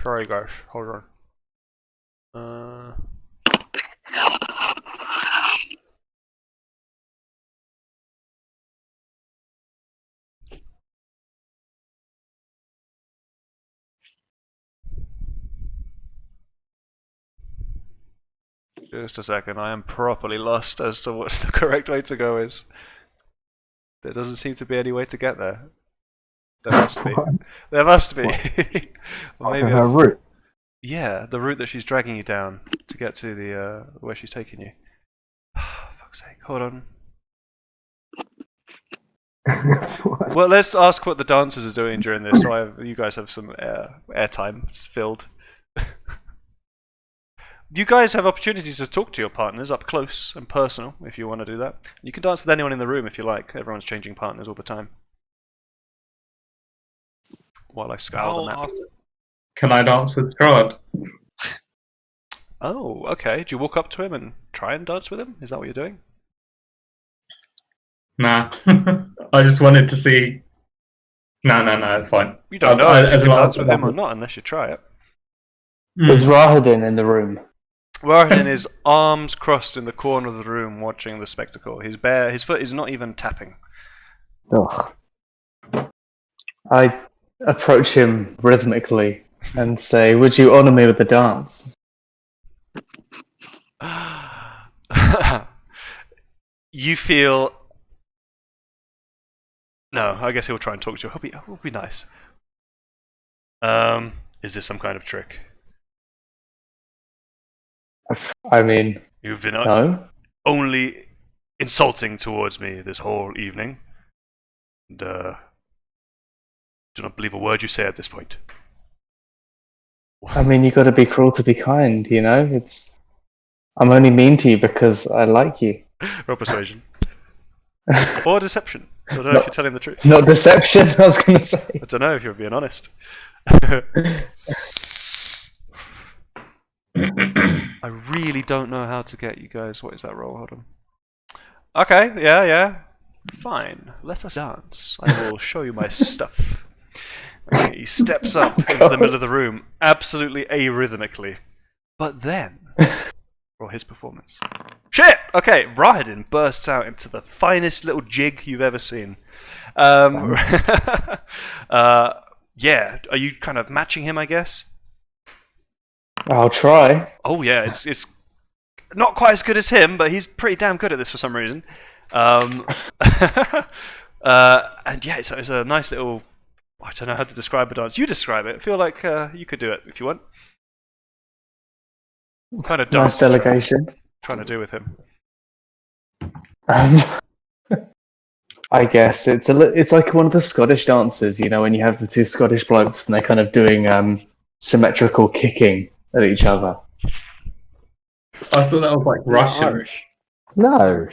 Sorry guys, hold on. Just a second, I am properly lost as to what the correct way to go is. There doesn't seem to be any way to get there. There must be. There must be. Or maybe her route. yeah, the route that she's dragging you down to get to the where she's taking you. Fuck's sake, hold on. Well, let's ask what the dancers are doing during this, so you guys have some airtime filled. You guys have opportunities to talk to your partners up close and personal if you want to do that. You can dance with anyone in the room if you like. Everyone's changing partners all the time. While I scour the map. Can I dance with Strahd? Oh, okay. Do you walk up to him and try and dance with him? Is that what you're doing? Nah. I just wanted to see. No, it's fine. You don't know if you as can long dance as- with him or not unless you try it. Is Rahadin in the room? Warren is arms crossed in the corner of the room watching the spectacle. He's bare. His foot is not even tapping. Ugh. I approach him rhythmically and say, "Would you honor me with a dance?" You feel. No, I guess he'll try and talk to you. He'll be nice. Is this some kind of trick? I mean, You've been no. only insulting towards me this whole evening. And, do not believe a word you say at this point. I mean, you got to be cruel to be kind. You know, I'm only mean to you because I like you. Roll persuasion. Or deception. I don't know if you're telling the truth. Not deception. I was going to say. I don't know if you're being honest. I really don't know how to get you guys. What is that roll? Hold on. Okay, yeah. Fine. Let us dance. I will show you my stuff. Okay, he steps up into the middle of the room, absolutely arrhythmically. But then, for his performance. Shit! Okay, Rahadin bursts out into the finest little jig you've ever seen. Yeah, are you kind of matching him, I guess? I'll try. Oh yeah, it's not quite as good as him, but he's pretty damn good at this for some reason. And yeah, it's a nice little. I don't know how to describe a dance. You describe it. I feel like you could do it if you want. What kind of dance? Nice delegation. Trying to do with him. I guess it's like one of the Scottish dances, you know, when you have the two Scottish blokes and they're kind of doing symmetrical kicking at each other. I thought that was like Russian. Irish. No,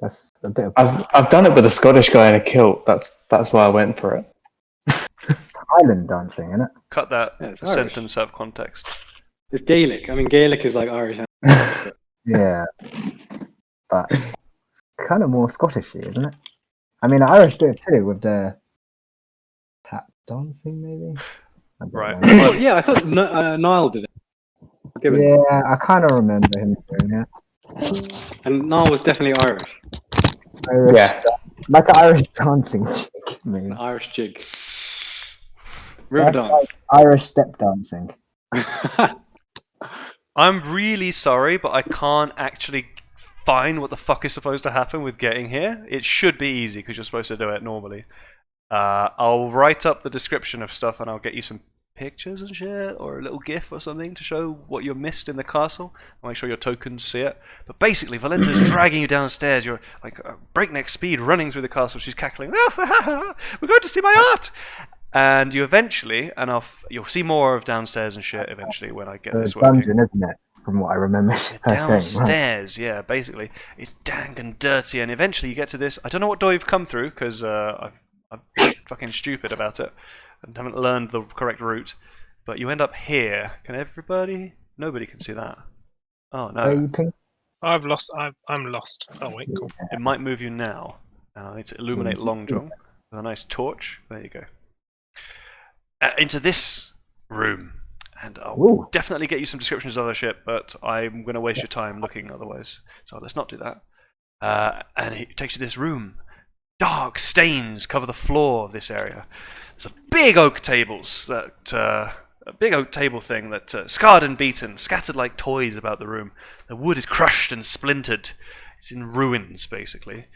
that's a bit of I've done it with a Scottish guy in a kilt. That's why I went for it. Highland dancing, isn't it? Cut that Yeah, it's Irish. sentence out of context. It's Gaelic. I mean, Gaelic is like Irish. Yeah, but it's kind of more Scottishy, isn't it? I mean, Irish do it too with the tap dancing, maybe. I don't Right. know. Oh, yeah, I thought Niall did it. Give it. Yeah, I kind of remember him doing it. And Niall was definitely Irish. Irish, Yeah. like an Irish dancing chick, maybe. An Irish jig. River That's dance. like Irish step dancing. I'm really sorry, but I can't actually find what the fuck is supposed to happen with getting here. It should be easy because you're supposed to do it normally. I'll write up the description of stuff and I'll get you some pictures and shit, or a little GIF or something to show what you missed in the castle. I'll make sure your tokens see it. But basically, Valenta's dragging you downstairs. You're like breakneck speed running through the castle. She's cackling, "We're going to see my art!" And you eventually, and you'll see more of downstairs and shit eventually when I get The this working. dungeon, isn't it? From what I remember her saying. Right? Downstairs, yeah, basically. It's dank and dirty, and eventually you get to this. I don't know what door you've come through, because I'm fucking stupid about it and haven't learned the correct route. But you end up here. Can everybody? Nobody can see that. Oh, Where no. you pink? I'm lost. Oh wait, cool. It might move you now. I need to illuminate Long John with a nice torch. There you go. Into this room. And I'll Ooh. definitely get you some descriptions of other shit, but I'm going to waste your time looking otherwise. So let's not do that. And it takes you to this room. Dark stains cover the floor of this area. There's a big oak tables that a big oak table thing that scarred and beaten, scattered like toys about the room. The wood is crushed and splintered. It's in ruins, basically.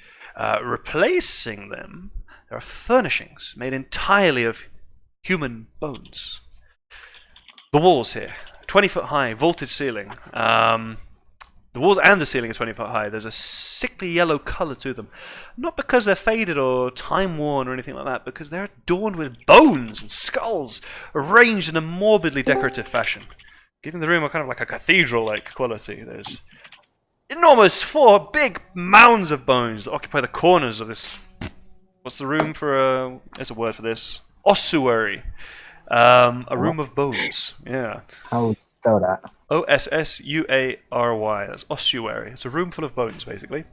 Replacing them, there are furnishings made entirely of human bones. The walls here, 20-foot high, vaulted ceiling. The walls and the ceiling are 20 foot high. There's a sickly yellow colour to them. Not because they're faded or time-worn or anything like that, because they're adorned with bones and skulls, arranged in a morbidly decorative fashion, giving the room a kind of like a cathedral-like quality. There's enormous 4 big mounds of bones that occupy the corners of this... What's the room for there's a word for this. Ossuary. A room of bones. Yeah. How would you spell that? Ossuary. That's ossuary. It's a room full of bones, basically.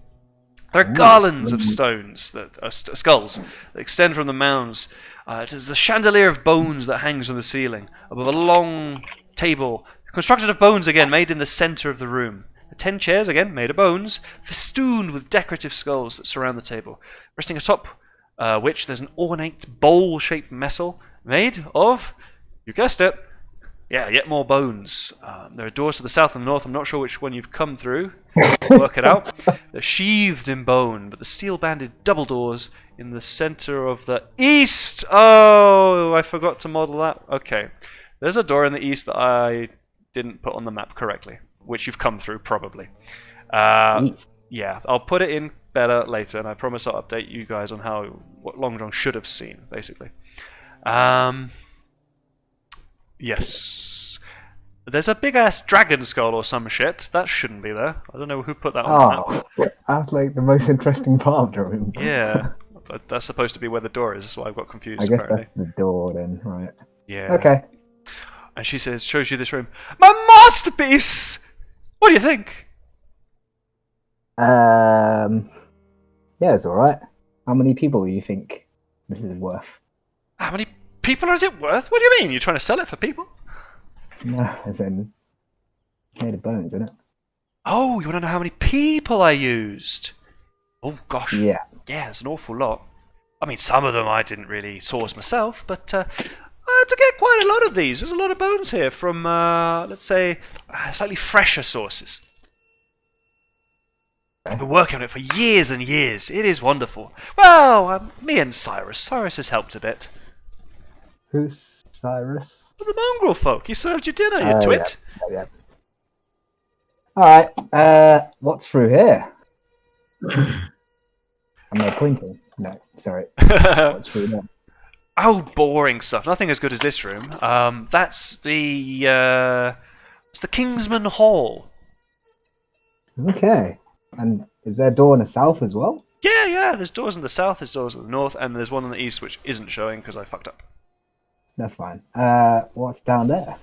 There are garlands of stones that are skulls that extend from the mounds. There's a chandelier of bones that hangs on the ceiling above a long table constructed of bones again, made in the center of the room. 10 chairs again, made of bones, festooned with decorative skulls that surround the table. Resting atop which there's an ornate bowl-shaped messel made of, you guessed it, yeah, yet more bones. There are doors to the south and north. I'm not sure which one you've come through. Work it out. They're sheathed in bone, but the steel-banded double doors in the center of the east. Oh, I forgot to model that. Okay. There's a door in the east that I didn't put on the map correctly, which you've come through, probably. Yeah, I'll put it in better later, and I promise I'll update you guys on what Long John should have seen, basically. Yes. There's a big-ass dragon skull or some shit. That shouldn't be there. I don't know who put that on the map. That's like the most interesting part of the room. Yeah. That's supposed to be where the door is. That's why I've got confused, I guess apparently. that's the door then, right? Yeah. Okay. And she shows you this room. My masterpiece! What do you think? Yeah, it's alright. How many people do you think this is worth? How many people is it worth? What do you mean? You're trying to sell it for people? No, as in, made of bones, isn't it? Oh, you want to know how many people I used? Oh, gosh. Yeah. Yeah, it's an awful lot. I mean, some of them I didn't really source myself, but I had to get quite a lot of these. There's a lot of bones here from, let's say, slightly fresher sources. I've been working on it for years and years. It is wonderful. Well, me and Cyrus. Cyrus has helped a bit. Who's Cyrus? The mongrel folk. He served you dinner, you twit. Yeah. Alright, what's through here? I'm not pointing. No, sorry. What's through there? Oh, boring stuff. Nothing as good as this room. That's it's the Kingsman Hall. Okay. And is there a door in the south as well? Yeah. There's doors in the south, there's doors in the north, and there's one in the east which isn't showing because I fucked up. That's fine. What's down there?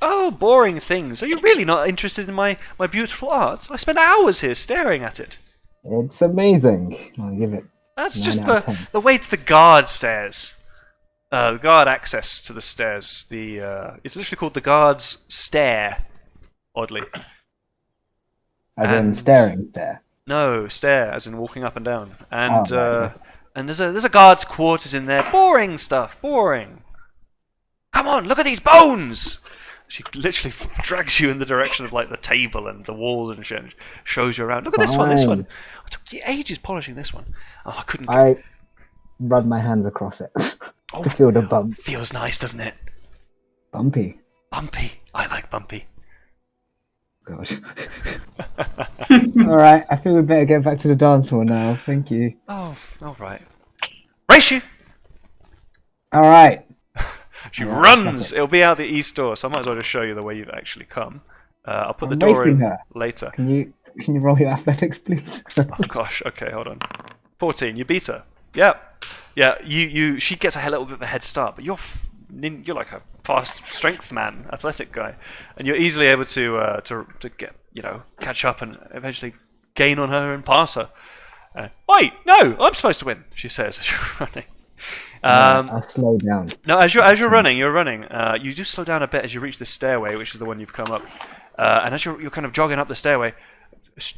Oh, boring things. Are you really not interested in my beautiful art? I spend hours here staring at it. It's amazing. I'll give it. That's 9 just out of 10. the way to the guard stairs. The guard access to the stairs. It's literally called the guard's stair. Oddly. As in staring stare. No, stair, as in walking up and down. And right. and there's a guard's quarters in there. Boring stuff. Boring. Come on, look at these bones! She literally drags you in the direction of like the table and the walls and shit. And shows you around. Look at this one. This one. I took ages polishing this one. Oh, I couldn't. I run my hands across it to feel the bump. Feels nice, doesn't it? Bumpy. Bumpy. I like bumpy. God. Alright, I think we better get back to the dance hall now. Thank you. Oh, alright. Race you! Alright. She runs! It'll be out the east door, so I might as well just show you the way you've actually come. I'll put the door in later. Can you roll your athletics, please? Oh gosh, okay, hold on. 14, you beat her. Yeah. Yeah, she gets a little bit of a head start, but you're like a fast strength man, athletic guy, and you're easily able to get catch up and eventually gain on her and pass her. Wait, no, I'm supposed to win, she says as you're running. I'll slow down. No, as you're running, you do slow down a bit as you reach the stairway, which is the one you've come up, and as you're kind of jogging up the stairway,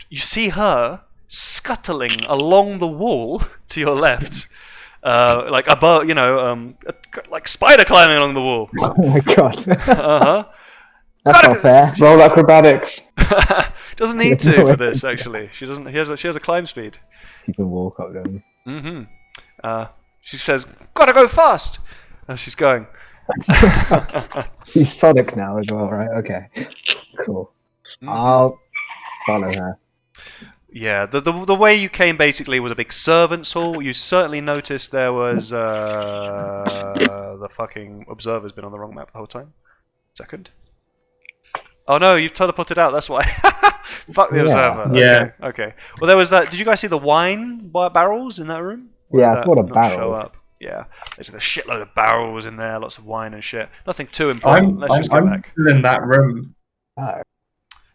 you see her scuttling along the wall to your left. like above, like spider climbing along the wall. Oh my god. Uh That's not fair. Roll acrobatics. huh. Doesn't need to for this actually. She doesn't. She has a climb speed. You can walk up them. She says, "Gotta go fast," and she's going. She's Sonic now as well, right? Okay. Cool. I'll follow her. Yeah, the way you came basically was a big servants' hall. You certainly noticed there was the fucking observer's been on the wrong map the whole time. Second. Oh no, you've teleported out. That's why. Fuck the observer. Yeah. Okay. Well, there was that. Did you guys see the wine barrels in that room? Or Yeah, did I saw the that not show barrels. up? Yeah, there's a shitload of barrels in there, lots of wine and shit. Nothing too important. Let's just go I'm back. still in that room. Oh.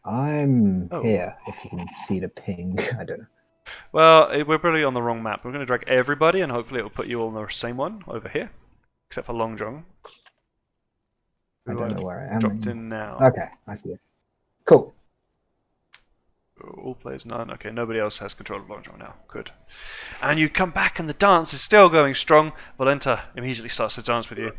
I'm Oh. here, if you can see the ping. I don't know. Well, we're probably on the wrong map. We're going to drag everybody, and hopefully it'll put you all on the same one over here, except for Long John. I don't know where I am. Dropped in now. Okay, I see it. Cool. All players none. Okay, nobody else has control of Long John now. Good. And you come back, and the dance is still going strong. Valenta immediately starts to dance with you.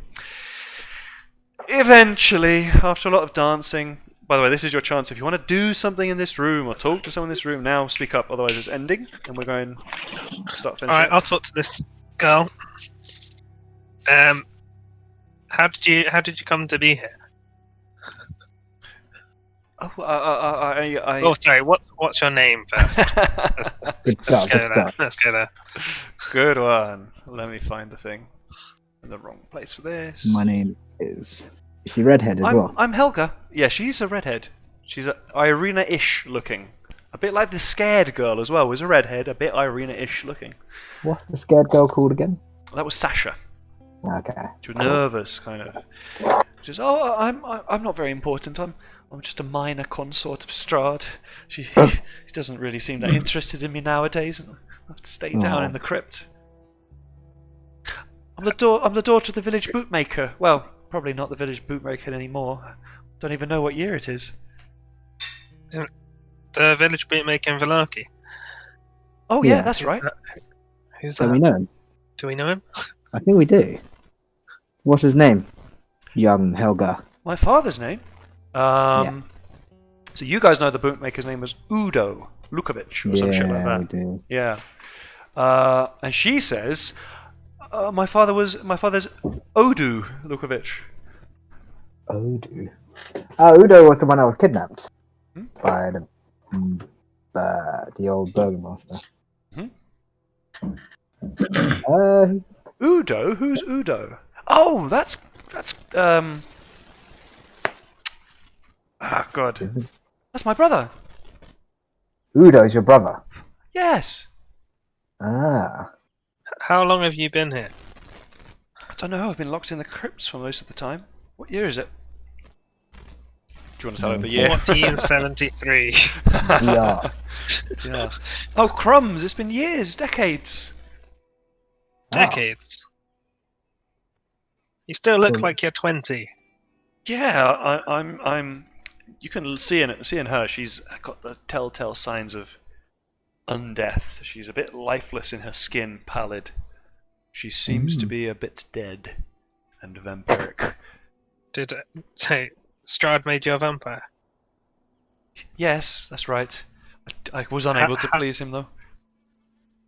Eventually, after a lot of dancing. By the way, this is your chance. If you want to do something in this room or talk to someone in this room now, speak up. Otherwise, it's ending, and we're going to start finishing. Alright, I'll talk to this girl. How did you come to be here? Oh, Oh, sorry. What's your name first? Good stuff. Good stuff. Let's go there. Good one. Let me find the thing. In the wrong place for this. My name is. Is she redhead as well? I'm Helga. Yeah, she's a redhead. She's a Irina-ish looking. A bit like the scared girl as well. Was a redhead, a bit Irina-ish looking. What's the scared girl called again? That was Sasha. Okay. She was nervous, kind of. She says, "Oh, I'm not very important. I'm just a minor consort of Strahd. She doesn't really seem that interested in me nowadays, and I have to stay down in the crypt. I'm the daughter of the village bootmaker. Well, probably not the village bootmaker anymore. Don't even know what year it is. The village bootmaker in Velaki. Oh yeah, Yeah. that's right. Who's Do that? we know him? Do we know him? I think we do. What's his name? Young Helga. My father's name. So you guys know the bootmaker's name was Udo Lukovic or some shit like Yeah, we that. do. Yeah. And she says, my father's Odu Lukovic. Odu. Oh, Udo was the one that was kidnapped by the old burgomaster. Udo? Who's Udo? Oh, that's oh god. Is it? That's my brother. Udo is your brother. Yes. Ah. How long have you been here? I don't know, I've been locked in the crypts for most of the time. What year is it? Do you want to tell her the year? 1473. Yeah. Yeah. Oh, crumbs! It's been years, decades. Decades. You still look Cool. like you're 20. Yeah, I'm. You can see in her. She's got the telltale signs of undeath. She's a bit lifeless in her skin, pallid. She seems to be a bit dead and vampiric. Did Strahd made you a vampire? Yes, that's right. I was unable to please him though.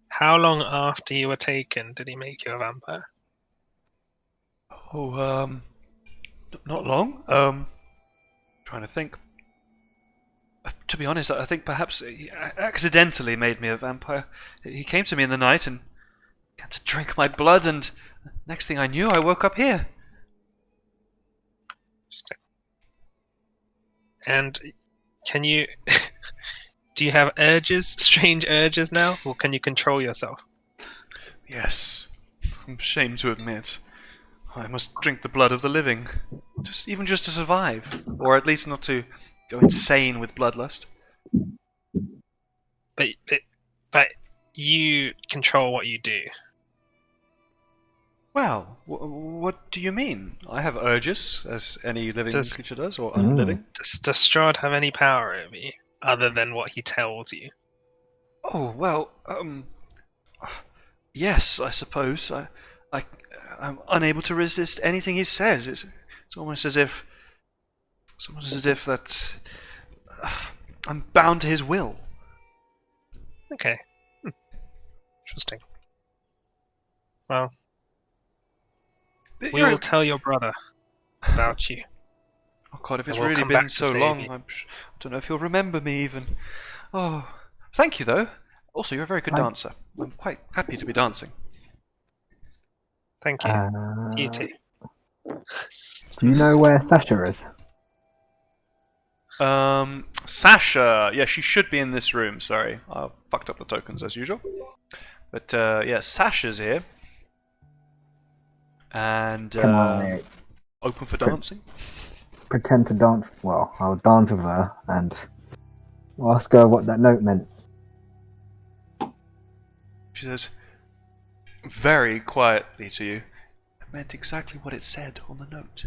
How long after you were taken did he make you a vampire? Oh, not long. Trying to think. To be honest, I think perhaps he accidentally made me a vampire. He came to me in the night and began to drink my blood, and next thing I knew, I woke up here. And can you... do you have urges, strange urges now? Or can you control yourself? Yes, I'm ashamed to admit. I must drink the blood of the living. Even just to survive. Or at least not to go insane with bloodlust. But you control what you do. Well, what do you mean? I have urges, as any living creature does, or unliving. Does Strahd have any power over you, other than what he tells you? Oh, well, Yes, I suppose. I'm unable to resist anything he says. It's almost as if that I'm bound to his will. Okay. Interesting. Well, we will tell your brother about you. Oh God, if it's And we'll really come been back to so save long, you. I don't know if he'll remember me even. Oh, thank you though. Also, you're a very good dancer. I'm quite happy to be dancing. Thank you. You too. Do you know where Sasha is? Sasha. Yeah, she should be in this room. Sorry, I fucked up the tokens as usual. But yeah, Sasha's here, and Can I open for dancing. pretend to dance? Well, I'll dance with her and ask her what that note meant. She says, very quietly to you, "It meant exactly what it said on the note.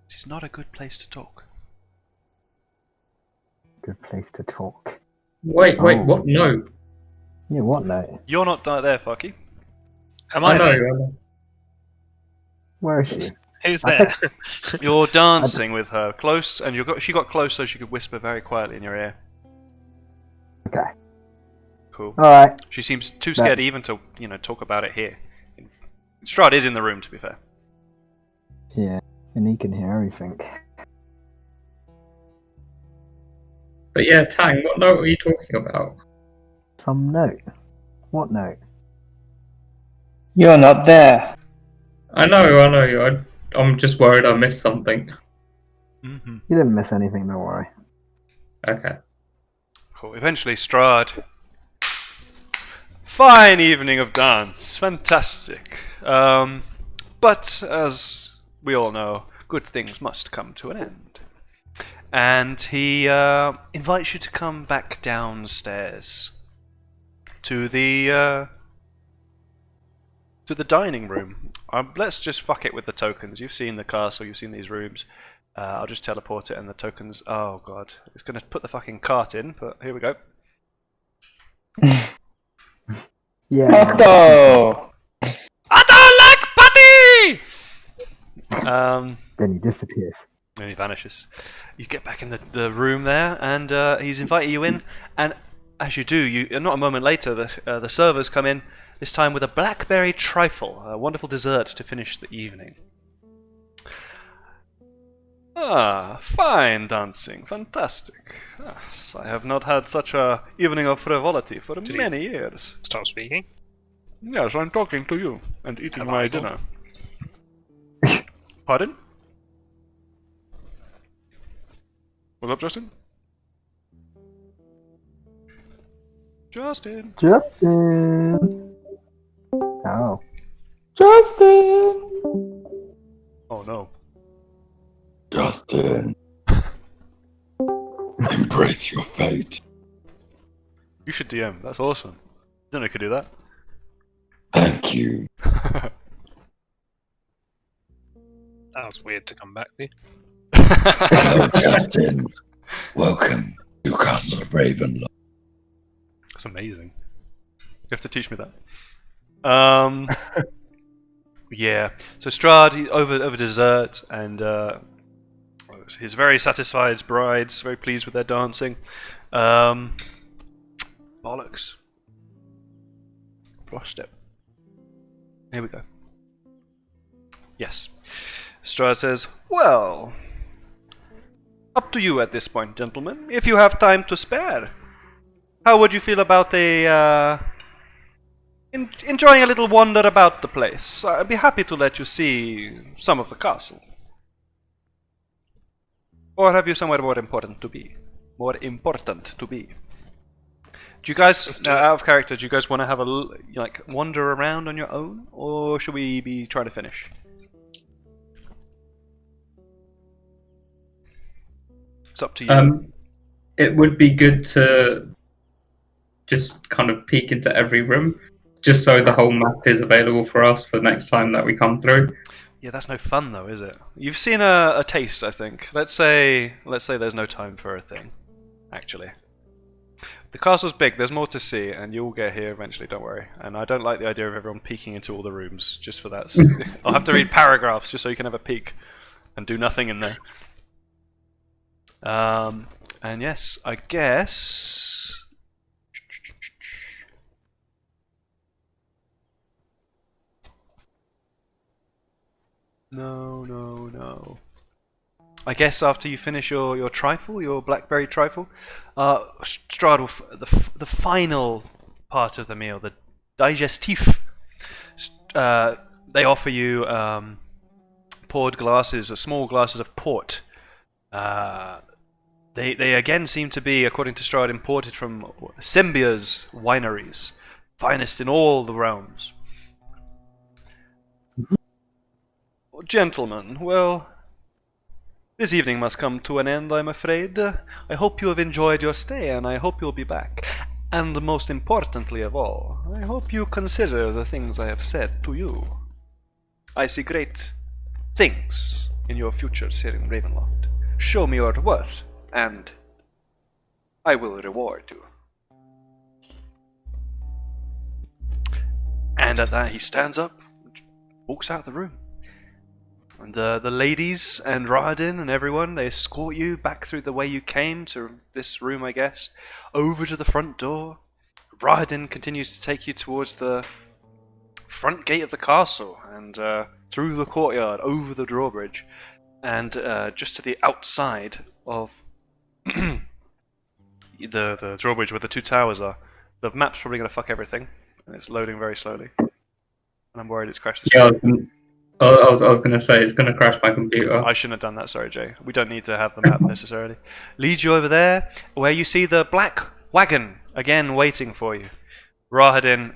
This is not a good place to talk." Good place to talk. Wait, Oh. what? No. Yeah, what note? You're not there, Fucky. Am I I know. there? Where is she? Who's I there? You're dancing with her close, and she got close so she could whisper very quietly in your ear. Okay. Cool. Alright. She seems too scared even to, talk about it here. Strahd is in the room, to be fair. Yeah, and he can hear everything. But yeah, Tang, what note are you talking about? Some note. What note? You're not there. I know. I'm just worried I missed something. Mm-hmm. You didn't miss anything, don't worry. Okay. Cool. Eventually, Strahd. Fine evening of dance. Fantastic. But as we all know, good things must come to an end. And he invites you to come back downstairs to the dining room. Let's just fuck it with the tokens. You've seen the castle, you've seen these rooms. I'll just teleport it and the tokens. Oh god, it's gonna put the fucking cart in, but here we go. Yeah. Otto! I don't like putty! Then he disappears. And he vanishes. You get back in the room there, and he's invited you in. And as you do, not a moment later, the servers come in. This time with a blackberry trifle, a wonderful dessert to finish the evening. Ah, fine dancing, fantastic. Yes, I have not had such a evening of frivolity for many years. Stop speaking. Yes, I'm talking to you and eating Have my I dinner. Pardon? What's up, Justin? Justin! Justin! Oh. Justin! Oh no. Justin. Embrace your fate. You should DM, that's awesome. Didn't know you could do that. Thank you. That was weird to come back to. Hello, Justin. Welcome to Castle Ravenloft. That's amazing. You have to teach me that. Yeah. So Strahd over dessert, and he's very satisfied. His brides very pleased with their dancing. Bollocks. Flush step. Here we go. Yes. Strahd says, "Well, up to you at this point, gentlemen. If you have time to spare, how would you feel about enjoying a little wander about the place? I'd be happy to let you see some of the castle. Or have you somewhere more important to be? Do you guys, out of character, do you guys want to have a wander around on your own, or should we be trying to finish? It's up to you. It would be good to just kind of peek into every room, just so the whole map is available for us for next time that we come through. Yeah, that's no fun though, is it? You've seen a taste, I think. Let's say there's no time for a thing, actually. The castle's big, there's more to see, and you'll get here eventually, don't worry. And I don't like the idea of everyone peeking into all the rooms, just for that. So I'll have to read paragraphs just so you can have a peek and do nothing in there. And yes, I guess... No. I guess after you finish your trifle, your blackberry trifle, Strahd will the final part of the meal, the digestif. They offer you poured glasses, small glasses of port. They again seem to be, according to Strahd, imported from Sembia's wineries, finest in all the realms. Gentlemen, well, this evening must come to an end, I'm afraid. I hope you have enjoyed your stay, and I hope you'll be back. And most importantly of all, I hope you consider the things I have said to you. I see great things in your futures here in Ravenloft. Show me your worth, and I will reward you. And at that he stands up and walks out of the room. And the ladies and Raden and everyone, they escort you back through the way you came to this room, I guess, over to the front door. Raden continues to take you towards the front gate of the castle and through the courtyard, over the drawbridge, and just to the outside of the drawbridge where the two towers are. The map's probably going to fuck everything, and it's loading very slowly. And I'm worried it's crashed the screen. Yeah, I was going to say it's going to crash my computer. I shouldn't have done that, sorry Jay. We don't need to have the map necessarily. Lead you over there, where you see the black wagon, again waiting for you. Rahadin,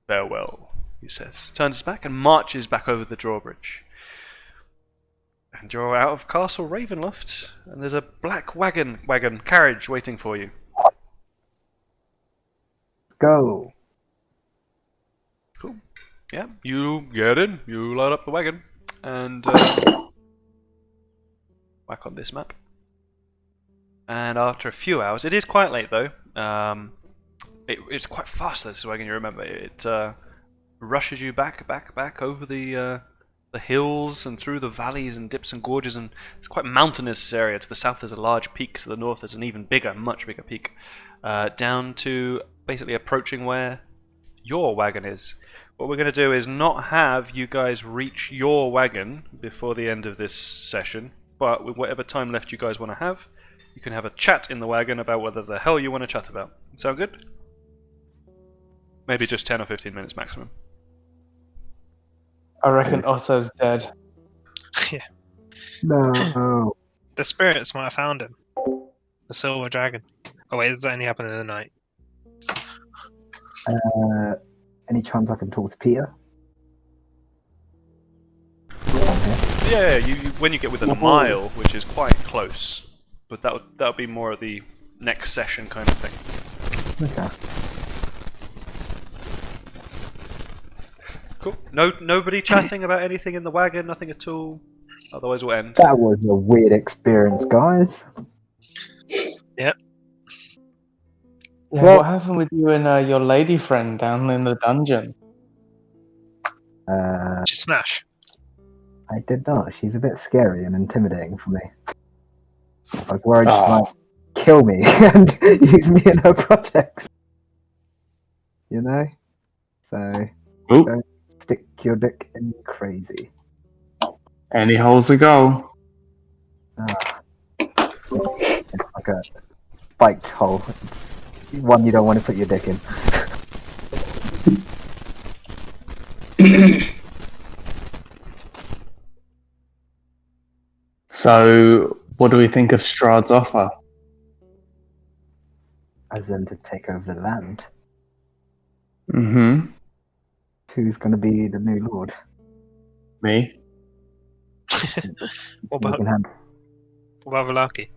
farewell, he says. Turns his back and marches back over the drawbridge. And you're out of Castle Ravenloft, and there's a black carriage waiting for you. Let's go. Cool. Yeah, you get in, you load up the wagon, and back on this map. And after a few hours, it is quite late though. It's quite fast, this wagon, you remember. It rushes you back over the hills and through the valleys and dips and gorges, and it's quite mountainous, this area. To the south there's a large peak, to the north there's an even bigger, much bigger peak. Down to basically approaching where your wagon is. What we're going to do is not have you guys reach your wagon before the end of this session, but with whatever time left you guys want to have, you can have a chat in the wagon about whether the hell you want to chat about. Sound good? Maybe just 10 or 15 minutes maximum. I reckon Otto's dead. Yeah. No. The spirits might have found him. The silver dragon. Oh wait, does that only happen in the night? Any chance I can talk to Peter? Yeah, you when you get within a mile, which is quite close, but that would be more of the next session kind of thing. Okay. Cool. Nobody chatting about anything in the wagon, nothing at all. Otherwise, we'll end. That was a weird experience, guys. Yep. Yeah, Well- what happened with you and your lady friend down in the dungeon? Just smash. I did not. She's a bit scary and intimidating for me. I was worried she might kill me and use me in her projects. You know? So, Oop. don't stick your dick in crazy. Any holes a go. It's like a spiked hole. It's one you don't want to put your dick in. So, what do we think of Strahd's offer? As in to take over the land. Mm-hmm. Who's going to be the new lord? Me? What You about can have Valaki?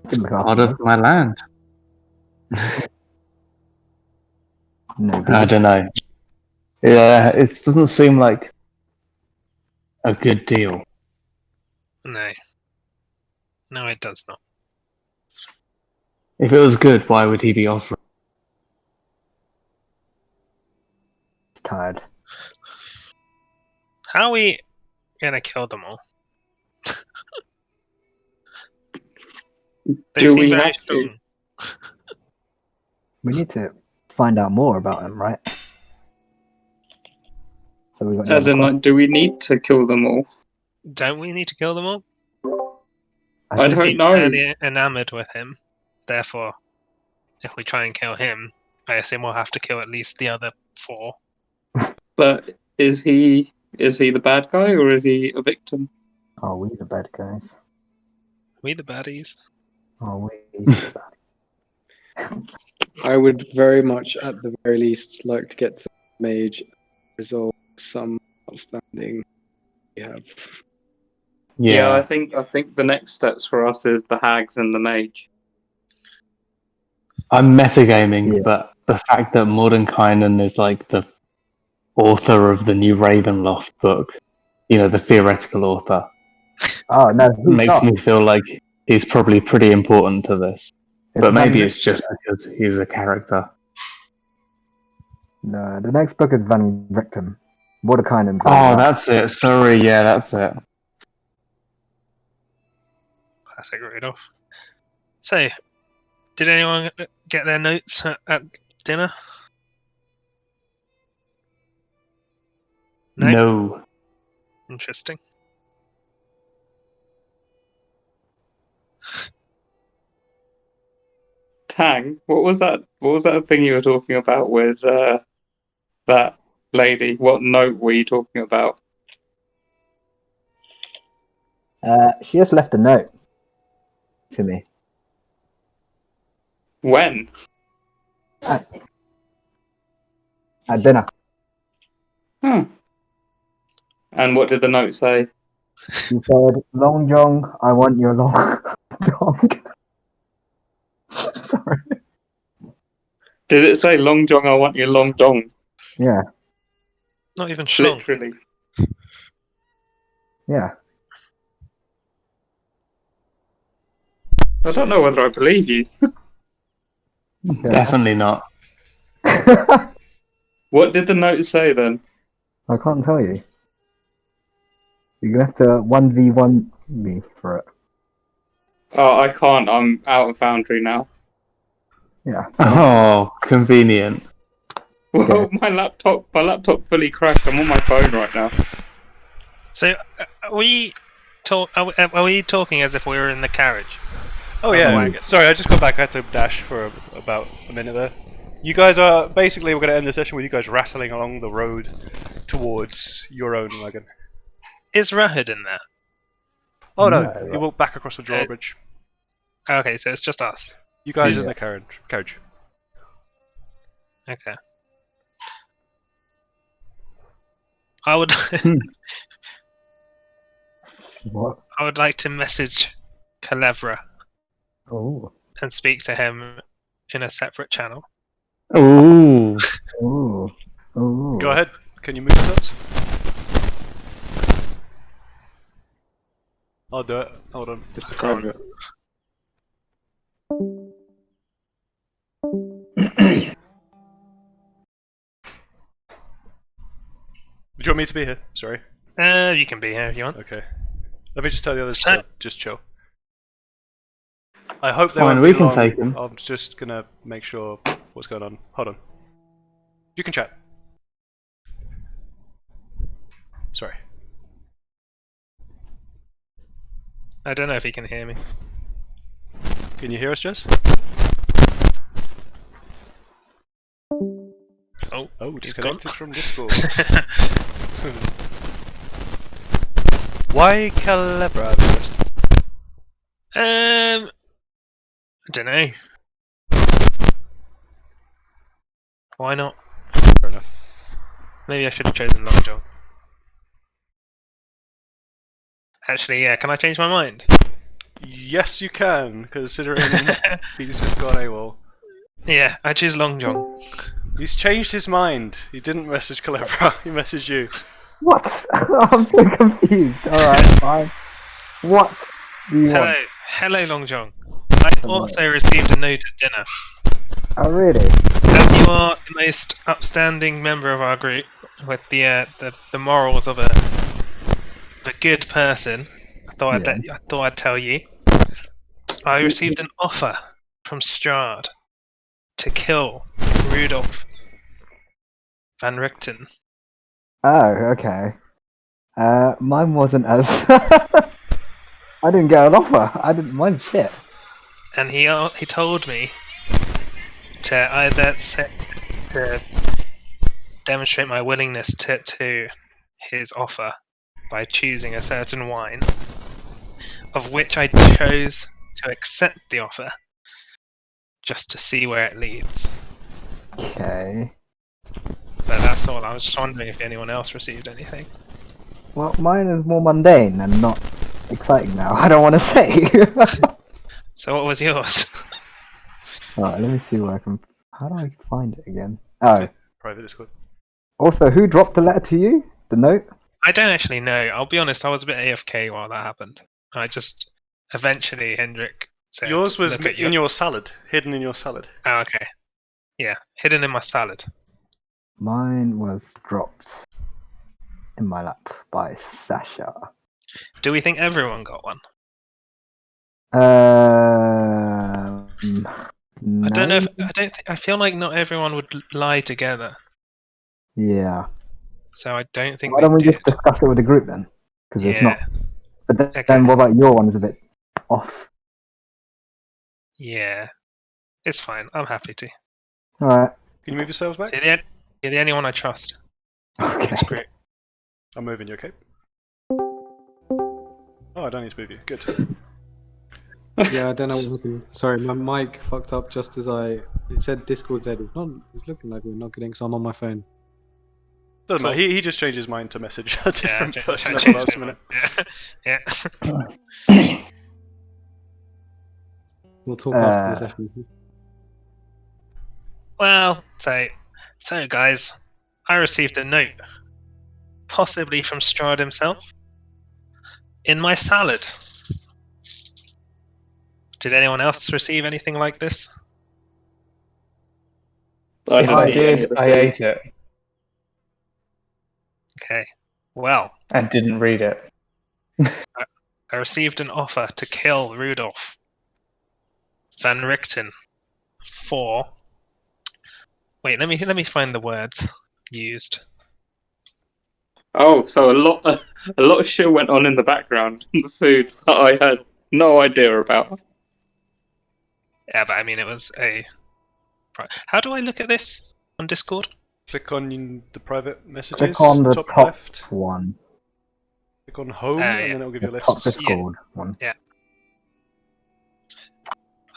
good look Part after of my land. no, I don't know. Yeah, it doesn't seem like a good deal. No. No, it does not. If it was good, why would he be offering? He's tired. How are we gonna kill them all? They Do seem we very have to? strong. We need to find out more about him, right? So we got any As other in, like, do we need to kill them all? Don't we need to kill them all? I I think don't He's know. fairly enamored with him. Therefore, if we try and kill him, I assume we'll have to kill at least the other 4. But is he the bad guy or is he a victim? Oh, we the bad guys. We the baddies. Oh, we the bad. I would very much, at the very least, like to get to the mage, resolve some outstanding we have. Yeah, I Yeah, think the next steps for us is the hags and the mage. I'm metagaming, Yeah. but the fact that Mordenkainen is like the author of the new Ravenloft book, the theoretical author, Oh no, he's makes not. me feel like he's probably pretty important to this. It's But maybe Van it's just because he's a character. No, the next book is Van Victim. Mordenkainen's Oh, that's it. Sorry, yeah, that's it. Classic Rudolph. So, did anyone get their notes at dinner? No? No. Interesting. Tang, what was that? What was that thing you were talking about with that lady? What note were you talking about? She just left a note to me. When? At dinner. Huh. And what did the note say? She said, "Long Jong, I want your long dong." Sorry. Did it say Long Jong, I want your long dong? Yeah, Not even schlong. Literally. yeah. I don't know whether I believe you. Definitely not. I What did the note say then? can't tell you. You're gonna have to 1v1 me for it. Oh, I can't. I'm out of Foundry now. Yeah. Oh, convenient. Well, Okay. my laptop fully crashed. I'm on my phone right now. So, are we talking as if we were in the carriage? Oh yeah, sorry, I just got back. I had to dash for about a minute there. You guys are basically, we're going to end the session with you guys rattling along the road towards your own wagon. Is Rahid in there? Oh no, No. he walked back across the drawbridge. Okay, so it's just us. You guys Yeah. in the carriage. Okay. I would What? I would like to message Calevra Oh. and speak to him in a separate channel. Ooh. Ooh. Ooh. Go ahead. Can you move yourselves? I'll do it. Hold on. Can't do it. Do you want me to be here? Sorry. You can be here if you want. Okay. Let me just tell the others So- to just chill. I hope they Fine, won't we be can long. take him. I'm just gonna make sure what's going on. Hold on. You can chat. Sorry. I don't know if he can hear me. Can you hear us, Jess? Oh, Oh, he's disconnected gone. from Discord. Why Calebra? I don't know. Why not? Fair enough. Maybe I should have chosen Long John. Actually, yeah, can I change my mind? Yes, you can, considering he's just gone AWOL. Yeah, I choose Long John. He's changed his mind. He didn't message Calebra, he messaged you. What? I'm so confused. Alright, fine. What do you Hello, want? hello, Long John. I also received a note at dinner. Oh, really? As you are the most upstanding member of our group, with the morals of a good person, I thought I'd tell you. I received an offer from Strahd to kill Rudolph van Richten. Oh, okay. Mine wasn't as. I didn't get an offer. I didn't mind shit. And he told me to either to demonstrate my willingness to his offer by choosing a certain wine, of which I chose to accept the offer, just to see where it leads. Okay. But that's all. I was just wondering if anyone else received anything. Well, mine is more mundane and not exciting now. I don't want to say. So what was yours? Alright, let me see where I can. How do I find it again? Oh. Private Discord. Also, who dropped the letter to you? The note? I don't actually know. I'll be honest, I was a bit AFK while that happened. I just eventually Hendrik said, Yours was "Look at in your salad, hidden in your salad. Oh, okay. Yeah, hidden in my salad. Mine was dropped in my lap by Sasha. Do we think everyone got one? No. I don't know. I feel like not everyone would lie together. Yeah. So I don't think Why don't we they just discuss it with the group then? Because it's not. But then, Okay. what about your one is a bit off? Yeah, it's fine. I'm happy to. Alright. Can you move yourselves back? You're the only one I trust. Okay. It's great. I'm moving you, okay? Oh, I don't need to move you. Good. Yeah, I don't know what happened. Sorry, my mic fucked up just as it said Discord dead. It's looking like we're not getting, so I'm on my phone. Doesn't Cool. matter. He just changed his mind to message a different person at the change last it. minute. Yeah. We'll talk after the session. Well, so guys, I received a note, possibly from Strahd himself, in my salad. Did anyone else receive anything like this? If I did, I ate it Okay. Well, and didn't read it. I received an offer to kill Rudolph van Richten for. Wait, let me find the words used. Oh, so a lot of shit went on in the background in the food that I had no idea about. Yeah, but I mean, it was a. How do I look at this on Discord? Click on the private messages. Click on the top left. one. Click on home, Yeah. and then it'll give you a The list. top Discord one. Yeah.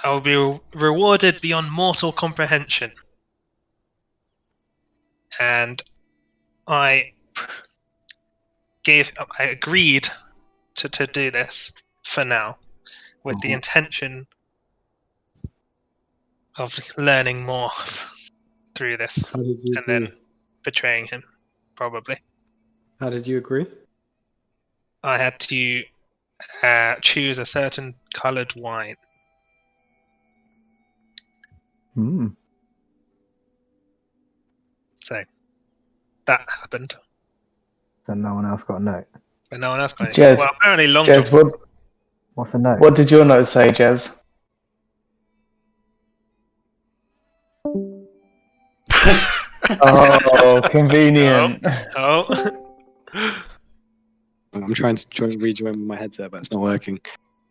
I will be rewarded beyond mortal comprehension. And I agreed to do this for now, with the intention of learning more through this, How did you and agree? then betraying him, probably. How did you agree? I had to choose a certain coloured wine. Hmm. So that happened, So no one else got a note. but no one else got anything. Jez, Well, apparently Long Jez, John. What's a note? what did your note say, Jez? Oh, convenient. Oh. I'm trying to rejoin my headset, but it's not working.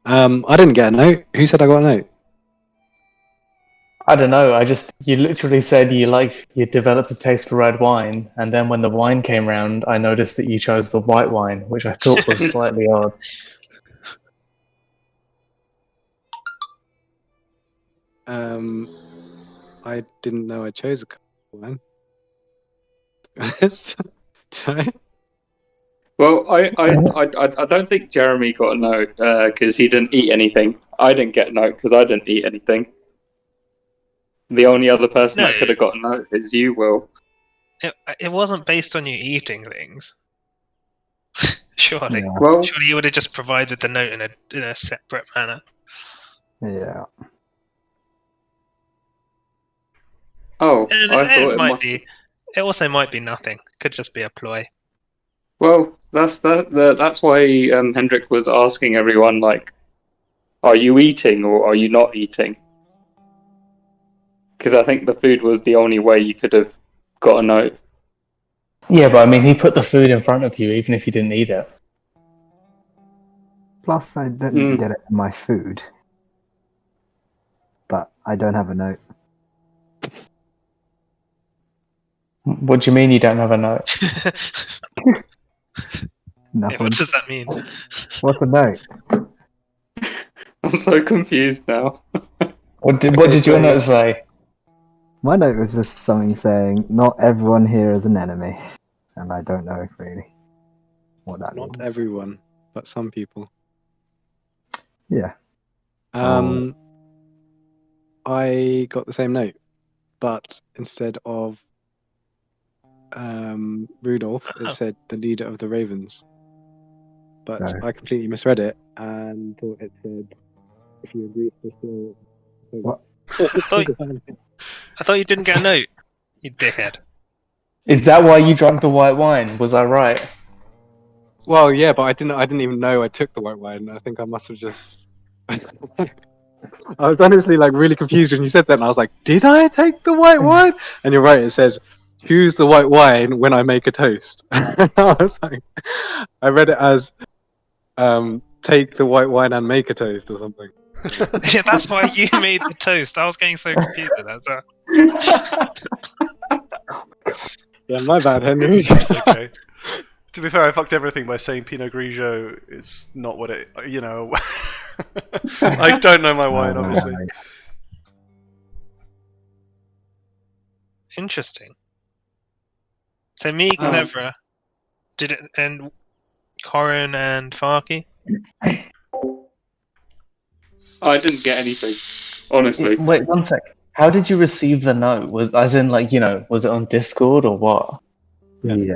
I didn't get a note. Who said I got a note? I don't know. You literally said you developed a taste for red wine, and then when the wine came round, I noticed that you chose the white wine, which I thought was slightly odd. I didn't know I chose a color wine. To be honest. Did I? Well, I don't think Jeremy got a note because he didn't eat anything. I didn't get a note because I didn't eat anything. The only other person that could have got a note is you, Will. It wasn't based on you eating things. Surely. Yeah. Well, Surely you would have just provided the note in a separate manner. Yeah. Oh, And I thought it it might must. be. It also might be nothing. Could just be a ploy. Well, that's why Hendrik was asking everyone, like, are you eating or are you not eating? Because I think the food was the only way you could have got a note. Yeah, but I mean, he put the food in front of you, even if you didn't eat it. Plus, I didn't get it in my food. But I don't have a note. What do you mean you don't have a note? Nothing. What does that mean? What's a note? I'm so confused now. What did your note say? My note was just something saying, "Not everyone here is an enemy," and I don't know really what that Not means. everyone, but some people. Yeah. I got the same note, but instead of Rudolph, it said the leader of the Ravens. But So- I completely misread it and thought it said, if you agree to fulfill. What? I thought you didn't get a note. You dickhead. Is that why you drank the white wine? Was I right? Well, yeah, but I didn't even know I took the white wine. I think I must have just. I was honestly like really confused when you said that, and I was like, "Did I take the white wine?" And you're right. It says, "Choose the white wine when I make a toast." I was like, I read it as, "Take the white wine and make a toast" or something. Yeah, that's why you made the toast. I was getting so confused with that. Yeah, my bad, Henry. It's okay. To be fair, I fucked everything by saying Pinot Grigio is not what it. You know, I don't know my wine, obviously. Interesting. So me, Cleverer, did it, and Corin and Farky. I didn't get anything, honestly. Wait, one sec. How did you receive the note? Was as in like, was it on Discord or what? Yeah.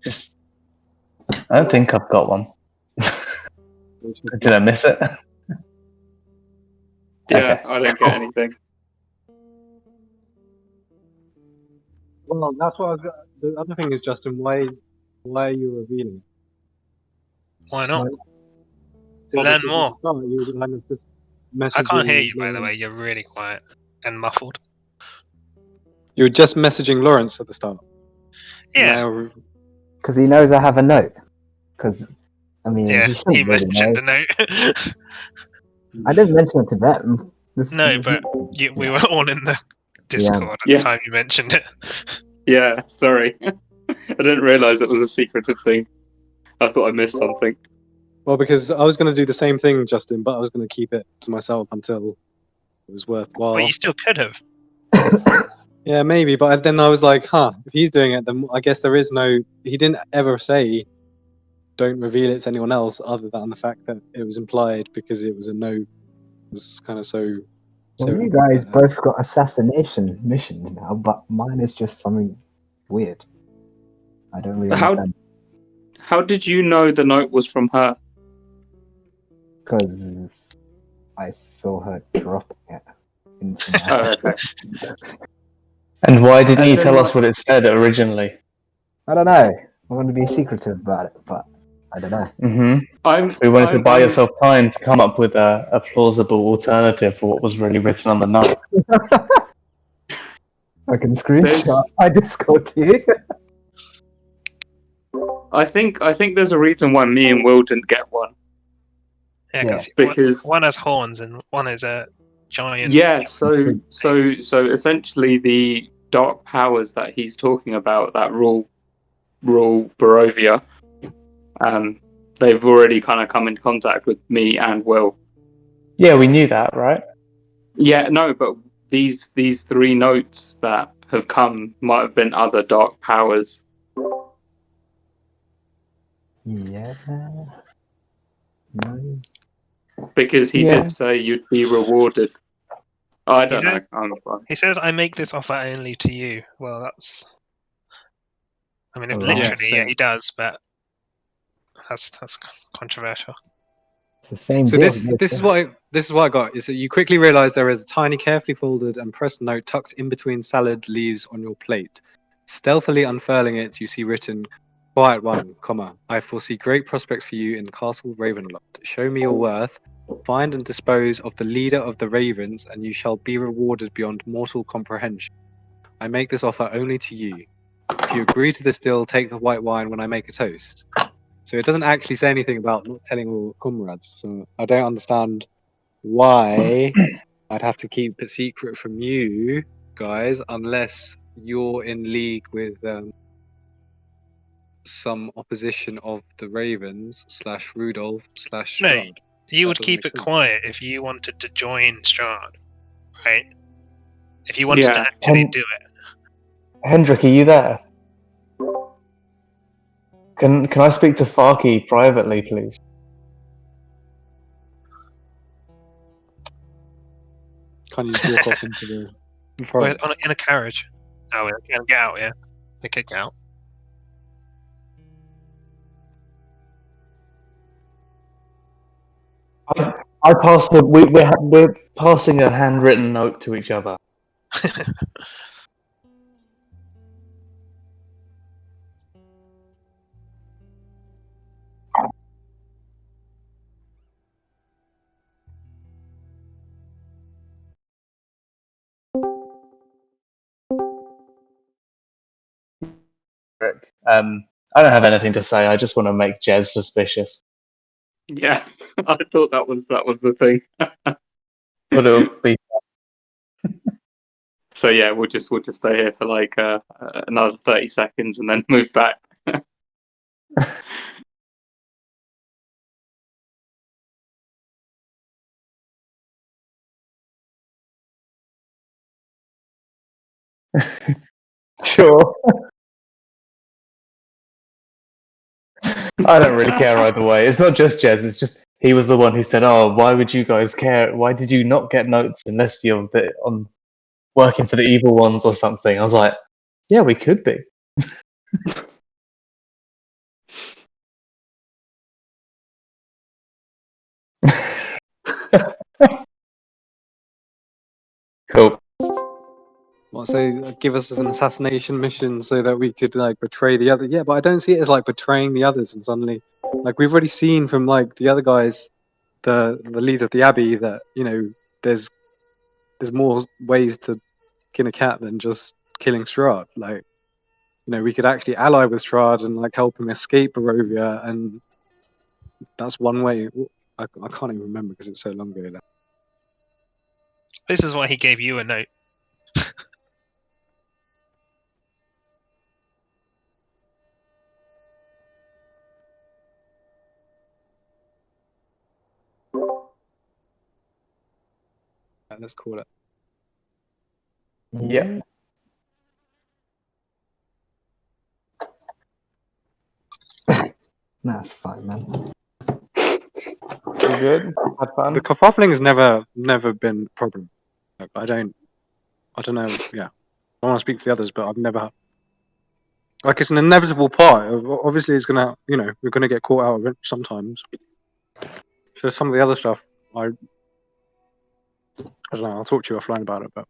Just I don't think I've got one. Did I miss it? Yeah, Okay. I didn't get anything. Well, that's what I was. The other thing is, Justin, why are you revealing it? Why not? To Well, learn because more. at the start you were kind of just I can't hear messaging you, by the Lawrence. way. You're really quiet and muffled. You were just messaging Lawrence at the start. Yeah. Now, Because he knows I have a note. Because, I mean, Yeah, he shouldn't he really mentioned know. the note. I didn't mention it to them. No, but we were all in the Discord at Yeah. the time you mentioned it. Yeah, sorry. I didn't realise it was a secretive thing. I thought I missed something. well, because I was going to do the same thing, Justin, but I was going to keep it to myself until it was worthwhile. Well, you still could have. Yeah, maybe, but then I was like, if he's doing it, then I guess there is no. He didn't ever say, "Don't reveal it to anyone else," other than the fact that it was implied because it was a note. It was kind of so. Well, you guys both got assassination missions now, but mine is just something weird. I don't really understand. How did you know the note was from her? Because I saw her dropping it into my. Oh, okay. And why didn't As you in, tell us like- what it said originally? I don't know. I want to be secretive about it, but I don't know. We wanted to buy yourself time to come up with a plausible alternative for what was really written on the note. I can screenshot my Discord to you. I think there's a reason why me and Will didn't get one. Yeah, because one has horns and one is a giant. Yeah, so essentially the dark powers that he's talking about that rule Barovia, they've already kind of come into contact with me and Will. Yeah, we knew that, right? Yeah, no, but these three notes that have come might have been other dark powers. Yeah. No. Because he did say you'd be rewarded. I don't know. He says, "I make this offer only to you." Well, that's. I mean, Right. literally, Yeah, yeah, he does, but that's controversial. It's the same So deal. this is what I got. Is that you quickly realize there is a tiny, carefully folded and pressed note tucked in between salad leaves on your plate. Stealthily unfurling it, you see written, "Quiet one, comma. I foresee great prospects for you in Castle Ravenloft. Show me your worth. Find and dispose of the leader of the ravens, and you shall be rewarded beyond mortal comprehension. I make this offer only to you. If you agree to this deal, take the white wine when I make a toast." So it doesn't actually say anything about not telling all comrades. So I don't understand why I'd have to keep it secret from you guys unless you're in league with some opposition of the Ravens / Rudolph / No, Strahd. you That would doesn't keep make it sense. quiet if you wanted to join Strahd, right? If you wanted to Yeah. actually do it. Hendrik, are you there? Can I speak to Farky privately, please? Can't you just walk off into the We're forest? in a carriage. Oh, we can get out, yeah. We could get out. I pass the we're passing a handwritten note to each other. I don't have anything to say. I just want to make Jez suspicious. Yeah, I thought that was the thing. But it'll be So yeah, we'll just stay here for like another 30 seconds and then move back. sure. I don't really care either way. It's not just Jez. It's just he was the one who said, "Oh, why would you guys care? Why did you not get notes unless you're on working for the evil ones or something?" I was like, "Yeah, we could be." Cool. What, say give us an assassination mission so that we could like betray the other? Yeah, but I don't see it as like betraying the others and suddenly, like we've already seen from like the other guys, the leader of the abbey, that there's more ways to skin a cat than just killing Strahd. Like we could actually ally with Strahd and like help him escape Barovia, and that's one way. I can't even remember because it's so long ago now. This is why he gave you a note. Let's call it. Yep. That's fine, man. You good? Had fun? The kerfuffling has never been a problem. Like, I don't know. Yeah, I want to speak to the others, but I've never. Like it's an inevitable part. Obviously, it's gonna. We're gonna get caught out of it sometimes. For some of the other stuff, I don't know. I'll talk to you offline about it, but.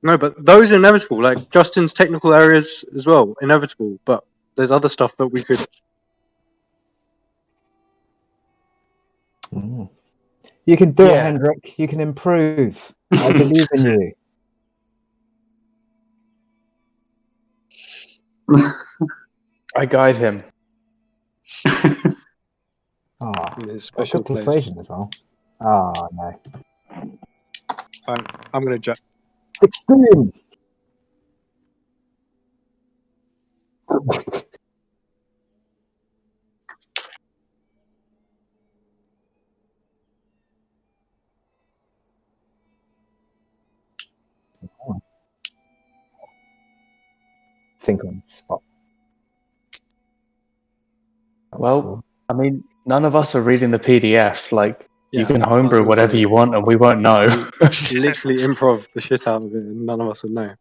No, but those are inevitable. Like Justin's technical areas as well, inevitable. But there's other stuff that we could. Mm. You can do it, Yeah. Hendrik. You can improve. I believe in you. I guide him. Oh, In his got special good place. persuasion as well. Oh no. I'm gonna judge. 16! Think on the spot. That's Well, cool. I mean, none of us are reading the PDF. Like, you Yeah, can I was homebrew gonna whatever say, you want, and we won't know. literally improv the shit out of it, and none of us would know.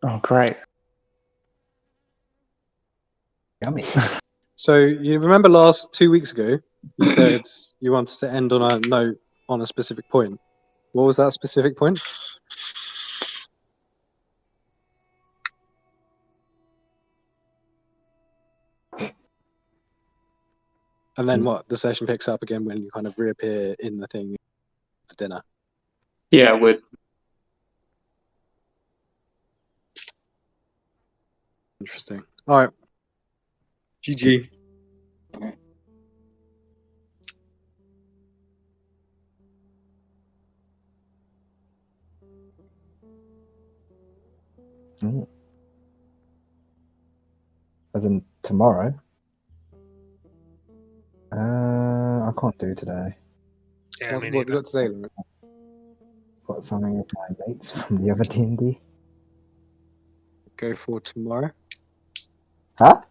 Oh, great. Yummy. So you remember 2 weeks ago, you said you wanted to end on a note on a specific point. What was that specific point? And then what? The session picks up again when you kind of reappear in the thing for dinner. Yeah, we're Interesting. All right. GG. Mm. As in tomorrow? I can't do today. Yeah, What me have you neither. got today, Lauren? Got something with my mates from the other D&D. Go for tomorrow. Huh?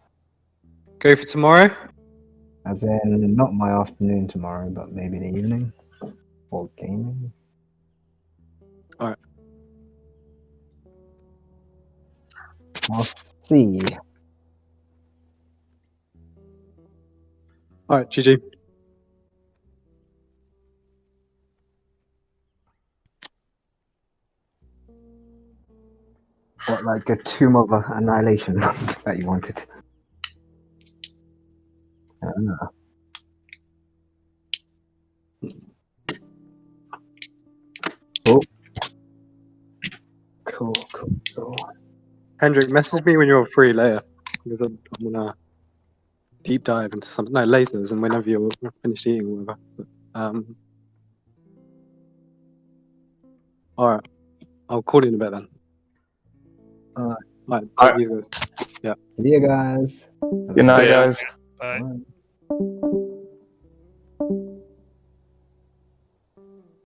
Go for tomorrow. As in, not my afternoon tomorrow, but maybe the evening. For gaming. Alright. I'll see. All right, GG. What, like a Tomb of Annihilation that you wanted? Ah. Oh. Cool. Hendrik, message me when you're free later because I'm gonna deep dive into something. No, lasers, and whenever you're finished eating or whatever. But, all right, I'll call you in a bit then. Alright. All right, take these guys. Yeah. See you guys. Good night, See ya. guys. Bye. Bye.